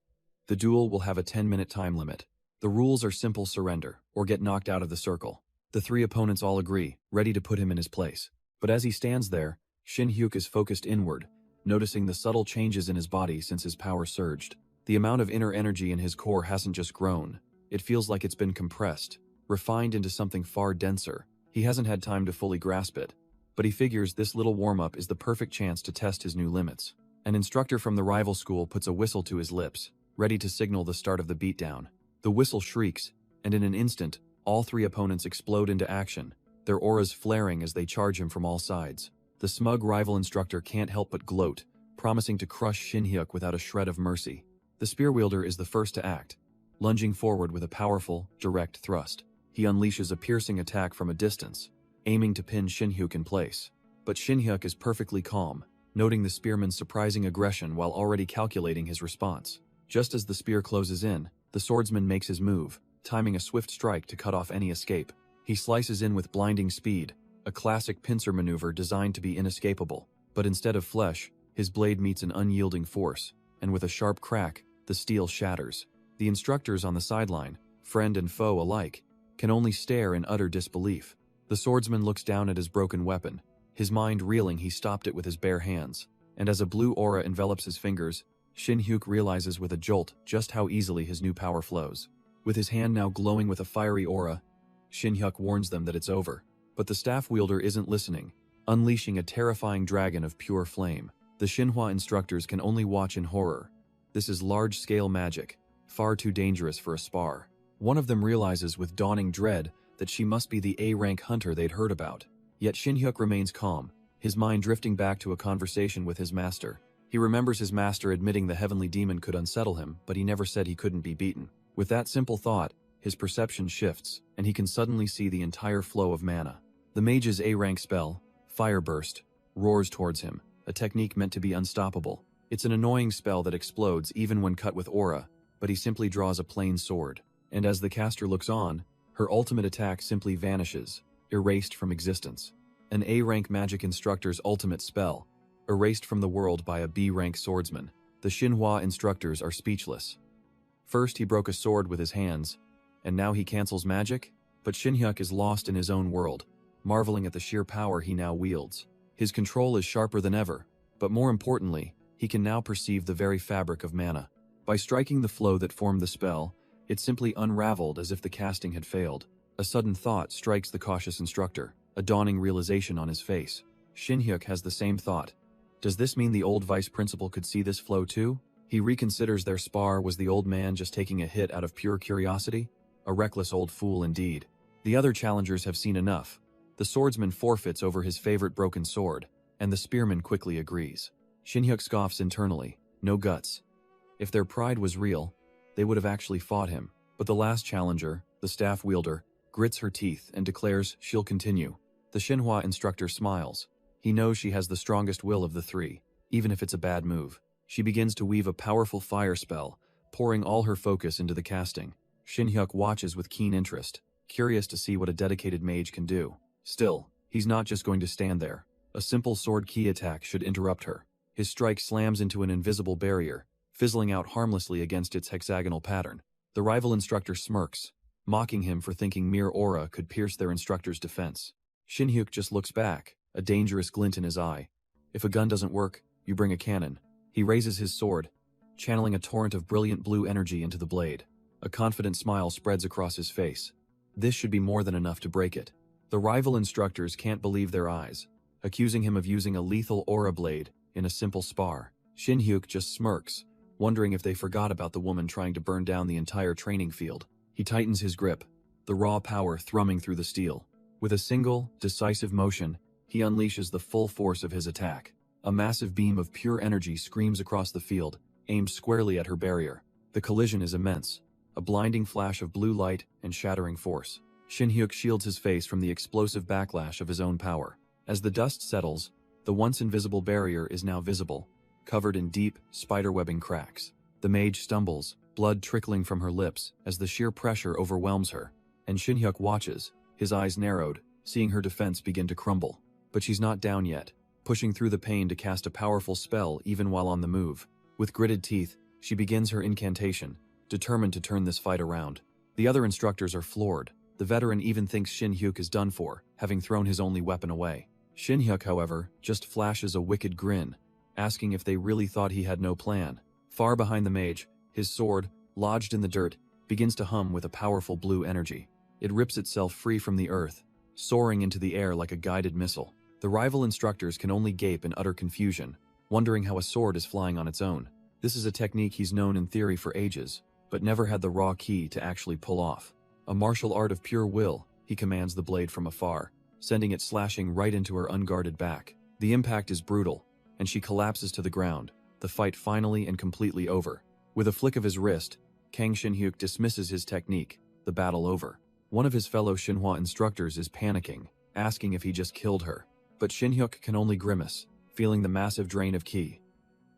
The duel will have a 10-minute time limit. The rules are simple: surrender, or get knocked out of the circle. The 3 opponents all agree, ready to put him in his place. But as he stands there, Xinhyuk is focused inward, noticing the subtle changes in his body since his power surged. The amount of inner energy in his core hasn't just grown, it feels like it's been compressed, refined into something far denser. He hasn't had time to fully grasp it, but he figures this little warm-up is the perfect chance to test his new limits. An instructor from the rival school puts a whistle to his lips, ready to signal the start of the beatdown. The whistle shrieks, and in an instant, all 3 opponents explode into action, their auras flaring as they charge him from all sides. The smug rival instructor can't help but gloat, promising to crush Xinhyuk without a shred of mercy. The spear wielder is the first to act, lunging forward with a powerful, direct thrust. He unleashes a piercing attack from a distance, aiming to pin Xinhyuk in place. But Xinhyuk is perfectly calm, noting the spearman's surprising aggression while already calculating his response. Just as the spear closes in, the swordsman makes his move, timing a swift strike to cut off any escape. He slices in with blinding speed, a classic pincer maneuver designed to be inescapable. But instead of flesh, his blade meets an unyielding force, and with a sharp crack, the steel shatters. The instructors on the sideline, friend and foe alike, can only stare in utter disbelief. The swordsman looks down at his broken weapon, his mind reeling he stopped it with his bare hands, and as a blue aura envelops his fingers, Shin Hyuk realizes with a jolt just how easily his new power flows. With his hand now glowing with a fiery aura, Shin Hyuk warns them that it's over. But the staff wielder isn't listening, unleashing a terrifying dragon of pure flame. The Shinhwa instructors can only watch in horror. This is large-scale magic, far too dangerous for a spar. One of them realizes with dawning dread that she must be the A-rank hunter they'd heard about. Yet Shin Hyuk remains calm, his mind drifting back to a conversation with his master. He remembers his master admitting the heavenly demon could unsettle him, but he never said he couldn't be beaten. With that simple thought, his perception shifts, and he can suddenly see the entire flow of mana. The mage's A-rank spell, Fire Burst, roars towards him, a technique meant to be unstoppable. It's an annoying spell that explodes even when cut with aura, but he simply draws a plain sword. And as the caster looks on, her ultimate attack simply vanishes, erased from existence. An A-rank magic instructor's ultimate spell, erased from the world by a B-rank swordsman. The Shinhwa instructors are speechless. First he broke a sword with his hands, and now he cancels magic? But Shin Hyuk is lost in his own world, marveling at the sheer power he now wields. His control is sharper than ever, but more importantly, he can now perceive the very fabric of mana. By striking the flow that formed the spell, it simply unraveled as if the casting had failed. A sudden thought strikes the cautious instructor, a dawning realization on his face. Shin Hyuk has the same thought. Does this mean the old vice principal could see this flow too? He reconsiders their spar. Was the old man just taking a hit out of pure curiosity? A reckless old fool indeed. The other challengers have seen enough. The swordsman forfeits over his favorite broken sword, and the spearman quickly agrees. Shin Hyuk scoffs internally. No guts. If their pride was real, they would have actually fought him. But the last challenger, the staff wielder, grits her teeth and declares she'll continue. The Shinhwa instructor smiles. He knows she has the strongest will of the three, even if it's a bad move. She begins to weave a powerful fire spell, pouring all her focus into the casting. Shin Hyuk watches with keen interest, curious to see what a dedicated mage can do. Still, he's not just going to stand there. A simple sword ki attack should interrupt her. His strike slams into an invisible barrier, fizzling out harmlessly against its hexagonal pattern. The rival instructor smirks, mocking him for thinking mere aura could pierce their instructor's defense. Shin Hyuk just looks back, a dangerous glint in his eye. If a gun doesn't work, you bring a cannon. He raises his sword, channeling a torrent of brilliant blue energy into the blade. A confident smile spreads across his face. This should be more than enough to break it. The rival instructors can't believe their eyes, accusing him of using a lethal aura blade in a simple spar. Shin Hyuk just smirks, wondering if they forgot about the woman trying to burn down the entire training field. He tightens his grip, the raw power thrumming through the steel. With a single, decisive motion, he unleashes the full force of his attack. A massive beam of pure energy screams across the field, aimed squarely at her barrier. The collision is immense, a blinding flash of blue light and shattering force. Shin Hyuk shields his face from the explosive backlash of his own power. As the dust settles, the once invisible barrier is now visible, covered in deep, spiderwebbing cracks. The mage stumbles, blood trickling from her lips as the sheer pressure overwhelms her, and Shin Hyuk watches, his eyes narrowed, seeing her defense begin to crumble. But she's not down yet, pushing through the pain to cast a powerful spell even while on the move. With gritted teeth, she begins her incantation, determined to turn this fight around. The other instructors are floored. The veteran even thinks Shin Hyuk is done for, having thrown his only weapon away. Shin Hyuk, however, just flashes a wicked grin, asking if they really thought he had no plan. Far behind the mage, his sword, lodged in the dirt, begins to hum with a powerful blue energy. It rips itself free from the earth, soaring into the air like a guided missile. The rival instructors can only gape in utter confusion, wondering how a sword is flying on its own. This is a technique he's known in theory for ages, but never had the raw key to actually pull off. A martial art of pure will, he commands the blade from afar, sending it slashing right into her unguarded back. The impact is brutal, and she collapses to the ground, the fight finally and completely over. With a flick of his wrist, Kang Shin Hyuk dismisses his technique, the battle over. One of his fellow Shinhwa instructors is panicking, asking if he just killed her. But Shin Hyuk can only grimace, feeling the massive drain of ki.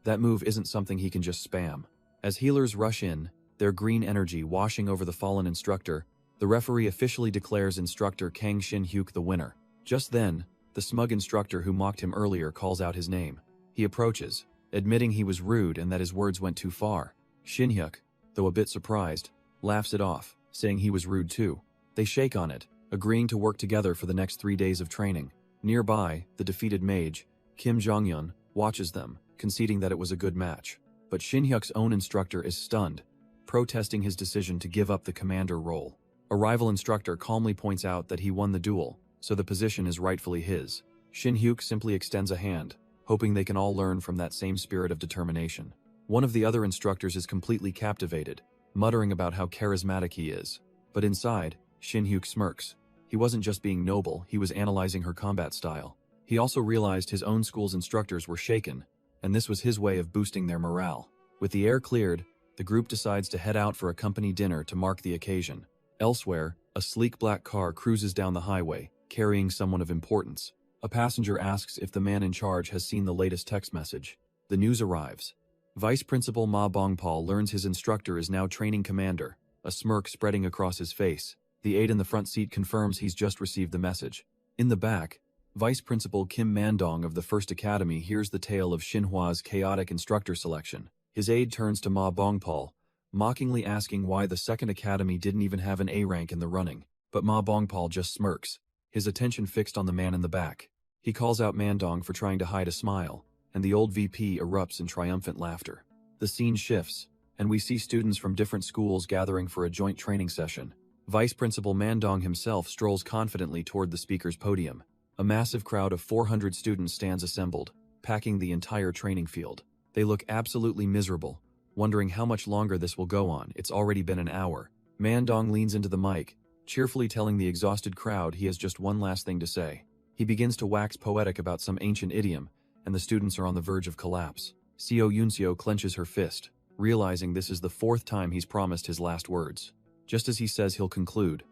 That move isn't something he can just spam. As healers rush in, their green energy washing over the fallen instructor, the referee officially declares instructor Kang Shin Hyuk the winner. Just then, the smug instructor who mocked him earlier calls out his name. He approaches, admitting he was rude and that his words went too far. Shin Hyuk, though a bit surprised, laughs it off, saying he was rude too. They shake on it, agreeing to work together for the next 3 days of training. Nearby, the defeated mage, Kim Jong-yun, watches them, conceding that it was a good match. but Shin Hyuk's own instructor is stunned, protesting his decision to give up the commander role. A rival instructor calmly points out that he won the duel, so the position is rightfully his. Shin Hyuk simply extends a hand, hoping they can all learn from that same spirit of determination. One of the other instructors is completely captivated, muttering about how charismatic he is. But inside, Shin Hyuk smirks. He wasn't just being noble, he was analyzing her combat style. He also realized his own school's instructors were shaken, and this was his way of boosting their morale. With the air cleared, the group decides to head out for a company dinner to mark the occasion. Elsewhere, a sleek black car cruises down the highway, carrying someone of importance. A passenger asks if the man in charge has seen the latest text message. The news arrives. Vice Principal Ma Bongpal learns his instructor is now training commander, a smirk spreading across his face. The aide in the front seat confirms he's just received the message. In the back, Vice Principal Kim Mandong of the First Academy hears the tale of Shinhwa's chaotic instructor selection. His aide turns to Ma Bongpal, mockingly asking why the Second Academy didn't even have an A rank in the running. But Ma Bongpal just smirks, his attention fixed on the man in the back. He calls out Mandong for trying to hide a smile, and the old VP erupts in triumphant laughter. The scene shifts, and we see students from different schools gathering for a joint training session. Vice Principal Mandong himself strolls confidently toward the speaker's podium. A massive crowd of 400 students stands assembled, packing the entire training field. They look absolutely miserable, wondering how much longer this will go on. It's already been an hour. Mandong leans into the mic, cheerfully telling the exhausted crowd he has just one last thing to say. He begins to wax poetic about some ancient idiom, and the students are on the verge of collapse. Seo Yunseo clenches her fist, realizing this is the fourth time he's promised his last words. Just as he says he'll conclude,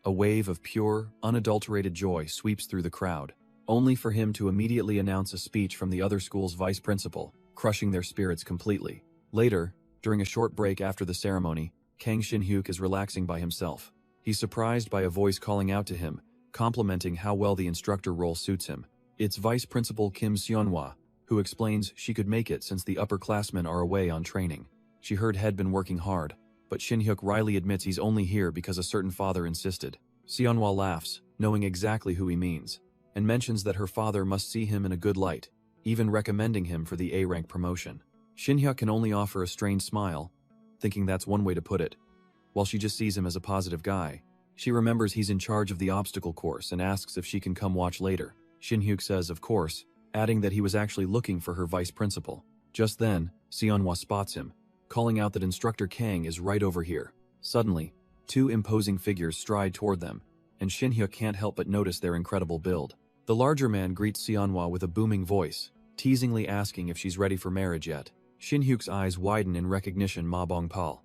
a wave of pure, unadulterated joy sweeps through the crowd, only for him to immediately announce a speech from the other school's vice principal, crushing their spirits completely. Later, during a short break after the ceremony, Kang Shin-hyuk is relaxing by himself. He's surprised by a voice calling out to him, complimenting how well the instructor role suits him. It's Vice Principal Kim Seonhwa, who explains she could make it since the upperclassmen are away on training. She heard he'd been working hard, but Shin-hyuk wryly admits he's only here because a certain father insisted. Seonhwa laughs, knowing exactly who he means, and mentions that her father must see him in a good light, even recommending him for the A-rank promotion. Shin-hyuk can only offer a strained smile, thinking that's one way to put it. While she just sees him as a positive guy, she remembers he's in charge of the obstacle course and asks if she can come watch later. Shin-hyuk says of course, adding that he was actually looking for her vice principal. Just then, Seonhwa spots him, calling out that Instructor Kang is right over here. Suddenly, two imposing figures stride toward them, and Shin-hyuk can't help but notice their incredible build. The larger man greets Seonhwa with a booming voice, teasingly asking if she's ready for marriage yet. Shin-hyuk's eyes widen in recognition Ma Bongpal.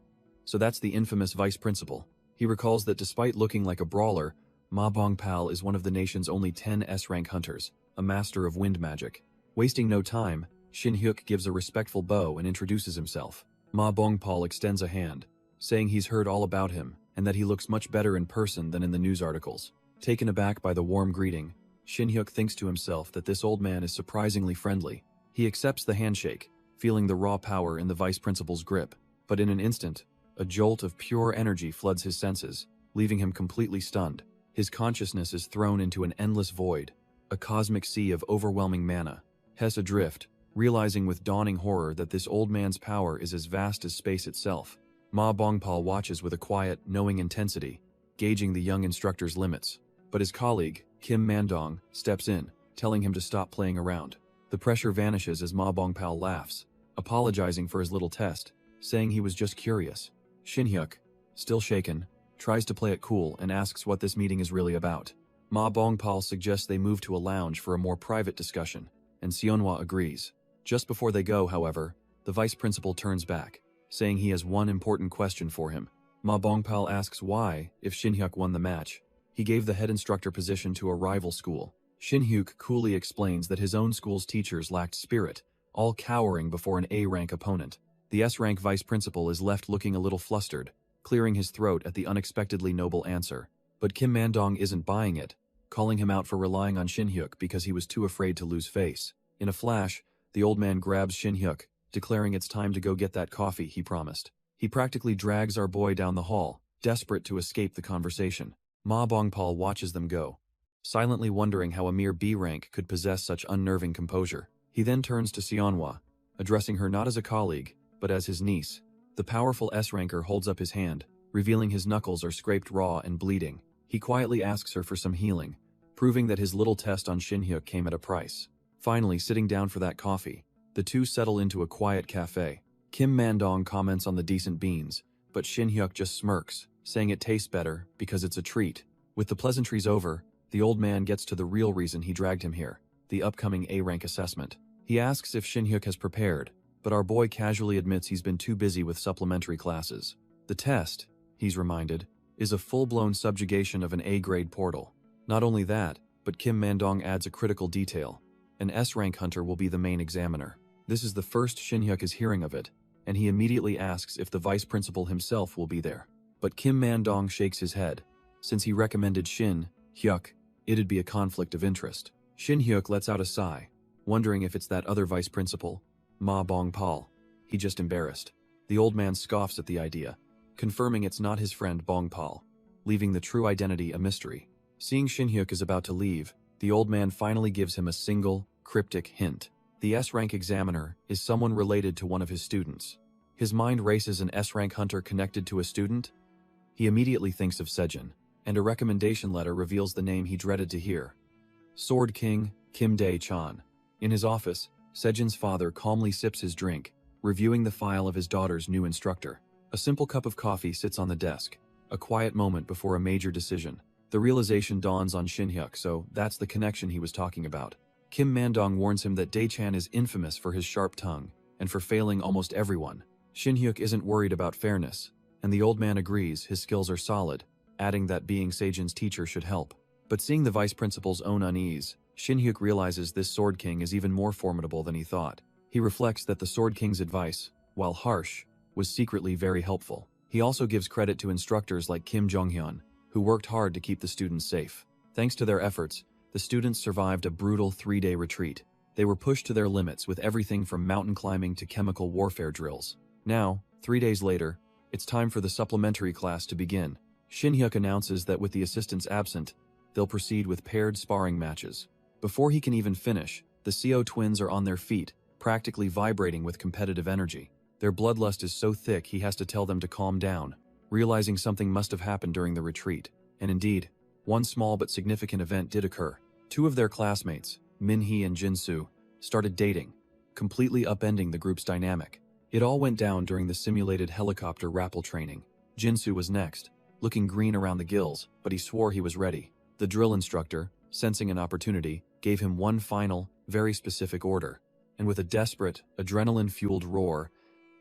So that's the infamous vice principal. He recalls that despite looking like a brawler, Ma Bongpal is one of the nation's only 10 S-rank hunters, a master of wind magic. Wasting no time, Shin-hyuk gives a respectful bow and introduces himself. Ma Bongpal extends a hand, saying he's heard all about him and that he looks much better in person than in the news articles. Taken aback by the warm greeting, Shin-hyuk thinks to himself that this old man is surprisingly friendly. He accepts the handshake, feeling the raw power in the vice principal's grip. But in an instant, a jolt of pure energy floods his senses, leaving him completely stunned. His consciousness is thrown into an endless void, a cosmic sea of overwhelming mana. Hess adrift, realizing with dawning horror that this old man's power is as vast as space itself. Ma Bongpal watches with a quiet, knowing intensity, gauging the young instructor's limits. But his colleague, Kim Mandong, steps in, telling him to stop playing around. The pressure vanishes as Ma Bongpal laughs, apologizing for his little test, saying he was just curious. Shin-hyuk, still shaken, tries to play it cool and asks what this meeting is really about. Ma Bongpal suggests they move to a lounge for a more private discussion, and Seonhwa agrees. Just before they go, however, the vice principal turns back, saying he has one important question for him. Ma Bongpal asks why, if Shin-hyuk won the match, he gave the head instructor position to a rival school. Shin-hyuk coolly explains that his own school's teachers lacked spirit, all cowering before an A-rank opponent. The S-rank vice principal is left looking a little flustered, clearing his throat at the unexpectedly noble answer. But Kim Mandong isn't buying it, calling him out for relying on Shin-hyuk because he was too afraid to lose face. In a flash, the old man grabs Shin-hyuk, declaring it's time to go get that coffee he promised. He practically drags our boy down the hall, desperate to escape the conversation. Ma Bongpal watches them go, silently wondering how a mere B rank could possess such unnerving composure. He then turns to Seonhwa, addressing her not as a colleague, but as his niece. The powerful S-ranker holds up his hand, revealing his knuckles are scraped raw and bleeding. He quietly asks her for some healing, proving that his little test on Shin-hyuk came at a price. Finally, sitting down for that coffee, the two settle into a quiet cafe. Kim Man-dong comments on the decent beans, but Shin-hyuk just smirks, saying it tastes better because it's a treat. With the pleasantries over, the old man gets to the real reason he dragged him here, the upcoming A-rank assessment. He asks if Shin-hyuk has prepared, but our boy casually admits he's been too busy with supplementary classes. The test, he's reminded, is a full-blown subjugation of an A-grade portal. Not only that, but Kim Man-dong adds a critical detail. An S-rank hunter will be the main examiner. This is the first Shin-hyuk is hearing of it, and he immediately asks if the vice principal himself will be there. But Kim Man-dong shakes his head. Since he recommended Shin-hyuk, it'd be a conflict of interest. Shin-hyuk lets out a sigh, wondering if it's that other vice principal, Ma Bong-pal. He just embarrassed. The old man scoffs at the idea, confirming it's not his friend Bong-pal, leaving the true identity a mystery. Seeing Shin-hyuk is about to leave, the old man finally gives him a single, cryptic hint. The S-rank examiner is someone related to one of his students. His mind races an S-rank hunter connected to a student. He immediately thinks of Sejin, and a recommendation letter reveals the name he dreaded to hear. Sword King Kim Dae-chan. In his office, Sejin's father calmly sips his drink, reviewing the file of his daughter's new instructor. A simple cup of coffee sits on the desk, a quiet moment before a major decision. The realization dawns on Shin-hyuk, so that's the connection he was talking about. Kim Man-dong warns him that Dae-chan is infamous for his sharp tongue, and for failing almost everyone. Shin-hyuk isn't worried about fairness, and the old man agrees his skills are solid, adding that being Sejin's teacher should help. But seeing the vice principal's own unease, Shin-hyuk realizes this Sword King is even more formidable than he thought. He reflects that the Sword King's advice, while harsh, was secretly very helpful. He also gives credit to instructors like Kim Jong-hyun, who worked hard to keep the students safe. Thanks to their efforts, the students survived a brutal 3-day retreat. They were pushed to their limits with everything from mountain climbing to chemical warfare drills. Now, 3 days later, it's time for the supplementary class to begin. Shin-hyuk announces that with the assistants absent, they'll proceed with paired sparring matches. Before he can even finish, the CO twins are on their feet, practically vibrating with competitive energy. Their bloodlust is so thick he has to tell them to calm down, realizing something must have happened during the retreat. And indeed, one small but significant event did occur. 2 of their classmates, Min-hee and Jin-soo, started dating, completely upending the group's dynamic. It all went down during the simulated helicopter rappel training. Jin-soo was next, looking green around the gills, but he swore he was ready. The drill instructor, sensing an opportunity, gave him one final, very specific order. And with a desperate, adrenaline-fueled roar,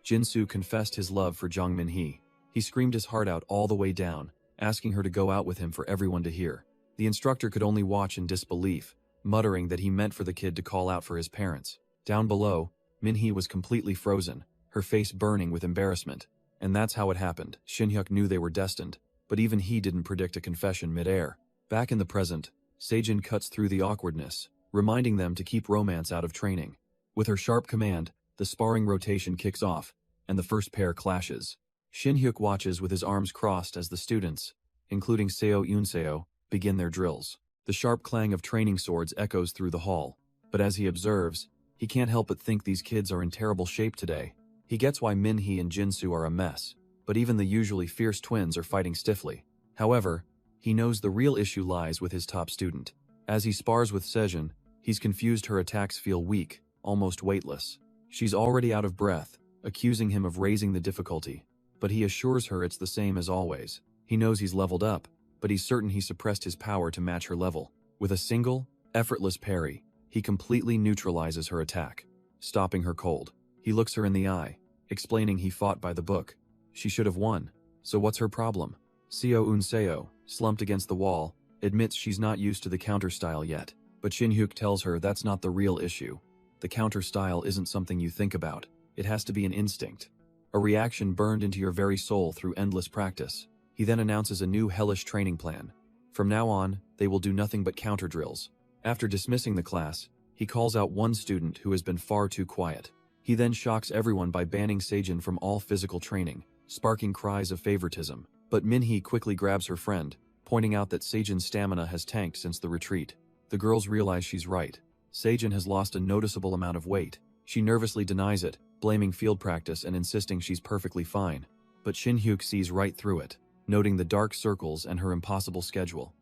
Jin-soo confessed his love for Jang Min-hee. He screamed his heart out all the way down, asking her to go out with him for everyone to hear. The instructor could only watch in disbelief, muttering that he meant for the kid to call out for his parents. Down below, Min-hee was completely frozen, her face burning with embarrassment. And that's how it happened. Shin-hyuk knew they were destined, but even he didn't predict a confession mid-air. Back in the present, Sejin cuts through the awkwardness, reminding them to keep romance out of training. With her sharp command, the sparring rotation kicks off, and the first pair clashes. Shin-hyuk watches with his arms crossed as the students, including Seo Eun-seo, begin their drills. The sharp clang of training swords echoes through the hall, but as he observes, he can't help but think these kids are in terrible shape today. He gets why Min-hee and Jin-soo are a mess, but even the usually fierce twins are fighting stiffly. However, he knows the real issue lies with his top student. As he spars with Sejin, he's confused her attacks feel weak, almost weightless. She's already out of breath, accusing him of raising the difficulty, but he assures her it's the same as always. He knows he's leveled up, but he's certain he suppressed his power to match her level. With a single, effortless parry, he completely neutralizes her attack, stopping her cold. He looks her in the eye, explaining he fought by the book. She should have won. So what's her problem? Seo Eun-seo, slumped against the wall, admits she's not used to the counter style yet, but Shin-hyuk tells her that's not the real issue. The counter style isn't something you think about. It has to be an instinct, a reaction burned into your very soul through endless practice. He then announces a new hellish training plan. From now on, they will do nothing but counter drills. After dismissing the class, he calls out one student who has been far too quiet. He then shocks everyone by banning Sejin from all physical training, sparking cries of favoritism. But Min-hee quickly grabs her friend, pointing out that Sejin's stamina has tanked since the retreat. The girls realize she's right. Sejin has lost a noticeable amount of weight. She nervously denies it, blaming field practice and insisting she's perfectly fine. But Shin-hyuk sees right through it, noting the dark circles and her impossible schedule.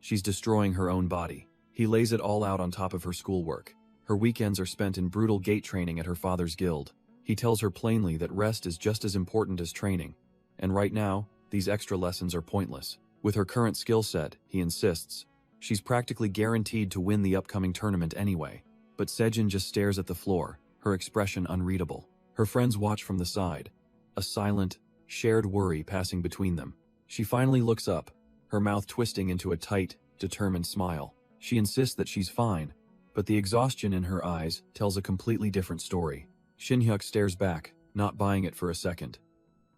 She's destroying her own body. He lays it all out on top of her schoolwork. Her weekends are spent in brutal gate training at her father's guild. He tells her plainly that rest is just as important as training. And right now, these extra lessons are pointless. With her current skill set, he insists, she's practically guaranteed to win the upcoming tournament anyway. But Sejin just stares at the floor, her expression unreadable. Her friends watch from the side, a silent, shared worry passing between them. She finally looks up, her mouth twisting into a tight, determined smile. She insists that she's fine, but the exhaustion in her eyes tells a completely different story. Shin-hyuk stares back, not buying it for a second.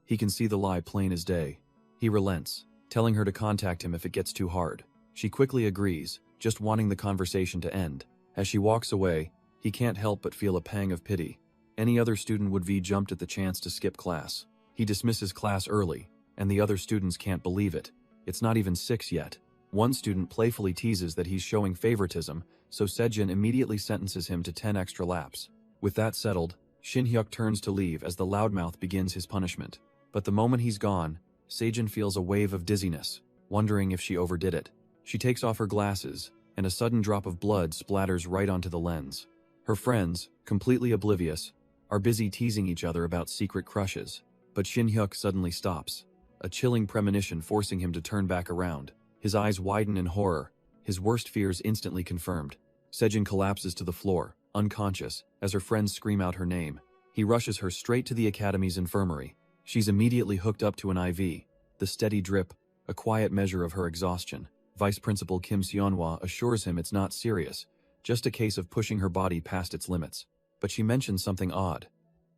He can see the lie plain as day. He relents, telling her to contact him if it gets too hard. She quickly agrees, just wanting the conversation to end. As she walks away, he can't help but feel a pang of pity. Any other student would be jumped at the chance to skip class. He dismisses class early, and the other students can't believe it. It's not even 6 yet. One student playfully teases that he's showing favoritism, so Sejin immediately sentences him to 10 extra laps. With that settled, Shin-hyuk turns to leave as the loudmouth begins his punishment. But the moment he's gone, Sejin feels a wave of dizziness, wondering if she overdid it. She takes off her glasses, and a sudden drop of blood splatters right onto the lens. Her friends, completely oblivious, are busy teasing each other about secret crushes. But Shin-hyuk suddenly stops, a chilling premonition forcing him to turn back around. His eyes widen in horror, his worst fears instantly confirmed. Sejin collapses to the floor, unconscious, as her friends scream out her name. He rushes her straight to the academy's infirmary. She's immediately hooked up to an IV. The steady drip, a quiet measure of her exhaustion. Vice Principal Kim Seonhwa assures him it's not serious, just a case of pushing her body past its limits. But she mentions something odd.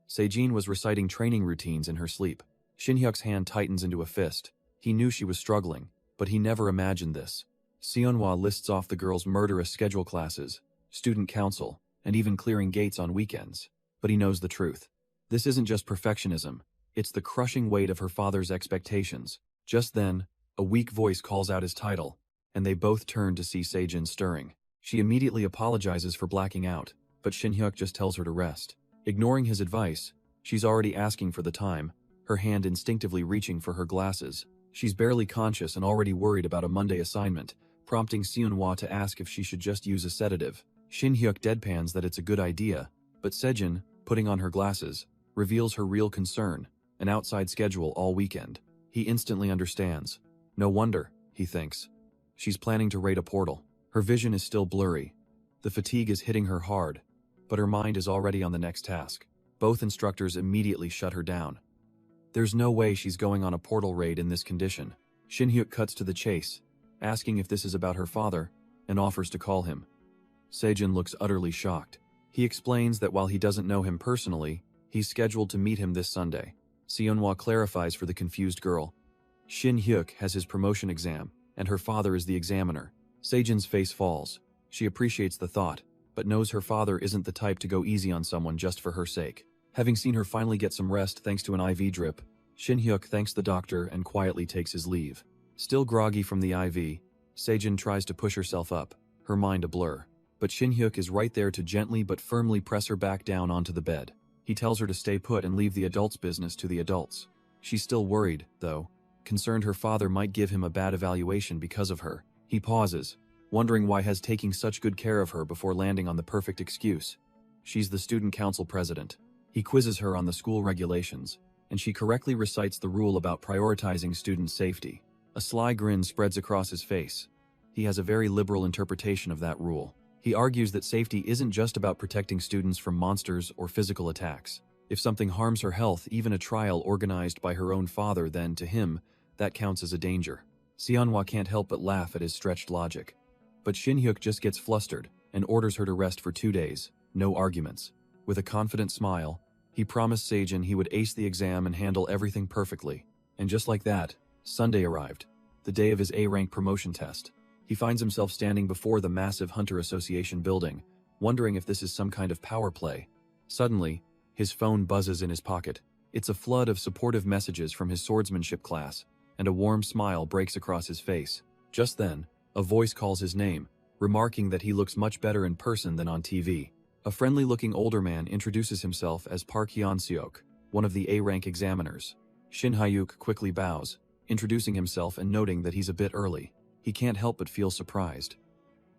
Sejin was reciting training routines in her sleep. Shin-hyuk's hand tightens into a fist. He knew she was struggling, but he never imagined this. Seonhwa lists off the girl's murderous schedule classes, student council, and even clearing gates on weekends. But he knows the truth. This isn't just perfectionism, it's the crushing weight of her father's expectations. Just then, a weak voice calls out his title, and they both turn to see Sejin stirring. She immediately apologizes for blacking out, but Shin-hyuk just tells her to rest. Ignoring his advice, she's already asking for the time, her hand instinctively reaching for her glasses. She's barely conscious and already worried about a Monday assignment, prompting Seonhwa to ask if she should just use a sedative. Shin-hyuk deadpans that it's a good idea, but Sejin, putting on her glasses, reveals her real concern, an outside schedule all weekend. He instantly understands. No wonder, he thinks. She's planning to raid a portal. Her vision is still blurry. The fatigue is hitting her hard, but her mind is already on the next task. Both instructors immediately shut her down. There's no way she's going on a portal raid in this condition. Shin-hyuk cuts to the chase, asking if this is about her father, and offers to call him. Sejin looks utterly shocked. He explains that while he doesn't know him personally, he's scheduled to meet him this Sunday. Seonhwa clarifies for the confused girl. Shin-hyuk has his promotion exam, and her father is the examiner. Sejin's face falls. She appreciates the thought, but knows her father isn't the type to go easy on someone just for her sake. Having seen her finally get some rest thanks to an IV drip, Shin-hyuk thanks the doctor and quietly takes his leave. Still groggy from the IV, Sejin tries to push herself up, her mind a blur. But Shin-hyuk is right there to gently but firmly press her back down onto the bed. He tells her to stay put and leave the adults' business to the adults. She's still worried, though, concerned her father might give him a bad evaluation because of her. He pauses, wondering why he's taking such good care of her before landing on the perfect excuse. She's the student council president. He quizzes her on the school regulations, and she correctly recites the rule about prioritizing student safety. A sly grin spreads across his face. He has a very liberal interpretation of that rule. He argues that safety isn't just about protecting students from monsters or physical attacks. If something harms her health, even a trial organized by her own father, then, to him, that counts as a danger. Seonhwa can't help but laugh at his stretched logic. But Shin-hyuk just gets flustered and orders her to rest for 2 days, no arguments. With a confident smile, he promised Sejin he would ace the exam and handle everything perfectly. And just like that, Sunday arrived, the day of his A-rank promotion test. He finds himself standing before the massive Hunter Association building, wondering if this is some kind of power play. Suddenly, his phone buzzes in his pocket. It's a flood of supportive messages from his swordsmanship class, and a warm smile breaks across his face. Just then, a voice calls his name, remarking that he looks much better in person than on TV. A friendly-looking older man introduces himself as Park Hyun-seok, one of the A-rank examiners. Shin Hyuk quickly bows, introducing himself and noting that he's a bit early. He can't help but feel surprised.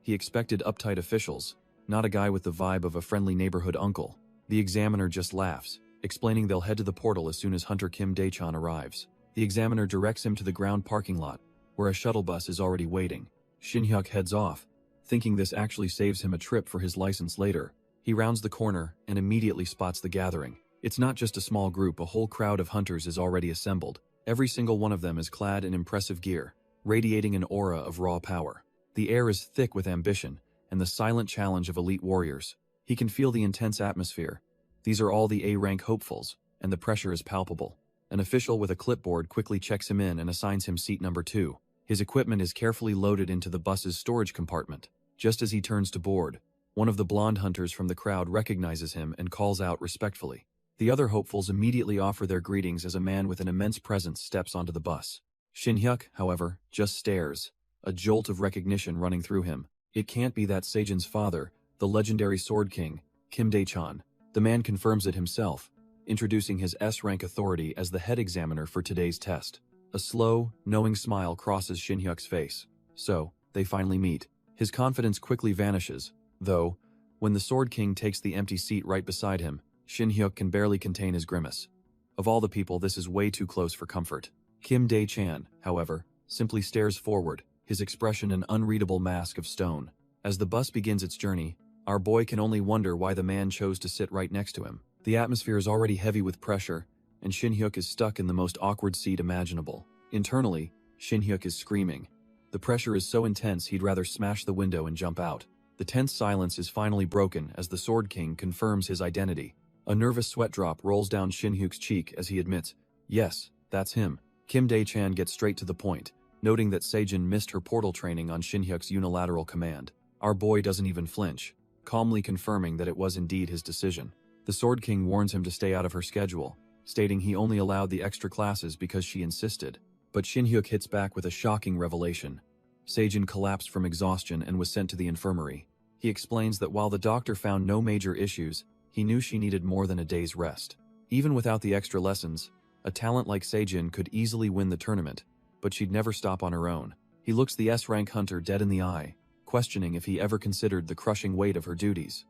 He expected uptight officials, not a guy with the vibe of a friendly neighborhood uncle. The examiner just laughs, explaining they'll head to the portal as soon as Hunter Kim Dae-chan arrives. The examiner directs him to the ground parking lot, where a shuttle bus is already waiting. Shin Hyuk heads off, thinking this actually saves him a trip for his license later. He rounds the corner and immediately spots the gathering. It's not just a small group, a whole crowd of hunters is already assembled. Every single one of them is clad in impressive gear, radiating an aura of raw power. The air is thick with ambition and the silent challenge of elite warriors. He can feel the intense atmosphere. These are all the A-rank hopefuls, and the pressure is palpable. An official with a clipboard quickly checks him in and assigns him seat number 2. His equipment is carefully loaded into the bus's storage compartment. Just as he turns to board, one of the blonde hunters from the crowd recognizes him and calls out respectfully. The other hopefuls immediately offer their greetings as a man with an immense presence steps onto the bus. Shin Hyuk, however, just stares, a jolt of recognition running through him. It can't be that Sejin's father, the legendary Sword King, Kim Dae-chan. The man confirms it himself, introducing his S-rank authority as the head examiner for today's test. A slow, knowing smile crosses Shin Hyuk's face. So, they finally meet. His confidence quickly vanishes, though, when the Sword King takes the empty seat right beside him, Shin Hyuk can barely contain his grimace. Of all the people, this is way too close for comfort. Kim Dae-chan, however, simply stares forward, his expression an unreadable mask of stone. As the bus begins its journey, our boy can only wonder why the man chose to sit right next to him. The atmosphere is already heavy with pressure, and Shin Hyuk is stuck in the most awkward seat imaginable. Internally, Shin Hyuk is screaming. The pressure is so intense he'd rather smash the window and jump out. The tense silence is finally broken as the Sword King confirms his identity. A nervous sweat drop rolls down Shin Hyuk's cheek as he admits, yes, that's him. Kim Dae-chan gets straight to the point, noting that Sejin missed her portal training on Shin Hyuk's unilateral command. Our boy doesn't even flinch, calmly confirming that it was indeed his decision. The Sword King warns him to stay out of her schedule, stating he only allowed the extra classes because she insisted. But Shin Hyuk hits back with a shocking revelation. Sejin collapsed from exhaustion and was sent to the infirmary. He explains that while the doctor found no major issues, he knew she needed more than a day's rest. Even without the extra lessons, a talent like Sejin could easily win the tournament, but she'd never stop on her own. He looks the S-rank hunter dead in the eye, questioning if he ever considered the crushing weight of her duties.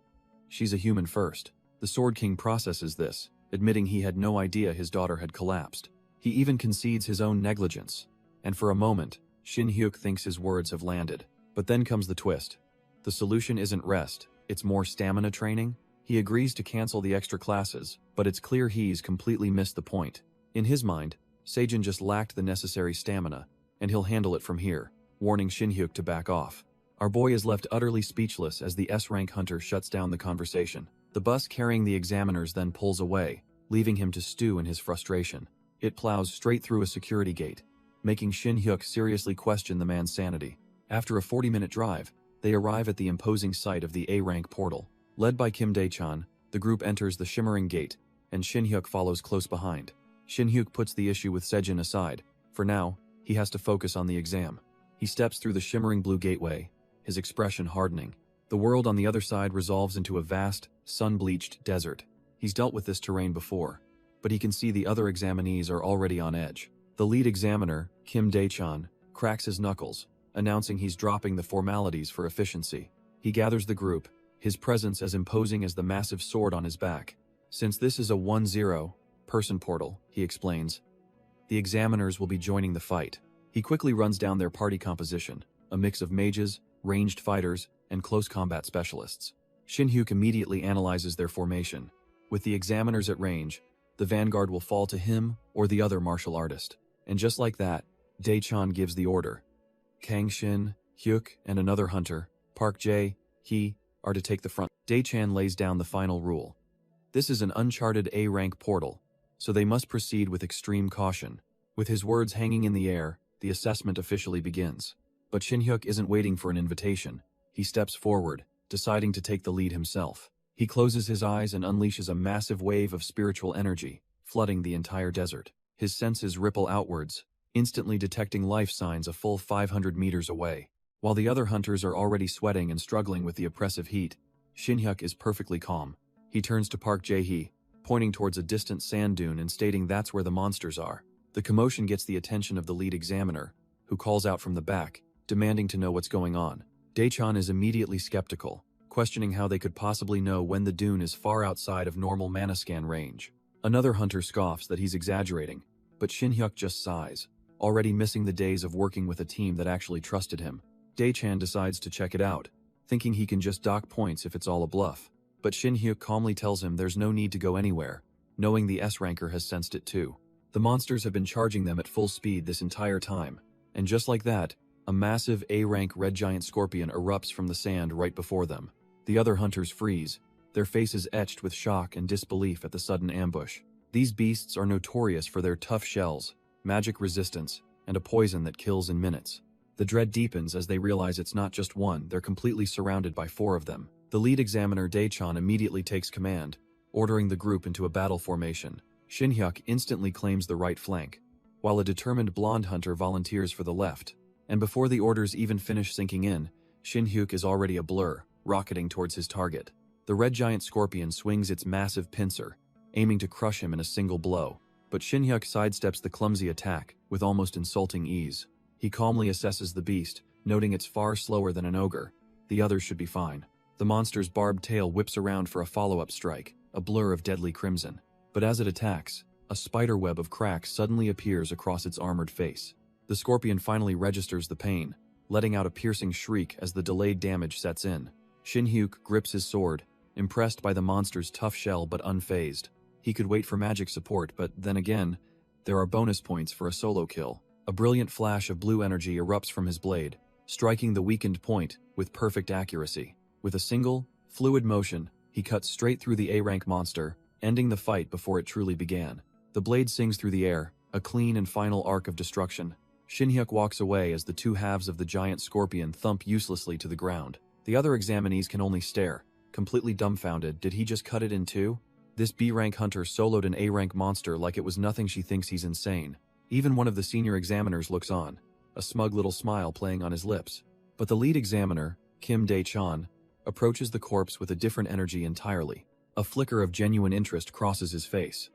She's a human first. The Sword King processes this, admitting he had no idea his daughter had collapsed. He even concedes his own negligence, and for a moment, Shin Hyuk thinks his words have landed. But then comes the twist. The solution isn't rest, it's more stamina training. He agrees to cancel the extra classes, but it's clear he's completely missed the point. In his mind, Sejin just lacked the necessary stamina, and he'll handle it from here, warning Shin Hyuk to back off. Our boy is left utterly speechless as the S-rank hunter shuts down the conversation. The bus carrying the examiners then pulls away, leaving him to stew in his frustration. It plows straight through a security gate, making Shin Hyuk seriously question the man's sanity. After a 40-minute drive, they arrive at the imposing site of the A-rank portal. Led by Kim Dae-chan, the group enters the shimmering gate, and Shin Hyuk follows close behind. Shin Hyuk puts the issue with Sejin aside. For now, he has to focus on the exam. He steps through the shimmering blue gateway, his expression hardening. The world on the other side resolves into a vast, sun-bleached desert. He's dealt with this terrain before, but he can see the other examinees are already on edge. The lead examiner, Kim Dae-chan, cracks his knuckles, announcing he's dropping the formalities for efficiency. He gathers the group, his presence as imposing as the massive sword on his back. Since this is a 1-0 person portal, he explains, the examiners will be joining the fight. He quickly runs down their party composition, a mix of mages, ranged fighters, and close combat specialists. Shin Hyuk immediately analyzes their formation. With the examiners at range, the vanguard will fall to him or the other martial artist. And just like that, Dae-chan gives the order. Kang Shin, Hyuk, and another hunter, Park Jae-hee, are to take the front. Dae-chan lays down the final rule. This is an uncharted A-rank portal, so they must proceed with extreme caution. With his words hanging in the air, the assessment officially begins. But Shin Hyuk isn't waiting for an invitation. He steps forward, deciding to take the lead himself. He closes his eyes and unleashes a massive wave of spiritual energy, flooding the entire desert. His senses ripple outwards, instantly detecting life signs a full 500 meters away. While the other hunters are already sweating and struggling with the oppressive heat, Shin-hyuk is perfectly calm. He turns to Park Jae-hee, pointing towards a distant sand dune and stating that's where the monsters are. The commotion gets the attention of the lead examiner, who calls out from the back, demanding to know what's going on. Dae-chan is immediately skeptical, questioning how they could possibly know when the dune is far outside of normal manascan range. Another hunter scoffs that he's exaggerating, but Shin-hyuk just sighs, already missing the days of working with a team that actually trusted him. Dae-chan decides to check it out, thinking he can just dock points if it's all a bluff. But Shin-hyuk calmly tells him there's no need to go anywhere, knowing the S-ranker has sensed it too. The monsters have been charging them at full speed this entire time, and just like that, a massive A-rank red giant scorpion erupts from the sand right before them. The other hunters freeze, their faces etched with shock and disbelief at the sudden ambush. These beasts are notorious for their tough shells, magic resistance, and a poison that kills in minutes. The dread deepens as they realize it's not just one, they're completely surrounded by 4 of them. The lead examiner Dae-chan immediately takes command, ordering the group into a battle formation. Shin-hyuk instantly claims the right flank, while a determined blonde hunter volunteers for the left. And before the orders even finish sinking in, Shin-hyuk is already a blur, rocketing towards his target. The red giant scorpion swings its massive pincer, aiming to crush him in a single blow. But Shin-hyuk sidesteps the clumsy attack with almost insulting ease. He calmly assesses the beast, noting it's far slower than an ogre. The others should be fine. The monster's barbed tail whips around for a follow-up strike, a blur of deadly crimson. But as it attacks, a spider web of cracks suddenly appears across its armored face. The scorpion finally registers the pain, letting out a piercing shriek as the delayed damage sets in. Shin-hyuk grips his sword, impressed by the monster's tough shell but unfazed. He could wait for magic support, but then again, there are bonus points for a solo kill. A brilliant flash of blue energy erupts from his blade, striking the weakened point with perfect accuracy. With a single, fluid motion, he cuts straight through the A-rank monster, ending the fight before it truly began. The blade sings through the air, a clean and final arc of destruction. Shin-hyuk walks away as the 2 halves of the giant scorpion thump uselessly to the ground. The other examinees can only stare, completely dumbfounded. Did he just cut it in 2? This B-rank hunter soloed an A-rank monster like it was nothing. She thinks he's insane. Even one of the senior examiners looks on, a smug little smile playing on his lips. But the lead examiner, Kim Dae-chan, approaches the corpse with a different energy entirely. A flicker of genuine interest crosses his face.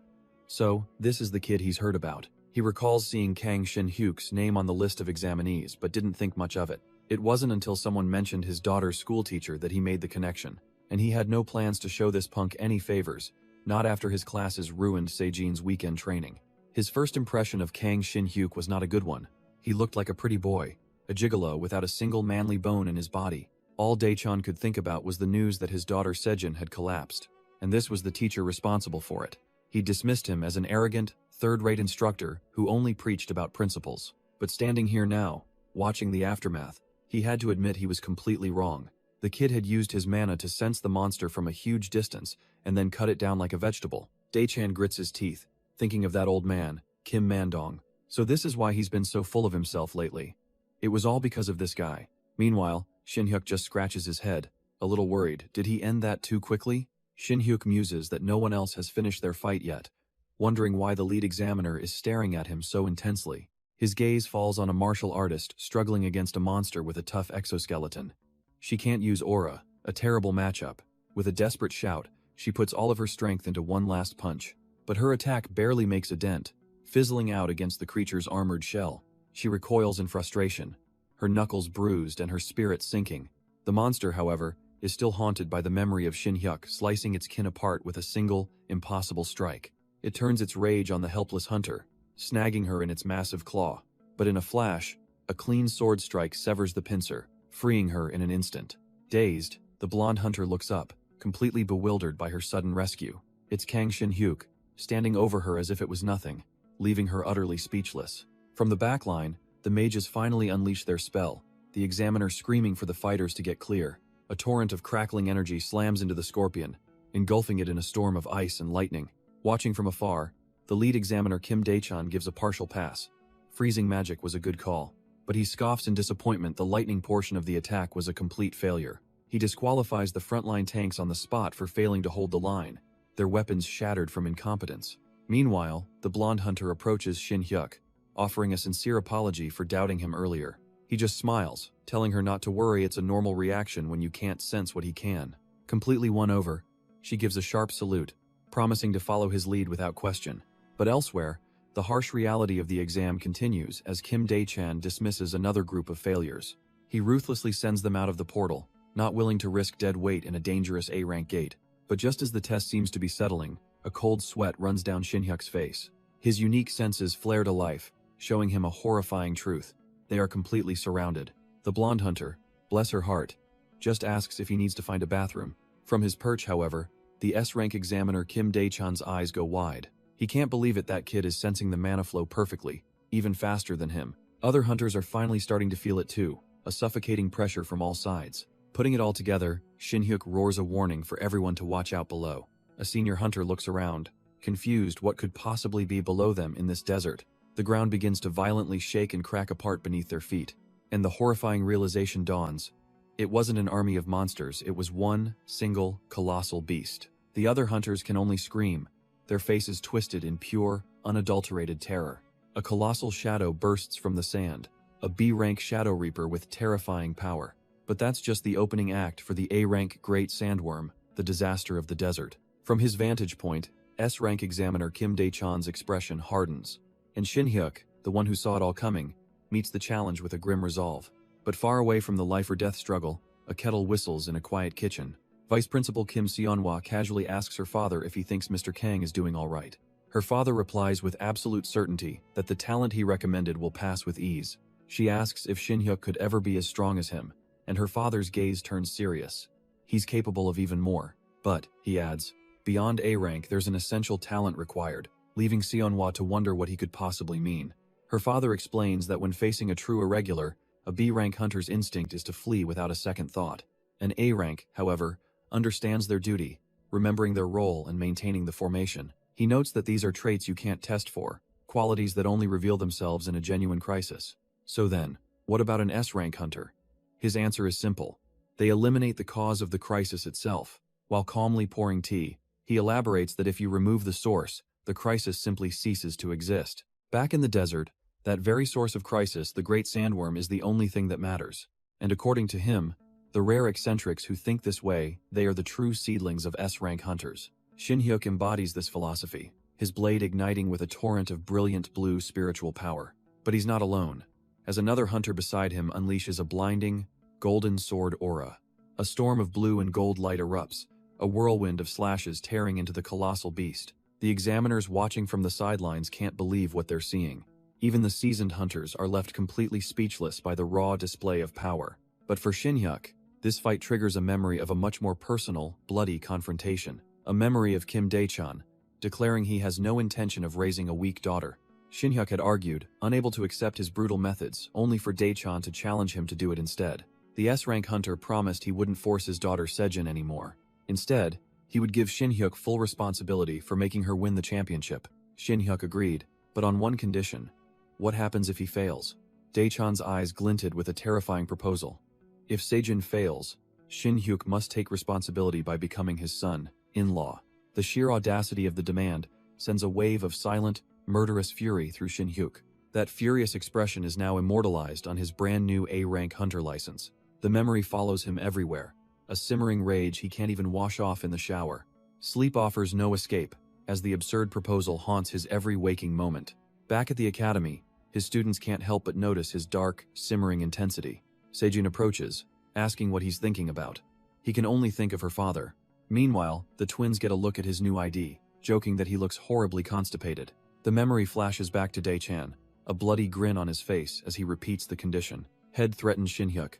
So, this is the kid he's heard about. He recalls seeing Kang Shin-hyuk's name on the list of examinees, but didn't think much of it. It wasn't until someone mentioned his daughter's schoolteacher that he made the connection. And he had no plans to show this punk any favors, not after his classes ruined Sejin's weekend training. His first impression of Kang Shin-hyuk was not a good one. He looked like a pretty boy, a gigolo without a single manly bone in his body. All Dae-chan could think about was the news that his daughter Sejin had collapsed, and this was the teacher responsible for it. He dismissed him as an arrogant, third-rate instructor who only preached about principles. But standing here now, watching the aftermath, he had to admit he was completely wrong. The kid had used his mana to sense the monster from a huge distance and then cut it down like a vegetable. Dae-chan grits his teeth, thinking of that old man, Kim Man-dong. So this is why he's been so full of himself lately. It was all because of this guy. Meanwhile, Shin-hyuk just scratches his head, a little worried. Did he end that too quickly? Shin-hyuk muses that no one else has finished their fight yet, wondering why the lead examiner is staring at him so intensely. His gaze falls on a martial artist struggling against a monster with a tough exoskeleton. She can't use aura, a terrible matchup. With a desperate shout, she puts all of her strength into one last punch. But her attack barely makes a dent, fizzling out against the creature's armored shell. She recoils in frustration, her knuckles bruised and her spirit sinking. The monster, however, is still haunted by the memory of Shin-hyuk slicing its kin apart with a single, impossible strike. It turns its rage on the helpless hunter, snagging her in its massive claw. But in a flash, a clean sword strike severs the pincer, freeing her in an instant. Dazed, the blonde hunter looks up, completely bewildered by her sudden rescue. It's Kang Shin-hyuk, standing over her as if it was nothing, leaving her utterly speechless. From the backline, the mages finally unleash their spell, the examiner screaming for the fighters to get clear. A torrent of crackling energy slams into the scorpion, engulfing it in a storm of ice and lightning. Watching from afar, the lead examiner Kim Dae-chan gives a partial pass. Freezing magic was a good call, but he scoffs in disappointment. The lightning portion of the attack was a complete failure. He disqualifies the frontline tanks on the spot for failing to hold the line, their weapons shattered from incompetence. Meanwhile, the blonde hunter approaches Shin-hyuk, offering a sincere apology for doubting him earlier. He just smiles, telling her not to worry. It's a normal reaction when you can't sense what he can. Completely won over, she gives a sharp salute, promising to follow his lead without question. But elsewhere, the harsh reality of the exam continues as Kim Dae-chan dismisses another group of failures. He ruthlessly sends them out of the portal, not willing to risk dead weight in a dangerous A-rank gate. But just as the test seems to be settling, a cold sweat runs down Shin-hyuk's face. His unique senses flare to life, showing him a horrifying truth. They are completely surrounded. The blonde hunter, bless her heart, just asks if he needs to find a bathroom. From his perch, however, the S-rank examiner Kim Dae-chan's eyes go wide. He can't believe it, that kid is sensing the mana flow perfectly, even faster than him. Other hunters are finally starting to feel it too, a suffocating pressure from all sides. Putting it all together, Shin-hyuk roars a warning for everyone to watch out below. A senior hunter looks around, confused what could possibly be below them in this desert. The ground begins to violently shake and crack apart beneath their feet, and the horrifying realization dawns. It wasn't an army of monsters, it was one single, colossal beast. The other hunters can only scream, their faces twisted in pure, unadulterated terror. A colossal shadow bursts from the sand, a B-rank Shadow Reaper with terrifying power. But that's just the opening act for the A-rank Great Sandworm, the disaster of the desert. From his vantage point, S-rank examiner Kim Dae-chan's expression hardens, and Shin-hyuk, the one who saw it all coming, meets the challenge with a grim resolve. But far away from the life-or-death struggle, a kettle whistles in a quiet kitchen. Vice Principal Kim Seonhwa casually asks her father if he thinks Mr. Kang is doing all right. Her father replies with absolute certainty that the talent he recommended will pass with ease. She asks if Shin-hyuk could ever be as strong as him, and her father's gaze turns serious. He's capable of even more. But, he adds, beyond A-rank there's an essential talent required, leaving Seonhwa to wonder what he could possibly mean. Her father explains that when facing a true irregular, a B-rank hunter's instinct is to flee without a second thought. An A-rank, however, understands their duty, remembering their role and maintaining the formation. He notes that these are traits you can't test for, qualities that only reveal themselves in a genuine crisis. So then, what about an S-rank hunter? His answer is simple. They eliminate the cause of the crisis itself. While calmly pouring tea, he elaborates that if you remove the source, the crisis simply ceases to exist. Back in the desert, that very source of crisis, the Great Sandworm, is the only thing that matters. And according to him, the rare eccentrics who think this way, they are the true seedlings of S-rank hunters. Shin-hyuk embodies this philosophy, his blade igniting with a torrent of brilliant blue spiritual power. But he's not alone, as another hunter beside him unleashes a blinding, golden sword aura. A storm of blue and gold light erupts, a whirlwind of slashes tearing into the colossal beast. The examiners watching from the sidelines can't believe what they're seeing. Even the seasoned hunters are left completely speechless by the raw display of power. But for Shin-hyuk, this fight triggers a memory of a much more personal, bloody confrontation. A memory of Kim Dae-chan, declaring he has no intention of raising a weak daughter. Shin-hyuk had argued, unable to accept his brutal methods, only for Dae-chan to challenge him to do it instead. The S-rank hunter promised he wouldn't force his daughter Sejin anymore. Instead, he would give Shin-hyuk full responsibility for making her win the championship. Shin-hyuk agreed, but on one condition. What happens if he fails? Dae-chan's eyes glinted with a terrifying proposal. If Sejin fails, Shin-hyuk must take responsibility by becoming his son-in-law. The sheer audacity of the demand sends a wave of silent, murderous fury through Shin-hyuk. That furious expression is now immortalized on his brand new A-rank hunter license. The memory follows him everywhere, a simmering rage he can't even wash off in the shower. Sleep offers no escape, as the absurd proposal haunts his every waking moment. Back at the academy, his students can't help but notice his dark, simmering intensity. Sejin approaches, asking what he's thinking about. He can only think of her father. Meanwhile, the twins get a look at his new ID, joking that he looks horribly constipated. The memory flashes back to Dae-chan, a bloody grin on his face as he repeats the condition. Head threatens Shin-hyuk.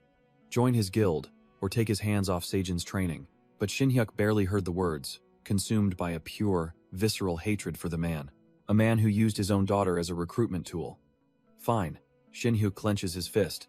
Join his guild, or take his hands off Sejin's training. But Shin-hyuk barely heard the words, consumed by a pure, visceral hatred for the man. A man who used his own daughter as a recruitment tool. Fine. Shin-hyuk clenches his fist.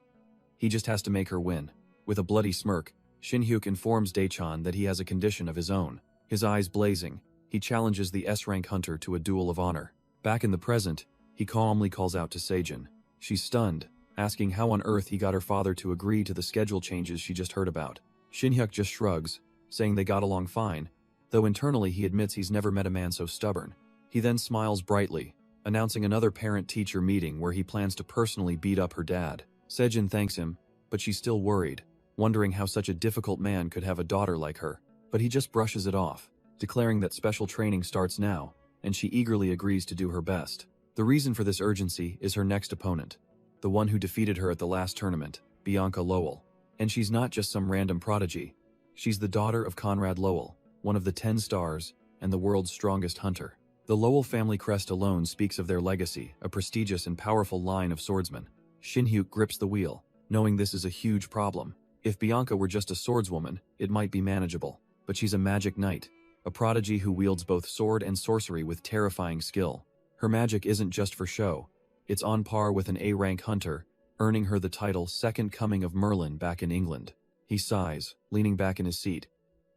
He just has to make her win. With a bloody smirk, Shin-hyuk informs Dae-chan that he has a condition of his own. His eyes blazing, he challenges the S-rank hunter to a duel of honor. Back in the present, he calmly calls out to Sejin. She's stunned, asking how on earth he got her father to agree to the schedule changes she just heard about. Shin-hyuk just shrugs, saying they got along fine, though internally he admits he's never met a man so stubborn. He then smiles brightly, announcing another parent-teacher meeting where he plans to personally beat up her dad. Sejin thanks him, but she's still worried, wondering how such a difficult man could have a daughter like her. but he just brushes it off, declaring that special training starts now, and she eagerly agrees to do her best. The reason for this urgency is her next opponent, the one who defeated her at the last tournament, Bianca Lowell. And she's not just some random prodigy. She's the daughter of Conrad Lowell, one of the 10 stars and the world's strongest hunter. The Lowell family crest alone speaks of their legacy, a prestigious and powerful line of swordsmen. Shin-hyuk grips the wheel, knowing this is a huge problem. If Bianca were just a swordswoman, it might be manageable. But she's a magic knight, a prodigy who wields both sword and sorcery with terrifying skill. Her magic isn't just for show. It's on par with an A-rank hunter, earning her the title Second Coming of Merlin back in England. He sighs, leaning back in his seat.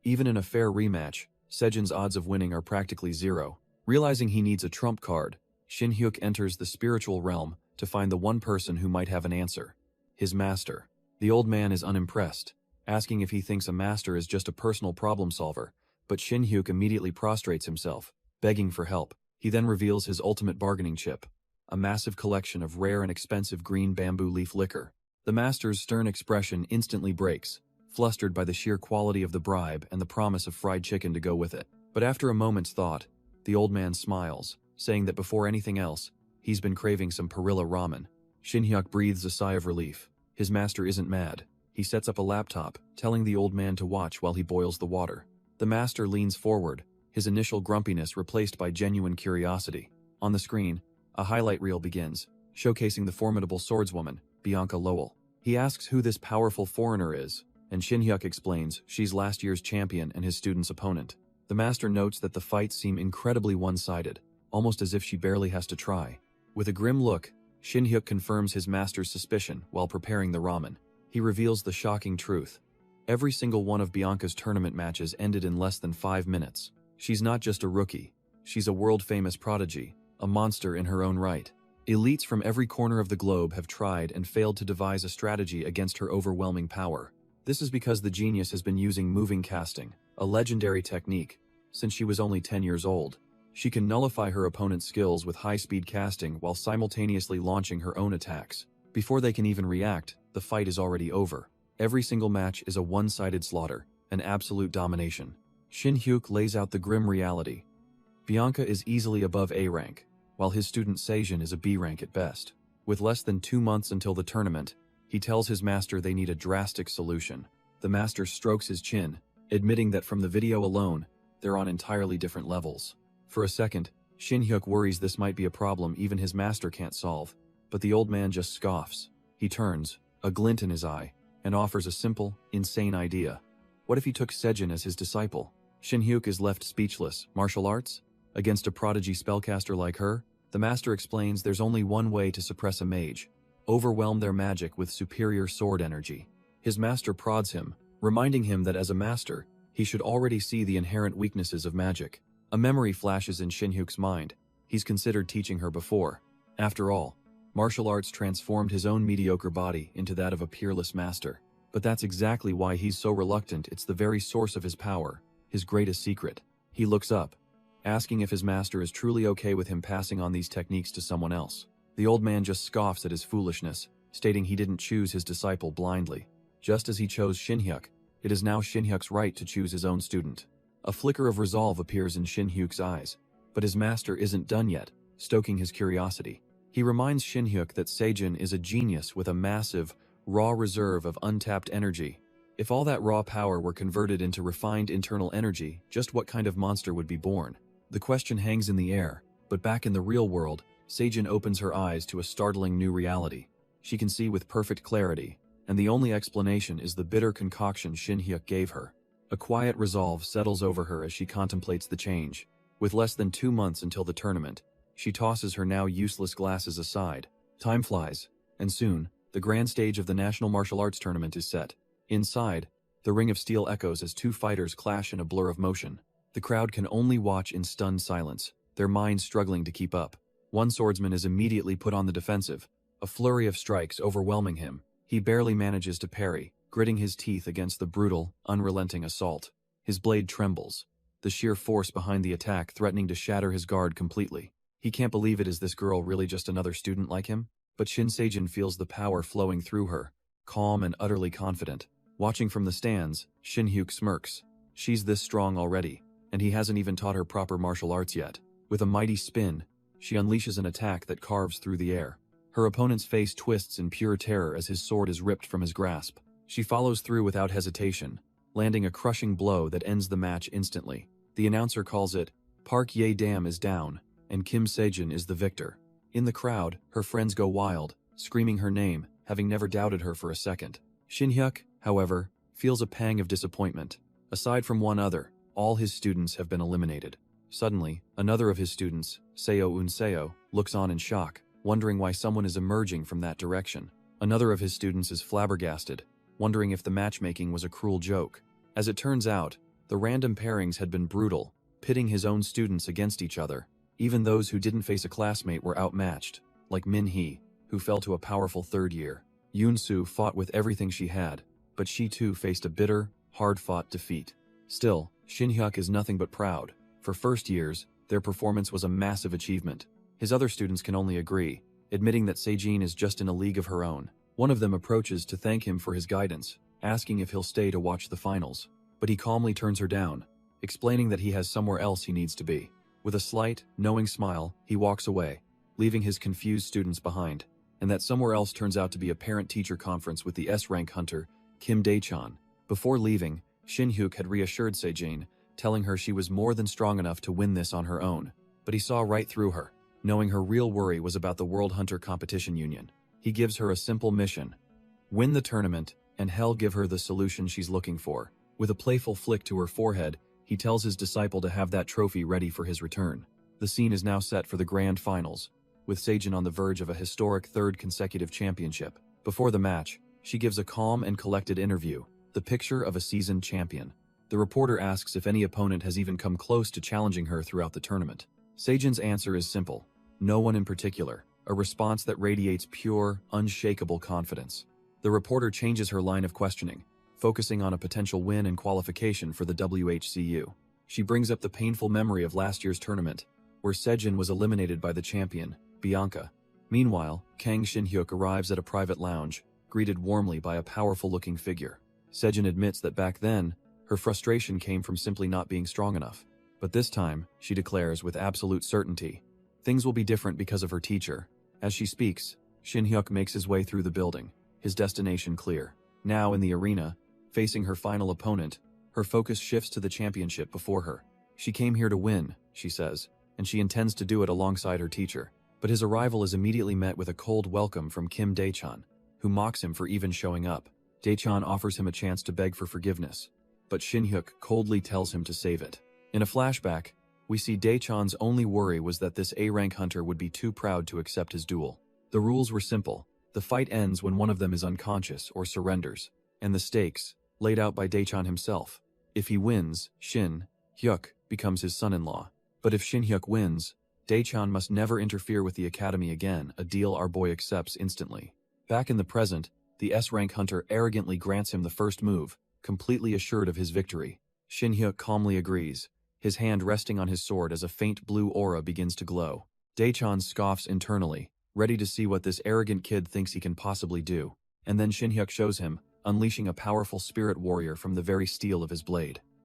Even in a fair rematch, Sejin's odds of winning are practically zero. Realizing he needs a trump card, Shin-hyuk enters the spiritual realm to find the one person who might have an answer. His master. The old man is unimpressed, asking if he thinks a master is just a personal problem solver, but Shin-hyuk immediately prostrates himself, begging for help. He then reveals his ultimate bargaining chip, a massive collection of rare and expensive green bamboo leaf liquor. The master's stern expression instantly breaks, flustered by the sheer quality of the bribe and the promise of fried chicken to go with it. But after a moment's thought, the old man smiles, saying that before anything else, he's been craving some perilla ramen. Shin-hyuk breathes a sigh of relief. His master isn't mad. He sets up a laptop, telling the old man to watch while he boils the water. The master leans forward, his initial grumpiness replaced by genuine curiosity. On the screen, a highlight reel begins, showcasing the formidable swordswoman, Bianca Lowell. He asks who this powerful foreigner is, and Shin-hyuk explains she's last year's champion and his student's opponent. The master notes that the fights seem incredibly one-sided, almost as if she barely has to try. With a grim look, Shin-hyuk confirms his master's suspicion while preparing the ramen. He reveals the shocking truth. Every single one of Bianca's tournament matches ended in less than 5 minutes. She's not just a rookie. She's a world-famous prodigy, a monster in her own right. Elites from every corner of the globe have tried and failed to devise a strategy against her overwhelming power. This is because the genius has been using moving casting, a legendary technique, since she was only 10 years old. She can nullify her opponent's skills with high-speed casting while simultaneously launching her own attacks. Before they can even react, the fight is already over. Every single match is a one-sided slaughter, an absolute domination. Shin-hyuk lays out the grim reality. Bianca is easily above A rank, while his student Sejin is a B rank at best. With less than 2 months until the tournament, he tells his master they need a drastic solution. The master strokes his chin, admitting that from the video alone, they're on entirely different levels. For a second, Shin-hyuk worries this might be a problem even his master can't solve, but the old man just scoffs. He turns, a glint in his eye, and offers a simple, insane idea. What if he took Sejin as his disciple? Shin-hyuk is left speechless. Martial arts? Against a prodigy spellcaster like her? The master explains there's only one way to suppress a mage: overwhelm their magic with superior sword energy. His master prods him, reminding him that as a master, he should already see the inherent weaknesses of magic. A memory flashes in Shin-hyuk's mind. He's considered teaching her before. After all, martial arts transformed his own mediocre body into that of a peerless master. But that's exactly why he's so reluctant. It's the very source of his power, his greatest secret. He looks up, asking if his master is truly okay with him passing on these techniques to someone else. The old man just scoffs at his foolishness, stating he didn't choose his disciple blindly. Just as he chose Shin-hyuk, it is now Shin-hyuk's right to choose his own student. A flicker of resolve appears in Shin-hyuk's eyes, but his master isn't done yet, stoking his curiosity. He reminds Shin-hyuk that Sejin is a genius with a massive, raw reserve of untapped energy. If all that raw power were converted into refined internal energy, just what kind of monster would be born? The question hangs in the air, but back in the real world, Sejin opens her eyes to a startling new reality. She can see with perfect clarity, and the only explanation is the bitter concoction Shin-hyuk gave her. A quiet resolve settles over her as she contemplates the change. With less than 2 months until the tournament, she tosses her now useless glasses aside. Time flies, and soon, the grand stage of the National Martial Arts Tournament is set. Inside, the ring of steel echoes as 2 fighters clash in a blur of motion. The crowd can only watch in stunned silence, their minds struggling to keep up. One swordsman is immediately put on the defensive, a flurry of strikes overwhelming him. He barely manages to parry, gritting his teeth against the brutal, unrelenting assault. His blade trembles, the sheer force behind the attack threatening to shatter his guard completely. He can't believe it. Is this girl really just another student like him? But Shin Sejin feels the power flowing through her, calm and utterly confident. Watching from the stands, Shin-hyuk smirks. She's this strong already, and he hasn't even taught her proper martial arts yet. With a mighty spin, she unleashes an attack that carves through the air. Her opponent's face twists in pure terror as his sword is ripped from his grasp. She follows through without hesitation, landing a crushing blow that ends the match instantly. The announcer calls it, Park Ye-dam is down, and Kim Sejin is the victor. In the crowd, her friends go wild, screaming her name, having never doubted her for a second. Shin-hyuk, however, feels a pang of disappointment. Aside from one other, all his students have been eliminated. Suddenly, another of his students, Seo Un-seo, looks on in shock, wondering why someone is emerging from that direction. Another of his students is flabbergasted, wondering if the matchmaking was a cruel joke. As it turns out, the random pairings had been brutal, pitting his own students against each other. Even those who didn't face a classmate were outmatched, like Min-hee, who fell to a powerful third year. Yoon-soo fought with everything she had, but she too faced a bitter, hard-fought defeat. Still, Shin-hyuk is nothing but proud. For first years, their performance was a massive achievement. His other students can only agree, admitting that Sejin is just in a league of her own. One of them approaches to thank him for his guidance, asking if he'll stay to watch the finals. But he calmly turns her down, explaining that he has somewhere else he needs to be. With a slight, knowing smile, he walks away, leaving his confused students behind. And that somewhere else turns out to be a parent-teacher conference with the S-rank hunter, Kim Dae-chan. Before leaving, Shin-hyuk had reassured Sejin, telling her she was more than strong enough to win this on her own. But he saw right through her, knowing her real worry was about the World Hunter Competition Union. He gives her a simple mission: win the tournament, and hell give her the solution she's looking for. With a playful flick to her forehead, he tells his disciple to have that trophy ready for his return. The scene is now set for the grand finals, with Sejin on the verge of a historic third consecutive championship. Before the match, she gives a calm and collected interview, the picture of a seasoned champion. The reporter asks if any opponent has even come close to challenging her throughout the tournament. Sejin's answer is simple: no one in particular, a response that radiates pure, unshakable confidence. The reporter changes her line of questioning, focusing on a potential win and qualification for the WHCU. She brings up the painful memory of last year's tournament, where Sejin was eliminated by the champion, Bianca. Meanwhile, Kang Shin-hyuk arrives at a private lounge, greeted warmly by a powerful-looking figure. Sejin admits that back then, her frustration came from simply not being strong enough. But this time, she declares with absolute certainty, things will be different because of her teacher. As she speaks, Shin-hyuk makes his way through the building, his destination clear. Now in the arena, facing her final opponent, her focus shifts to the championship before her. She came here to win, she says, and she intends to do it alongside her teacher. But his arrival is immediately met with a cold welcome from Kim Dae-chan, who mocks him for even showing up. Dae-chan offers him a chance to beg for forgiveness, but Shin-hyuk coldly tells him to save it. In a flashback, we see Dae-chan's only worry was that this A-rank hunter would be too proud to accept his duel. The rules were simple. The fight ends when one of them is unconscious or surrenders, and the stakes, laid out by Dae-chan himself. If he wins, Shin-hyuk becomes his son-in-law. But if Shin-hyuk wins, Dae-chan must never interfere with the academy again, a deal our boy accepts instantly. Back in the present, the S-rank hunter arrogantly grants him the first move, completely assured of his victory. Shin-hyuk calmly agrees, his hand resting on his sword as a faint blue aura begins to glow. Dae-chan scoffs internally, ready to see what this arrogant kid thinks he can possibly do. And then Shin-hyuk shows him, unleashing a powerful spirit warrior from the very steel of his blade.